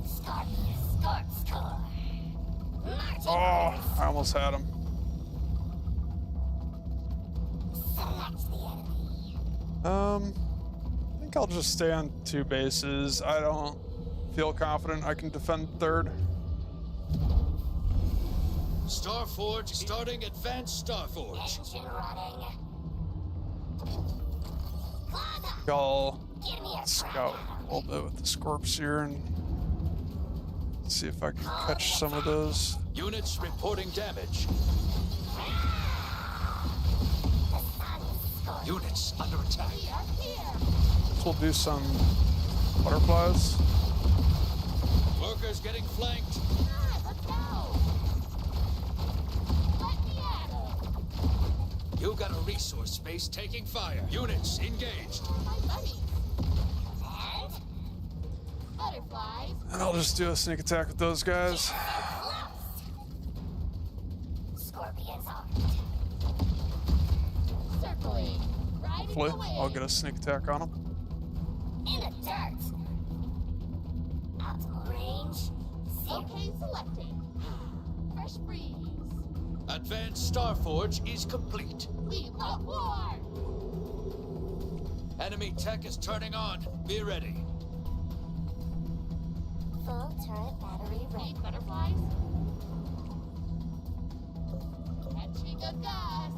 Scorpion Scorps Core? Marching Oh, I almost had him. select the enemy. I think I'll just stay on 2 bases. I don't feel confident I can defend third. Starforge starting advanced Starforge. Engine running. Claws up. I'll Give me a scout a little bit with the Scorps here and see if I can catch some of those. Units reporting damage. Units under attack. We are here. We'll do some butterflies. Workers getting flanked. Ah, let's go. Let me at 'em. You got a resource space taking fire. Units engaged. My buddies. And Butterflies. And I'll just do a sneak attack with those guys. Scorpions armed. Circling. Riding Hopefully, away. I'll get a sneak attack on them. In the dirt. Optimal range 0. Okay, selecting. Fresh breeze. Advanced Starforge is complete. We love war. Enemy tech is turning on. Be ready. Full turret battery ready. Need butterflies. Catching a gust.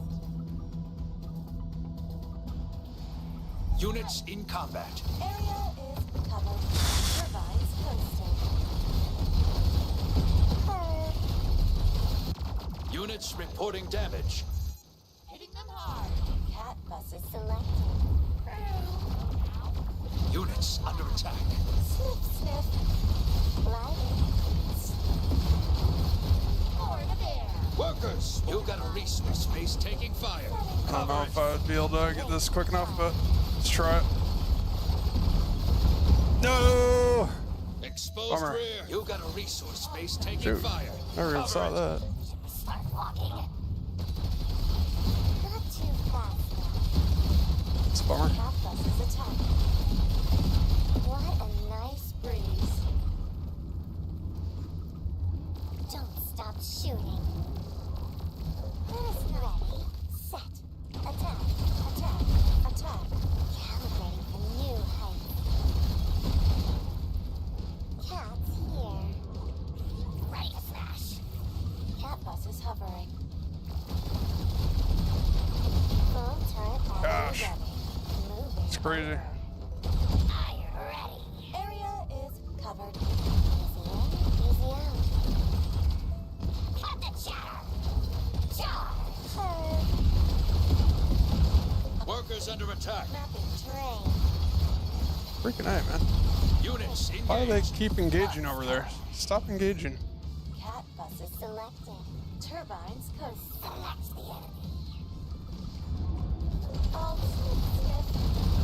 Units in combat. Area is covered. Turbines constant. Units reporting damage. Hitting them hard. Cat buses Selected. Units under attack. sniff sniff. Gliding. Forward a bear. Workers, you got a resource space taking fire. I don't know Cover if I would be able to get this quick enough, but let's try it. No! Exposed Bummer. rear. You got a resource space taking Shoot. fire. Never even Cover saw it. that. Start walking. Not too fast. It's a bummer. Cat buses attack. What a nice breeze. Don't stop shooting. Let us ready. Set. Attack. Attack. Attack. Calibrating for new heights. Cat's here. Ready to smash. Cat buses hovering. Full turret battery Gosh. ready. Moving. It's crazy. Are you ready? Area is covered. Easy in, easy out. Cut the chatter. Charge. Workers attack. Mapping terrain. Freaking A, man. Units engaged. Why do they keep engaging over there? Stop engaging. Cat buses selected. Turbines coast. Select the enemy. All sniff.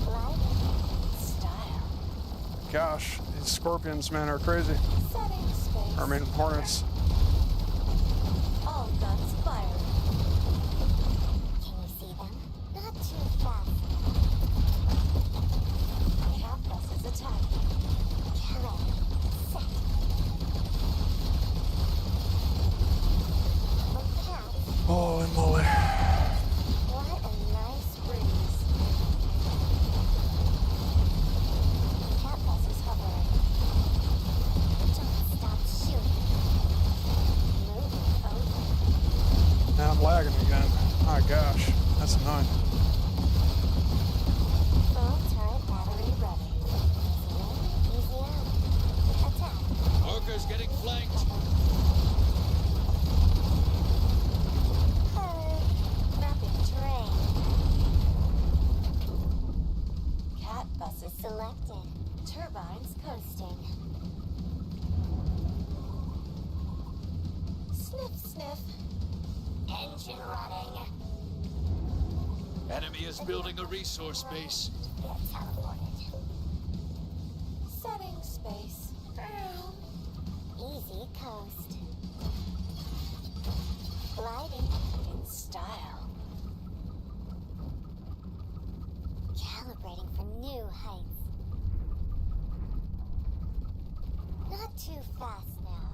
Light. Style. Gosh, these scorpions, man, are crazy. Setting space. I mean, hornets. All guns fired. Can you see them? Not too fast. Cat buses attacking. Ready. Set. The cat. Holy moly. What a nice breeze. Cat buses hovering. Don't stop shooting. Moving over. Now I'm lagging again. My gosh, that's annoying. Full turret battery ready. Easy in, easy out. Attack. Workers getting flanked. Mapping terrain. Cat buses selected. Turbines coasting. Sniff, sniff. Engine running. Enemy is building a resource base. Get teleported. Setting space. Easy coast. Gliding in style. Calibrating for new heights. Not too fast now.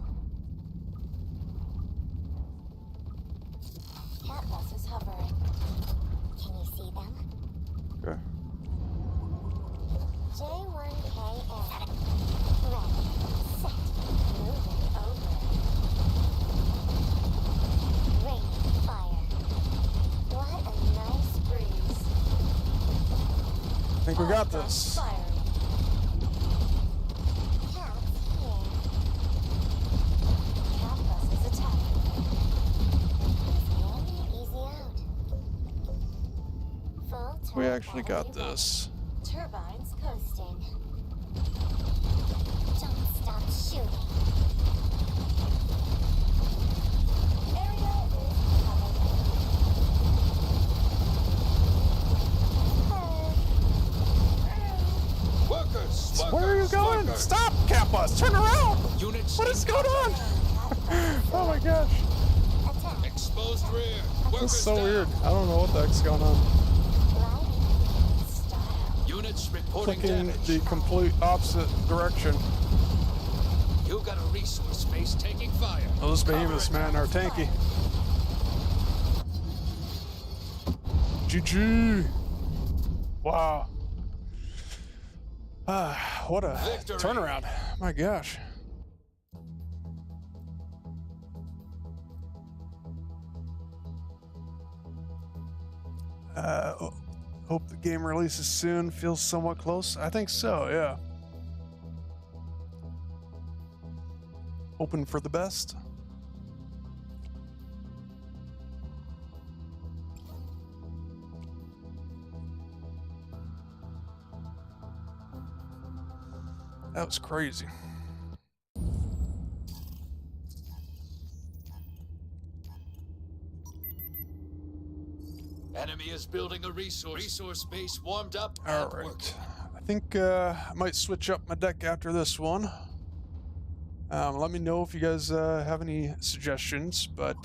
Cat buses hovering. Can you see them? Okay. J1KN. Ready. Set. Moving over. Raining fire. What a nice breeze. I think we All got guns this. firing. Cats here. Cat buses attacking. Easy in, easy out. Full We turret actually battery got ready. this. Turbines coasting. Don't stop shooting. Area is covered. Workers! Where are you Workers! going? Workers! Stop, cat bus! Turn around! Units What is going on? Oh my gosh. Attack. exposed rear. This Workers is so down. weird. I don't know what the heck's going on. Gliding in style. Units reporting Clicking damage. the complete opposite direction. You got a resource base taking fire. Those Cover behemoths, it. man, are tanky. GG. Wow. What a Victory. turnaround. My gosh. Hope the game releases soon. Feels somewhat close. I think so, yeah. Hoping for the best. That was crazy. Enemy is building a resource base warmed up. All and right. working. I think I might switch up my deck after this one. Let me know if you guys have any suggestions, but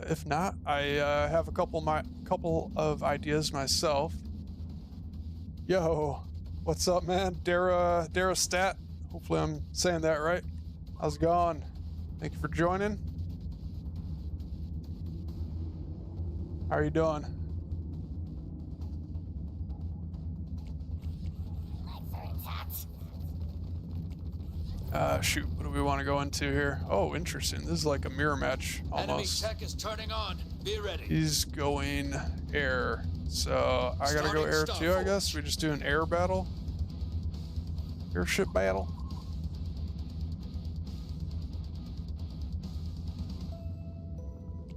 if not, I have a couple of ideas myself. Yo, what's up, man? Dara Stat. Hopefully I'm saying that right. How's it going? Thank you for joining. How are you doing? Lights are intact. Shoot, what do we want to go into here? Oh, interesting. This is like a mirror match Enemy almost. tech is turning on. Be ready. He's going air. So I gotta go Starting air Star too, I Forge. guess. We just do an air battle. Airship battle.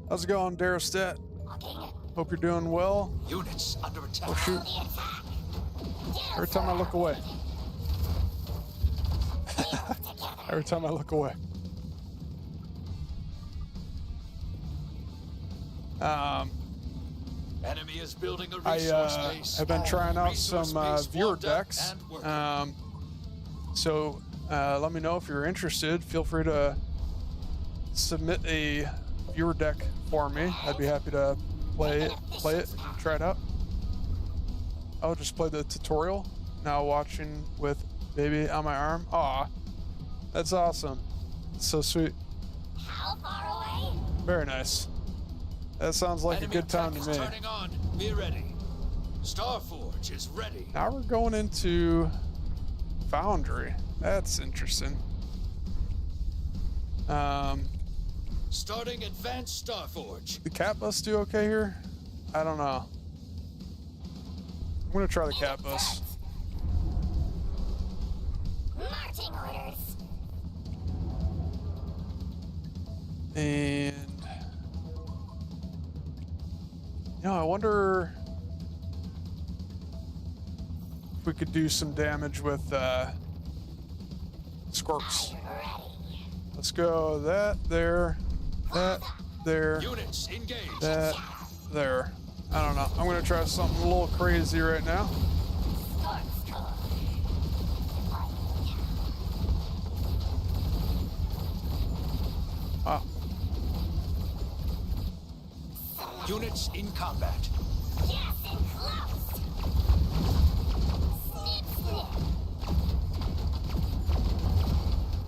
How's it going, Darastat? Looking. Hope you're doing well. Units under attack. Oh shoot. Every time I look away. Every time I look away. Enemy is building a I resource base. have been trying out Resource some base viewer warmed up decks. and working. So let me know if you're interested. Feel free to submit a viewer deck for me. I'd be happy to play it, try it out. I'll just play the tutorial. Now watching with baby on my arm. Aw, that's awesome. So sweet. How far away? Very nice. That sounds like Enemy a good time attack to is me. turning on. Be ready. Starforge is ready. Now we're going into Foundry. That's interesting. Starting advanced Starforge. The cat bus do okay here? I don't know. I'm gonna try the cat bus. Marching orders. And you know, I wonder if we could do some damage with Scorps. Let's go that there, that there, Units engaged. that there. I don't know. I'm gonna try something a little crazy right now. Wow. Units in combat. Gas and close. Snip, snip.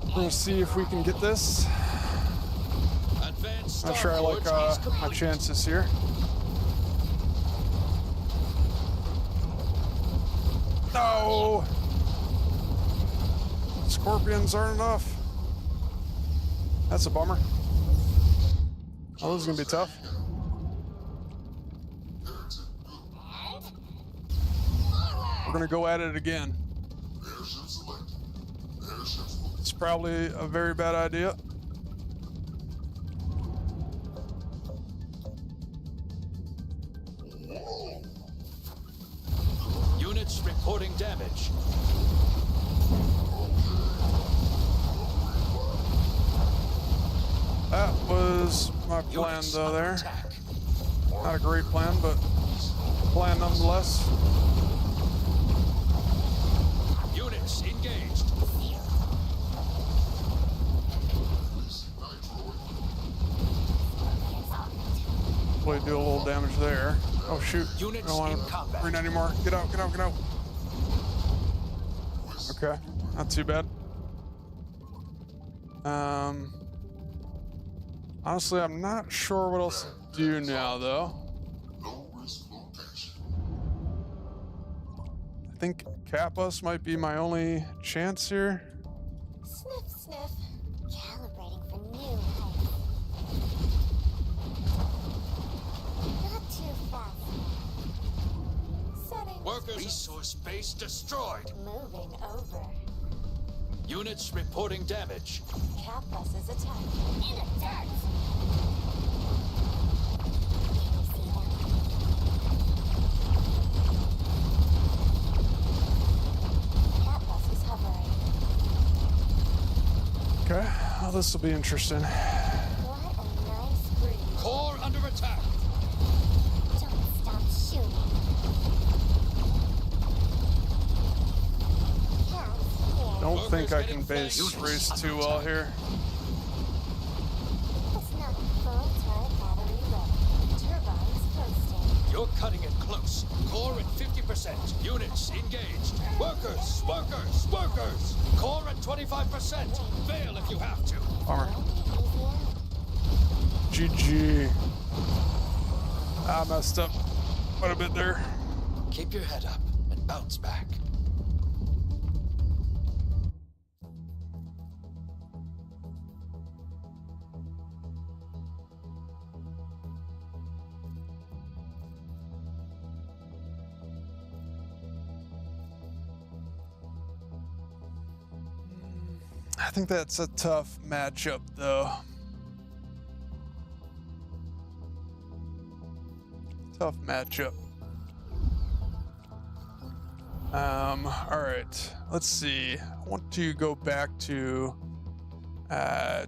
We're gonna see if we can get this. Advanced Not sure I like Starforge is my complete. chances here. No! Scorpions aren't enough. That's a bummer. Oh, this is gonna be tough. We're gonna go at it again. It's probably a very bad idea. Units reporting damage. That was my plan Units though under there. attack. Not a great plan, but plan nonetheless. Units engaged. Hopefully do a little damage there. Oh shoot. I Units don't want in to combat. read anymore. Get out, get out, get out. Okay, not too bad. Honestly, I'm not sure what else to do now though. I think Kappas might be my only chance here. Sniff, sniff. Calibrating for new heights. Not too fast. Settings. Workers resource base destroyed. Moving over. Units reporting damage. Cat bus is attacked. In the dirt. Can you see them? Cat bus is hovering. Okay, well, this will be interesting. What a nice breeze. Core under attack. Don't stop shooting. Cats here. Don't think I can Workers getting base flanked. race too well here. It's not full turret battery ready. Turbines posting. You're cutting it close. Core at 50%. Units engaged. Workers, workers, workers. Core at 25%. Fail if you have to. Bummer. Easy out. GG. I messed up quite a bit there. Keep your head up and bounce back. I think that's a tough matchup, though. Tough matchup. All right, let's see. I want to go back to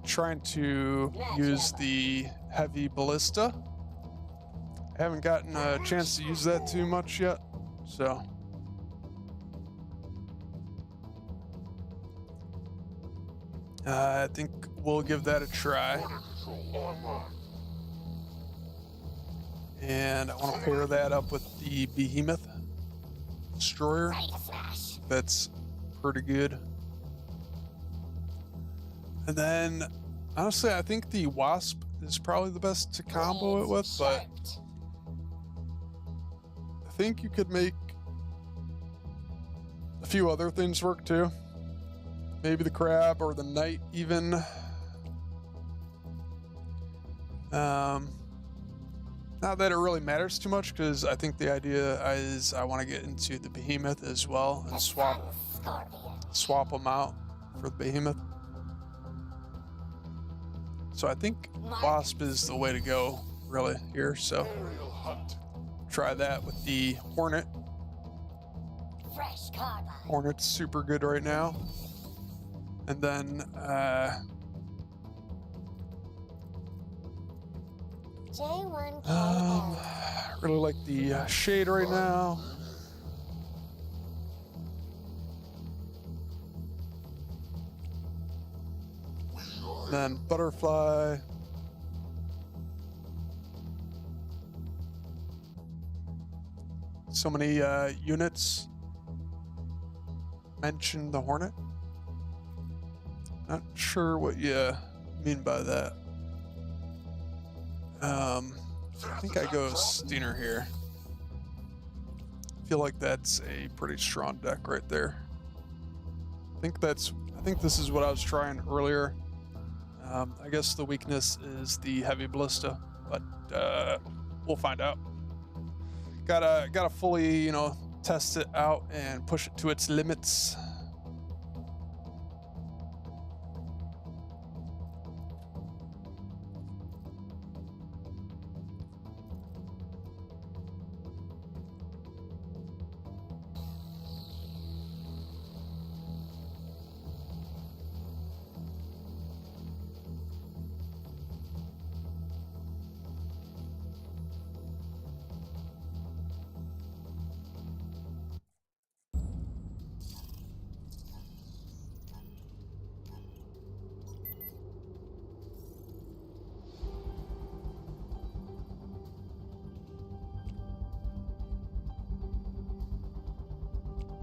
trying to use the heavy ballista. I haven't gotten a chance to use that too much yet, so. I think we'll give that a try. And I want to pair that up with the Behemoth Destroyer. That's pretty good. And then, honestly, I think the Wasp is probably the best to combo it with, but I think you could make a few other things work too. Maybe the Crab or the Knight even. Not that it really matters too much, because I think the idea is I want to get into the Behemoth as well and swap them out for the Behemoth. So I think Wasp is the way to go, really, here. So try that with the Hornet. Hornet's super good right now. And then really like the Shade right now. Then Butterfly. So many units mention the Hornet. Not sure what you mean by that. I think I go Steiner here. I feel like that's a pretty strong deck right there. I think this is what I was trying earlier. I guess the weakness is the heavy ballista, but we'll find out. Gotta fully, test it out and push it to its limits.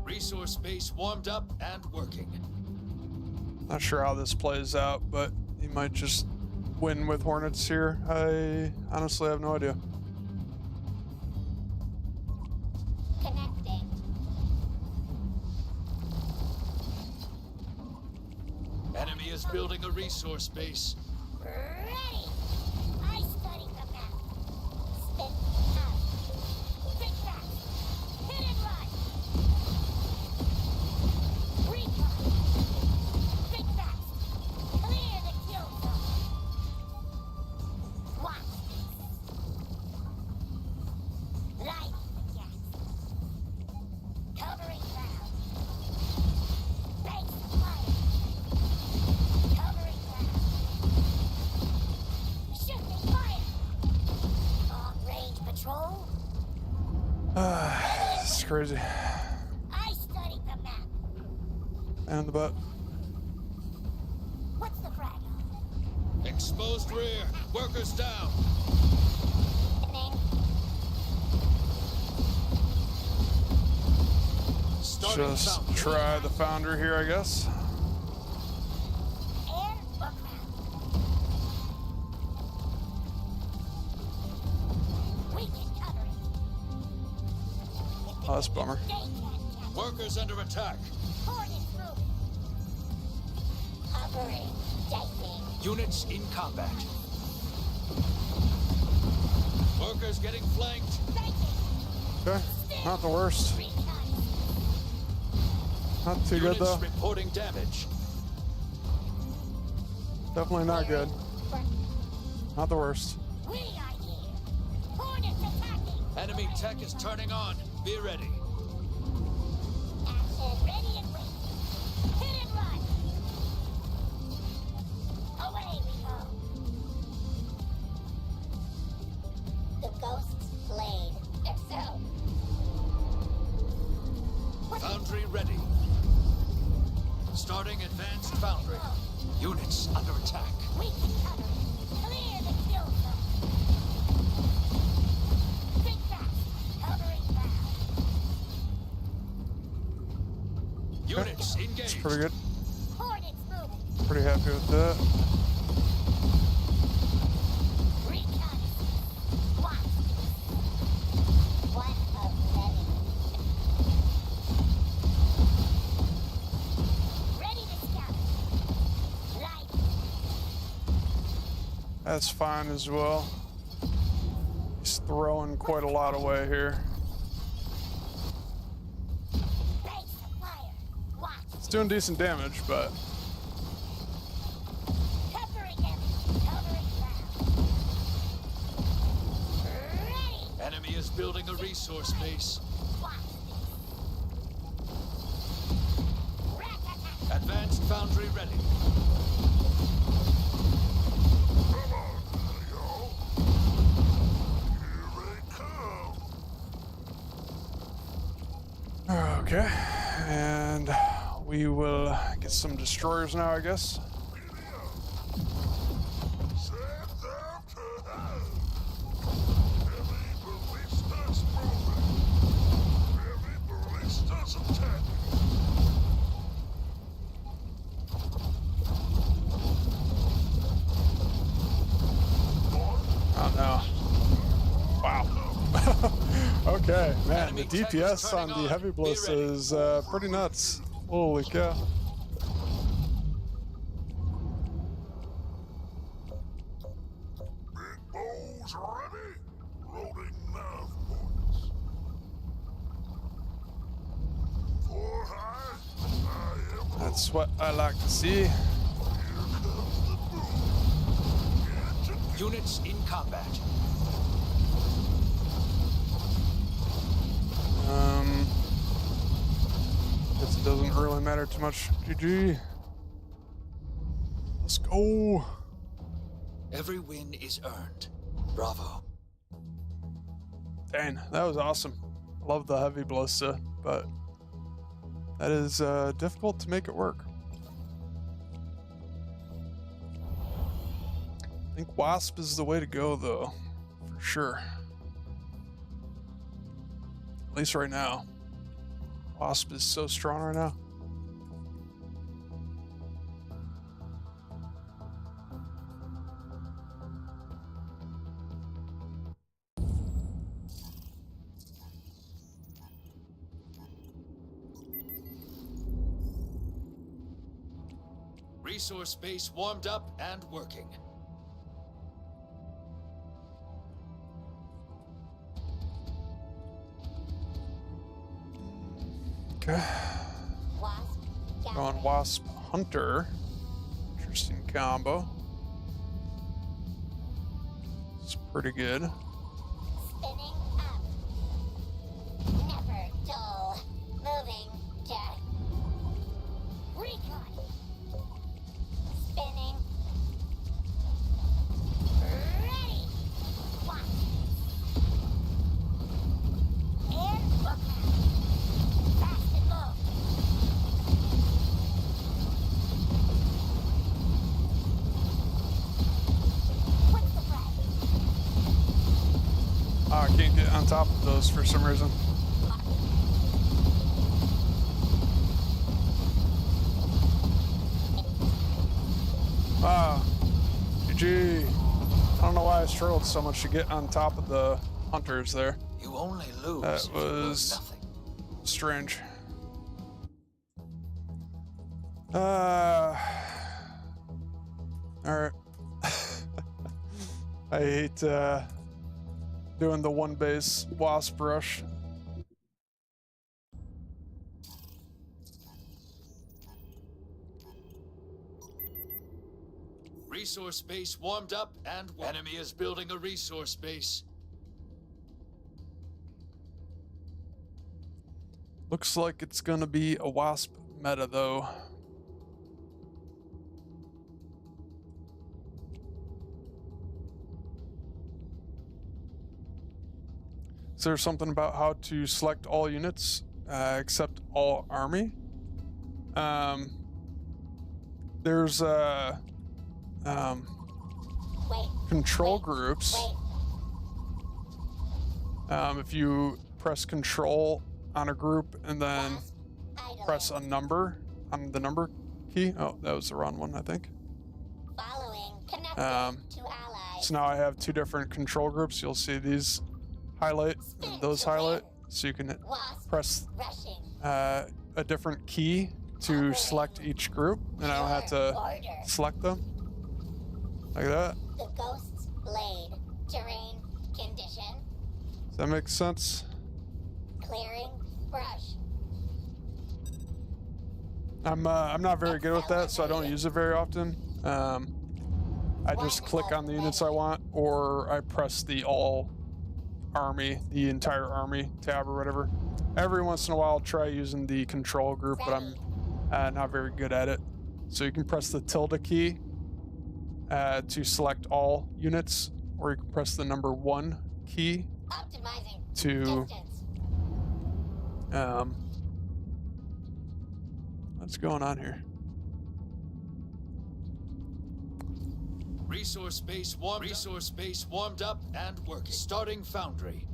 Resource base warmed up and working. Not sure how this plays out, but he might just win with Hornets here. I honestly have no idea. Connecting. Enemy is building a resource base. Ready! I studied the map. Spin out. Think fast. Hit and run. Recon. Think fast. Clear the kill zone. Watch this. Light the gas. Covering ground. Base fire. Covering ground. Shooting fire. Long range patrol. This is crazy. I studied the map. And in the butt. What's the frag? Exposed rear. Workers down. Name? Starting Just fountain. try the Founder here, I guess. Air or ground? We can cover it. Oh, that's a bummer. They can't catch Workers under attack. Hornets moving. Covering. Dicing. Units in combat. Workers getting flanked. Dicing. Okay, not the worst. Recon. Not too good Units though. reporting damage. Definitely not good. Not the worst. We are here. Hornets attacking. Enemy tech is turning on. Be ready. Action ready and wait. Hit and run. Away we go. The Ghost's Blade. Excel. Foundry ready. Starting advanced foundry. Units under attack. We can cover it. Clear the kill zone. Think fast. Covering ground. Units It's engaged. pretty good. Hornets moving. Pretty happy with that. Reconnaissance. Watch this. One of many. Ready to scout. Light. That's fine as well. He's throwing quite a lot away here. Base of fire. Watch. It's doing decent damage, but Covering enemy. Covering ground. Ready. Enemy is building a resource base. Watch this. Rat-a-tat. Advanced foundry ready. Come on, y'all. Here they come. okay. And we will get some destroyers now, I guess. Send them to hell. Heavy ballistas moving. Heavy ballistas attacking. Oh no. Wow. Okay, man, the Enemy tech is DPS on turning the on. heavy Be bliss ready. is pretty nuts. Holy cow. Big bows ready. Loading nav points. For high, I am. That's what I like to see. Here comes the boom. Units in combat. Guess it doesn't really matter too much. GG. Let's go. Every win is earned. Bravo. Dang, that was awesome. I love the heavy ballista, but that is difficult to make it work. I think Wasp is the way to go, though, for sure. At least right now. Wasp is so strong right now. Resource base warmed up and working. Okay. Wasp. Going Wasp Hunter. Interesting combo. It's pretty good. Spinning up. Never dull. Moving. Jack. Recon. Spinning. Ready. Watch. And look out. Fast and low. What's the flag? I can't get on top of those for some reason. GG. I don't know why I struggled so much to get on top of the hunters there. You only lose That if you lose was nothing. strange. Alright. I hate doing the one base wasp rush. Resource base warmed up and enemy is building a resource base. Looks like it's gonna be a Wasp meta though. Is there something about how to select all units except all army? There's Wait. control Wait. groups. Wait. If you press control on a group and then Wasp. Idling. press a number on the number key. Oh, that was the wrong one, I think. Following. Connecting to allies. So now I have two different control groups. You'll see these highlight Spin and those to win. highlight. So you can Wasp. press Rushing. a different key to select each group, and I don't have to Order. select them like that. The Ghost's Blade. Terrain. Condition. Does that make sense? Clearing. Brush. I'm not very good with that, so I don't use it very often. I just click on the units I want, or I press the all army, the entire army tab or whatever. Every once in a while, I'll try using the control group, but I'm not very good at it. So you can press the tilde key to select all units, or you can press the number 1 key Optimizing. to Distance. what's going on here? Resource base warmed up and working. Starting foundry.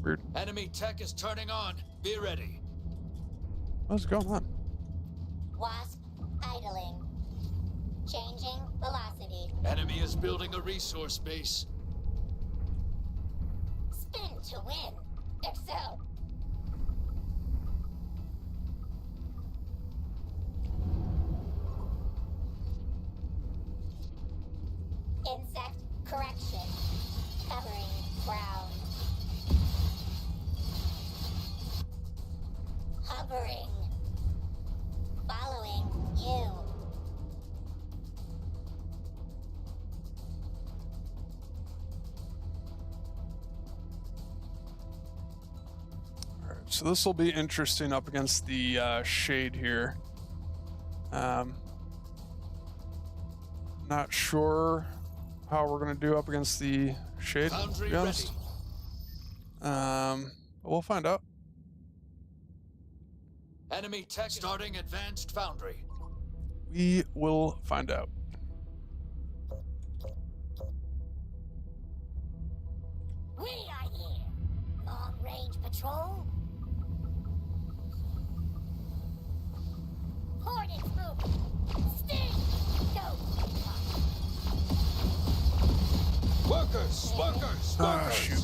Weird. Enemy tech is turning on. Be ready. What's going on? Wasp. Idling. Changing velocity. Enemy is building a resource base. Spin to win. Excel. Insect correction. Covering ground. Hovering. Following you. Alright, so this will be interesting up against the shade here. Not sure how we're gonna do up against the shade, to Foundry be honest. ready. We'll find out. Enemy tech starting advanced foundry. We will find out. We are here. Long range patrol. Hornets moving. Sting. Go. Workers! Ah, shoot.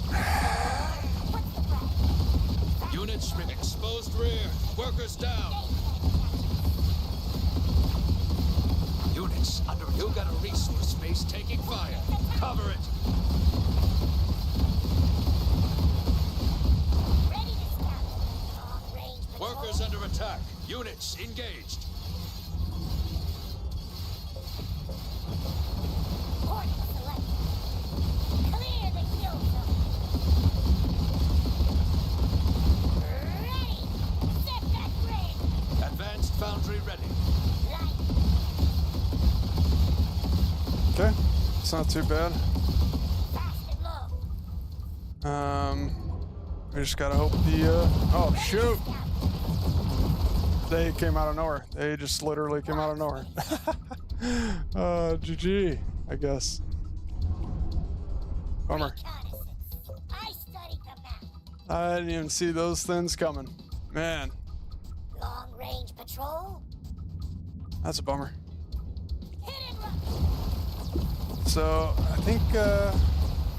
What's the plan? Units exposed rear. Workers down. Units under. You got a resource base taking fire. Cover it. Ready to scout. Long range patrol. Workers under attack. Units engaged. Hornet select. Clear the kill zone. Ready. Set that grid. Advanced foundry ready. Light. Okay, it's not too bad. Fast and low. We just gotta hope the oh shoot! They came out of nowhere. They just literally came out of nowhere. GG, I guess. Bummer. Reconnaissance. I studied the map. I didn't even see those things coming. Man, Long range patrol. that's a bummer. Hit and run. So I think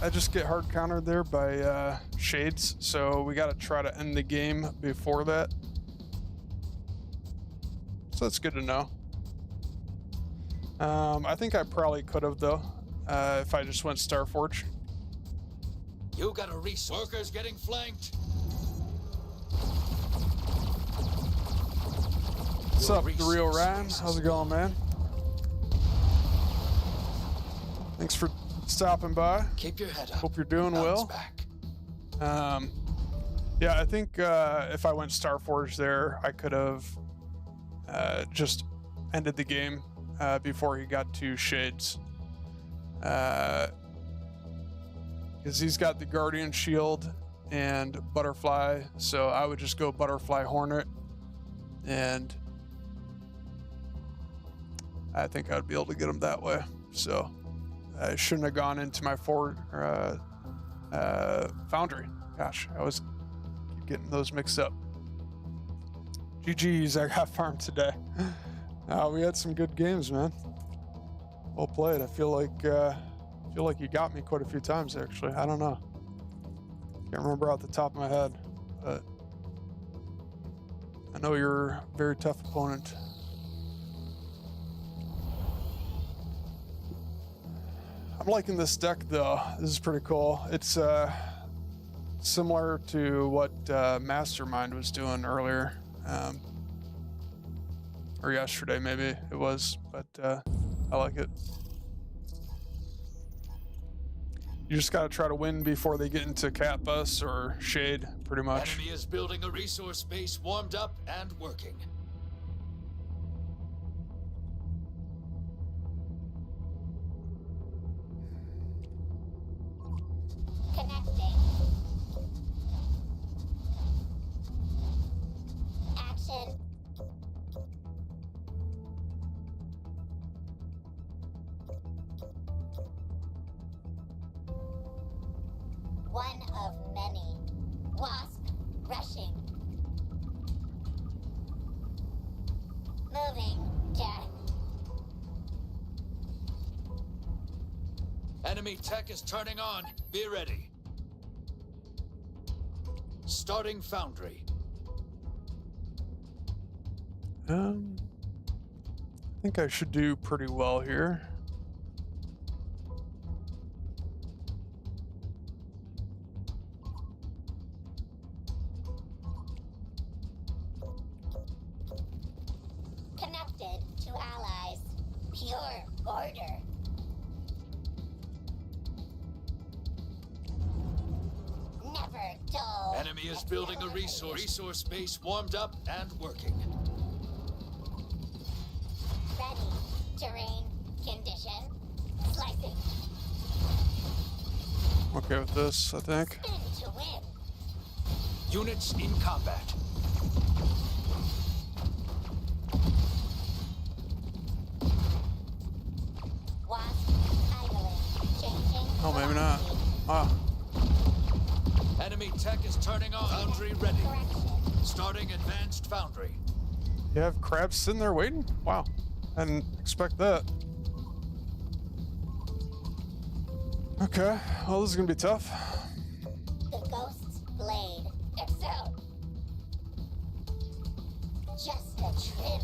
I just get hard countered there by shades. So we gotta try to end the game before that. So that's good to know. I think I probably could have though, if I just went Starforge. You got a resource. Workers getting flanked. What's up, the real Ryan? How's it going, man? Thanks for stopping by. Keep your head up. Hope you're doing Bounce well. back. Yeah, I think if I went Starforge there, I could have just ended the game before he got to Shades. Because he's got the Guardian Shield and Butterfly, so I would just go Butterfly Hornet, and I think I'd be able to get him that way. So I shouldn't have gone into my Foundry. Gosh, I was getting those mixed up. GG's, I got farmed today. We had some good games, man. Well played. I feel like you got me quite a few times, actually. I don't know. Can't remember off the top of my head, but I know you're a very tough opponent. I'm liking this deck, though. This is pretty cool. It's similar to what Mastermind was doing earlier, or yesterday maybe it was, but I like it. You just got to try to win before they get into Cat Bus or Shade, pretty much. Enemy is building a resource base warmed up and working. Connecting. Action. One of many. Wasp rushing. Moving. Death. Enemy tech is turning on. Be ready. Starting Foundry. I think I should do pretty well here. Connected to allies. Pure order. Never dull. Enemy is building a resource base warmed up and working. Ready. Terrain. Condition. Slicing. Okay with this, I think. Spin to win. Units in combat. Wasp. Idling. Changing. Oh, maybe not. velocity. Ah, Enemy tech is turning on. Foundry ready. Correction. Starting Advanced Foundry. you have crabs sitting there waiting? Wow, I didn't expect that. Okay, well, this is gonna be tough. The Ghost's Blade. Excel. Just a trim.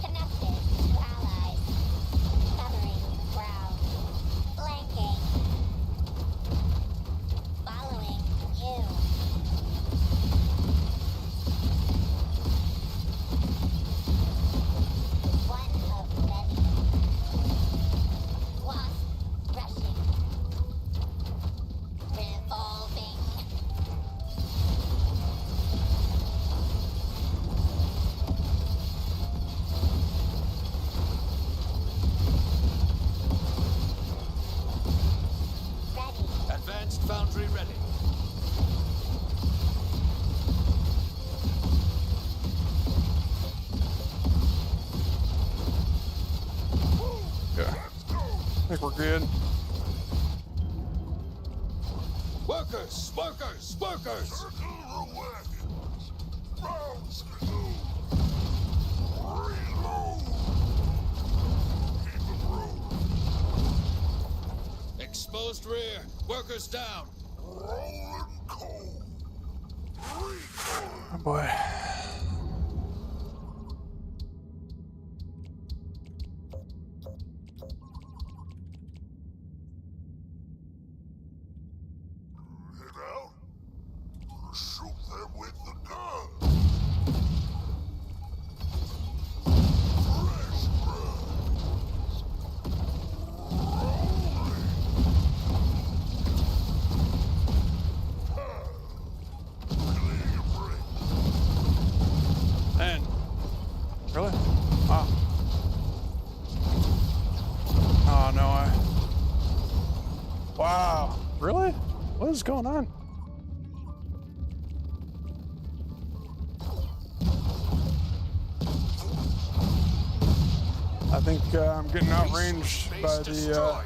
Connected to allies. Covering ground. Flanking. Following you. One of many. Wasp rushing. Revolving. Ready. Advanced Foundry ready. Yeah, I think we're good. Workers! Workers! Workers! Circle wagons. Rounds resume. Reload. Keep it rolling. Exposed rear. Workers down. Rolling cold. Recoil. Oh boy. Head out. Shoot them with the gun. Fresh breath. Rolling. Wow. Oh, no, Wow. Really? What is going on? I think I'm getting outranged by the,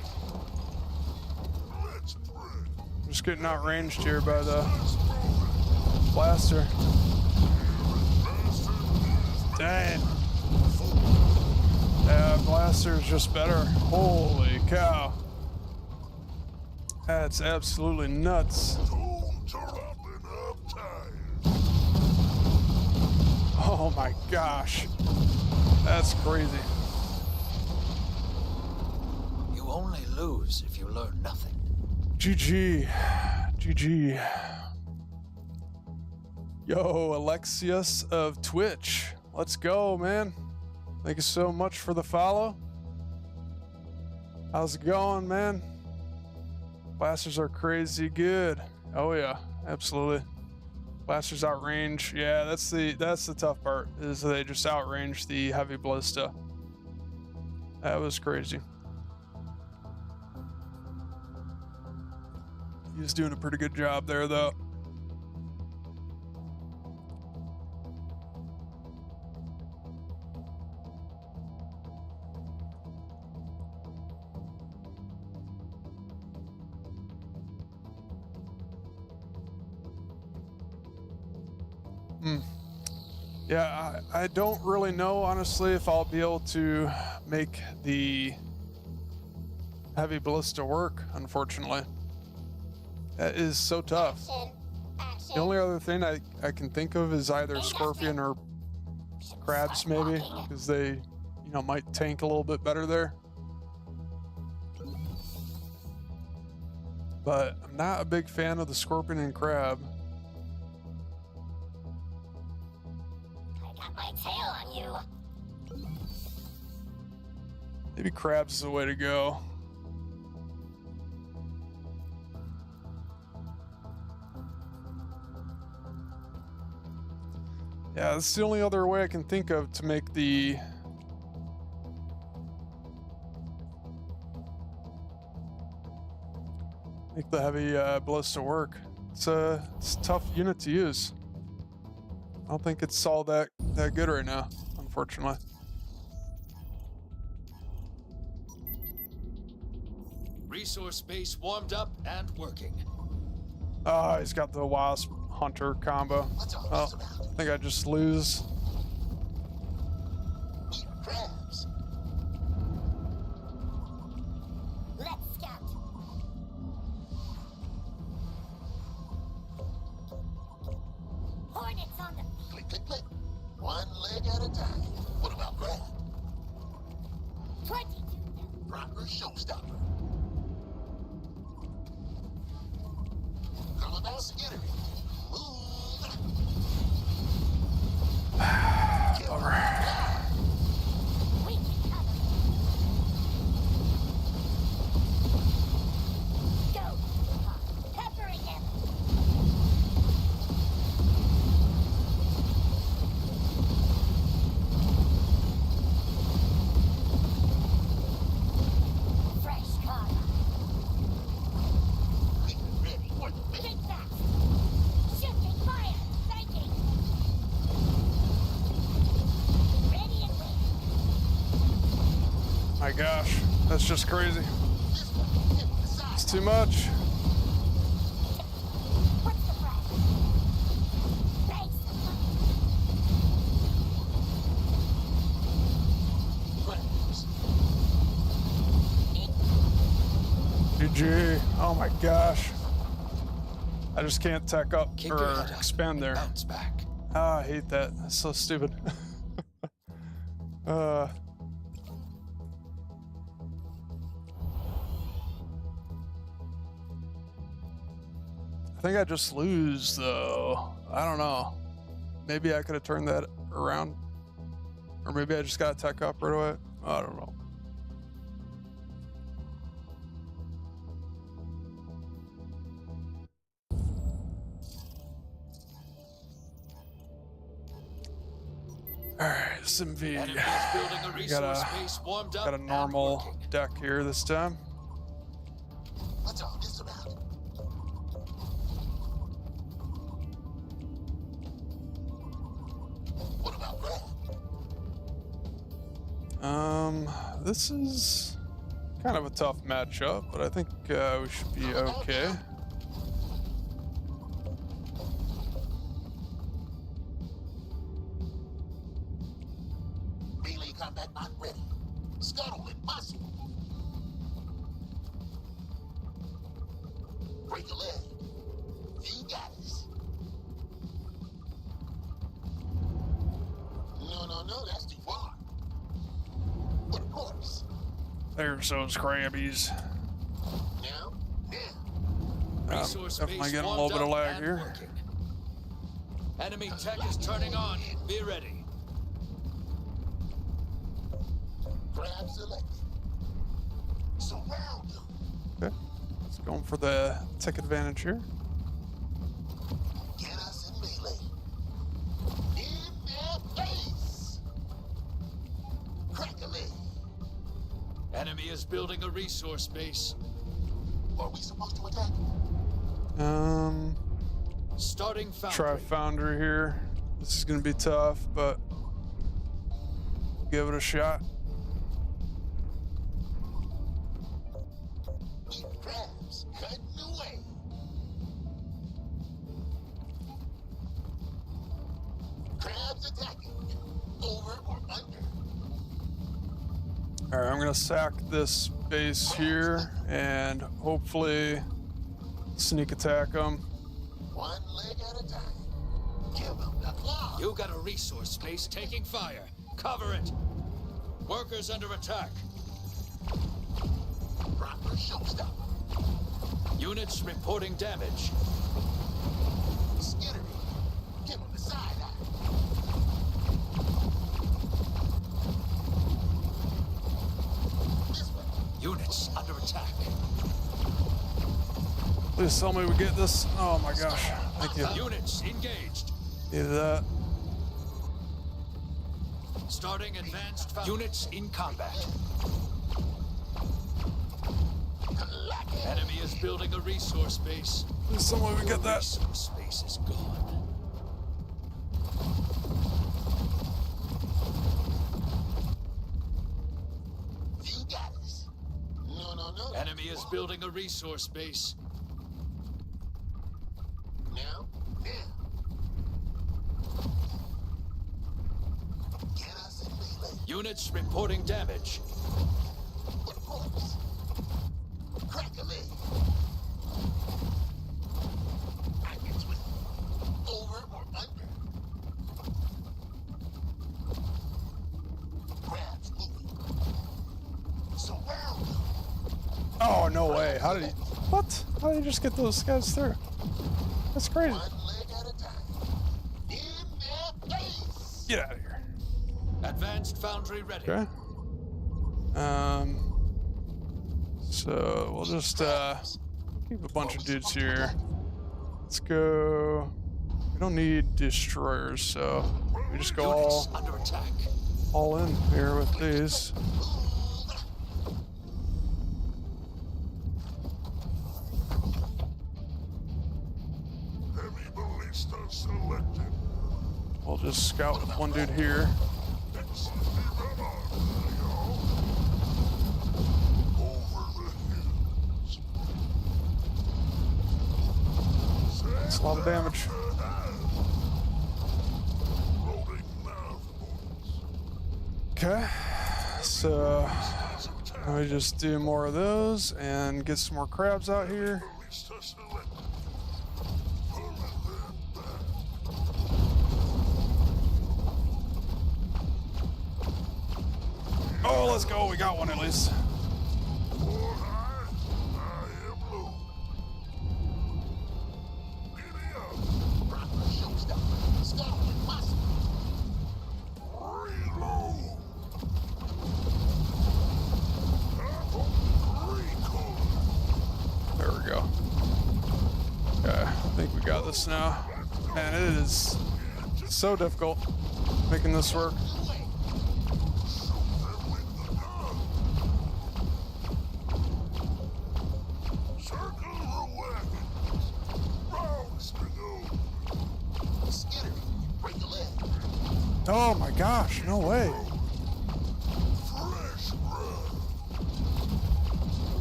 I'm just getting outranged here by the blaster. Dang. Yeah, blaster's just better. Holy cow. That's absolutely nuts. Oh my gosh. That's crazy. You only lose if you learn nothing. GG. GG. Yo, Alexius of Twitch. Let's go, man. Thank you so much for the follow. How's it going, man? Blasters are crazy good. Oh yeah, absolutely. Blasters outrange. Yeah, that's the tough part, is they just outrange the heavy ballista. That was crazy. He's doing a pretty good job there, though. Yeah, I don't really know, honestly, if I'll be able to make the heavy ballista work, unfortunately. That is so tough. The only other thing I can think of is either Scorpion or Crabs, maybe, because they, you know, might tank a little bit better there. But I'm not a big fan of the Scorpion and Crab. My tail on you. Maybe Crabs is the way to go. Yeah, that's the only other way I can think of to make the heavy ballista work. It's a tough unit to use. I don't think it's all that good right now, unfortunately. Resource base warmed up and working. Oh, he's got the Wasp Hunter combo. Oh, I think I just lose. Crabs. Let's scout. Hornets on the Click, click, click. One leg at a time. What about Crab? 22. Proper showstopper. Come about Skinner. Move. Over. We can cover. Go. Peppering him. Fresh car. Ready. What? Big fast. Shifting fire. Thanking. Ready and waiting. My gosh, that's just crazy. It's too much. What's the price? Thanks. Crabs. GG. Oh my gosh. I just can't tech up Keep your or head up expand and there. bounce back. Ah, I hate that. That's so stupid. I think I just lose though. I don't know. Maybe I could have turned that around. Or maybe I just got tech up right away. I don't know. Alright, SMV. Enemy is building a resource base warmed up Got a and normal working. deck here this time. What's all this about? What about that? This is kind of a tough matchup, but I think we should be okay. Melee combat not ready. Scuttle impossible. Break a leg. You got this. No, that's too far. But of course. There's those crabbies. Now. Resource Definitely base getting a little warmed bit of up lag and here. working. Enemy tech is turning on. Be ready. Grab selected. Surround them. Okay. Let's go for the tech advantage here. Get us in melee. In their face. Crack a leg. Enemy is building a resource base. Are we supposed to attack? Starting foundry. Try Foundry here. This is gonna be tough, but give it a shot. Crabs cutting away. Crabs attacking. Over or under. All right, I'm gonna sack this base here and hopefully sneak attack them. One leg at a time. Give them the claw. You got a resource base taking fire. Cover it. Workers under attack. Proper showstopper. Units reporting damage. Skittery. Give them the side eye. This way. Units under attack. Please tell me we get this. Oh my gosh. Thank you. Units engaged. Either that. Starting advanced units in combat. Enemy is building a resource base. Please tell me we get that. Resource base is gone. You got this. No. Enemy is building a resource base. Now. Get us in melee. Units reporting damage. But of course. Crack a leg. I can swim. Over or under. Crabs moving. Surround them. Oh no way. How did he? What? How did he just get those guys through? That's crazy. One leg at a time. In their face. Get out of here. Advanced foundry ready. Okay. So we'll just keep a bunch of dudes here. Let's go. We don't need destroyers, so we just go Units under attack. all in here with these. Heavy ballista selected. We'll just scout with one dude here. That's a lot of damage. Okay, so now we just do more of those and get some more crabs out here. Oh, let's go. We got one at least. There we go. Okay, I think we got this now. Man, it is so difficult making this work. Oh my gosh, no way. Fresh blood.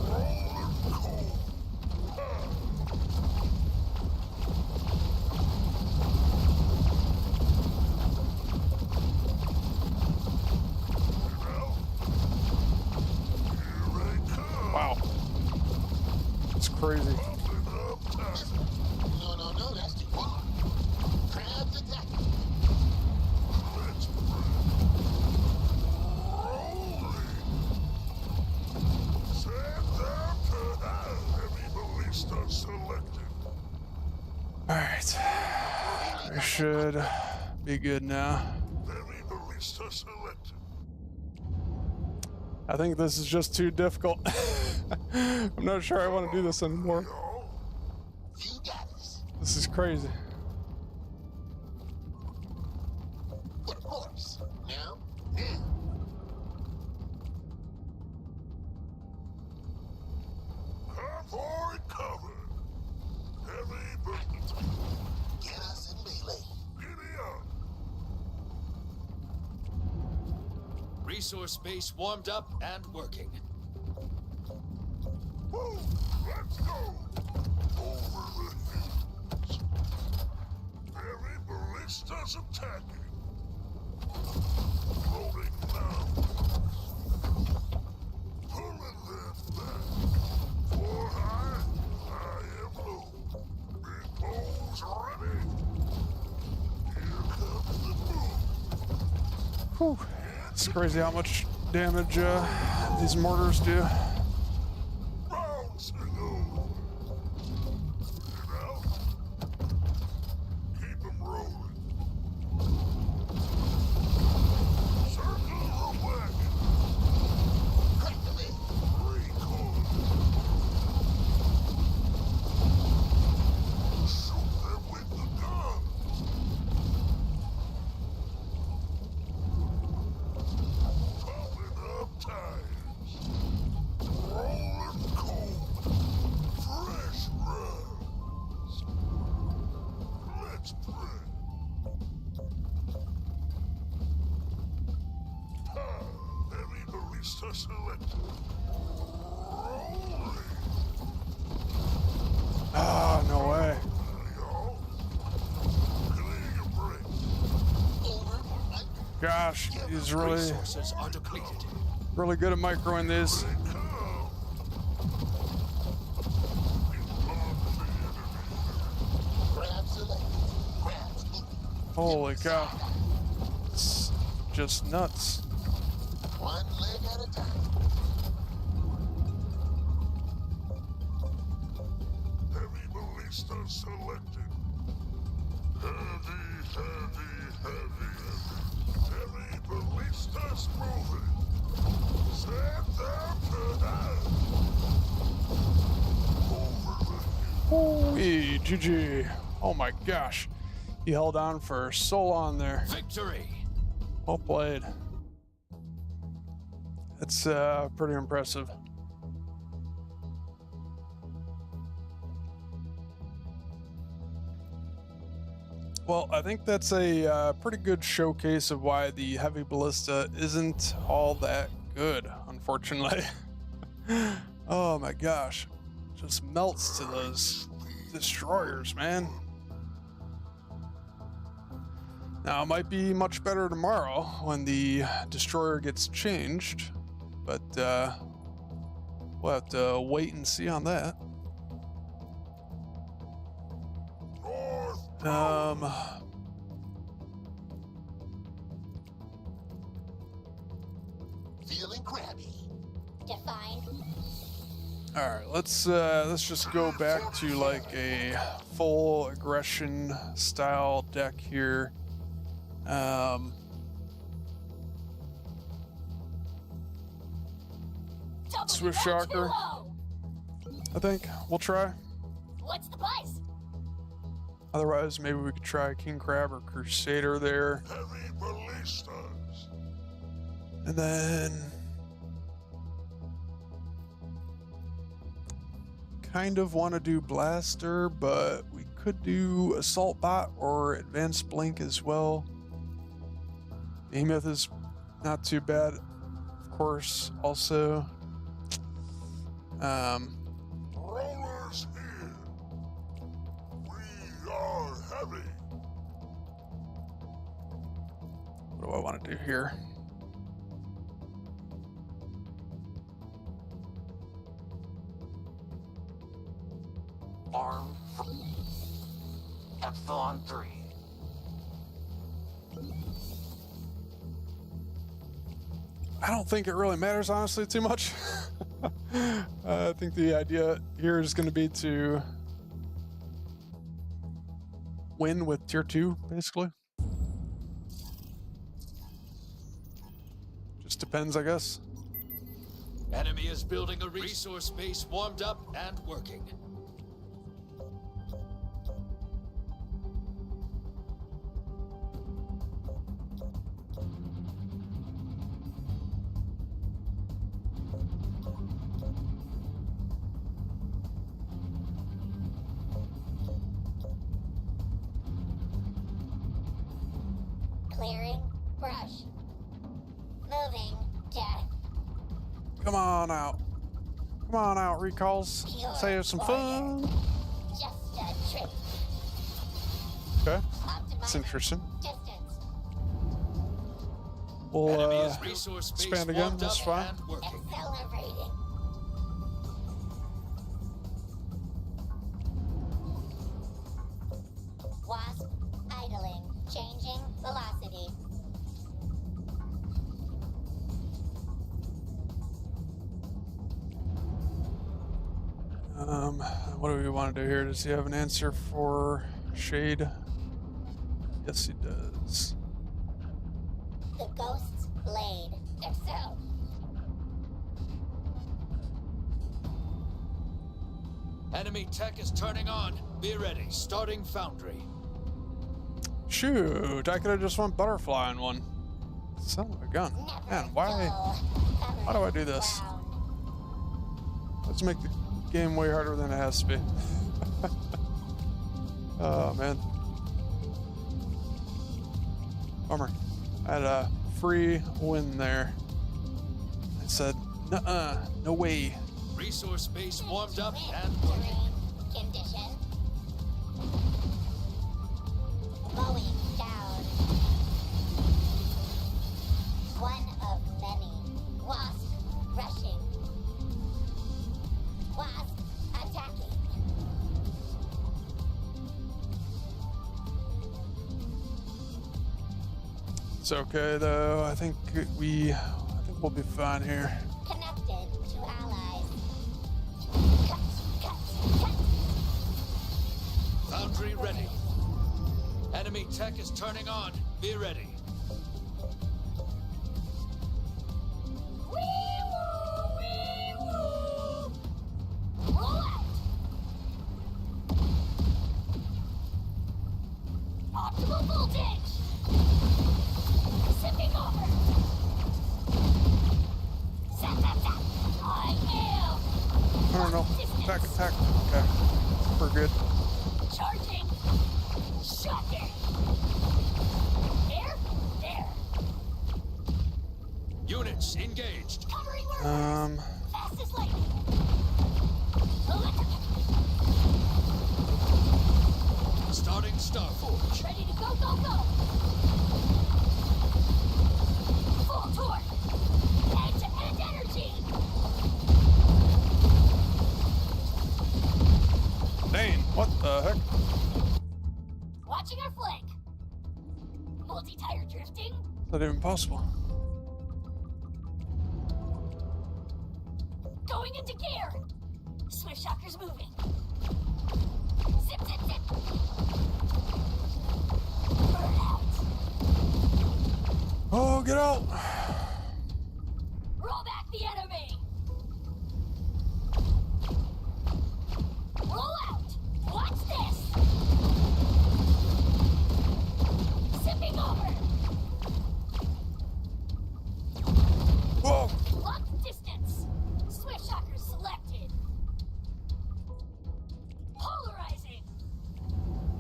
Rolling cold. Wow. It's crazy. No, that's too far. Crabs attack. Let's Heavy ballista selected. Alright. I should be good now. Heavy ballista selected. I think this is just too difficult. I'm not sure I want to do this anymore. You got us. This is crazy. Of course. Now. Convoy covered. Heavy ballista. Get us in melee. Giddy up. Resource base warmed up and working. Woo! Let's go! Over the hills. Heavy ballistas attacking. Loading now. Pulling them back. Four high, high and low. Big bows ready. Here comes the boom. Whew. It's crazy how much damage these mortars do. Rounds to go. Get out. Keep them rolling. Circle the wagon. Crack them in. Recoil. Shoot them with the gun. Popping up tires. Rolling cold. Fresh runs. Let's pray. Heavy ballista selected. Rolling. Ah, no way. Y'all. Clear your brakes. Over. Gosh, he's really, Resources are depleted. really good at microing these. They come. Grab selected. Grabs moving. Holy cow. It's just nuts. One leg at a time. Heavy ballista selected. Heavy. Heavy ballistas moving. Set them to die. Over the hill. Hey, GG. Oh my gosh. He held on for so long there. Victory! Well played. That's pretty impressive. Well, I think that's a pretty good showcase of why the heavy ballista isn't all that good, unfortunately. Oh my gosh. Just melts to those destroyers, man. Now, it might be much better tomorrow when the destroyer gets changed, but we'll have to wait and see on that. Feeling crabby. Defined. All right, let's just go back to like a full aggression style deck here. Swift Shocker, I think we'll try. What's the price? Otherwise, maybe we could try King Crab or Crusader there. Heavy ballistas. And then kind of want to do Blaster, but we could do Assault Bot or Advanced Blink as well. Behemoth is not too bad, of course. Also, Rollers here. We are heavy. what do I want to do here? Arm Epsilon 3. I don't think it really matters, honestly, too much. I think the idea here is going to be to win with tier 2, basically. Just depends, I guess. Enemy is building a resource base warmed up and working. Clearing brush. Moving death. Come on out. Come on out, recalls. Let's have some fun. Just a trick. Okay, Optimize that's interesting. distance. We'll Enemy is resource base expand again, warmed that's up fine. and working. Accelerating. Wasp idling. Changing velocity. What do we want to do here? Does he have an answer for Shade? Yes, he does. The ghost's blade. Excel. Enemy tech is turning on. Be ready. Starting foundry. Shoot, I could have just went butterfly on one. Son of a gun. Man, why do I do this? Let's make the game way harder than it has to be. Oh, man. Bummer. I had a free win there. I said, nuh-uh, no way. Resource base warmed up and working. Condition. Mowing down. One of many. Wasp rushing. Wasp attacking. It's okay though. I think we'll be fine here. Connected to allies. Cut, cut, cut. Foundry ready. Enemy tech is turning on. Be ready. Wee-woo, wee-woo. Roll out. Optimal voltage. Sipping over. Zap, zap, zap. I am. I don't know. Attack. Okay. We're good. Charging. Shocking. There. Units engaged. Covering where fast as lightning. Electric. Starting Starforge. Ready to go, go, go. Full torque. End-to-end energy. Dane, what the heck? Watching our flank. Multi-tire drifting. Is that even possible? Going into gear. Swift shockers moving. Zip, zip, zip. Burn out. Oh, get out! Roll back the enemy. Roll out. Watch this. Zipping over. Whoa! Locked distance. Swift shockers selected. Polarizing.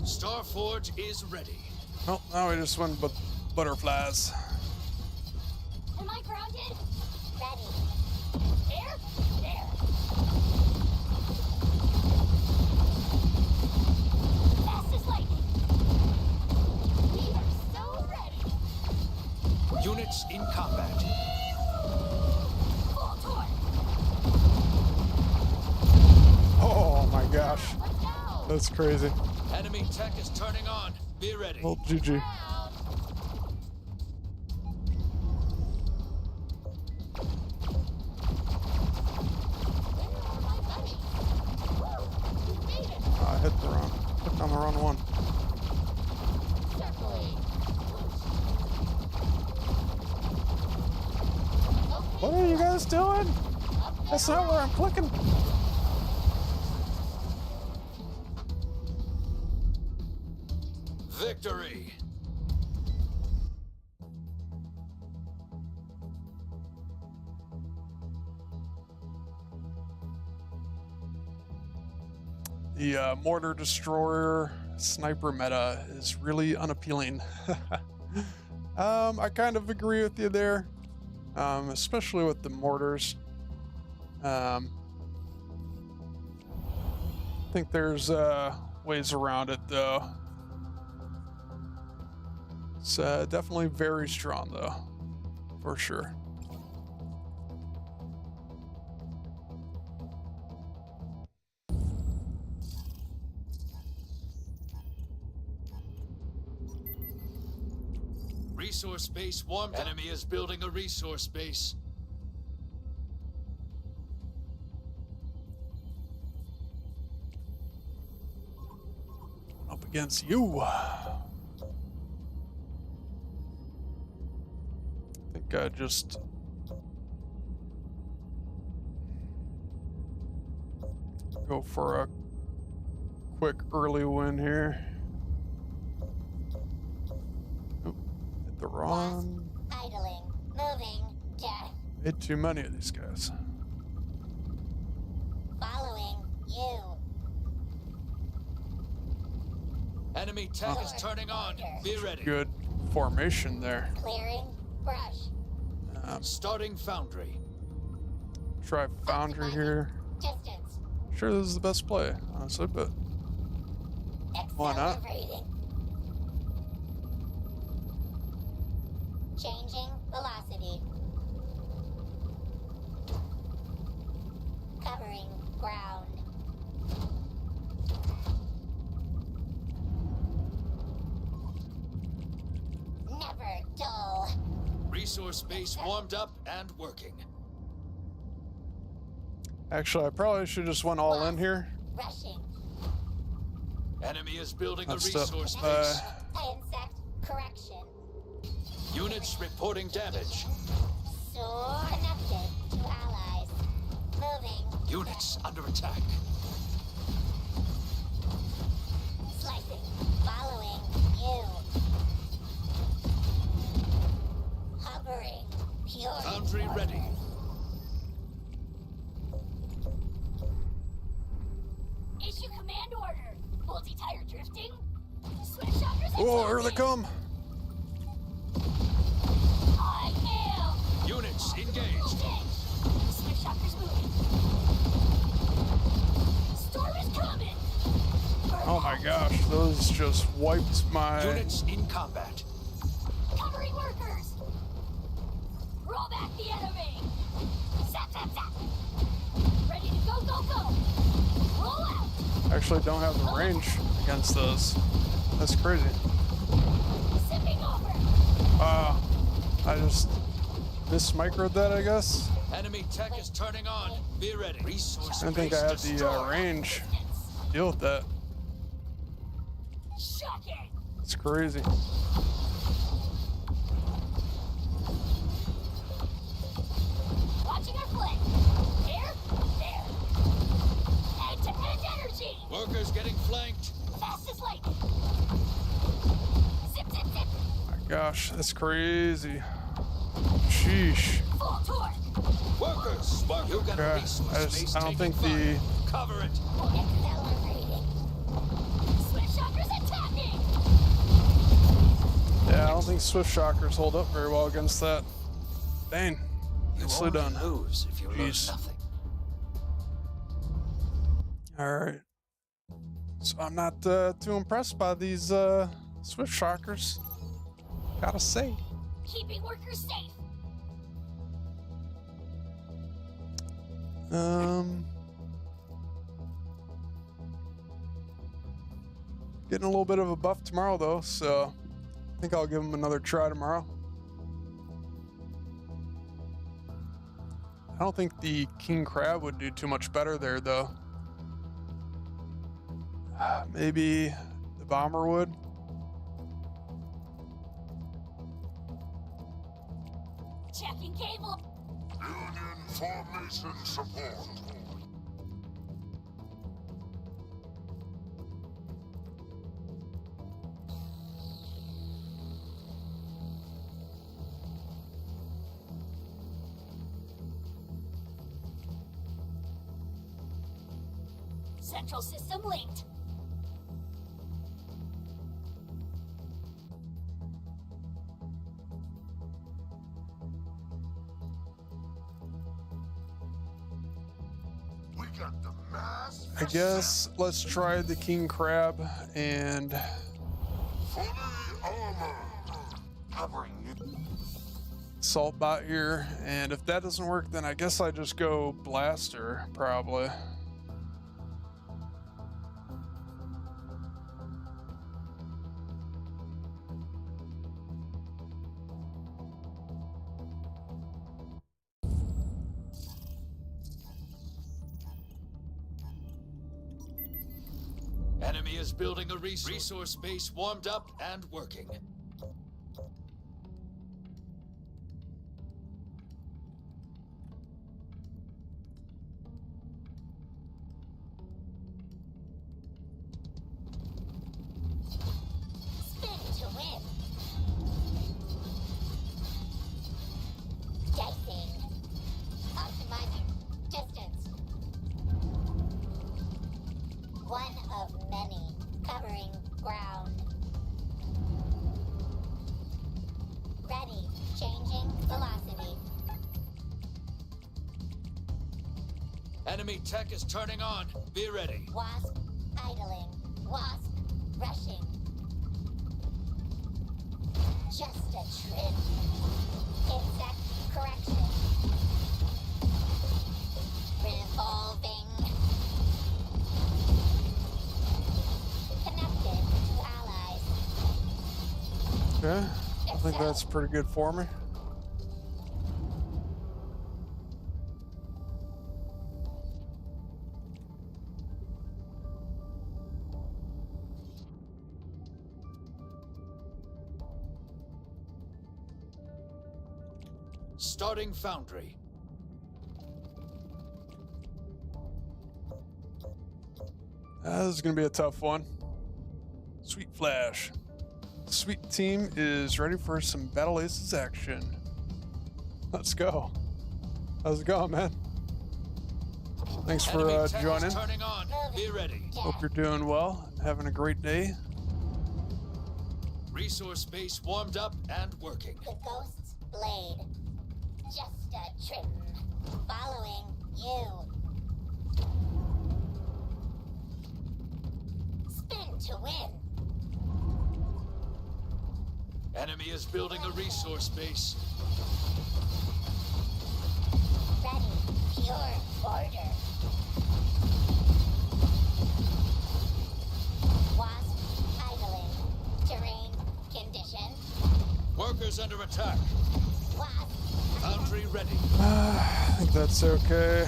Starforge is ready. Oh, now we just went but butterflies. That's crazy. Enemy tech is turning on. Be ready. Well, GG. I hit on the wrong one. What are you guys doing? That's not where I'm clicking. Victory. The mortar destroyer sniper meta is really unappealing. I kind of agree with you there, especially with the mortars. I think there's ways around it though. It's definitely very strong though, for sure. Resource base warmed. Enemy is building a resource base. Up against you. I think I just go for a quick early win here. Oop, hit the wrong. Idling. Moving. Death. Hit too many of these guys. Following. You. Enemy tech is turning on. Be ready. Good formation there. Clearing. Brush. Starting foundry. Try foundry here. Distance. Sure, this is the best play, honestly, but why not? Accelerating. Changing velocity. Covering ground. Never dull. Resource base warmed up and working. Actually, I probably should just went all in here. Rushing. Enemy is building a That's resource tough. base. Insect correction. Units reporting damage. Soar connected to allies. Moving. Units under attack. Slicing. Following. You. Hovering. Pure. Foundry ready. Issue command order. Multi-tire drifting. SweetShotGames. Oh, here they come. I am. Units engaged. SweetShotGames moving. Storm is coming. Oh my gosh, those just wiped my... Units in combat. Covering workers. Roll back the enemy. Zap, zap, zap. Ready to go, go, go. Roll out. Actually don't have the range against those. That's crazy. Zipping over. I just mismicroed that, I guess. Enemy tech is turning on. Be ready. Resource I didn't think I had the destroyed. range to deal with that. Shocking. It's crazy. Watching our flank. Here, there. End-to-end energy. Workers getting flanked. Fast as lightning. Zip, zip, zip. My gosh, that's crazy. Sheesh. Full torque. Workers, you got a Okay, resource base I don't taking think fire. Cover it. Accelerating. SweetShotGames attacking. Yeah, I don't think Swift Shockers hold up very well against that. Dang. You Nicely only done. lose if you lose Jeez. nothing. Alright. So I'm not too impressed by these Swift Shockers. Gotta say. Keeping workers safe. Getting a little bit of a buff tomorrow, though, so I think I'll give him another try tomorrow. I don't think the king crab would do too much better there, though. Maybe the bomber would. Checking cable. Union formation support. Central system linked. We got the mass. I guess let's try the king crab and Fully armored. Covering you. assault bot here. And if that doesn't work, then I guess I just go blaster, probably. Enemy is building a resource base warmed up and working. Spin to win. Dicing. Optimizing distance. One of many. Covering ground. Ready. Changing velocity. Enemy tech is turning on. Be ready. Wasp idling. Wasp rushing. Just a trim. Insect correction. Revolving. Connected to allies. Okay, I think that's pretty good for me. Starting foundry. This is going to be a tough one. Sweet Flash. Sweet team is ready for some Battle Aces action. Let's go. How's it going, man? Thanks for Enemy tech joining. is turning on. Be ready. Hope you're doing well, having a great day. Resource base warmed up and working. The Ghost's blade. Just a trim. Following you. Spin to win. Enemy is building a resource base. Ready. Pure order. Wasp idling. Terrain condition. Workers under attack. Wasp. Foundry ready. I think that's okay.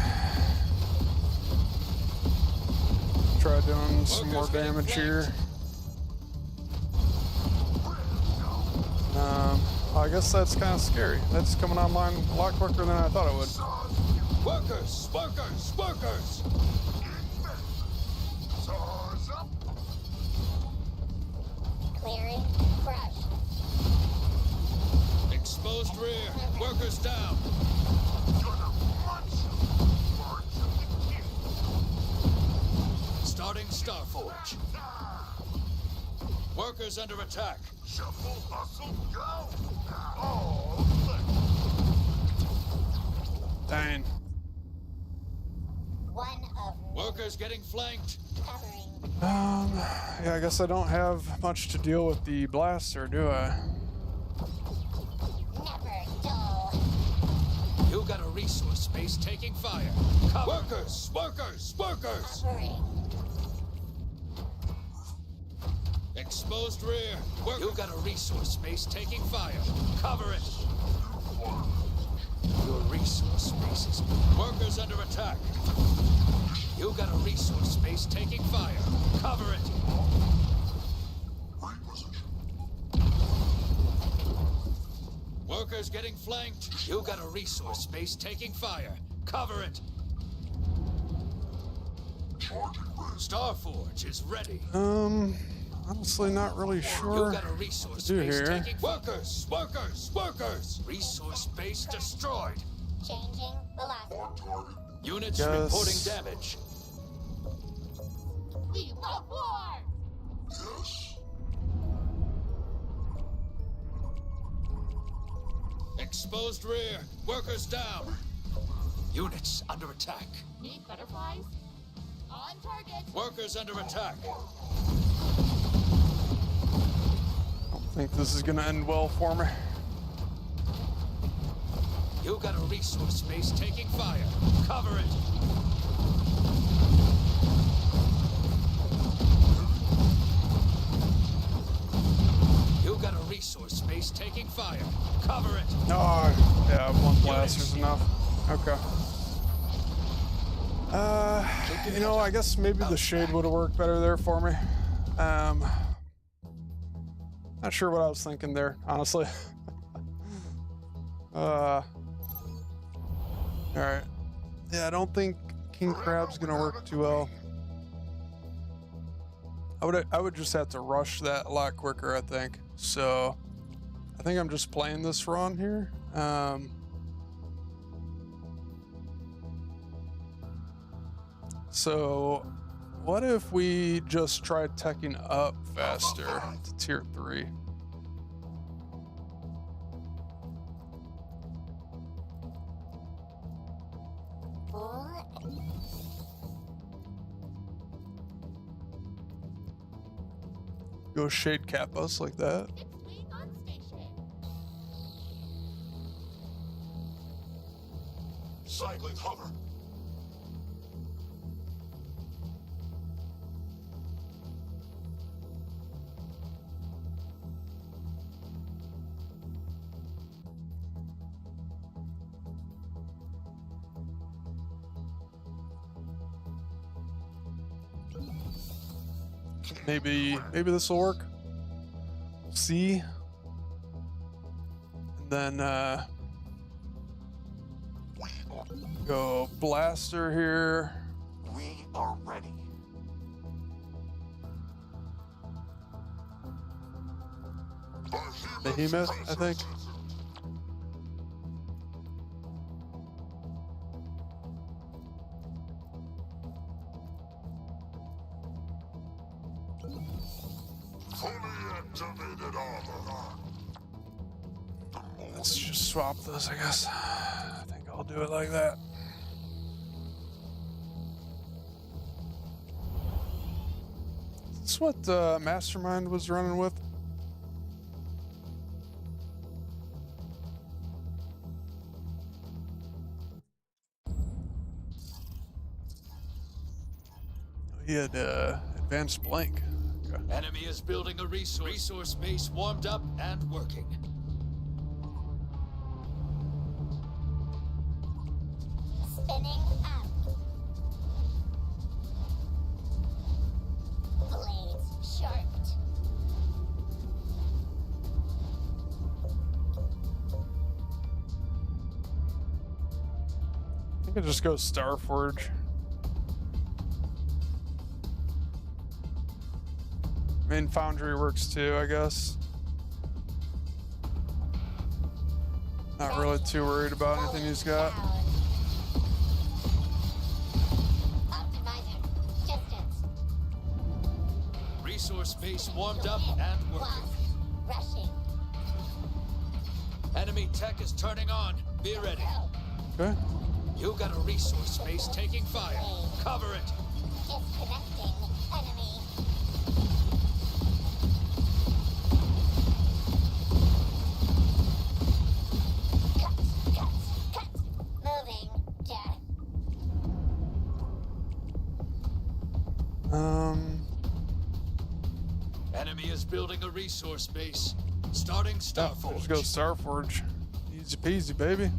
Try doing some more Workers getting damage flanked. here. I guess that's kind of scary. That's coming online a lot quicker than I thought it would. Workers! Workers! Workers! Saws up. Clearing. Crush. Exposed rear. Workers down. Gonna munch 'em. Birds of the king. Starting Starforge. Workers under attack. Shuffle, hustle, go. All click. Dang. One of Workers getting flanked. covering. Yeah, I guess I don't have much to deal with the blaster, do I? Never dull. You got a resource base taking fire. Cover. Workers! Workers! Workers! Covering. Exposed rear. You got a resource space taking fire. Cover it. Your resource space is... Workers under attack. You got a resource space taking fire. Cover it. Workers getting flanked. You got a resource space taking fire. Cover it. Starforge is ready. Honestly, not really You sure got a resource do space here. taking... Workers! Workers! Workers! Resource space destroyed. Changing velocity. Units Yes. reporting damage. We want war! Yes? Exposed rear. Workers down. Units under attack. Need butterflies? On target! Workers under attack. I think this is gonna end well for me. You got a resource space taking fire. Cover it. You got a resource space taking fire. Cover it. Oh, yeah, one blaster's enough. Okay. You know, I guess maybe the shade would have worked better there for me. Not sure what I was thinking there, honestly. All right. Yeah, I don't think King Crab's gonna work too well. I would just have to rush that a lot quicker, I think. So I think I'm just playing this run here. So what if we just tried teching up faster to tier 3? Go shade cap us like that. Fixed wing on station. Cycling hover. Maybe this will work. We'll see. And then go blaster here. We are ready. Behemoth, I think. Fully activated armor. Let's just swap this, I guess. I think I'll do it like that. That's what Mastermind was running with. He had advanced blank. Okay. Enemy is building a resource base warmed up and working. Spinning up. Blades sharpened. I think I'll just go Starforge. Main Foundry works too, I guess. Not really too worried about anything he's got. Optimizer. Distance. Resource base warmed up and working. Lost. Rushing. Enemy tech is turning on. Be ready. Okay. You got a resource space taking fire. Cover it. Disconnecting. Enemy. Cut. Moving. Death. Enemy Enemy is building a resource base. Starting Let's Starforge. go Starforge. Easy peasy, baby.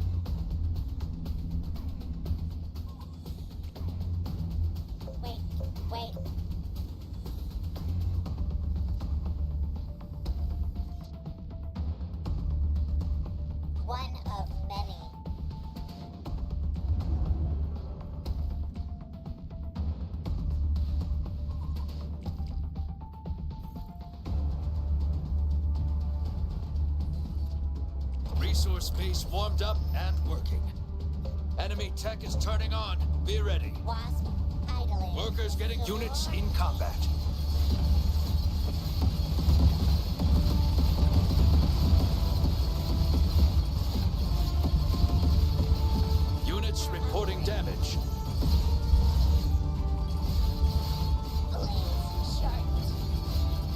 Wait, wait. One of many. Resource base warmed up and working. Enemy tech is turning on. Be ready. Wasp idling. Workers getting units in combat. Units reporting damage. Blades sharpened.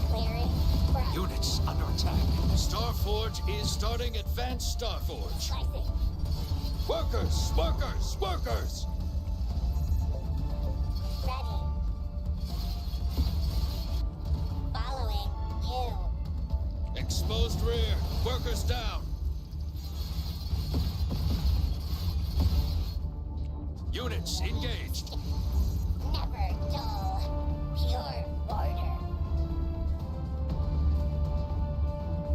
Clearing. Brown. Units under attack. Starforge is starting Advanced Starforge. Slicing. Workers! Workers! Workers! Ready. Following you. Exposed rear. Workers down. Units engaged. Never dull. Pure border.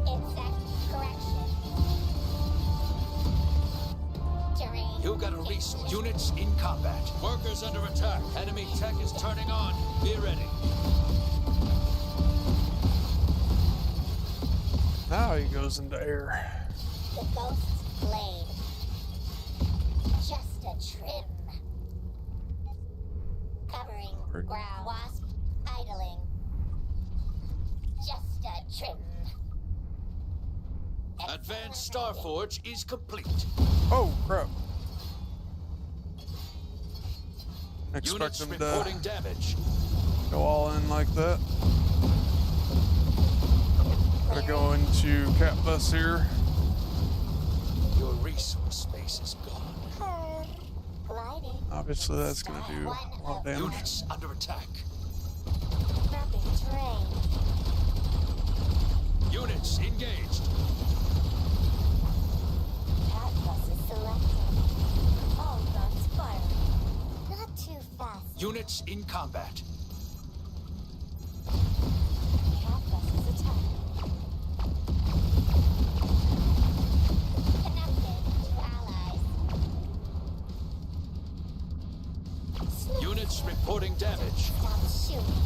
Insect correction. Terrain. You got a resource. Units in combat. Workers under attack. Enemy tech is turning on. Be ready. Now he goes into air. The ghost's blade. Just a trim. Covering ground. Wasp idling. Just a trim. Advanced Starforge is complete. Oh, crap. Expect Units him reporting to damage. go all in like that. Gotta go into Cat Bus here. Your resource space is gone. Gliding. Obviously, that's gonna do a lot of damage. Units under attack. Mapping terrain. Units engaged. Cat bus is selected. All guns firing. Not too fast. Units in combat. Cat bus is attacked. Connected to allies. Units reporting damage. Stop shooting.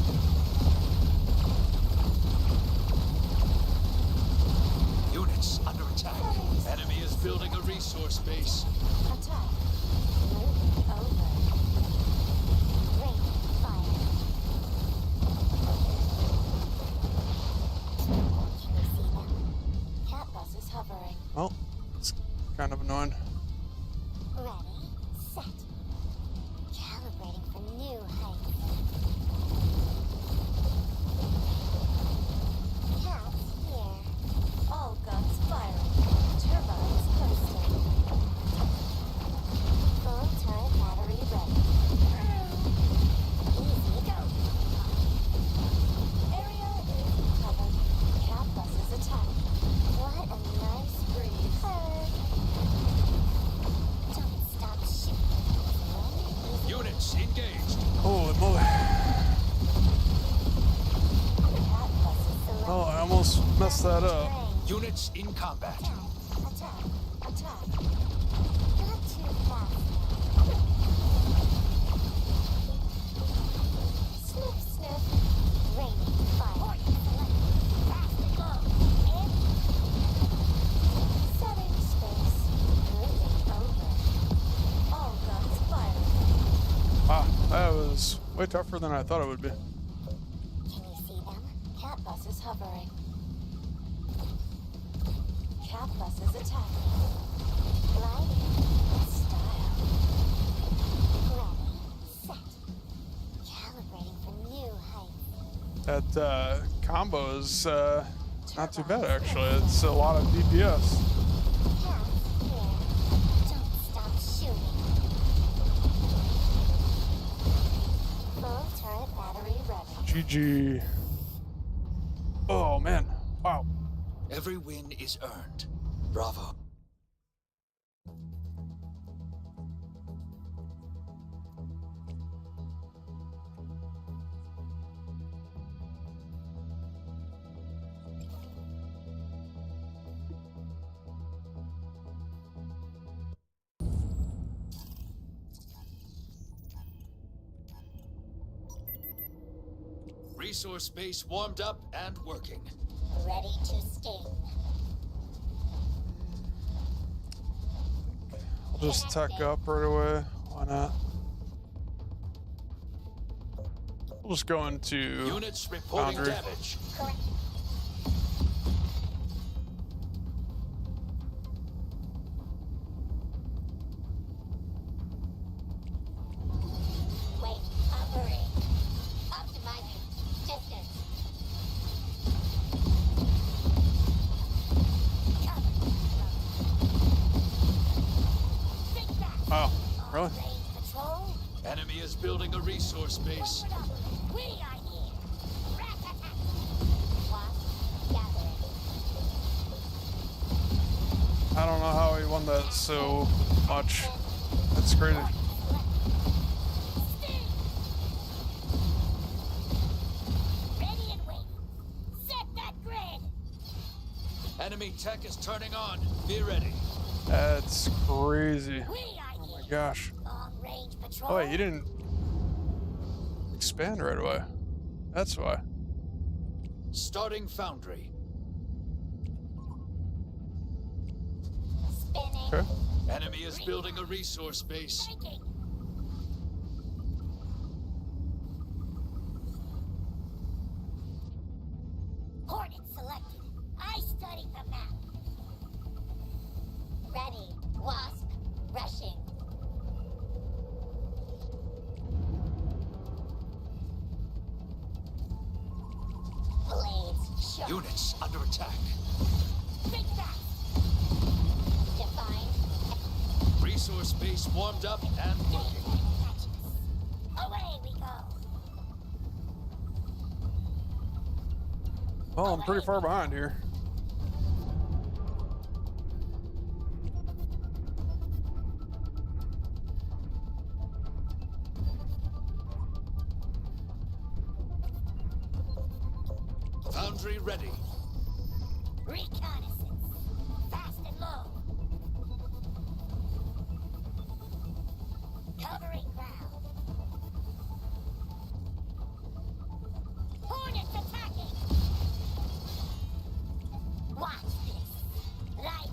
Units under attack. Enemy is building a resource base. Attack. Moving over. Rain fire. Can you see them? Cat bus is hovering. Well, it's kind of annoying. Ready, set. Calibrating for new heights. Cats here. All guns firing. Turbines posted. Full turret battery ready. Easy go. Area is covered. Cat bus is attacked. What a nice breeze. Don't stop shooting. Units engaged. Holy moly. Cat bus is selected. Oh, I almost messed that up. Units in combat. Attack. Attack. Not too fast. Sniff, sniff. Raining fire. Fast and go. In. Setting space. Moving over. All guns firing. Wow, that was way tougher than I thought it would be. Can you see them? Cat bus is hovering. Cat bus is attacking. Gliding. Style. Ready. Set. Calibrating for new heights. That combo is not too bad, actually. It's a lot of DPS. Cats here. Don't stop shooting. Full turret battery ready. GG. Oh. man. Wow. Every win is earned. Bravo. Resource base warmed up and working. Ready to sting. I'll just tuck up right away. Why not? We'll just go into Units reporting Foundry. damage. Correct. Wait, operating. Optimizing. Distance. Cover. Think back. Oh, really? Range patrol. Enemy is building a resource base. Forward up. We are here. Rat-a-tat. Wasp gathering. I don't know how he won that so much. That's crazy. Sting. Ready and waiting. Set that grid. Enemy tech is turning on. Be ready. That's crazy. We are Oh my here. gosh. Long range patrol. Oh wait, you didn't expand right away. That's why. Starting foundry. Spinning. Okay. Enemy is building a resource base. Thinking. Hornet selected. I studied the map. Ready. Wasp. Rushing. Blades sharp. Units under attack. Think fast. Define. Resource base warmed up and working. Catches. Away we go. Well, I'm pretty far behind here. Foundry ready. Reconnaissance. Fast and low. Covering ground. Hornets attacking. Watch this. Light.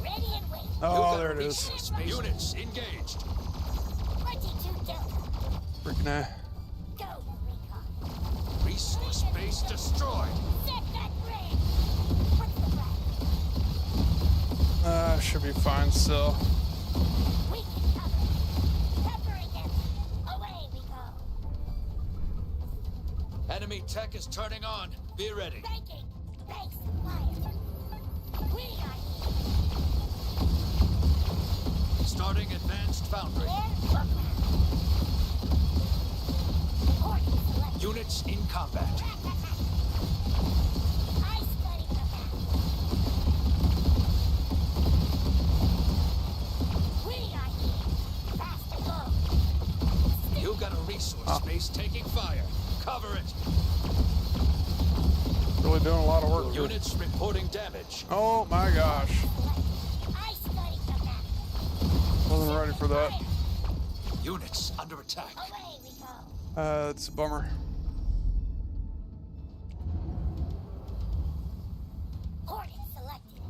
Ready and wait. You Oh, got there a it is. resource base. Units engaged. 22 Delta. Freaking A. Go, recon. Resource base destroyed. Set that grid. What's the plan? Should be fine still. We can cover it. Peppering them. Away we go. Enemy tech is turning on. Be ready. Banking. Base fire. We are here. Starting advanced foundry. Air or ground. Hornet select. Units in combat. I studied the map. We are here. Fast and low. You got a resource base taking fire. Cover it. Really doing a lot of work here. Units reporting damage. Oh my gosh. I studied the map. Wasn't ready for that. Units under attack. Away we go. It's a bummer. Hornet selected.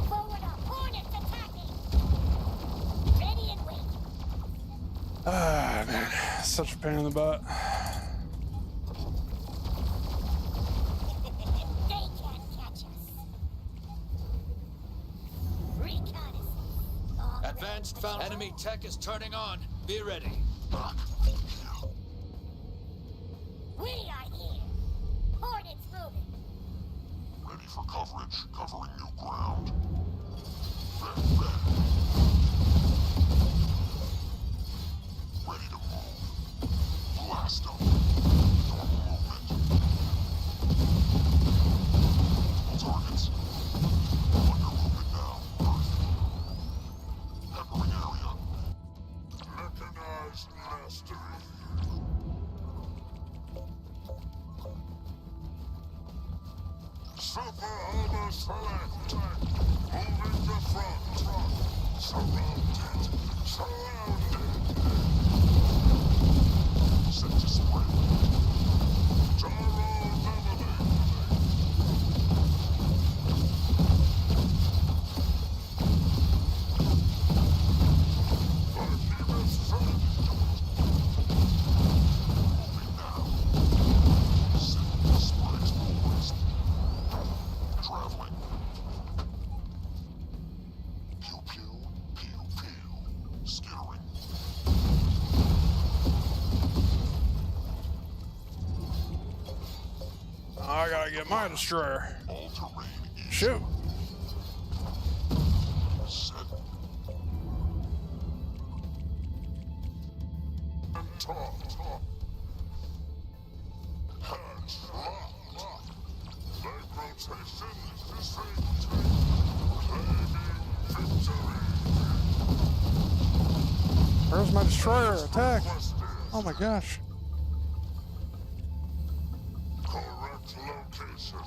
Forward up. Hornets attacking. Ready and wait. Ah, man. Such a pain in the butt. They can't catch us. Reconnaissance. Long Advanced range found. patrol. Enemy tech is turning on. Be ready. We are here. Hornets moving. Ready for coverage. Covering new ground. Ready to move. Super armor select. Moving the front. Surrounded. Set to spring. Gyro leveling. Behemoth front. Moving now. Setting the spikes forward. Traveling. Pew pew, pew pew. Skittering. I gotta get my destroyer. All terrain easy. Shoot. Set. And top. Hands locked. Leg rotation. Claiming victory. Where's my destroyer? Attack. Requested. Oh my gosh. Correct location.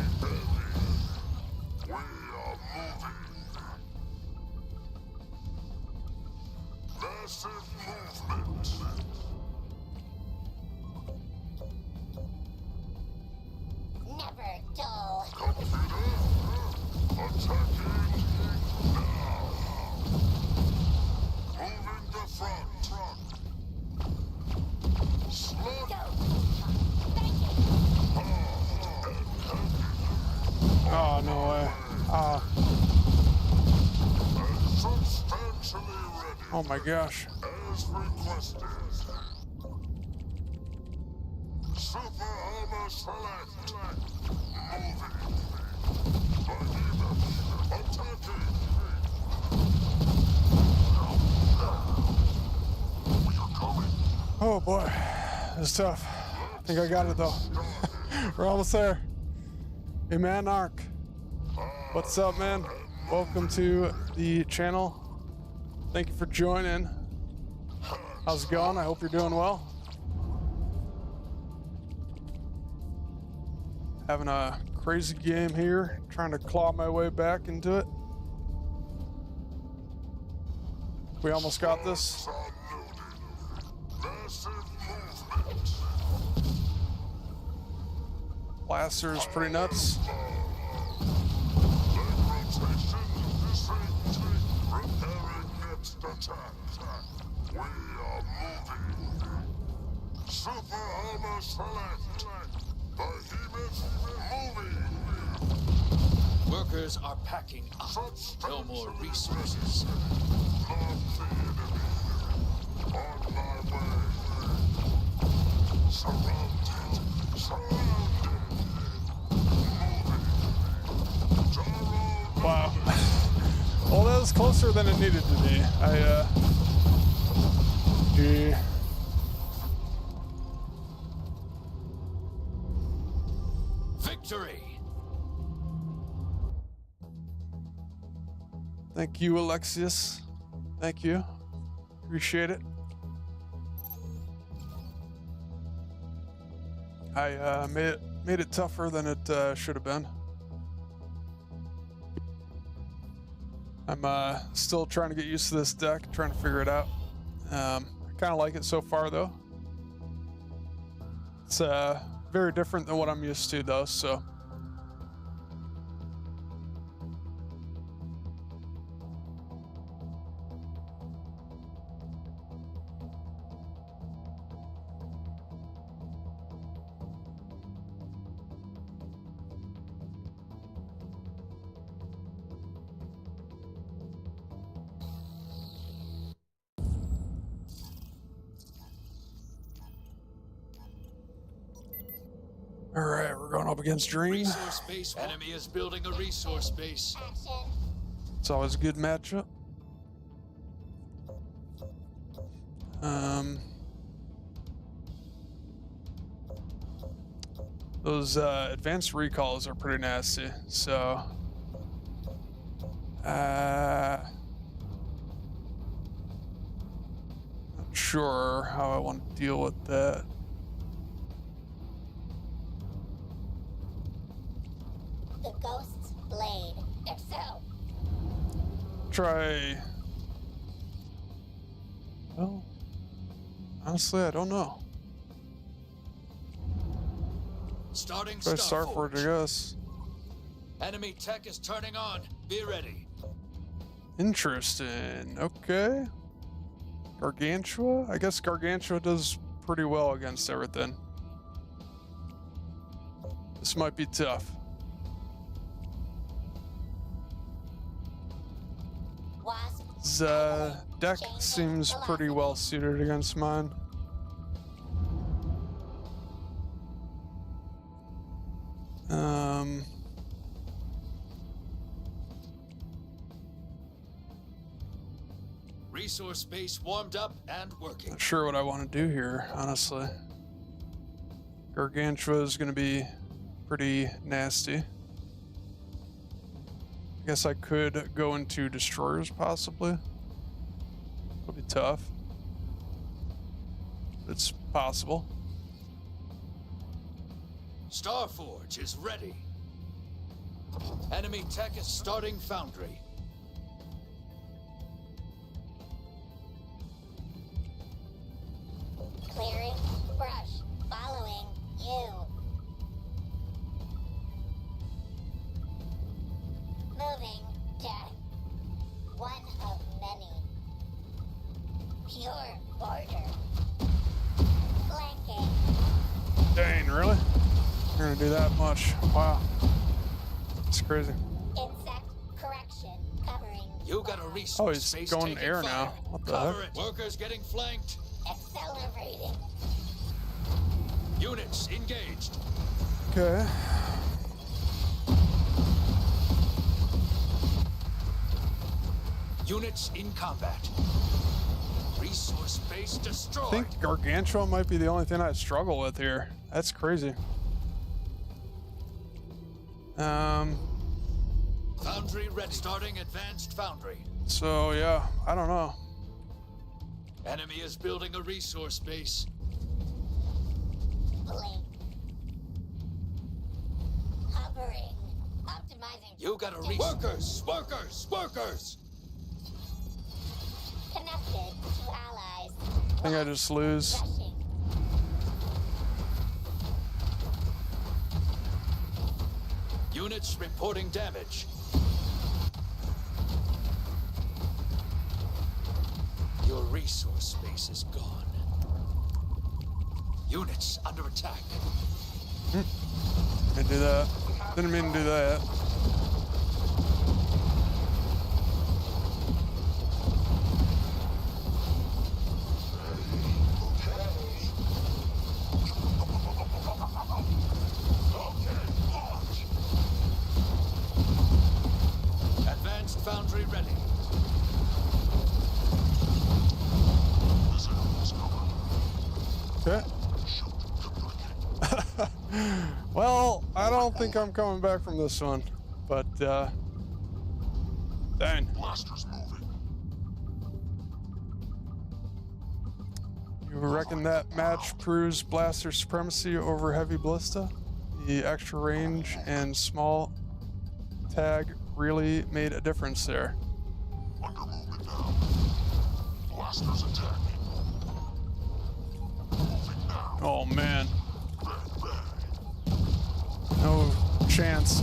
Heavy. We are moving. Massive movement. Never dull. Computer, attacking now. Moving the front. Slug. Go. Thank you. Oh, no way. And substantially ready. Oh my gosh. As requested. Super armor select. Moving. Behemoth attacking. We are coming. Oh boy. It's tough. I think I got it though. We're almost there. Hey man, Ark. What's up, man? Welcome to the channel. Thank you for joining. How's it going? I hope you're doing well. Having a crazy game here, trying to claw my way back into it. We almost got this. Massive movement. Blaster is pretty nuts. Leg rotation. Preparing next attack. We are moving. Super armor select. Behemoth moving. Workers are packing up. No more resources. Not the enemy. On my way. Surrounded. Moving. Gyro. Wow. Well, that was closer than it needed to be. Gee. Victory! Thank you, Alexius. Thank you. Appreciate it. I made it tougher than it should have been. I'm still trying to get used to this deck, trying to figure it out. I kind of like it so far, though. It's very different than what I'm used to, though, so. All right, we're going up against Dream. Resource base. Enemy is building a resource base. Action. It's always a good matchup. Those advanced recalls are pretty nasty, so not sure how I want to deal with that. The Ghost's Blade. Excel. Try. Well, honestly, I don't know. Starting Try Starforge, I guess. Enemy tech is turning on. Be ready. Interesting. Okay. Gargantua? I guess Gargantua does pretty well against everything. This might be tough. Wasp. The deck seems pretty well suited against mine. Resource base warmed up and working. Not sure what I want to do here, honestly. Gargantua is going to be pretty nasty. I guess I could go into destroyers, possibly. It'll be tough. It's possible. Starforge is ready. Enemy tech is starting foundry. Clearing brush. Following you. Moving death. One of many. Pure border. Flanking. Dang, really? You're gonna do that much? Wow. It's crazy. Insect correction. Covering. You got a resource Oh, he's base going taking air fire. now. What the Cover heck? it. Workers getting flanked. Accelerating. Units engaged. Okay. Units in combat. Resource base I destroyed. think Gargantua might be the only thing I struggle with here. That's crazy. Foundry ready. Starting advanced foundry. So yeah, I don't know. Enemy is building a resource base. Blink. Hovering. Optimizing. You got a resource. Workers. Connected to allies. I think I just lose. Rushing. Units reporting damage. Your resource base is gone. Units under attack. Didn't do that. Didn't mean to do that. Advanced foundry ready. Okay. Well, I don't think I'm coming back from this one, but dang. Blasters moving. You reckon that match proves blaster supremacy over heavy ballista? The extra range and small tag really made a difference there. Under movement now. Blasters attacking. Moving now. Oh man, Red bag. no chance.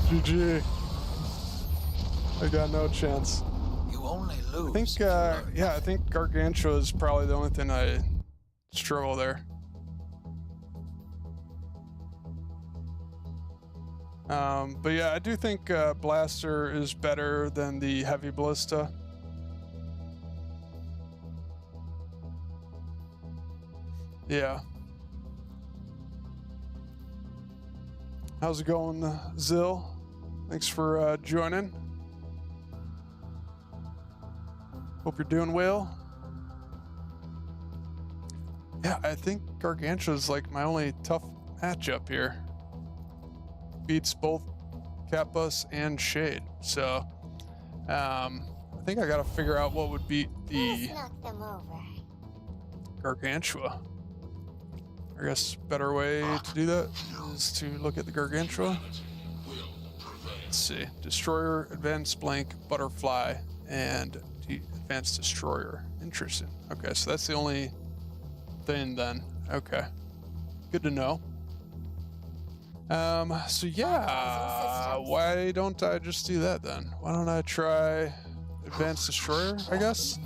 GG. I got no chance. You only lose. I think, yeah, I think Gargantua is probably the only thing I struggle there. But yeah, I do think Blaster is better than the Heavy Ballista. Yeah. How's it going, Zill? Thanks for joining. Hope you're doing well. Yeah, I think Gargantua is like my only tough matchup here. Beats both Capus and Shade. So I think I gotta figure out what would beat the Let's knock them over. Gargantua. I guess better way to do that is to look at the Gargantua. Let's see. Destroyer, Advanced Blank, Butterfly, and Advanced Destroyer. Interesting. Okay, so that's the only thing then. Okay. Good to know. So yeah, why don't I just do that then? Why don't I try Advanced Destroyer, I guess?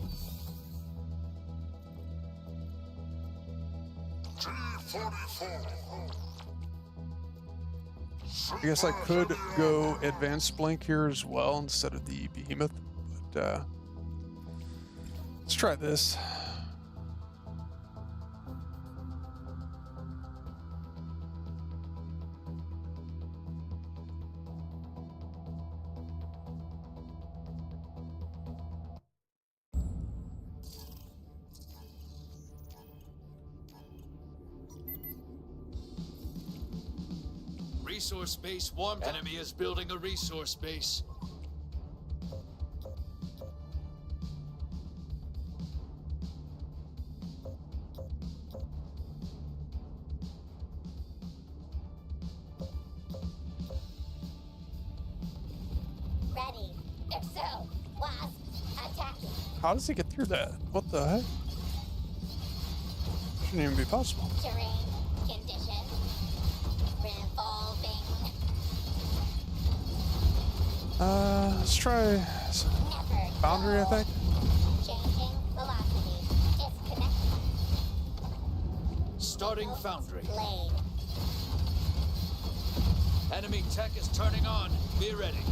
I guess I could go Advanced Blink here as well instead of the Behemoth, but let's try this. Resource base warmed. Enemy is building a resource base. Ready. Excel. Wasp. Attacking. How does he get through that? What the heck? Shouldn't even be possible. Terrain. Condition. Revolving. Let's try Never. Boundary, I think. Changing velocity. Disconnect. Starting foundry. Blade. Enemy tech is turning on. Be ready.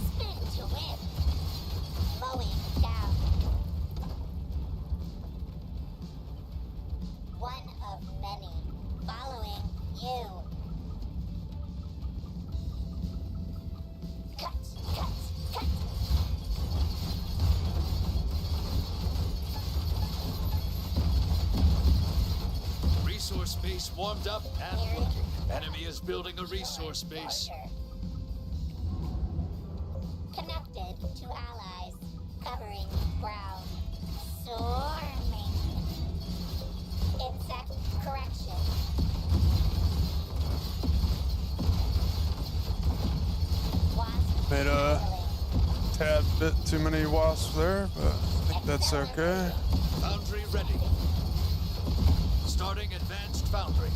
Spin to win. Slowing down. One of many. Following you. Cut, cut, cut. Resource base warmed up and working. Enemy is building a resource base. Order. Connected to allies. Covering ground. Swarming. Insect correction. Wasp Made a handling. tad bit too many wasps there, but I think that's okay. Foundry ready. Starting advanced foundry.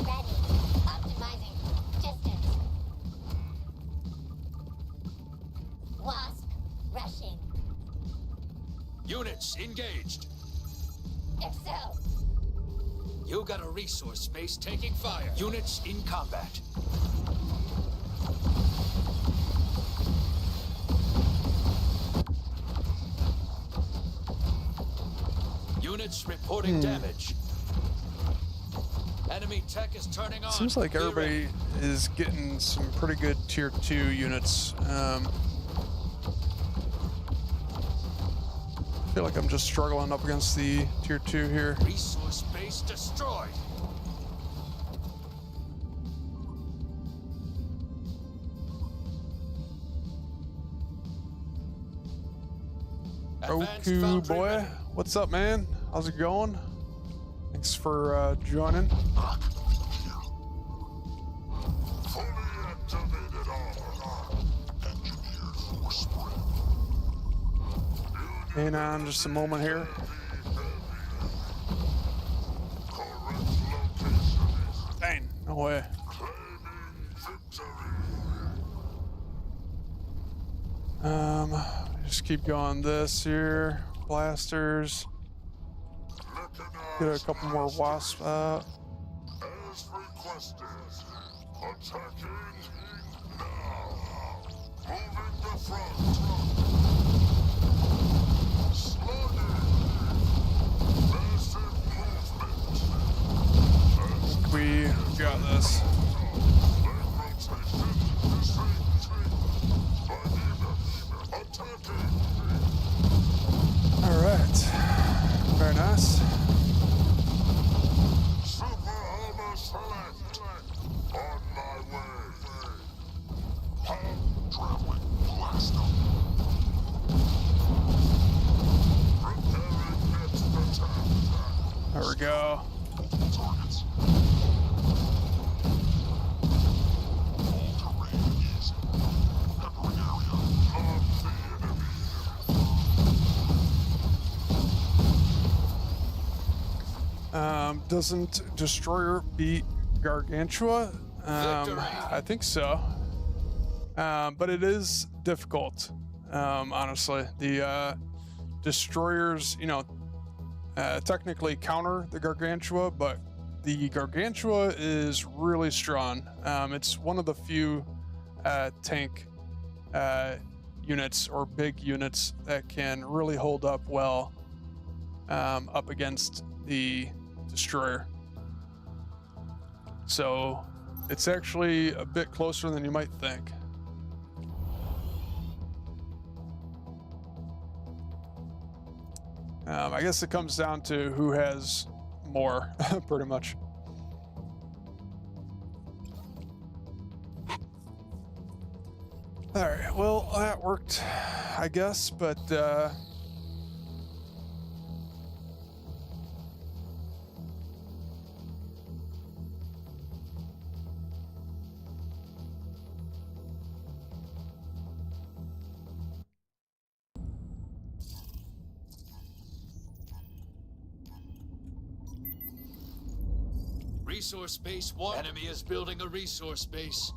Ready. Optimizing. Distance. Wasp rushing. Units engaged. Excel. You got a resource space taking fire. Units in combat. Units reporting damage. Enemy tech is turning on. Seems like Be everybody ready. is getting some pretty good tier 2 units. I feel like I'm just struggling up against the tier 2 here. Resource base destroyed. Advanced Goku foundry boy, ready. what's up, man? How's it going? Thanks for joining. Fully activated armor. Engineered for sprint. Hang on just a moment here. Correct location is Dang, no way. claiming victory. Just keep going this here. Blasters. Get a couple more wasps out. As requested. Attacking now. Moving the front. Slugging. Massive movement. We got this. Leg rotation. Retreat. Attacking. All right. Very nice. Super armor select. There we go. Targets. All terrain easy. Peppering area of the enemy. Doesn't Destroyer beat Gargantua? Victory. I think so. But it is difficult, honestly. The Destroyers, you know, technically counter the Gargantua, but the Gargantua is really strong. It's one of the few tank units or big units that can really hold up well up against the Destroyer. So it's actually a bit closer than you might think. I guess it comes down to who has more, pretty much. All right, well, that worked, I guess, but Resource base 1. Enemy is building a resource base.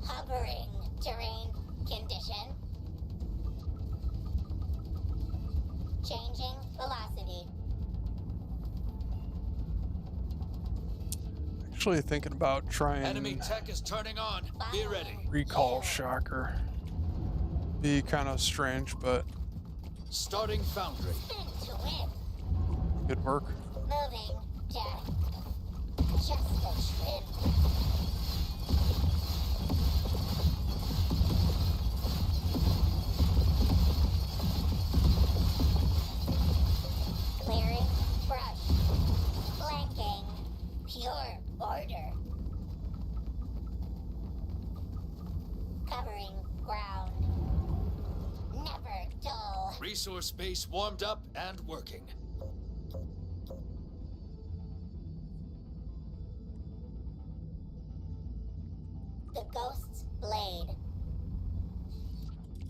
Hovering terrain condition. Changing velocity. actually thinking about trying Enemy tech is turning on. Be ready. recall shocker. Be kind of strange, but Starting foundry. Spin to win. good work. Moving to just a trim. Clearing brush. Flanking. Pure border. Covering ground. Never dull. Resource base warmed up and working. The Ghost's Blade.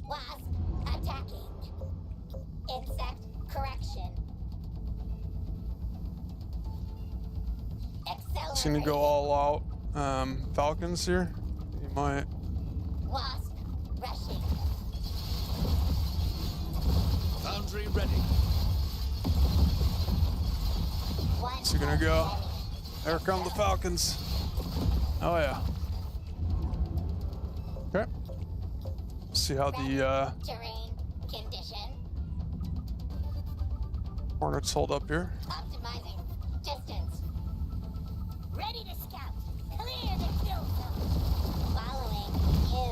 Wasp attacking. Insect correction. It's gonna go all out. Falcons here. You might. Wasp rushing. Foundry ready. One It's gonna go. There come the Falcons. Oh yeah. Okay. See how the terrain condition. Hornets hold up here. Optimizing distance. Ready to scout. Clear the kill zone. Following you.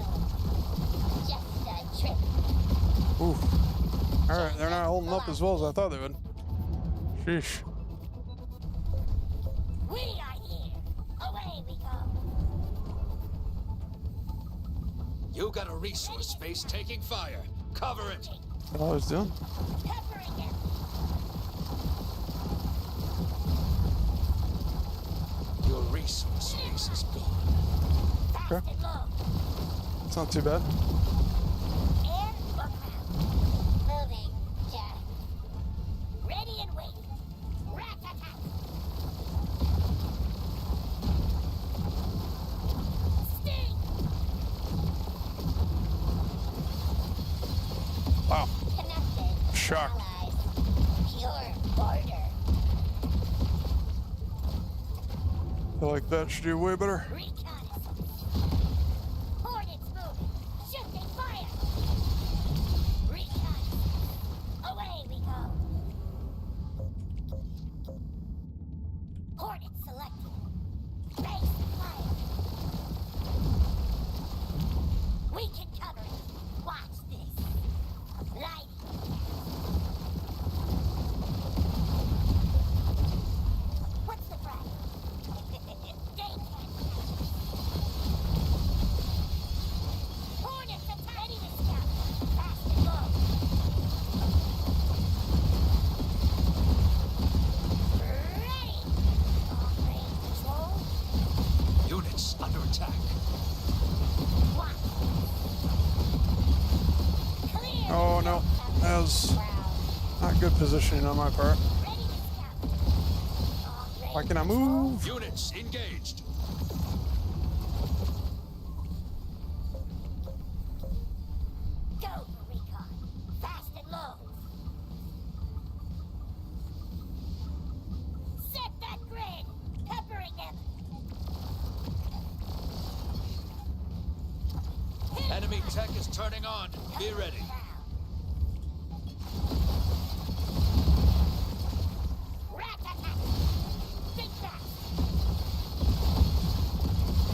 Just a trip. Oof. All right, they're not holding up as well as I thought they would. Sheesh. We are here. Away we go. You got a resource space taking fire. Cover it. What I was doing? Peppering it. Your resource space is gone. Fast Okay. and low. It's not too bad. And look out. Moving. Jack. Ready and wait. Rat attack. Sting. Wow. Connected. Shocked. Allies. Pure border. I feel like that should do way better. Reconnaissance. Hornets moving. Shifting fire. Reconnaissance. Away we go. Hornets selected. Base fire. We can cover it. Watch this. Light. What's the price? Day catch. Hornets attack. Ready to scout. Fast and low. Ready. Long range patrol. Units under attack. Watch. Clear. Oh no, that was not good positioning on my part. Ready to scout. Long Why range can I move? Units engaged. Go for recon. Fast and low. Set that grid. Peppering them. Enemy tech is turning on. Be ready. Rat-a-tat. Think fast.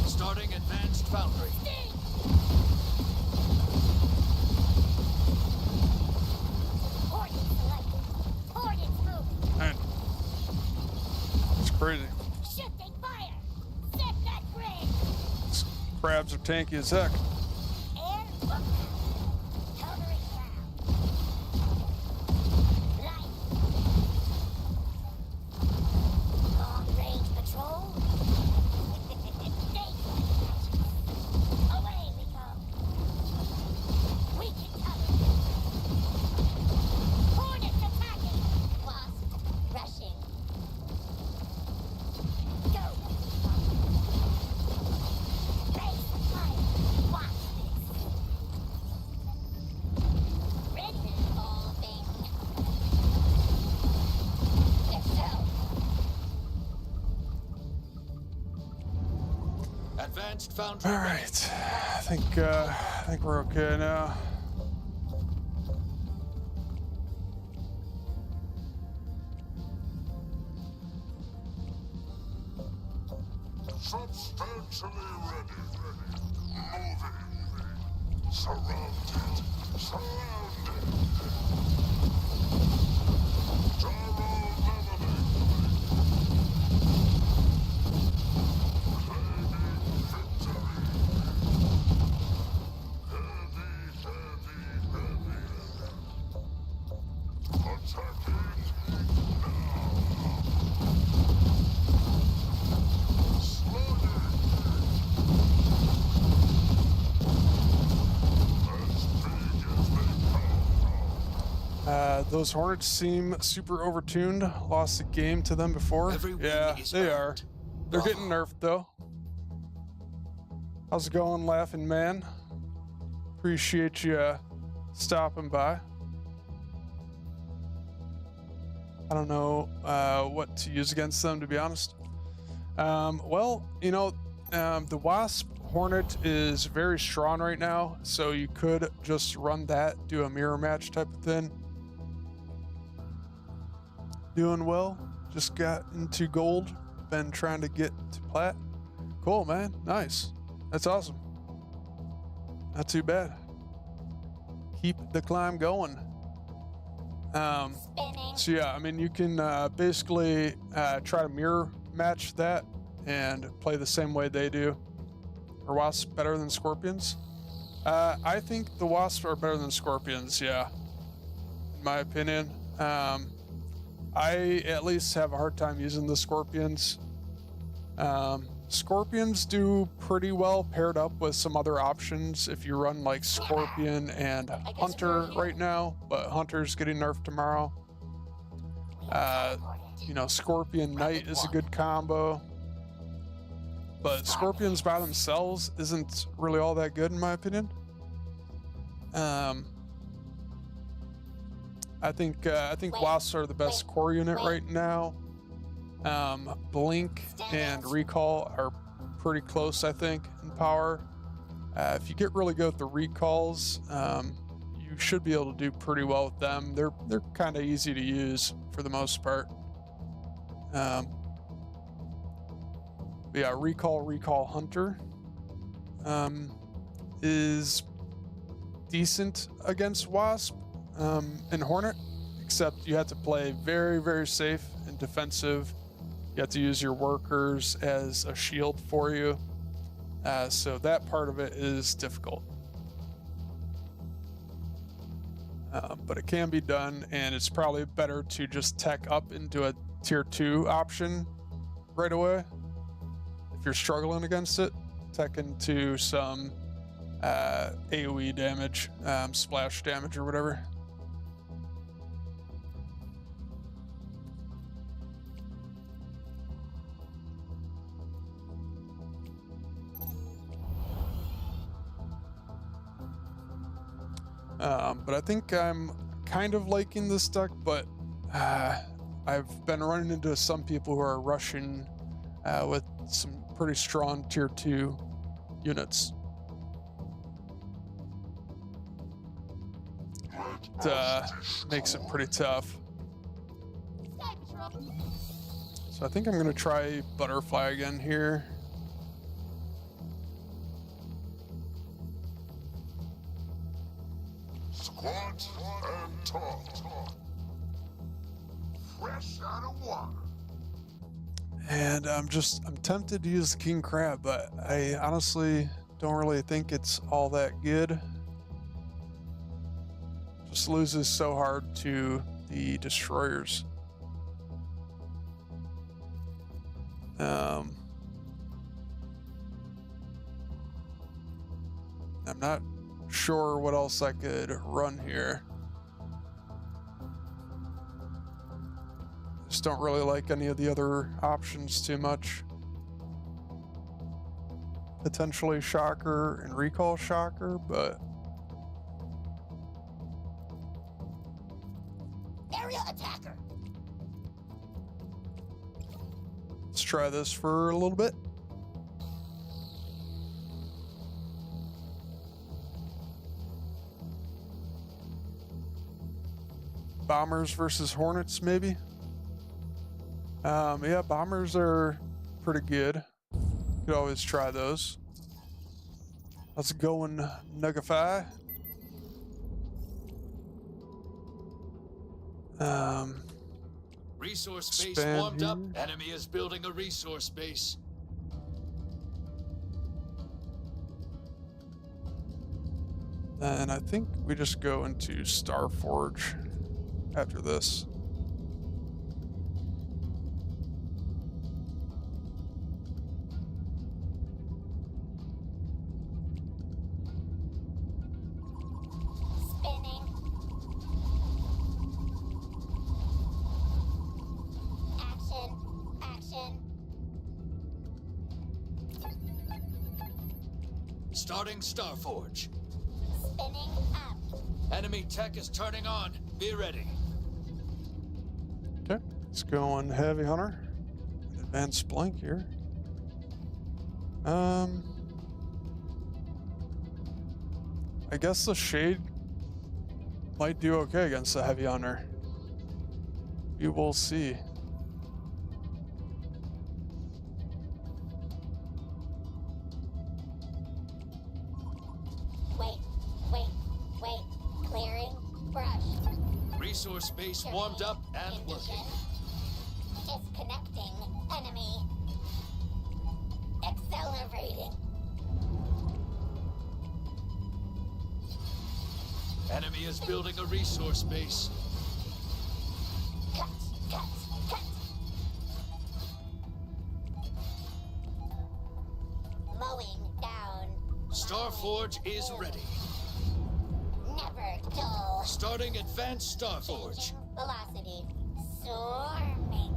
Starting advanced foundry. Sting. Hornets selected. Hornets moving. Man, it's crazy. Shifting fire. Set that grid. These crabs are tanky as heck. Air look out. Covering ground. Light. Long range patrol. Danger. Away we go. We can cover. Hornets attacking. Wasp rushing. Go. Base fire. Watch this. Ready, all thing. Yourself. Advanced foundry. All right, I think we're okay now. Substantially ready. Moving. Surrounded. Gyro leveling. Claiming victory. Heavy. Attacking now. Slugging. As big as they come. Those Hornets seem super overtuned. Lost the game to them before. Every wing Yeah, is they are. earned. They're getting nerfed though. How's it going, Laughing Man? Appreciate you stopping by. I don't know what to use against them, to be honest. Well, you know, the Wasp Hornet is very strong right now, so you could just run that, do a mirror match type of thing. Doing well. Just got into gold. Been trying to get to plat. Cool, man. Nice. That's awesome. Not too bad. Keep the climb going. Spinning. So yeah, I mean, you can basically try to mirror match that and play the same way they do. Are wasps better than scorpions? I think the wasps are better than scorpions, yeah. In my opinion. I at least have a hard time using the scorpions. Scorpions do pretty well paired up with some other options if you run like Scorpion and Hunter right now, but Hunter's getting nerfed tomorrow. You know, Scorpion Knight is a good combo, but Scorpions by themselves isn't really all that good in my opinion. I think Wasps are the best core unit right now. Blink and Recall are pretty close, I think, in power. If you get really good with the recalls, you should be able to do pretty well with them. They're kind of easy to use for the most part. But yeah, Recall Hunter is decent against Wasp and Hornet, except you have to play very, very safe and defensive. You have to use your workers as a shield for you. So that part of it is difficult. But it can be done, and it's probably better to just tech up into a tier 2 option right away. If you're struggling against it, tech into some AoE damage, splash damage or whatever. But I think I'm kind of liking this deck, but I've been running into some people who are rushing with some pretty strong tier 2 units. It makes it pretty tough. So I think I'm going to try Butterfly again here. Squat and talk. Fresh out of water. And I'm tempted to use the King Crab, but I honestly don't really think it's all that good. Just loses so hard to the destroyers. I'm not sure what else I could run here. Just don't really like any of the other options too much. Potentially Shocker and Recall Shocker, but Area attacker. let's try this for a little bit. Bombers versus Hornets, maybe. Yeah, bombers are pretty good. Could always try those. Let's go and Nuggify. Resource base Expand warmed up. here. Enemy is building a resource base. And I think we just go into Starforge after this. Spinning. Action. Starting Starforge. Spinning up. Enemy tech is turning on. Be ready. Okay, let's go on Heavy Hunter. Advanced Blank here. I guess the Shade might do okay against the Heavy Hunter. We will see. Wait. Clearing brush. Resource base warmed up and working. Disconnecting enemy. Accelerating. Enemy is building a resource base. Cut. Mowing down. Starforge is ready. Never dull. Starting Advanced Starforge. Changing velocity. Swarming.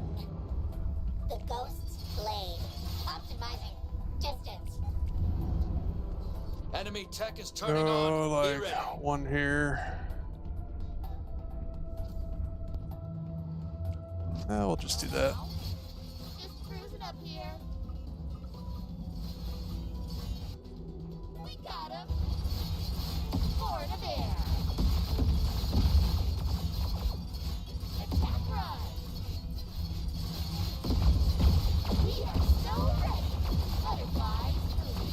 The Ghost's Blade. Optimizing distance. Enemy tech is turning Go on. Be like ready. one here. We'll just do that. Just cruising up here. We got him. Forward of air. Attack run. We are so ready. Butterflies moving.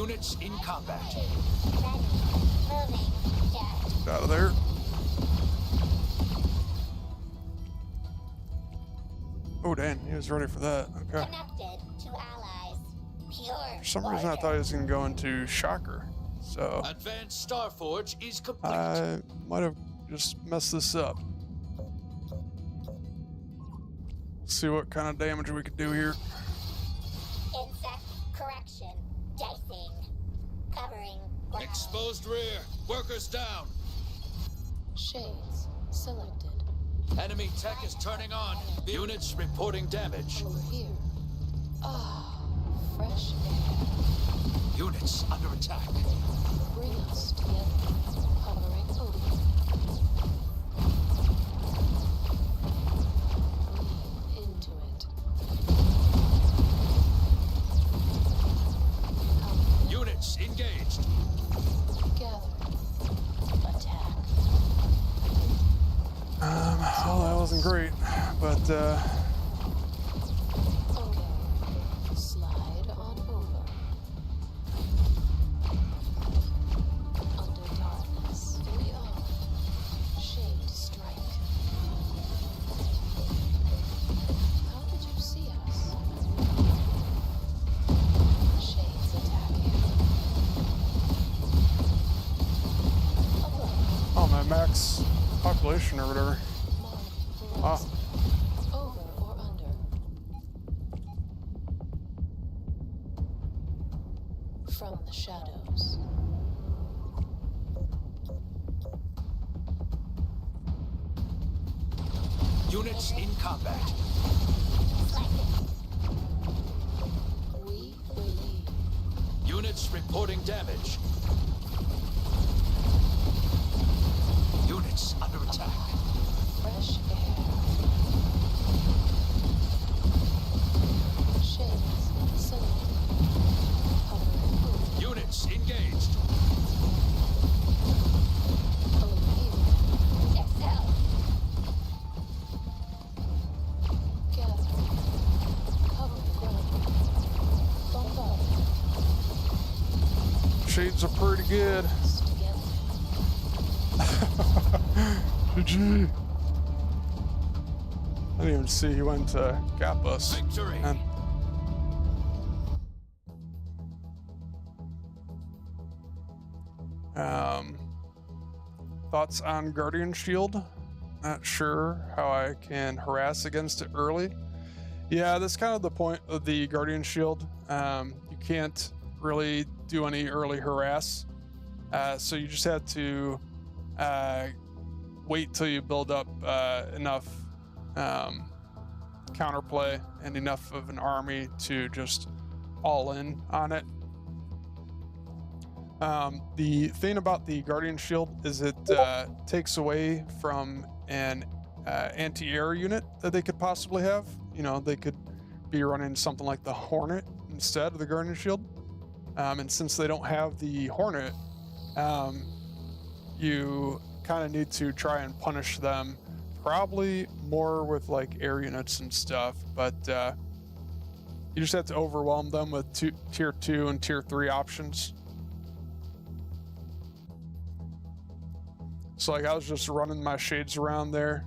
Units in combat. Ready. Moving. Just. Get out of there. Oh, dang. He was ready for that. Okay. Connected to allies. Pure. For some reason, I thought he was going to go into Shocker. So Advanced Starforge is complete. I might have just messed this up. See what kind of damage we could do here. Insect correction. Dicing. Covering. Ground. Exposed rear. Workers down. Shades selected. Enemy tech is turning on. Units reporting damage. Over here. Ah, fresh air. Units under attack. Bring us together. Hovering over. Lean into it. Units engaged. Gather. Attack. Well, that wasn't great, but Okay. Slide on over. Under darkness, we are. Shade strike. How did you see us? Shades attacking. Above. oh, my max population or whatever. Mark. Wow. Over or under? From the shadows. Units in combat. We believe. Units reporting damage. Units under attack. Fresh air. Shades selected. Hovering over. Units engaged. Over here. Excel. Gather. Cover the ground. Bombard. Shades are pretty good. Us together. GG. I didn't even see he went to gap us. Victory. And thoughts on Guardian Shield? Not sure how I can harass against it early. Yeah, that's kind of the point of the Guardian Shield. You can't really do any early harass. So you just have to wait till you build up enough counterplay and enough of an army to just all in on it. The thing about the Guardian Shield is it takes away from an anti-air unit that they could possibly have. You know, they could be running something like the Hornet instead of the Guardian Shield. And since they don't have the Hornet, you kind of need to try and punish them, probably more with like air units and stuff, but you just have to overwhelm them with tier 2 and tier 3 options. So like I was just running my shades around there,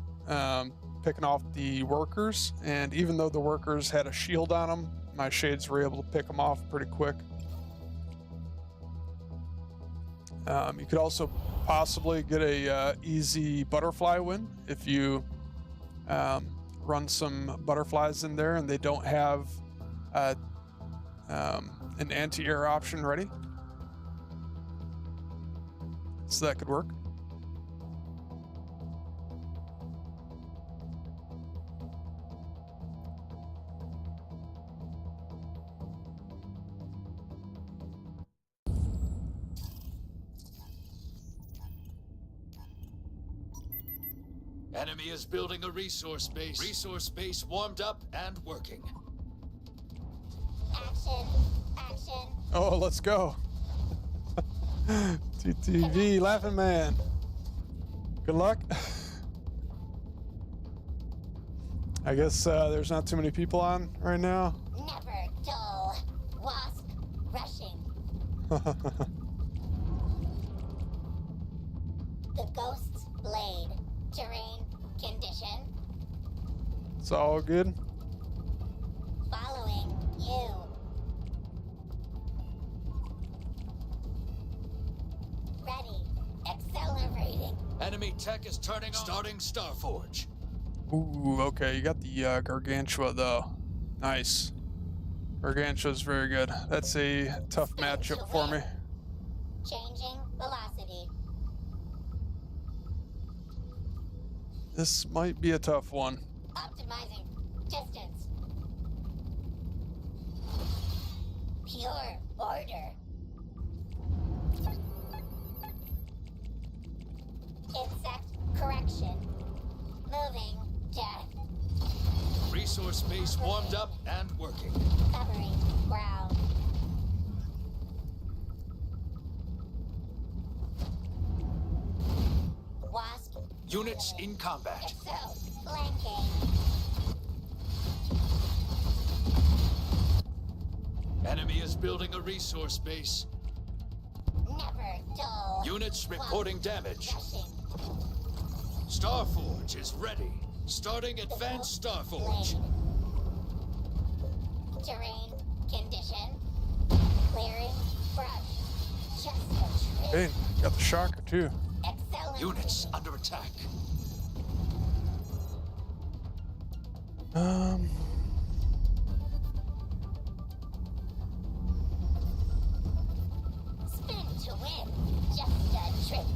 picking off the workers, and even though the workers had a shield on them, my shades were able to pick them off pretty quick. You could also possibly get a easy butterfly win if you run some butterflies in there and they don't have an anti-air option ready. So that could work. Enemy is building a resource base. Resource base warmed up and working. Action. Action. Oh, let's go. TTV, Laughing Man. Good luck. I guess there's not too many people on right now. Never dull. Wasp rushing. The Ghost's Blade. Terrain condition. It's all good. Following you. Ready. Accelerating. Enemy tech is turning on. Starting Starforge. Ooh, okay. You got the Gargantua though. Nice. Gargantua's very good. That's a tough Spin matchup to for me. win. Changing velocity. This might be a tough one. Optimizing distance. Pure order. Insect correction. Moving death. Resource base warmed up and working. Covering ground. Wasp. Units in combat. Excel. Flanking. Enemy is building a resource base. Never dull. Units reporting damage. Rushing. Starforge is ready. Starting advanced Starforge. Blade. Terrain condition. Clearing brush. Just a Hey, tree. got the shocker too. Excellent. Units under attack. Spin to win. Just a trick.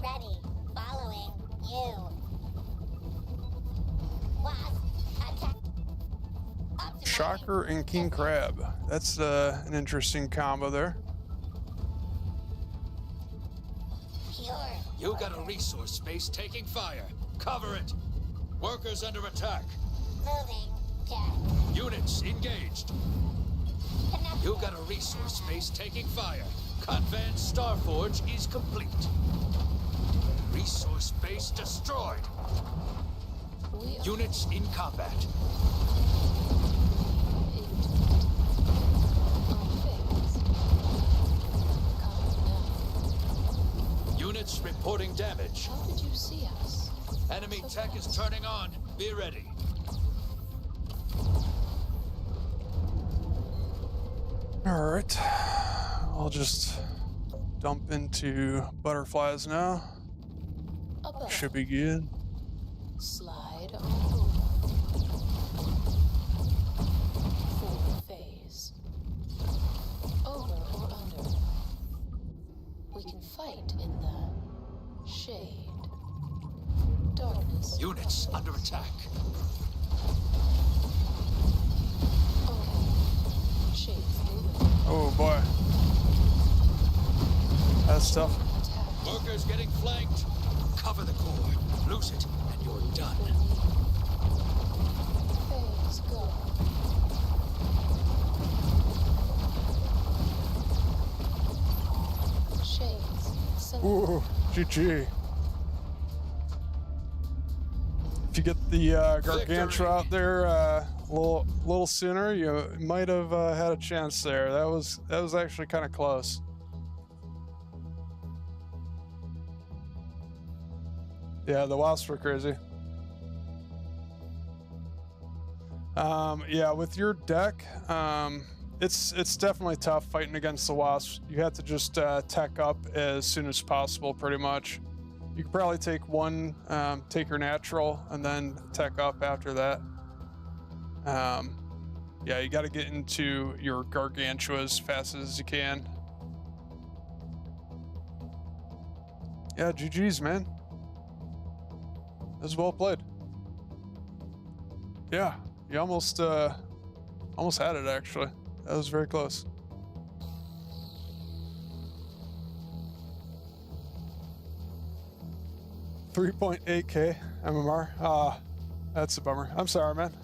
Ready. Following you. Wasp. Attack. Optimizing. Shocker and King Crab. That's an interesting combo there. Pure. You got a resource space taking fire. Cover it. Workers under attack. Moving death. Units engaged. Connect. You got a resource space taking fire. Advanced Starforge is complete. Resource base destroyed. Units in combat. Units reporting damage. How did you see us? Enemy tech is turning on. Be ready. All right. I'll just dump into butterflies now. Above. Should be good. Slide on over. Forward phase. Over or under. We can fight in the shade. Darkness. Units under attack. Okay. Shades moving. Oh boy. That's tough. Attack. Workers getting flanked. Cover the core. Lose it, and you're done. Phase go. Shades. Select. Ooh, GG. If you get the Gargantua Victory. out there a little sooner, you might have had a chance there. That was actually kind of close. Yeah, the wasps were crazy. Yeah, with your deck, it's definitely tough fighting against the wasps. You have to just tech up as soon as possible, pretty much. You could probably take one, take your natural, and then tech up after that. Yeah, you got to get into your Gargantua as fast as you can. Yeah, GG's, man. That was well played. Yeah, you almost had it, actually. That was very close. $3.8K MMR. That's a bummer. I'm sorry, man.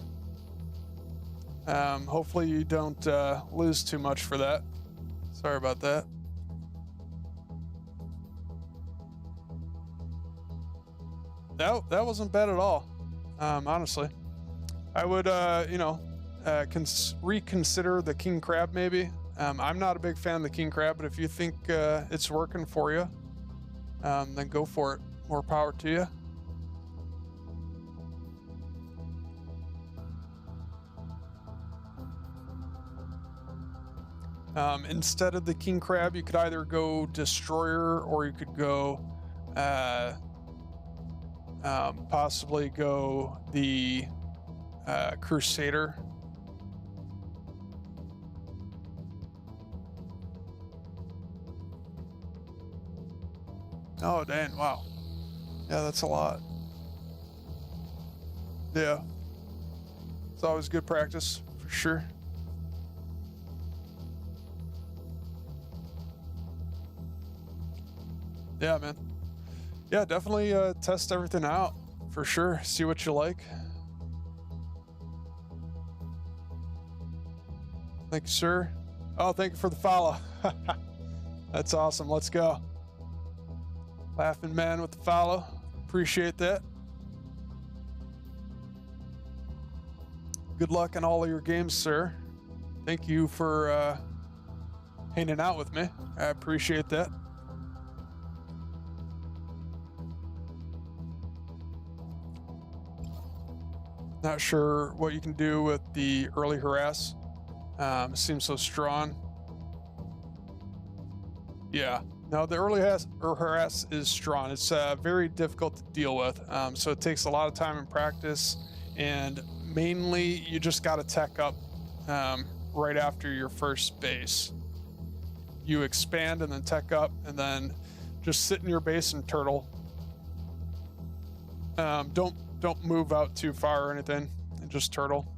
Hopefully you don't lose too much for that. Sorry about that. That wasn't bad at all, honestly. I would, reconsider the king crab maybe. I'm not a big fan of the king crab, but if you think it's working for you, then go for it. More power to you. Instead of the king crab, you could either go destroyer or you could go possibly go the crusader. Oh, dang, wow. Yeah, that's a lot. Yeah. It's always good practice, for sure. Yeah, man. Yeah, definitely test everything out, for sure. See what you like. Thank you, sir. Oh, thank you for the follow. That's awesome. Let's go. Laughing man with the follow. Appreciate that. Good luck in all of your games, sir. Thank you for hanging out with me. I appreciate that. Not sure what you can do with the early harass. Seems so strong. Yeah. No, the early harass is strong. It's very difficult to deal with. So it takes a lot of time and practice, and mainly you just got to tech up right after your first base. You expand and then tech up, and then just sit in your base and turtle. Don't move out too far or anything, and just turtle.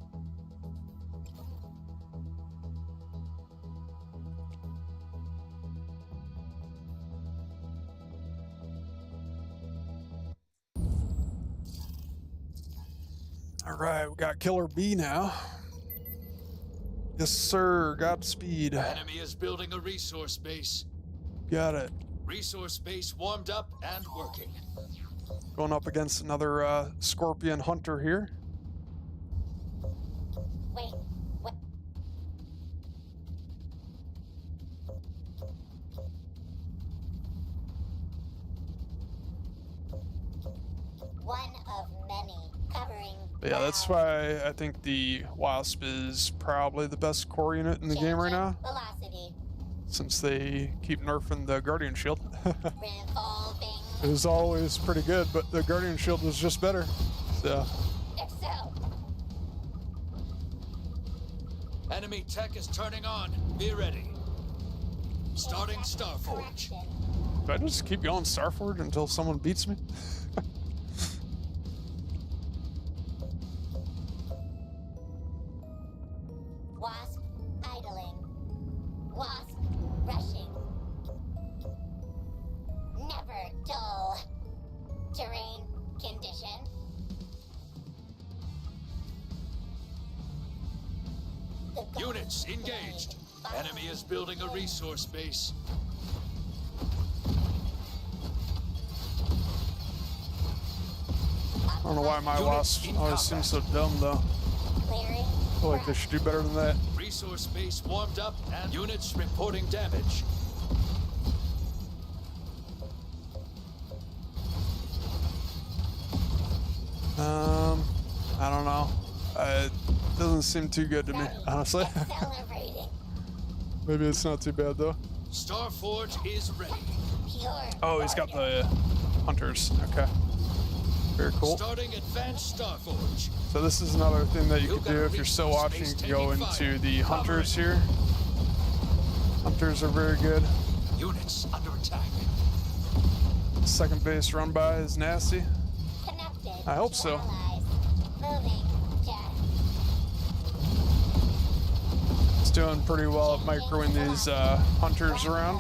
All right, we got Killer B now. Yes, sir. Godspeed. Enemy is building a resource base. Got it. Resource base warmed up and working. Going up against another Scorpion Hunter here. Wait, what? One of many covering. But yeah, that's why I think the Wasp is probably the best core unit in the game right now, Velocity. since they keep nerfing the Guardian Shield. Revolving. It was always pretty good, but the Guardian Shield was just better. So, Excel. Enemy tech is turning on. Be ready. Starting Starforge. Correction. do I just keep going Starforge until someone beats me? Wasp idling. Wasp rushing. Never dull. Terrain condition. The goal Units engaged. Enemy is building a resource base. I don't know why my Wasp always seems so dumb, though. Clearing. I feel like they should do better than that. Resource base warmed up and units reporting damage. I don't know. It doesn't seem too good to me, honestly. Celebrating. Maybe it's not too bad, though. Starforge is ready. Pure. Oh, he's got the Hunters. Okay. Very cool. Starting advanced Starforge. So this is another thing that you could do if you're still watching. You can go into the Hunters here. Hunters are very good. Units under attack. Second base run by is nasty. Connected. I hope so. Allies. Moving. Jet. It's doing pretty well at microing these Hunters around.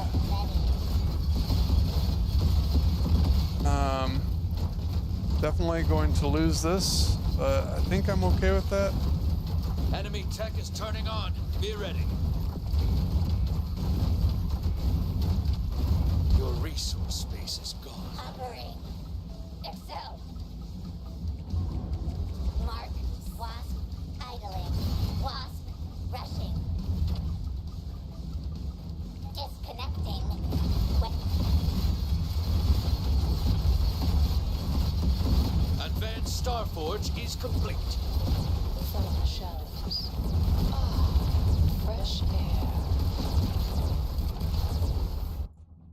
Definitely going to lose this, but I think I'm okay with that. Enemy tech is turning on. Be ready. Your resource space is gone. Hovering. Excel. Mark. Wasp Starforge is complete. From the shadows. Ah, fresh air.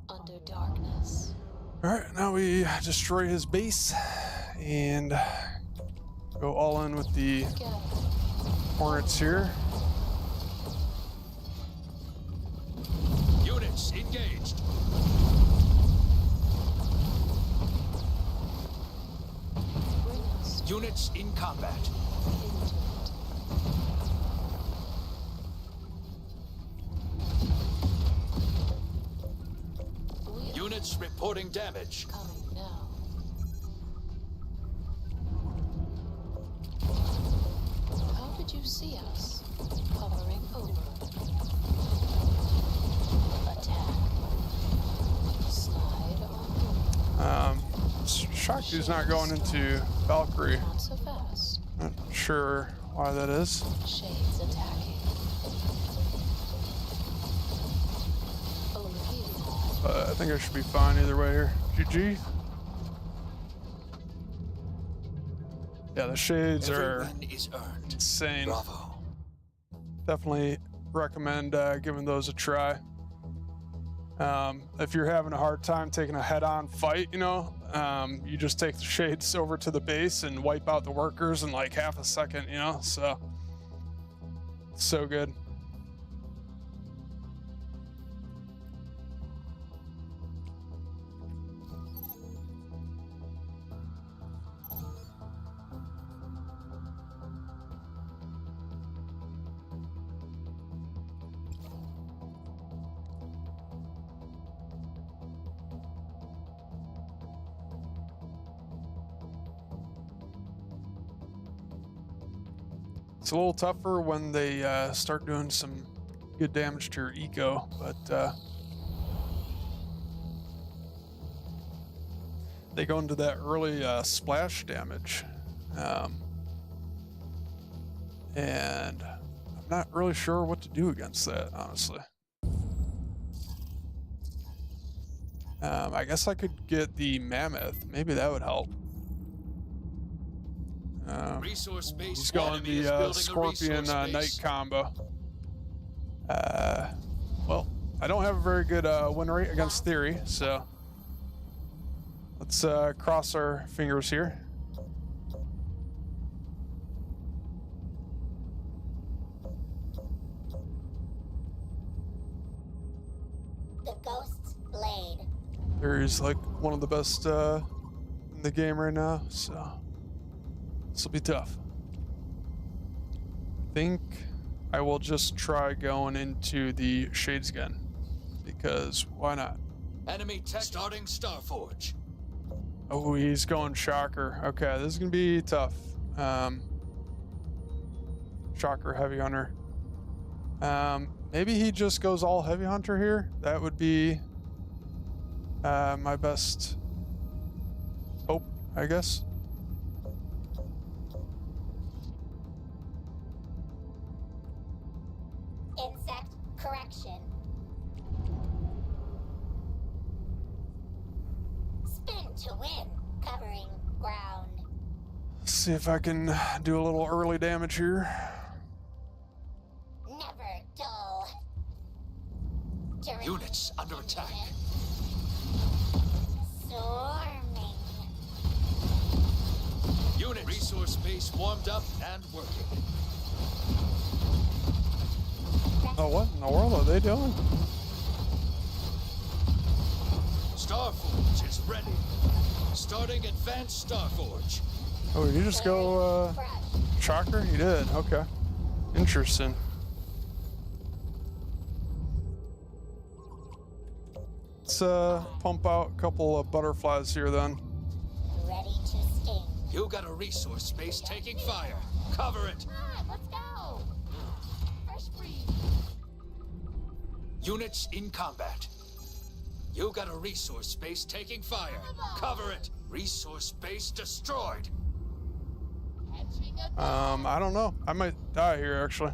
Under darkness. All right, now we destroy his base and go all in with the Together. Hornets here. Units engaged. Bring us Units in combat. into it. We are Units reporting damage. coming now. How did you see us? Hovering over. Attack. Slide on Shakti's not going into Valkyrie. over. Not so fast. Not sure why that is. Shades attacking. Over here. But I think I should be fine either way here. GG. Yeah, the shades Every are win is earned. insane. Bravo. Definitely recommend giving those a try. If you're having a hard time taking a head-on fight, you know, you just take the shades over to the base and wipe out the workers in like half a second, you know, so good. It's a little tougher when they start doing some good damage to your eco, but they go into that early splash damage. And I'm not really sure what to do against that, honestly. I guess I could get the mammoth. Maybe that would help. Resource base. He's going enemy is the building a Scorpion resource Knight base. combo. Well, I don't have a very good win rate against Theory, so let's cross our fingers here. The Ghost's Blade. Theory's like one of the best in the game right now, so this will be tough. I think I will just try going into the Shades again, because why not? Enemy tech starting Starforge. Oh, he's going Shocker. Okay, this is gonna be tough. Shocker Heavy Hunter. Maybe he just goes all Heavy Hunter here. That would be my best hope, I guess. Insect correction. Spin to win. Covering ground. See if I can do a little early damage here. Never dull. Units under attack. Swarming. Unit resource base warmed up and working. Oh, what in the world are they doing? Starforge is ready. Starting advanced Starforge. Oh, did you just go Crush. Shocker? You did. Okay. Interesting. Let's pump out a couple of butterflies here then. Ready to sting. You got a resource space taking fire. Cover it. Come on, let's go. Fresh breeze. Units in combat. You got a resource space taking fire. Cover it. Resource base destroyed. Catching a I don't know. I might die here actually.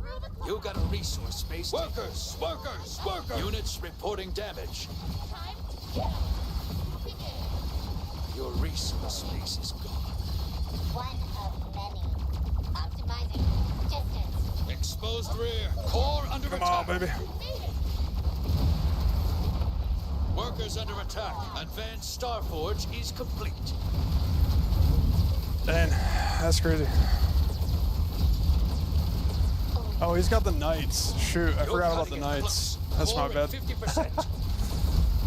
through the clouds. You got a resource space. Workers, workers, workers. Units reporting damage. Time to get 'em. Moving in. Your resource space is gone. One of many. Optimizing distance. Exposed rear. Core under Come attack. on, baby. Workers under attack. Advanced Starforge is complete. Dang, that's crazy. Oh, he's got the knights. Shoot, I You're forgot about cutting the it knights. close. That's my Core bad. at 50%.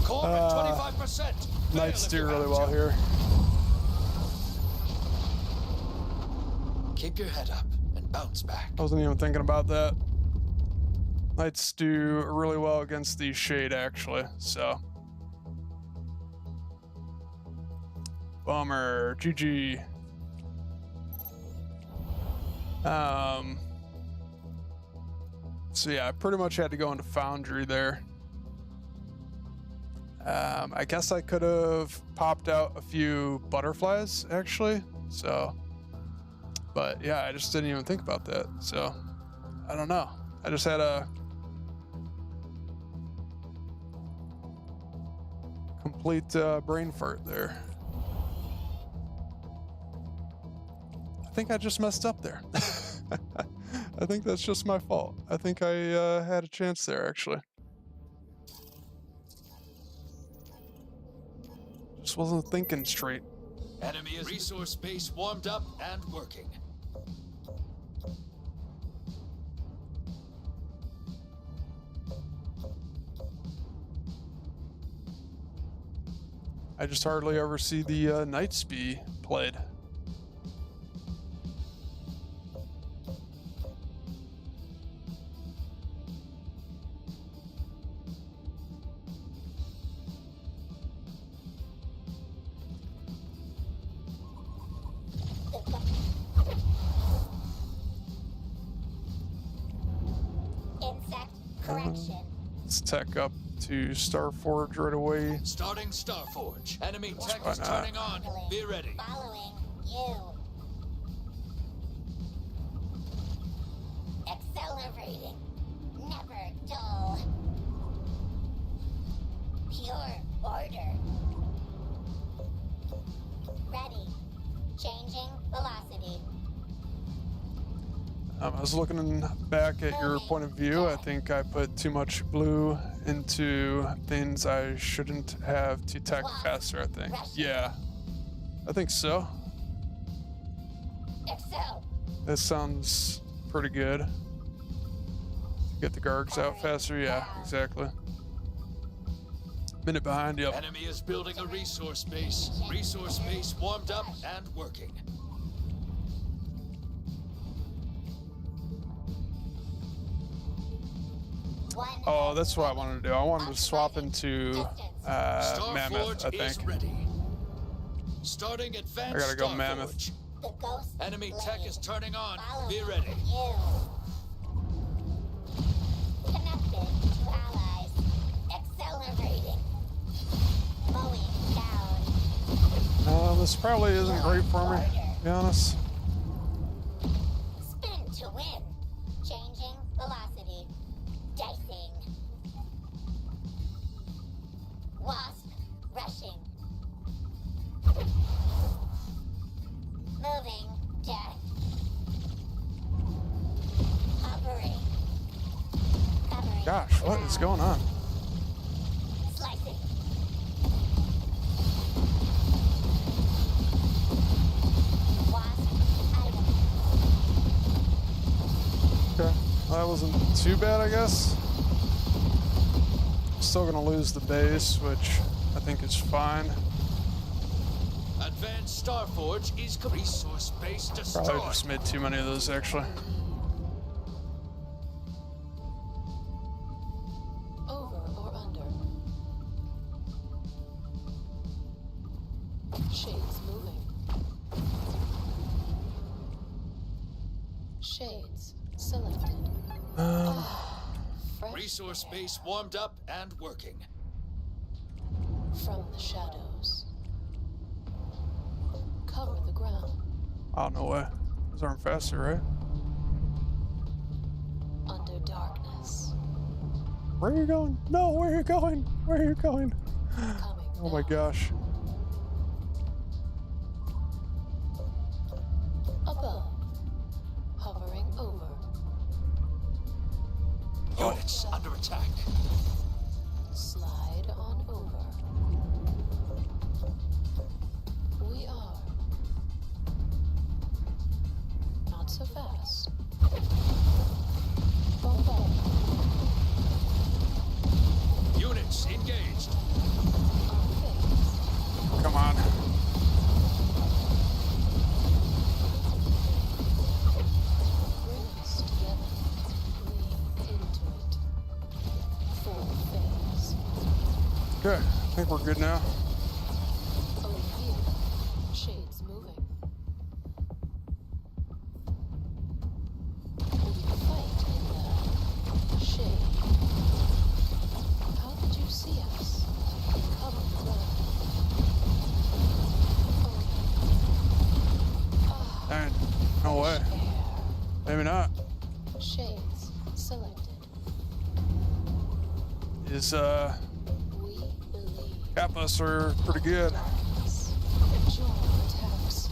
Core at 25%. Knights Fail do if you really have well to. here. Keep your head up and bounce back. I wasn't even thinking about that. Knights do really well against the shade, actually, so. Bummer. GG. So yeah, I pretty much had to go into Foundry there. I guess I could have popped out a few butterflies, actually, so. But yeah, I just didn't even think about that, so. I don't know. I just had a complete brain fart there. I think I just messed up there. I think that's just my fault. I think I had a chance there, actually. Just wasn't thinking straight. Enemy is resource base warmed up and working. I just hardly ever see the Knights be played. Insect correction. Let's tech up to Starforge right away. Starting Starforge. Enemy tech why is not? turning on. Be ready. Following you. Accelerating. Never dull. Pure order. Ready. Changing velocity. I was looking back at your point of view. I think I put too much blue into things I shouldn't have to tech faster, I think. Yeah, I think so. Excel. That sounds pretty good. Get the Gargs out faster, yeah, exactly. Minute behind, yep. Enemy is building a resource base. Resource base warmed up and working. Oh, that's what I wanted to do. I wanted to swap into Mammoth, Starforge I is think. ready. Starting advanced I gotta go Starforge. Mammoth. The ghost. Enemy tech is turning on. Following Be ready. You. Connected to allies. Accelerating. Mowing down. This probably isn't great for me, to be honest. Spin to win. Changing velocity. Dicing. Wasp rushing. Moving. Death. Hovering. Covering. Gosh, what is going on? Slicing. Wasp item. Okay, well, that wasn't too bad, I guess. Still gonna lose the base, which I think is fine. Advanced Starforge is resource base destroyed. Probably just made too many of those, actually. Over or under? Shades moving. Shades selected. Fresh Resource air base warmed up and working. from the shadows. Cover the ground. Oh, no way. Those aren't faster, right? Under darkness. Where are you going? No, where are you going? Where are you going? Coming Oh my now. gosh. Okay, I think we're good now. Oh, here. Shades moving. We fight in the shade. How did you see us? Come Dang, no way. Maybe not. Shades selected. His We believe. Kappas are pretty good. Join attacks.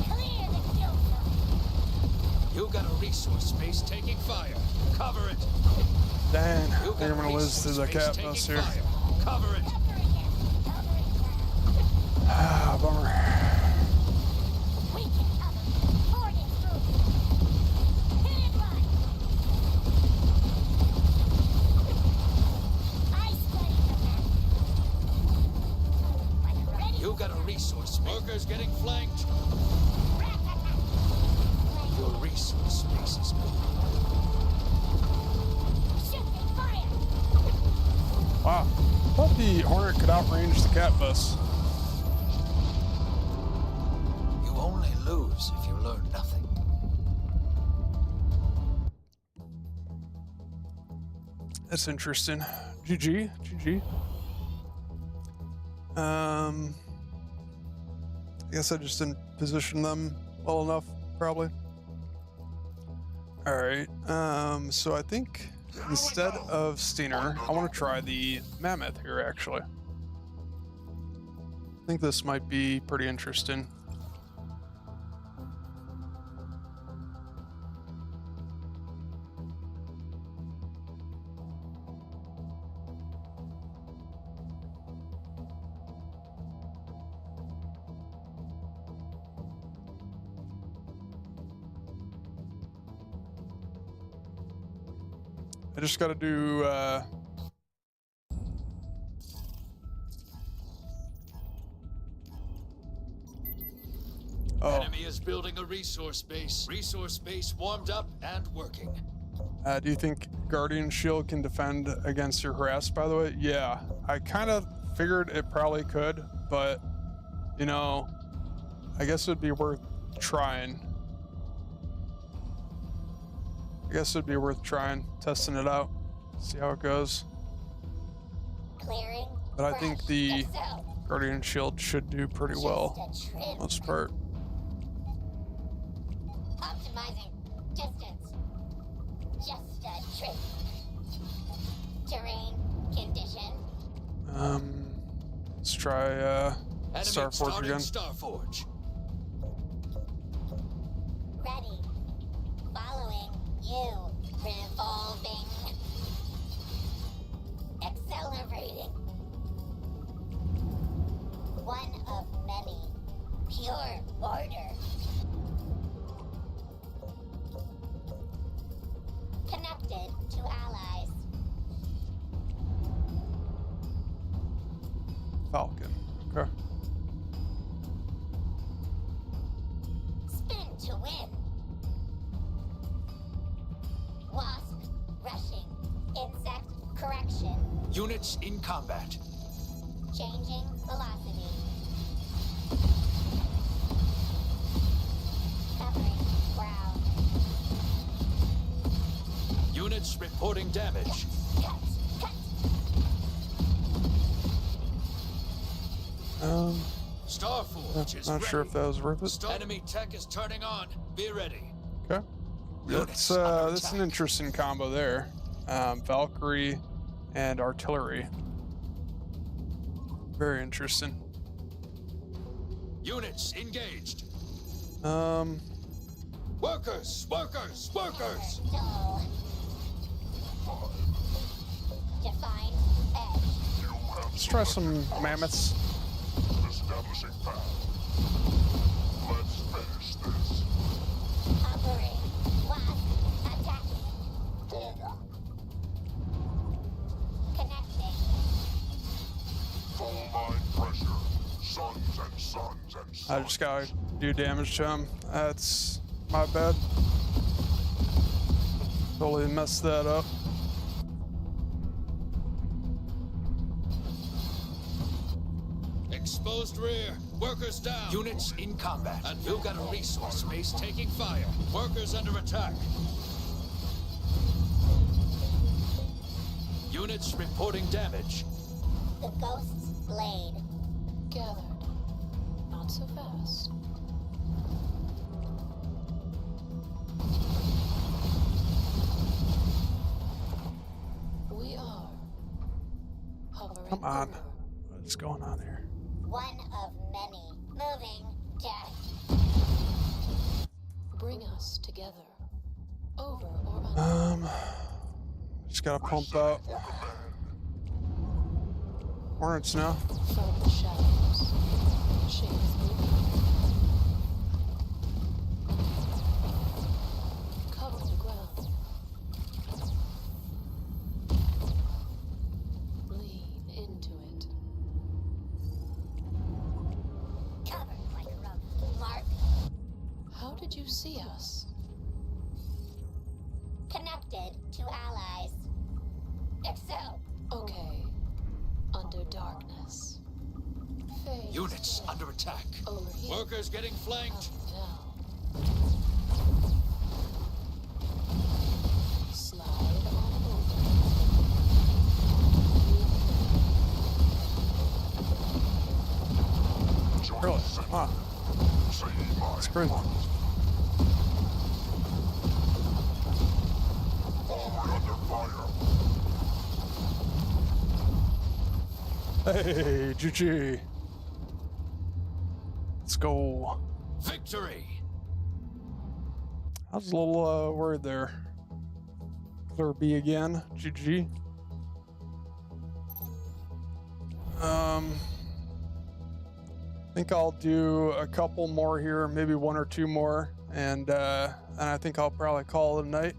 Clear the kill zone. You got a resource space taking fire. Cover it. Dang, I You think got I'm a gonna lose to resource the space Kappas taking here. fire. Cover it. Covering it. Covering ground. Ah, bummer. We can cover. Board it through. Hit and run. I studied the map. Ready? You got a resource space. Workers getting flanked. Your resource space is moving. Shoot and fire. Wow. I thought the Hornet could outrange the Kappas. You only lose if you learn nothing. That's interesting. GG. GG. I guess I just didn't position them well enough, probably. Alright, so I think instead of Steiner, I want to try the Mammoth here, actually. I think this might be pretty interesting. I just got to do Enemy is building a resource base. Resource base warmed up and working. do you think Guardian Shield can defend against your harass, by the way? Yeah, I kind of figured it probably could, but, you know, I guess it'd be worth trying. I guess it'd be worth trying, testing it out, see how it goes. Clearing. But I think brush, the zone. Guardian Shield should do pretty well, Just a trim. most part. Optimizing distance. Just a trim. Terrain condition. Let's try Enemy Starforge starting again. Starforge. Ready. Following you. Revolving. Accelerating. One of many. Pure order. Connected to allies. Falcon. Okay. Spin to win. Wasp rushing. Insect correction. Units in combat. Changing velocity. Covering ground. Units reporting damage. Cut. Cut. Starforge is Not ready. sure if that was worth it. Enemy tech is turning on. Be ready. Okay. Units That's under an attack. interesting combo there. Valkyrie and artillery. Very interesting. Units engaged. Workers. Workers. Dull. Define edge. Let's try some mammoths. Establishing path. Let's finish this. Hovering. Wasp attacking. Forward. Connecting. Full line pressure. Sons and sons and sons. I just gotta do damage to him. That's my bad. Totally messed that up. Exposed rear. Workers down. Units in combat. And you got a resource space taking fire. Workers under attack. Units reporting damage. The ghost's blade. Gathered. Not so fast. We are hovering Come on. over. What's going on here? One of many. Moving death. Bring us together. Over or under. Just gotta pump out Hornets now. From the shadows. Shapes moving. Cover the ground. Lean into it. Covered like a rug. Mark. How did you see us? Connected to allies. Excel. Okay. Under darkness. Phase Units shift. under attack. Over here. Workers getting flanked. Up now. Slide on over. Really? Huh. That's crazy. Hey, GG. Let's go. Victory. I was a little worried there. Clear B again. GG. I think I'll do a couple more here, maybe one or two more, and I think I'll probably call it a night.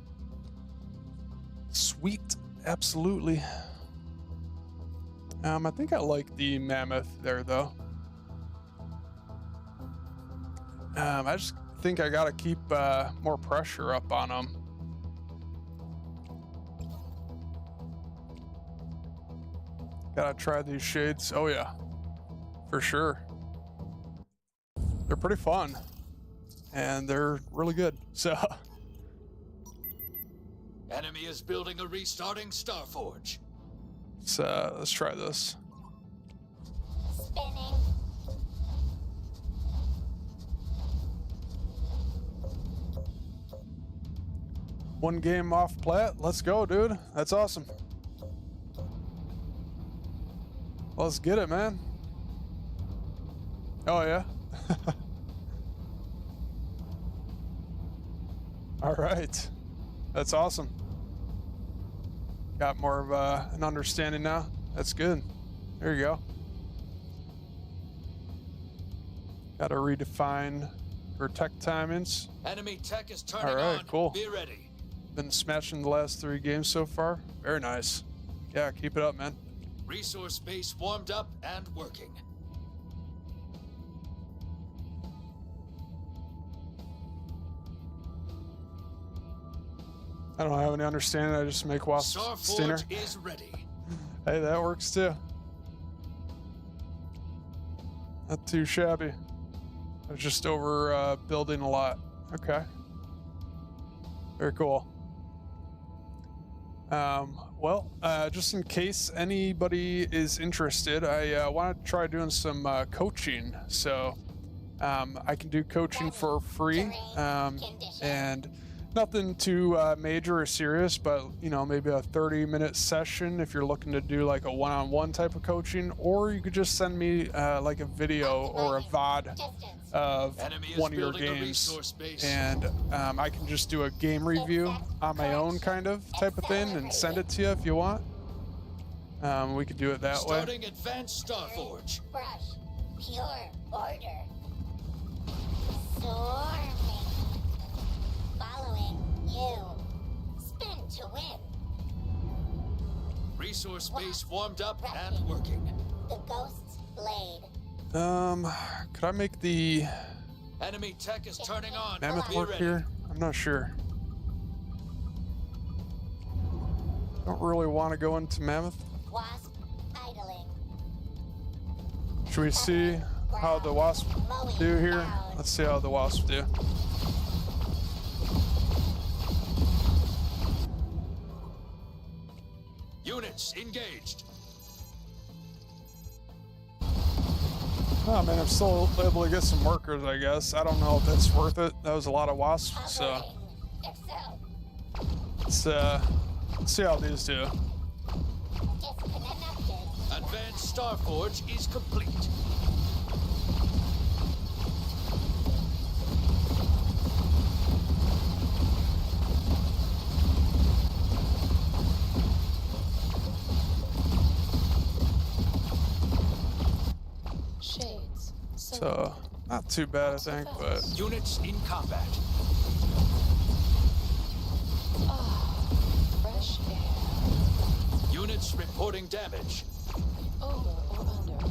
Sweet, absolutely. I think I like the mammoth there though. I just think I gotta keep more pressure up on them. Gotta try these shades. Oh yeah, for sure. They're pretty fun, and they're really good. So Enemy is building a restarting Starforge. let's try this. Spinning. One game off plat. Let's go, dude. That's awesome. Let's get it, man. Oh yeah. All right. That's awesome. Got more of an understanding now. That's good. There you go. Got to redefine for tech timings. Enemy tech is turning All right, on. cool. Be ready. Been smashing the last 3 games so far. Very nice. Yeah, keep it up, man. Resource base warmed up and working. I don't have any understanding. I just make wasp stinger. Starforge is ready. Hey, that works too. Not too shabby. I was just over building a lot. Okay. Very cool. Well, just in case anybody is interested, I want to try doing some coaching. So I can do coaching for free, and nothing too major or serious, but you know, maybe a 30-minute session if you're looking to do like a one-on-one type of coaching, or you could just send me like a video or a VOD of one of your games, and I can just do a game review on my own kind of type of thing and send it to you if you want. We could do it that way. Starting advanced Starforge. Brush. Pure order. Swarming. Following you. Spin to win. Resource base warmed up and working. The ghost's blade. Could I make the Enemy tech is turning on. mammoth Be work ready. here? I'm not sure. Don't really want to go into mammoth. Wasp idling. Should we see how the wasp do here? Let's see how the wasp do. Units engaged. Oh man, I'm still able to get some workers, I guess. I don't know if that's worth it. That was a lot of wasps, so Excel. let's see how these do. Disconnected. Advanced Starforge is complete. Shades. So not too bad, I think, but Units in combat. Fresh air. Units reporting damage. Over or under.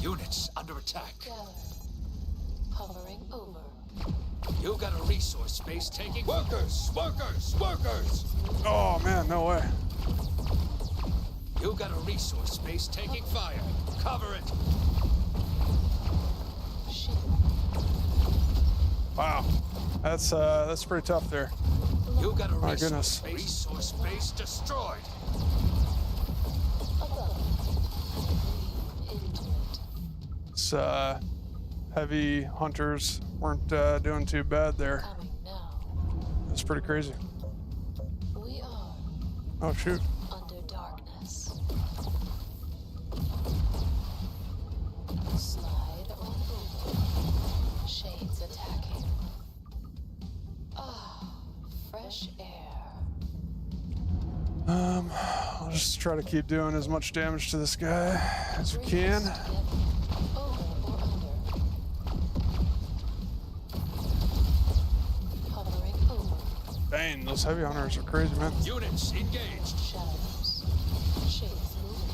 Units under attack. Gathered. Hovering over. You've got a resource space taking. Workers! oh man, no way. You've got a resource space taking fire. Cover it. Shit. Wow, that's pretty tough there. You've got a My resource goodness. space. Resource space destroyed. Above. Breathe into it. It's heavy hunters weren't doing too bad there. Coming now. That's pretty crazy. We are Oh shoot. under darkness. Slide on over. Shades attacking. Fresh air. I'll just try to keep doing as much damage to this guy as we can. Over or under. Hovering over. Dang, those heavy hunters are crazy, man. Units engaged. Shadows. Shades moving.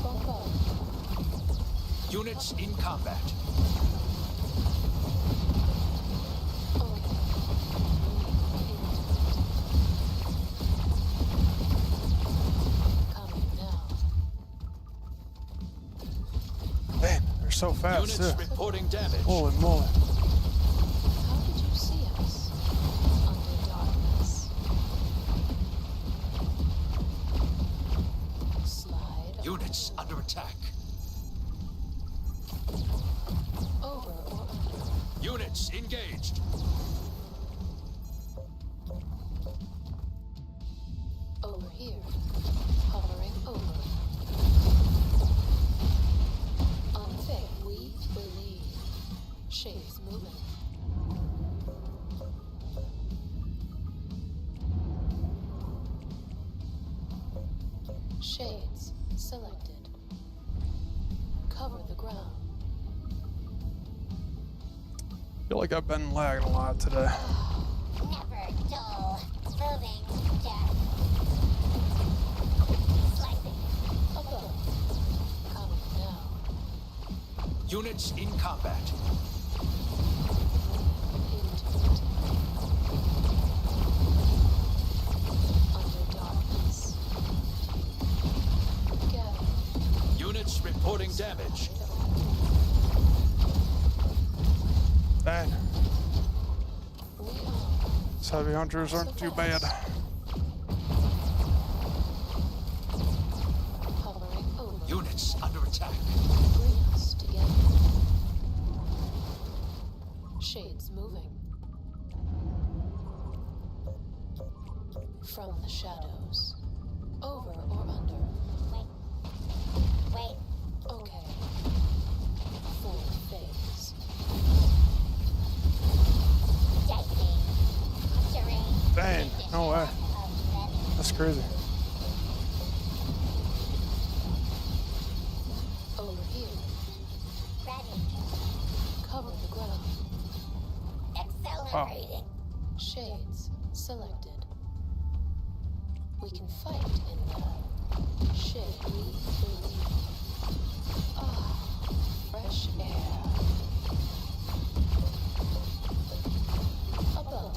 Bump up. Units in combat. Coming now. Dang, they're so fast Units too. reporting damage. Holy moly. How did you see us? Under darkness. Slide Units under attack. over or under. Units engaged. Over here. Hovering over. Unfit. We believe. Shades moving. Shades selected. Cover the ground. Feel like I've been lagging a lot today. Never dull. Moving to death. Slicing. Above. Coming now. Units in combat. Into it. Under darkness. Gather. Units reporting damage. Dang, We are these heavy hunters aren't too bad. hovering over. Units under attack. Bring us together. Shades moving. From the shadows. Over or under. Wait. Okay. Full phase. Dicing. Terrain. Dang, no way. That's crazy. Over here. Ready. Cover the ground. Accelerating. Shades selected. We can fight in the shade we believe. Fresh air. Above.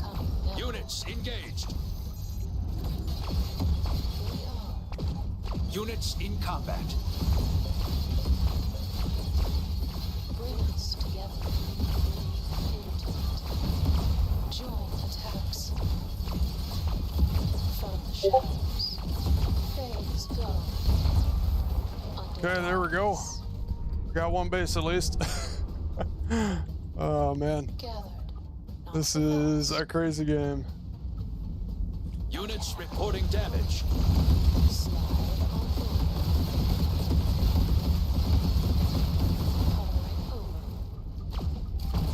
Coming now. Units engaged. We are Units in combat. Bring us together. Intimate. Joint attacks. From the shadows. Phase go. Okay, there we go. Got one base at least. Oh man, Gathered. Not this is a crazy game. Units reporting damage. Slide on over.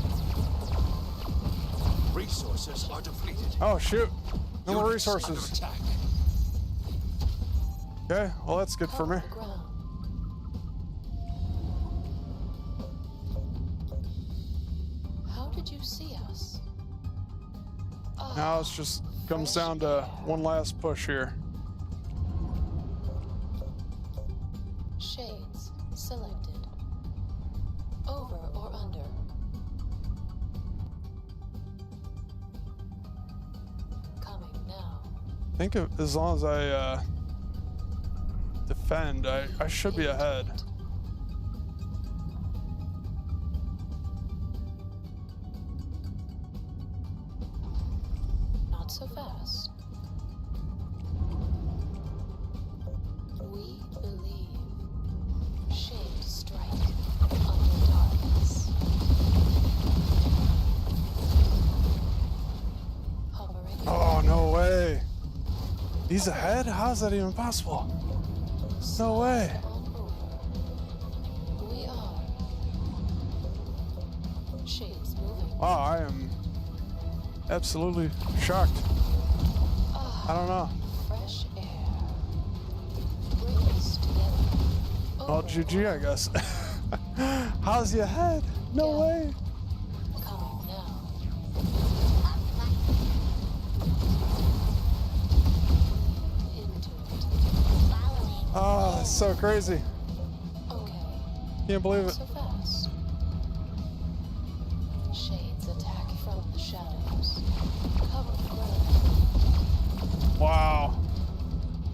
Hovering over. Resources are depleted. Oh shoot, no more Units under resources. attack. Okay, well that's good for me. Cover the ground. How did you see us? Now it's just comes down to one last push here. Shades selected. Over or under? Coming now. I think as long as I defend, I should be ahead. Not so fast. We believe. Shade strike under darkness. Hovering. Oh no way! He's ahead? How is that even possible? No way! On over. We are. Shades moving. Wow, I am absolutely shocked. I don't know. Fresh air. Bring us together. Well, GG, I guess. How's your head? No Yeah. way. Coming now. Into it. Following. Oh, that's so crazy. Okay. Can't believe Not it. so fast. Shades attack from the shadows. Cover the ground. Wow.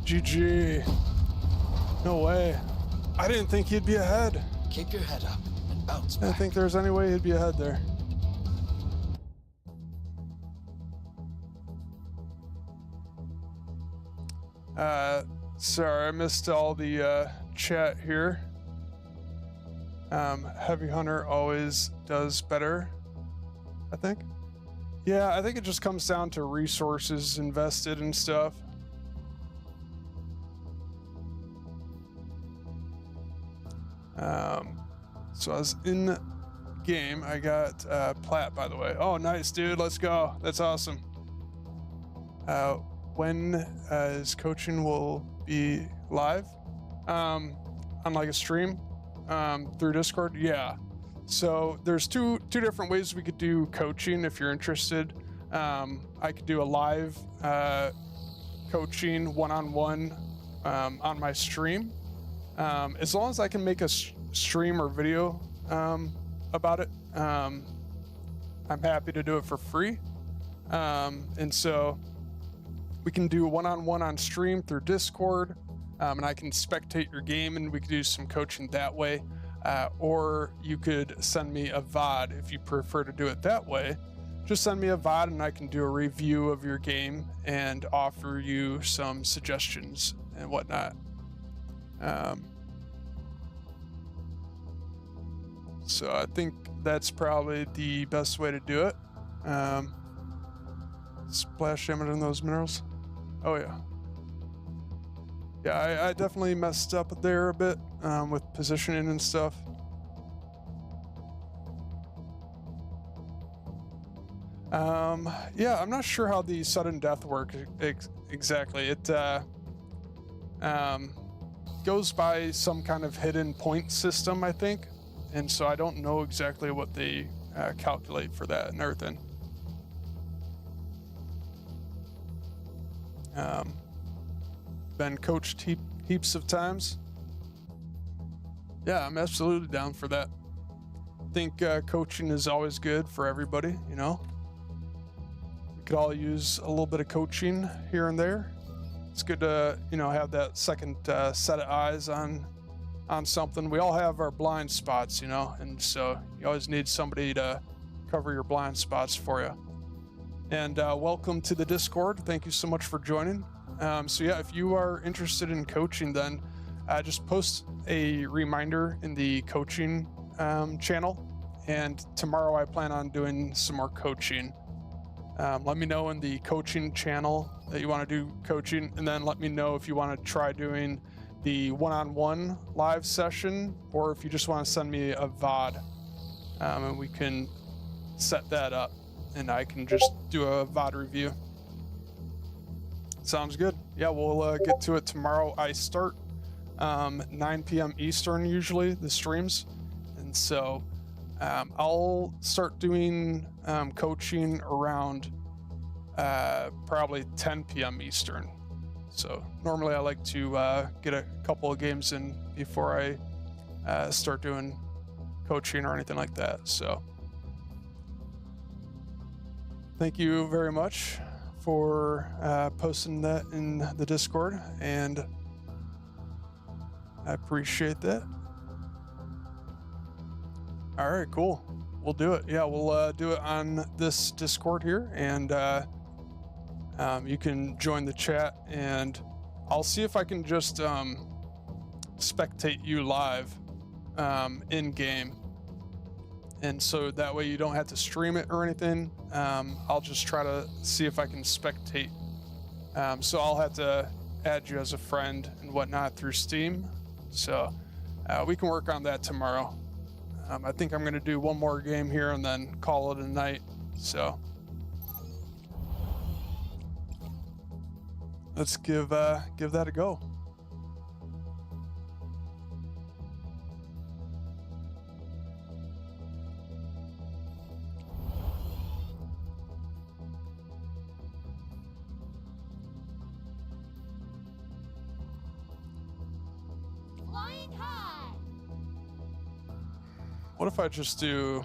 GG. No way. I didn't think he'd be ahead. Keep your head up and bounce I didn't back. think there's any way he'd be ahead there. Sorry, I missed all the chat here. Heavy Hunter always does better, I think. Yeah, I think it just comes down to resources invested and stuff. So I was in game. I got plat, by the way. Oh, nice, dude. Let's go. That's awesome. When is coaching will be live on like a stream through Discord? Yeah. So there's two different ways we could do coaching if you're interested. I could do a live coaching one-on-one on my stream. As long as I can make a stream or video about it, I'm happy to do it for free. And so we can do one-on-one on stream through Discord, and I can spectate your game and we could do some coaching that way. Or you could send me a VOD if you prefer to do it that way. Just send me a VOD and I can do a review of your game and offer you some suggestions and whatnot. So I think that's probably the best way to do it. Splash damage in those minerals. Oh yeah. Yeah, I definitely messed up there a bit with positioning and stuff. Yeah, I'm not sure how the sudden death works exactly. It goes by some kind of hidden point system, I think. And so I don't know exactly what they calculate for that and everything. Been coached heaps of times. Yeah, I'm absolutely down for that. I think coaching is always good for everybody, you know? We could all use a little bit of coaching here and there. it's good to, you know, have that second set of eyes on something. We all have our blind spots, you know, and so you always need somebody to cover your blind spots for you. And welcome to the Discord. Thank you so much for joining. So yeah, if you are interested in coaching, then just post a reminder in the coaching channel. And tomorrow I plan on doing some more coaching. Let me know in the coaching channel that you want to do coaching, and then let me know if you want to try doing the one-on-one live session, or if you just want to send me a VOD, and we can set that up, and I can just do a VOD review. Sounds good. Yeah, we'll get to it tomorrow. I start 9 p.m. Eastern usually, the streams, and so I'll start doing coaching around probably 10 p.m. Eastern. So normally I like to get a couple of games in before I start doing coaching or anything like that. So thank you very much for posting that in the Discord, and I appreciate that. All right, cool. We'll do it. Yeah, we'll do it on this Discord here, and you can join the chat, and I'll see if I can just spectate you live in game, and so that way you don't have to stream it or anything. I'll just try to see if I can spectate. So I'll have to add you as a friend and whatnot through Steam. So we can work on that tomorrow. I think I'm going to do one more game here and then call it a night. So let's give that a go. Flying high. What if I just do...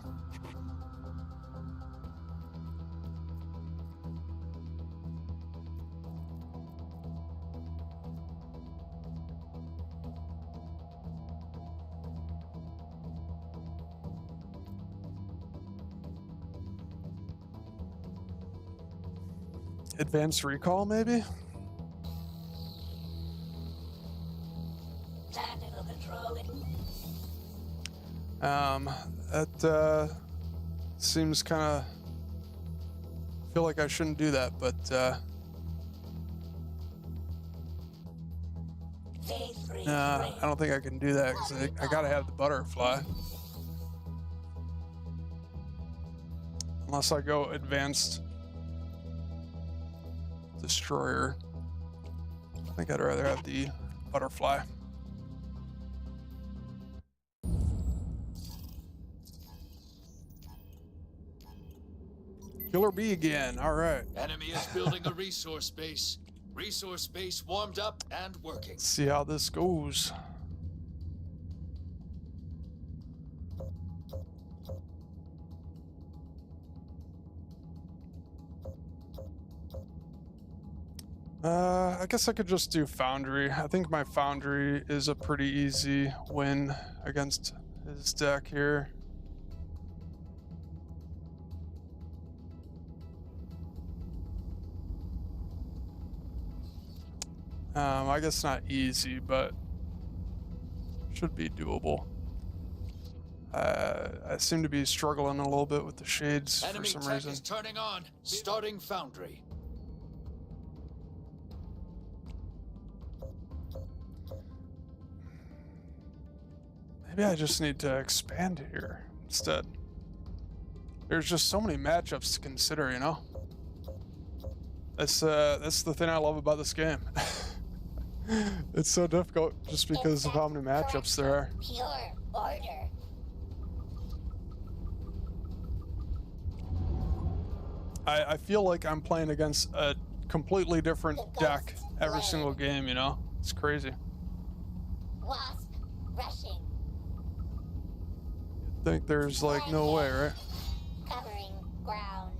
advanced recall, maybe? Tactical controlling. That seems kind of... feel like I shouldn't do that, but nah, I don't think I can do that because I gotta have the butterfly. Unless I go advanced destroyer. I think I'd rather have the butterfly. Killer bee again. All right. Enemy is building a resource base. Resource base warmed up and working. Let's see how this goes. I guess I could just do Foundry. I think my Foundry is a pretty easy win against his deck here. I guess not easy, but should be doable. I seem to be struggling a little bit with the shades for Enemy some tech reason. is turning on. Starting Foundry. Maybe I just need to expand here instead. There's just so many matchups to consider, you know? That's the thing I love about this game. It's so difficult just because of how many matchups there are. Pure order. I feel like I'm playing against a completely different deck every single game, you know? It's crazy. Wasp rushing. Think there's like no way, right? Covering ground.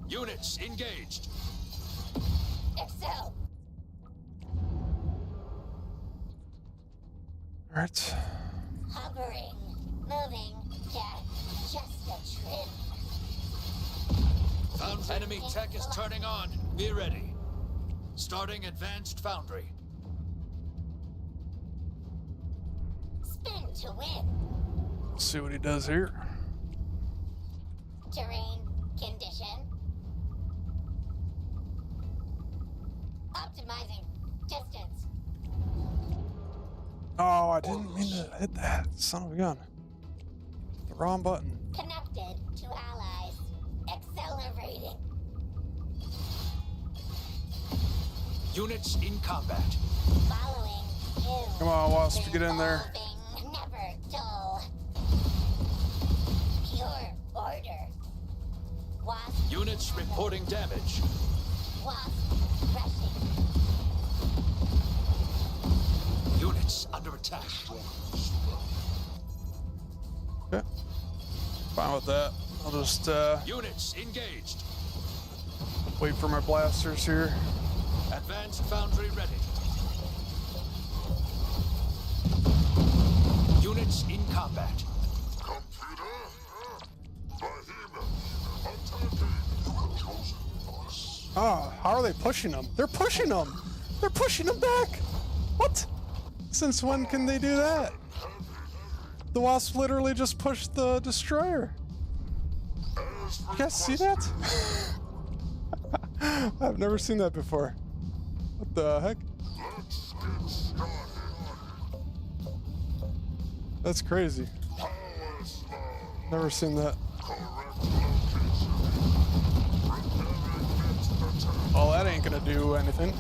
Units engaged. Excel. All right. Hovering, moving, just a trim. Found enemy tech is turning on. Be ready. Starting advanced foundry. Spin to win. Let's see what he does here. Terrain, condition. Optimizing distance. Oh, I didn't mean to hit that. Son of a gun. The wrong button. Connected to allies. Accelerating. Units in combat. Following you. Come on, Wasp, get in there. Evolving, never dull. Pure order. Wasp. Units reporting damage. Wasp rushing. Units under attack. Okay. Fine with that. I'll just Units engaged. wait for my blasters here. Advanced foundry ready. Units in combat. Computer, behemoth, attacking. You have chosen us. Oh, how are they pushing them? They're pushing them. They're pushing them back. What? Since when can they do that? The Wasp literally just pushed the destroyer. You guys see that? I've never seen that before. What the heck? Let's get started. That's crazy. Power slide. Never seen that. Correct location. Preparing next attack. Oh, that ain't gonna do anything.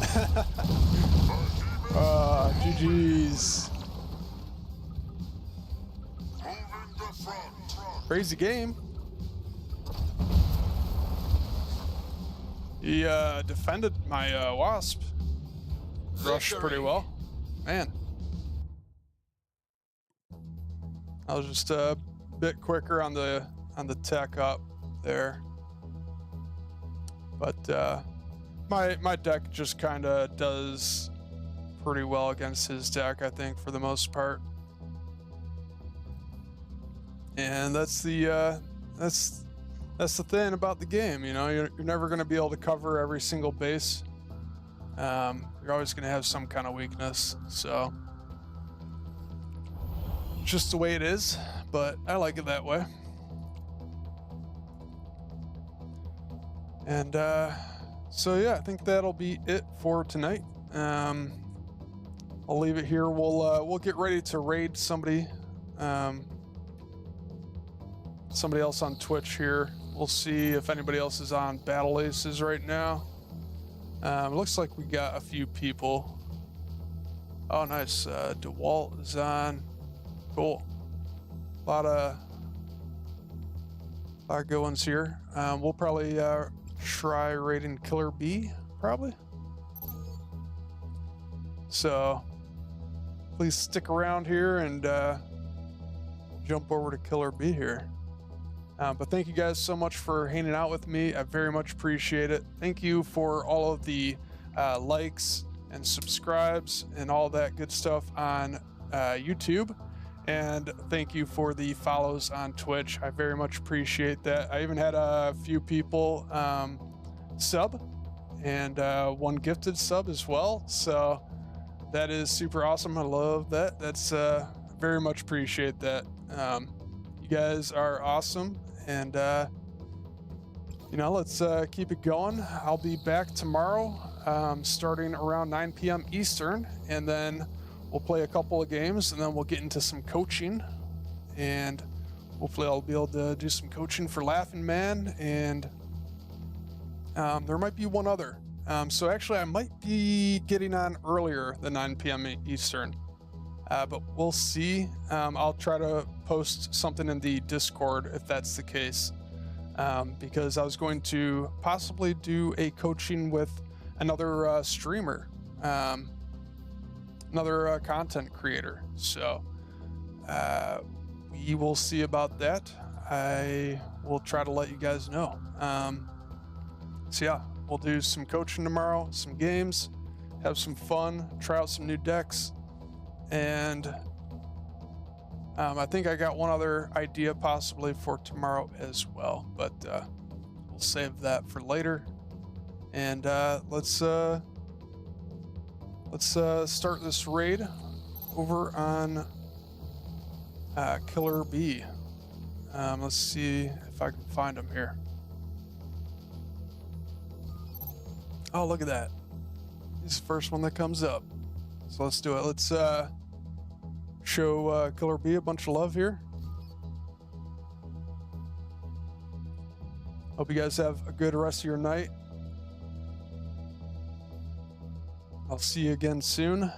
GG's. Moving the front. Crazy game. He defended my Wasp. Rushed pretty Victory. well. Man. I was just a bit quicker on the tech up there. But my deck just kind of does pretty well against his deck, I think, for the most part. And that's the thing about the game, you know. You're never going to be able to cover every single base. You're always going to have some kind of weakness, so just the way it is, but I like it that way. And so yeah, I think that'll be it for tonight. I'll leave it here. We'll get ready to raid somebody else on Twitch here. We'll see if anybody else is on Battle Aces right now. It looks like we got a few people. Oh, nice. DeWalt is on. Cool. A lot of good ones here. We'll probably try raiding Killer B, probably. So please stick around here and jump over to Killer B here. But thank you guys so much for hanging out with me. I very much appreciate it. Thank you for all of the likes and subscribes and all that good stuff on YouTube. And thank you for the follows on Twitch. I very much appreciate that. I even had a few people sub and one gifted sub as well. So that is super awesome. I love that. That's very much appreciate that. You guys are awesome. And, you know, let's keep it going. I'll be back tomorrow starting around 9 p.m. Eastern. And then we'll play a couple of games and then we'll get into some coaching. And hopefully I'll be able to do some coaching for Laughing Man. And there might be one other. So actually I might be getting on earlier than 9 p.m. Eastern. But we'll see. I'll try to post something in the Discord if that's the case. Because I was going to possibly do a coaching with another streamer, another content creator. So we will see about that. I will try to let you guys know. So yeah, we'll do some coaching tomorrow, some games, have some fun, try out some new decks. And I think I got one other idea possibly for tomorrow as well, but we'll save that for later. And let's start this raid over on Killer B. Let's see if I can find him here. Oh, look at that. He's the first one that comes up. So let's do it. Let's show Killer B a bunch of love here. Hope you guys have a good rest of your night. I'll see you again soon.